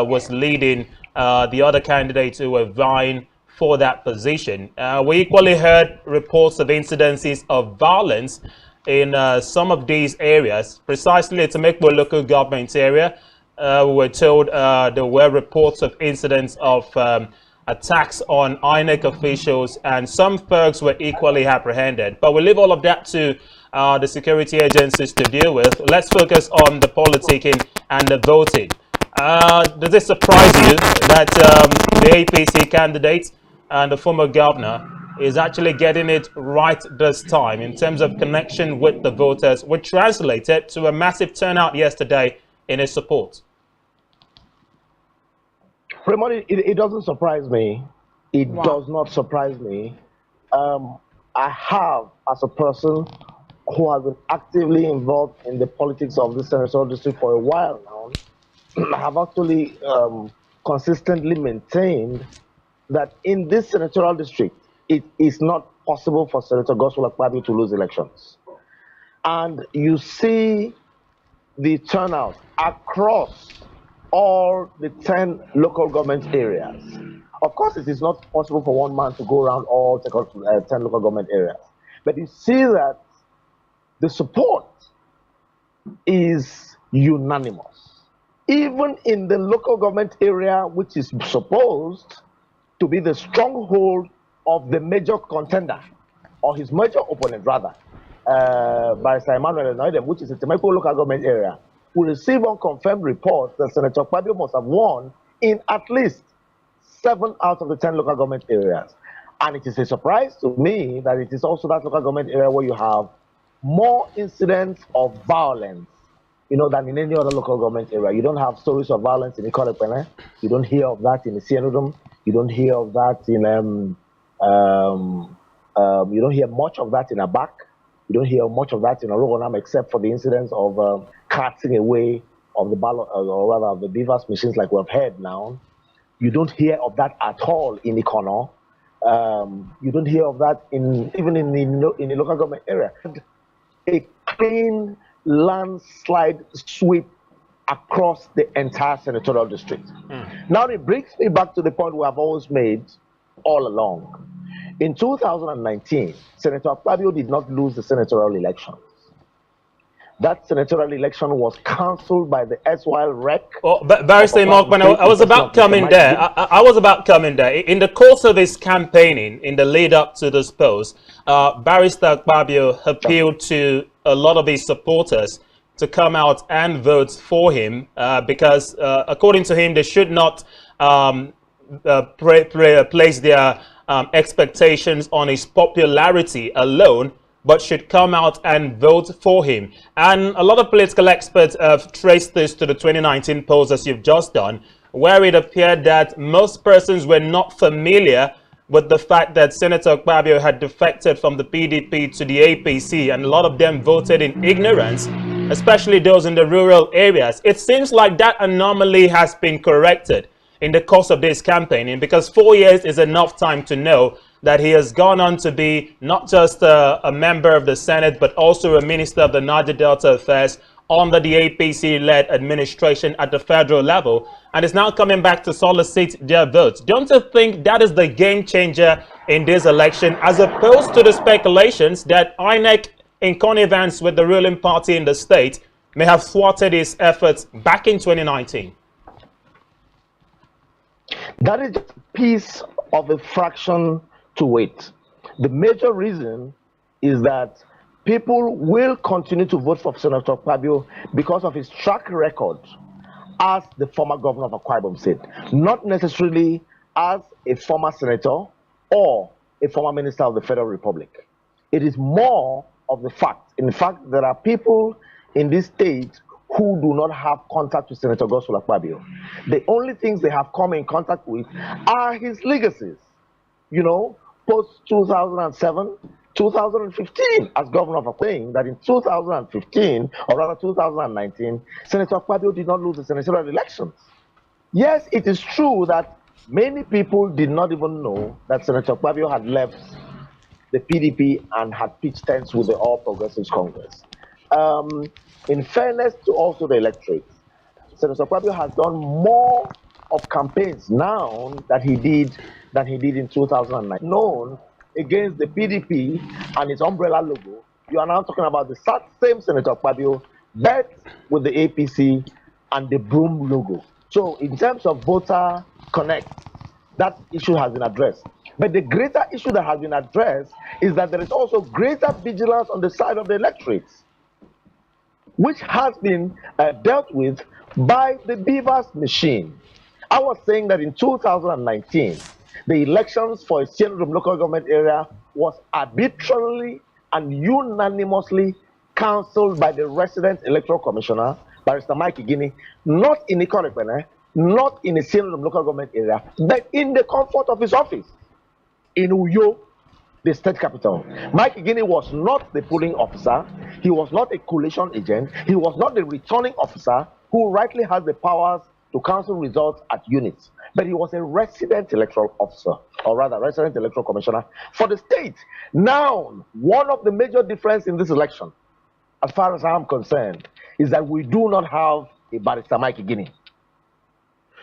was leading the other candidates who were vying for that position. We equally heard reports of incidences of violence in some of these areas, precisely at the Temekpo local government area. We were told there were reports of incidents of attacks on INEC officials, and some folks were equally apprehended. But we'll leave all of that to the security agencies to deal with. Let's focus on the politicking and the voting. Does it surprise you that the APC candidate and the former governor is actually getting it right this time in terms of connection with the voters, which translated to a massive turnout yesterday in his support? Fremont, it doesn't surprise me. It does not surprise me. I have, as a person who has been actively involved in the politics of this senatorial district for a while now, I have actually consistently maintained that in this senatorial district, it is not possible for Senator Godswill Akpabio to lose elections. And you see the turnout across all the 10 local government areas. Of course, it is not possible for one man to go around all 10 local government areas. But you see that the support is unanimous. Even in the local government area, which is supposed to be the stronghold of the major contender, or his major opponent rather, Barrister Emmanuel Enoidem, which is the Temekpo local government area, we receive unconfirmed reports that Senator Akpabio must have won in at least 7 out of the 10 local government areas. And it is a surprise to me that it is also that local government area where you have more incidents of violence, than in any other local government area. You don't have stories of violence in Ikolepene. You don't hear of that in Isienudum. You don't hear of that in you don't hear much of that in Abak. You don't hear much of that in Orogonam, except for the incidents of carting away of the ballot, or rather of the beavers machines, like we've heard now. You don't hear of that at all in Ikono. You don't hear of that even in the local government area. A clean landslide sweep across the entire senatorial district. Now it brings me back to the point we have always made all along. In 2019, Senator Akpabio did not lose the senatorial elections. That senatorial election was cancelled by the SYL REC. Oh, Barrister Mokman, I was about coming there. I was about coming there. In the course of his campaigning, in the lead up to this post, Barrister Akpabio appealed to a lot of his supporters to come out and vote for him because, according to him, they should not place their expectations on his popularity alone, but should come out and vote for him. And a lot of political experts have traced this to the 2019 polls, as you've just done, where it appeared that most persons were not familiar with the fact that Senator Akpabio had defected from the PDP to the APC, and a lot of them voted in ignorance, especially those in the rural areas. It seems like that anomaly has been corrected in the course of this campaigning, because 4 years is enough time to know that he has gone on to be not just a member of the Senate, but also a minister of the Niger Delta Affairs under the APC-led administration at the federal level, and is now coming back to solicit their votes. Don't you think that is the game changer in this election, as opposed to the speculations that INEC in connivance with the ruling party in the state may have thwarted his efforts back in 2019? That is just a piece of a fraction to it. The major reason is that people will continue to vote for Senator Akpabio because of his track record as the former governor of Akwa Ibom State, not necessarily as a former senator or a former minister of the Federal Republic. It is more of the fact. In fact, there are people in this state who do not have contact with Senator Godswill Akpabio. The only things they have come in contact with are his legacies. You know, post 2007, 2015, as governor of Akwa, that in 2015, or rather 2019, Senator Akpabio did not lose the senatorial elections. Yes, it is true that many people did not even know that Senator Akpabio had left the PDP and had pitched tents with the All Progressives Congress. In fairness to also the electorate, Senator Akpabio has done more of campaigns now than he did in 2009. Known against the PDP and its umbrella logo, you are now talking about the same Senator Akpabio, but with the APC and the broom logo. So in terms of voter connect, that issue has been addressed. But the greater issue that has been addressed is that there is also greater vigilance on the side of the electorate, which has been dealt with by the Beavers machine. I was saying that in 2019, the elections for a Sienrum local government area was arbitrarily and unanimously cancelled by the resident electoral commissioner, Barrister Mike Igini, not in Ikorekpene, not in a Sienrum local government area, but in the comfort of his office in Uyo, the state capital. Mike Igini was not the polling officer. He was not a collation agent. He was not the returning officer who rightly has the powers to cancel results at units. But he was a resident electoral officer, or rather resident electoral commissioner for the state. Now, one of the major differences in this election, as far as I'm concerned, is that we do not have a Barrister Mike Igini.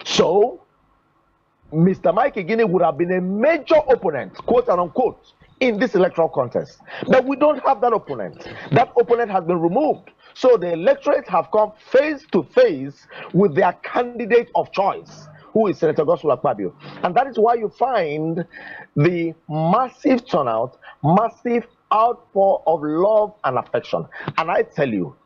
So, Mr. Mike Igini would have been a major opponent, quote and unquote, in this electoral contest. But we don't have that opponent. That opponent has been removed. So the electorate have come face to face with their candidate of choice, who is Senator Godswill Akpabio. And that is why you find the massive turnout, massive outpour of love and affection. And I tell you,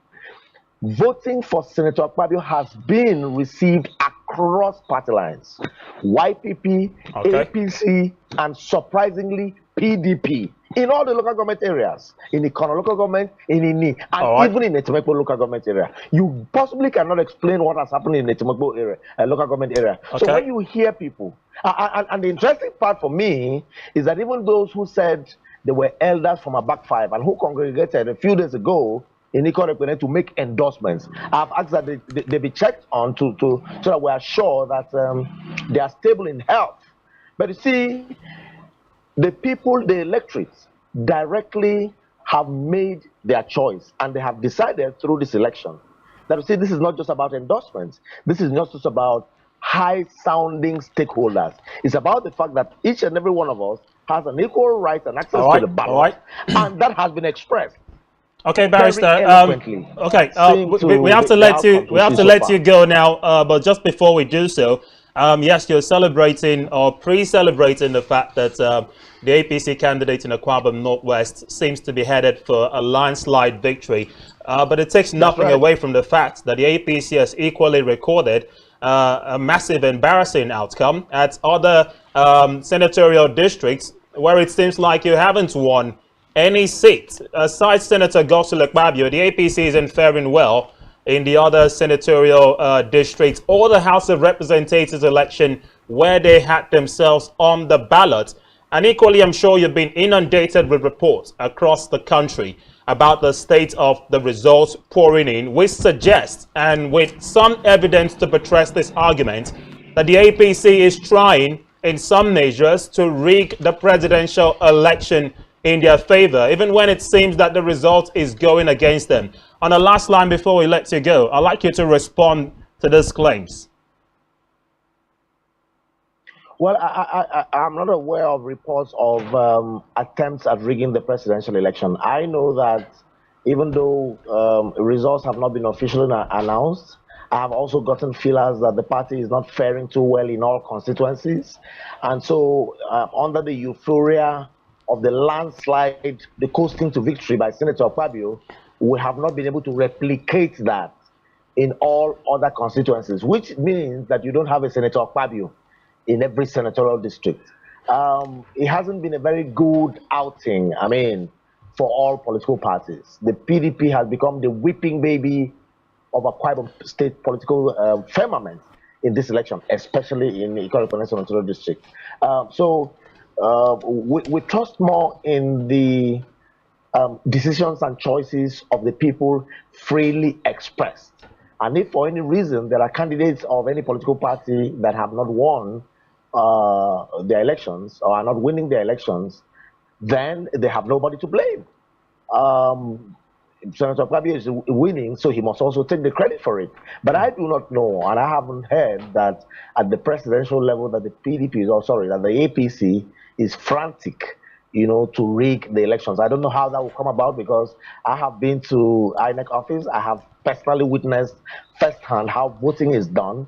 voting for Senator Akpabio has been received across party lines. YPP, APC, and surprisingly, PDP. In all the local government areas, in the Ikono local government, in Ini, and even in the Temekpo local government area. You possibly cannot explain what has happened in the Temekpo area, local government area. So when you hear people, and the interesting part for me is that even those who said they were elders from a back five and who congregated a few days ago in Ikorekpene to make endorsements, I've asked that they be checked on so that we are sure that they are stable in health. But you see, the people, the electorates, directly have made their choice, and they have decided through this election that, you see, this is not just about endorsements. This is not just about high-sounding stakeholders. It's about the fact that each and every one of us has an equal right and access to the ballot, and that has been expressed. Okay, Barrister. We have to let you go now. But just before we do so, yes, you're celebrating or pre-celebrating the fact that the APC candidate in Akwa Ibom Northwest seems to be headed for a landslide victory. But it takes nothing away from the fact that the APC has equally recorded a massive, embarrassing outcome at other senatorial districts where it seems like you haven't won any seat. Aside Senator Godswill Akpabio, the APC isn't faring well in the other senatorial districts or the House of Representatives election where they had themselves on the ballot. And equally, I'm sure you've been inundated with reports across the country about the state of the results pouring in, which suggests, and with some evidence to buttress this argument, that the APC is trying in some measures to rig the presidential election in their favor, even when it seems that the result is going against them. On the last line before we let you go, I'd like you to respond to these claims. Well, I'm not aware of reports of attempts at rigging the presidential election. I know that even though results have not been officially announced. I have also gotten feelers that the party is not faring too well in all constituencies. And so, under the euphoria of the landslide, the coasting to victory by Senator Akpabio, we have not been able to replicate that in all other constituencies, which means that you don't have a Senator Akpabio in every senatorial district. It hasn't been a very good outing, I mean, for all political parties. The PDP has become the whipping baby of Akwa Ibom state political firmament in this election, especially in the Ikorodu senatorial district. We trust more in the decisions and choices of the people freely expressed. And if for any reason there are candidates of any political party that have not won their elections or are not winning their elections, then they have nobody to blame. Senator Akpabio is winning, so he must also take the credit for it. But I do not know, and I haven't heard that at the presidential level that the PDP is, that the APC is frantic, to rig the elections. I don't know how that will come about because I have been to INEC office. I have personally witnessed firsthand how voting is done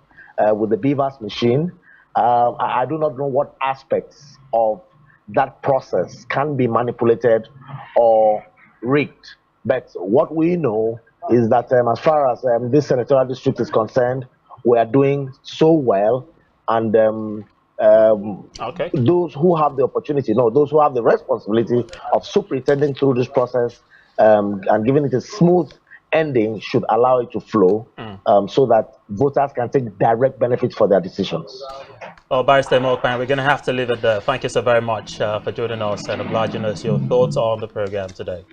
with the BVAS machine. I do not know what aspects of that process can be manipulated or rigged. But what we know is that as far as this senatorial district is concerned, we are doing so well. And those who have the opportunity, those who have the responsibility of superintending through this process and giving it a smooth ending should allow it to flow so that voters can take direct benefit for their decisions. Well, Barrister Mokpan, we're going to have to leave it there. Thank you so very much for joining us and obliging us your thoughts on the program today.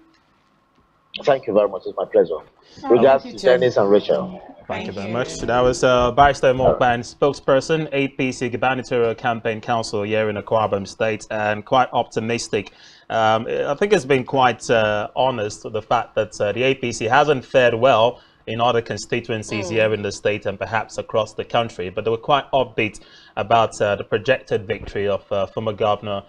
Thank you very much. It's my pleasure. Regards to Dennis and Rachel. Thank you very much. That was Barrister Mokpan, spokesperson, APC Gubernatorial Campaign Council here in Akwa Ibom State, and quite optimistic. I think it's been quite honest the fact that the APC hasn't fared well in other constituencies here in the state and perhaps across the country, but they were quite upbeat about the projected victory of former Governor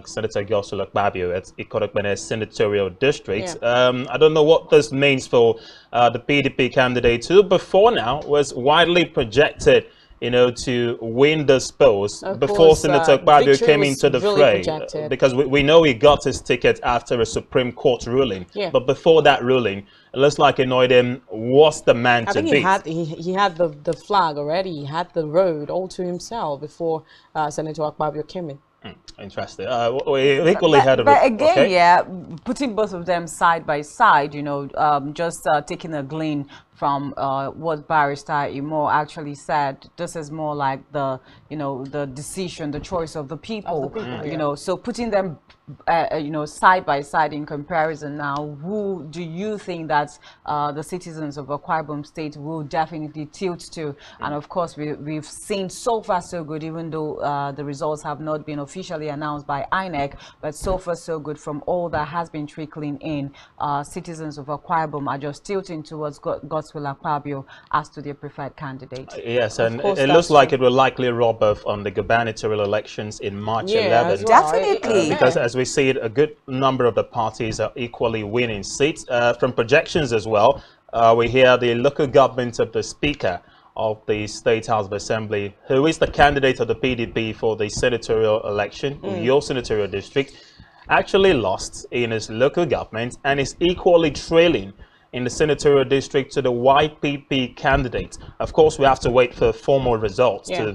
Senator Godswill Akpabio at Ikorodu senatorial district. I don't know what this means for the PDP candidate who before now was widely projected to win this post before Senator Akpabio came into the fray. Because we know he got his ticket after a Supreme Court ruling. But before that ruling, it looks like Inoydem was the man to beat. I think he had the flag already. He had the road all to himself before Senator Akpabio came in. Interesting. We equally had but again, putting both of them side by side, just taking a glean from what Barrister Imo actually said, this is more like the decision, the choice of the people. So putting them side by side in comparison now, who do you think that the citizens of Akwa Ibom State will definitely tilt to? And of course, we've seen so far so good, even though the results have not been officially announced by INEC, but so far so good from all that has been trickling in. Citizens of Akwa Ibom are just tilting towards Godswill Akpabio as to their preferred candidate. Yes, and it looks like it will likely rub off on the gubernatorial elections in March 11. Definitely. Because as we see it, a good number of the parties are equally winning seats. From projections as well, we hear the local government of the Speaker of the State House of Assembly, who is the candidate of the PDP for the senatorial election, your senatorial district, actually lost in his local government and is equally trailing in the senatorial district to the YPP candidate. Of course, we have to wait for formal results to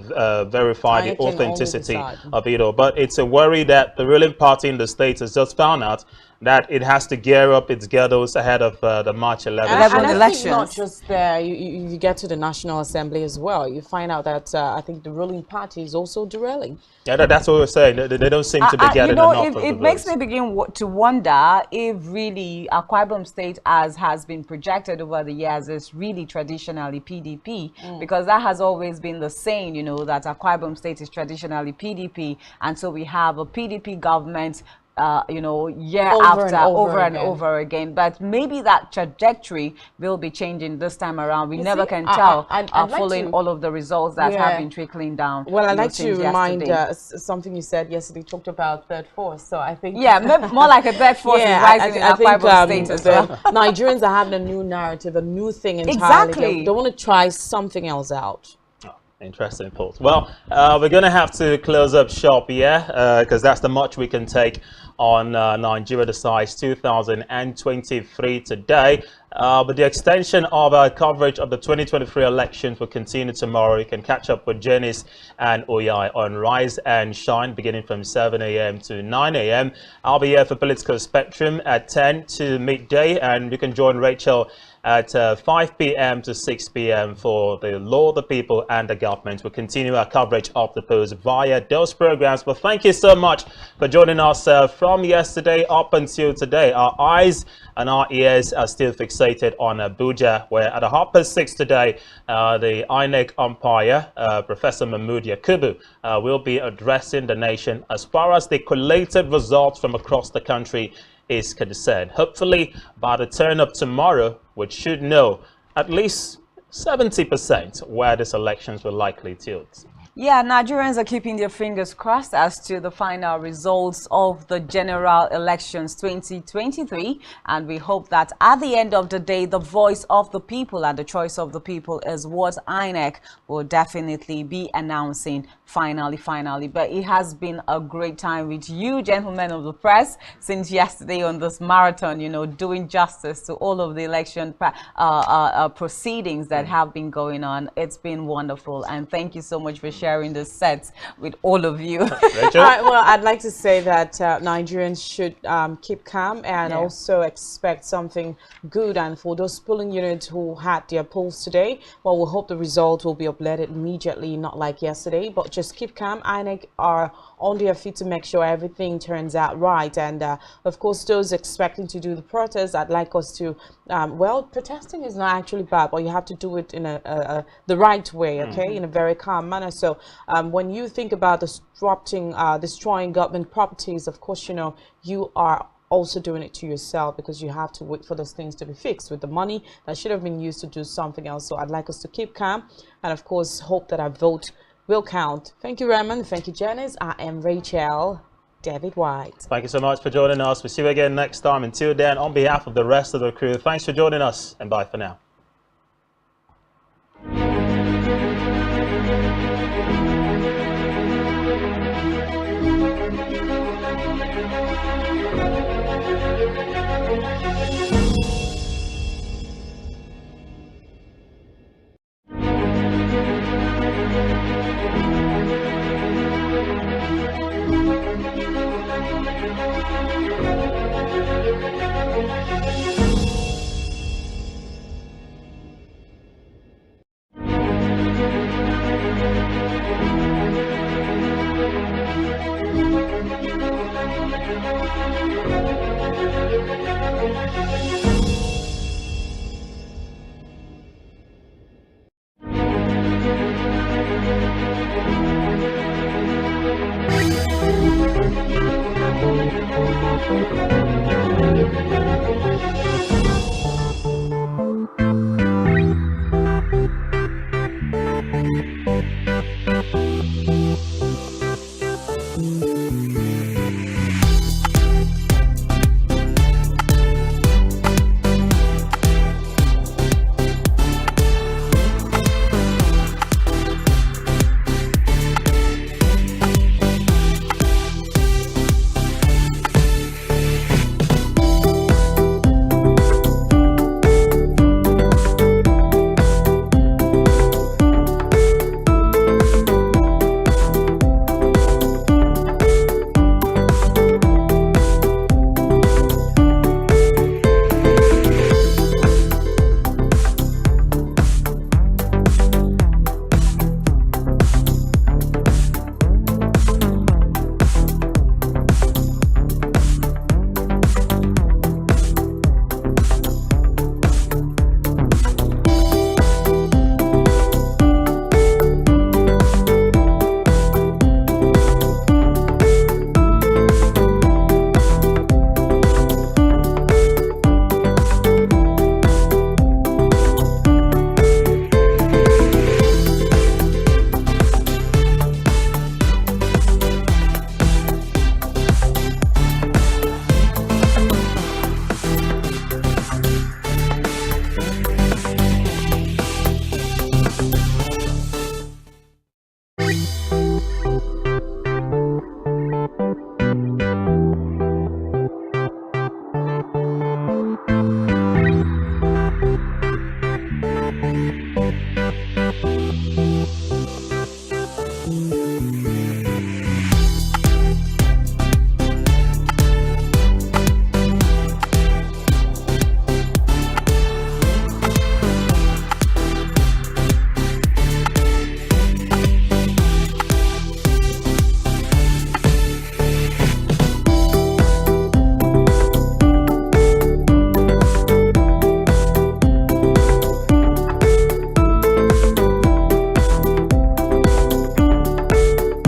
verify the authenticity of it all. But it's a worry that the ruling party in the state has just found out that it has to gear up its girdles ahead of the March 11th elections. Not just there, you get to the National Assembly as well. You find out that I think the ruling party is also derailing. Yeah, that's what we're saying. They don't seem to be getting enough of it makes me begin to wonder if really Akwa Ibom State, as has been projected over the years, is really traditionally PDP, because that has always been the saying, that Akwa Ibom State is traditionally PDP, and so we have a PDP government year Over after, and over over and again. over again. But maybe that trajectory will be changing this time around. We You never see, can tell, I'd like following to- all of the results that Yeah. have been trickling down. Well, I'd like to since remind yesterday. something you said yesterday. You talked about third force, so I think Yeah, more like a third force is rising in Akwa Ibom State as well. Nigerians are having a new narrative, a new thing entirely. Exactly. They want to try something else out. Interesting thoughts. Well, we're going to have to close up shop here because that's the much we can take on Nigeria Decides 2023 today. But the extension of our coverage of the 2023 elections will continue tomorrow. You can catch up with Janice and Oyai on Rise and Shine beginning from 7 a.m. to 9 a.m. I'll be here for Political Spectrum at 10 to midday, and you can join Rachel at 5 p.m. to 6 p.m. for the Law, the People and the Government. We'll continue our coverage of the polls via those programs. But thank you so much for joining us from yesterday up until today. Our eyes and our ears are still fixated on Abuja, where at 6:30 today, the INEC umpire, Professor Mahmood Yakubu, will be addressing the nation as far as the collated results from across the country is concerned. Hopefully, by the turn up tomorrow, we should know at least 70% where these elections will likely tilt. Yeah, Nigerians are keeping their fingers crossed as to the final results of the general elections 2023. And we hope that at the end of the day, the voice of the people and the choice of the people is what INEC will definitely be announcing finally. But it has been a great time with you, gentlemen of the press, since yesterday on this marathon, doing justice to all of the election proceedings that have been going on. It's been wonderful. And thank you so much for sharing this set with all of you. Well, I'd like to say that Nigerians should keep calm and also expect something good. And for those polling units who had their polls today, well, we hope the result will be uploaded immediately, not like yesterday, but just keep calm. INEC are on their feet to make sure everything turns out right. And of course, those expecting to do the protest, I'd like us to, well, protesting is not actually bad, but you have to do it in the right way, okay, in a very calm manner. So when you think about destroying government properties, of course, you are also doing it to yourself, because you have to wait for those things to be fixed with the money that should have been used to do something else. So I'd like us to keep calm and, of course, hope that our vote will count. Thank you, Raymond. Thank you, Janice. I am Rachel David White. Thank you so much for joining us. We'll see you again next time. Until then, on behalf of the rest of the crew, thanks for joining us and bye for now.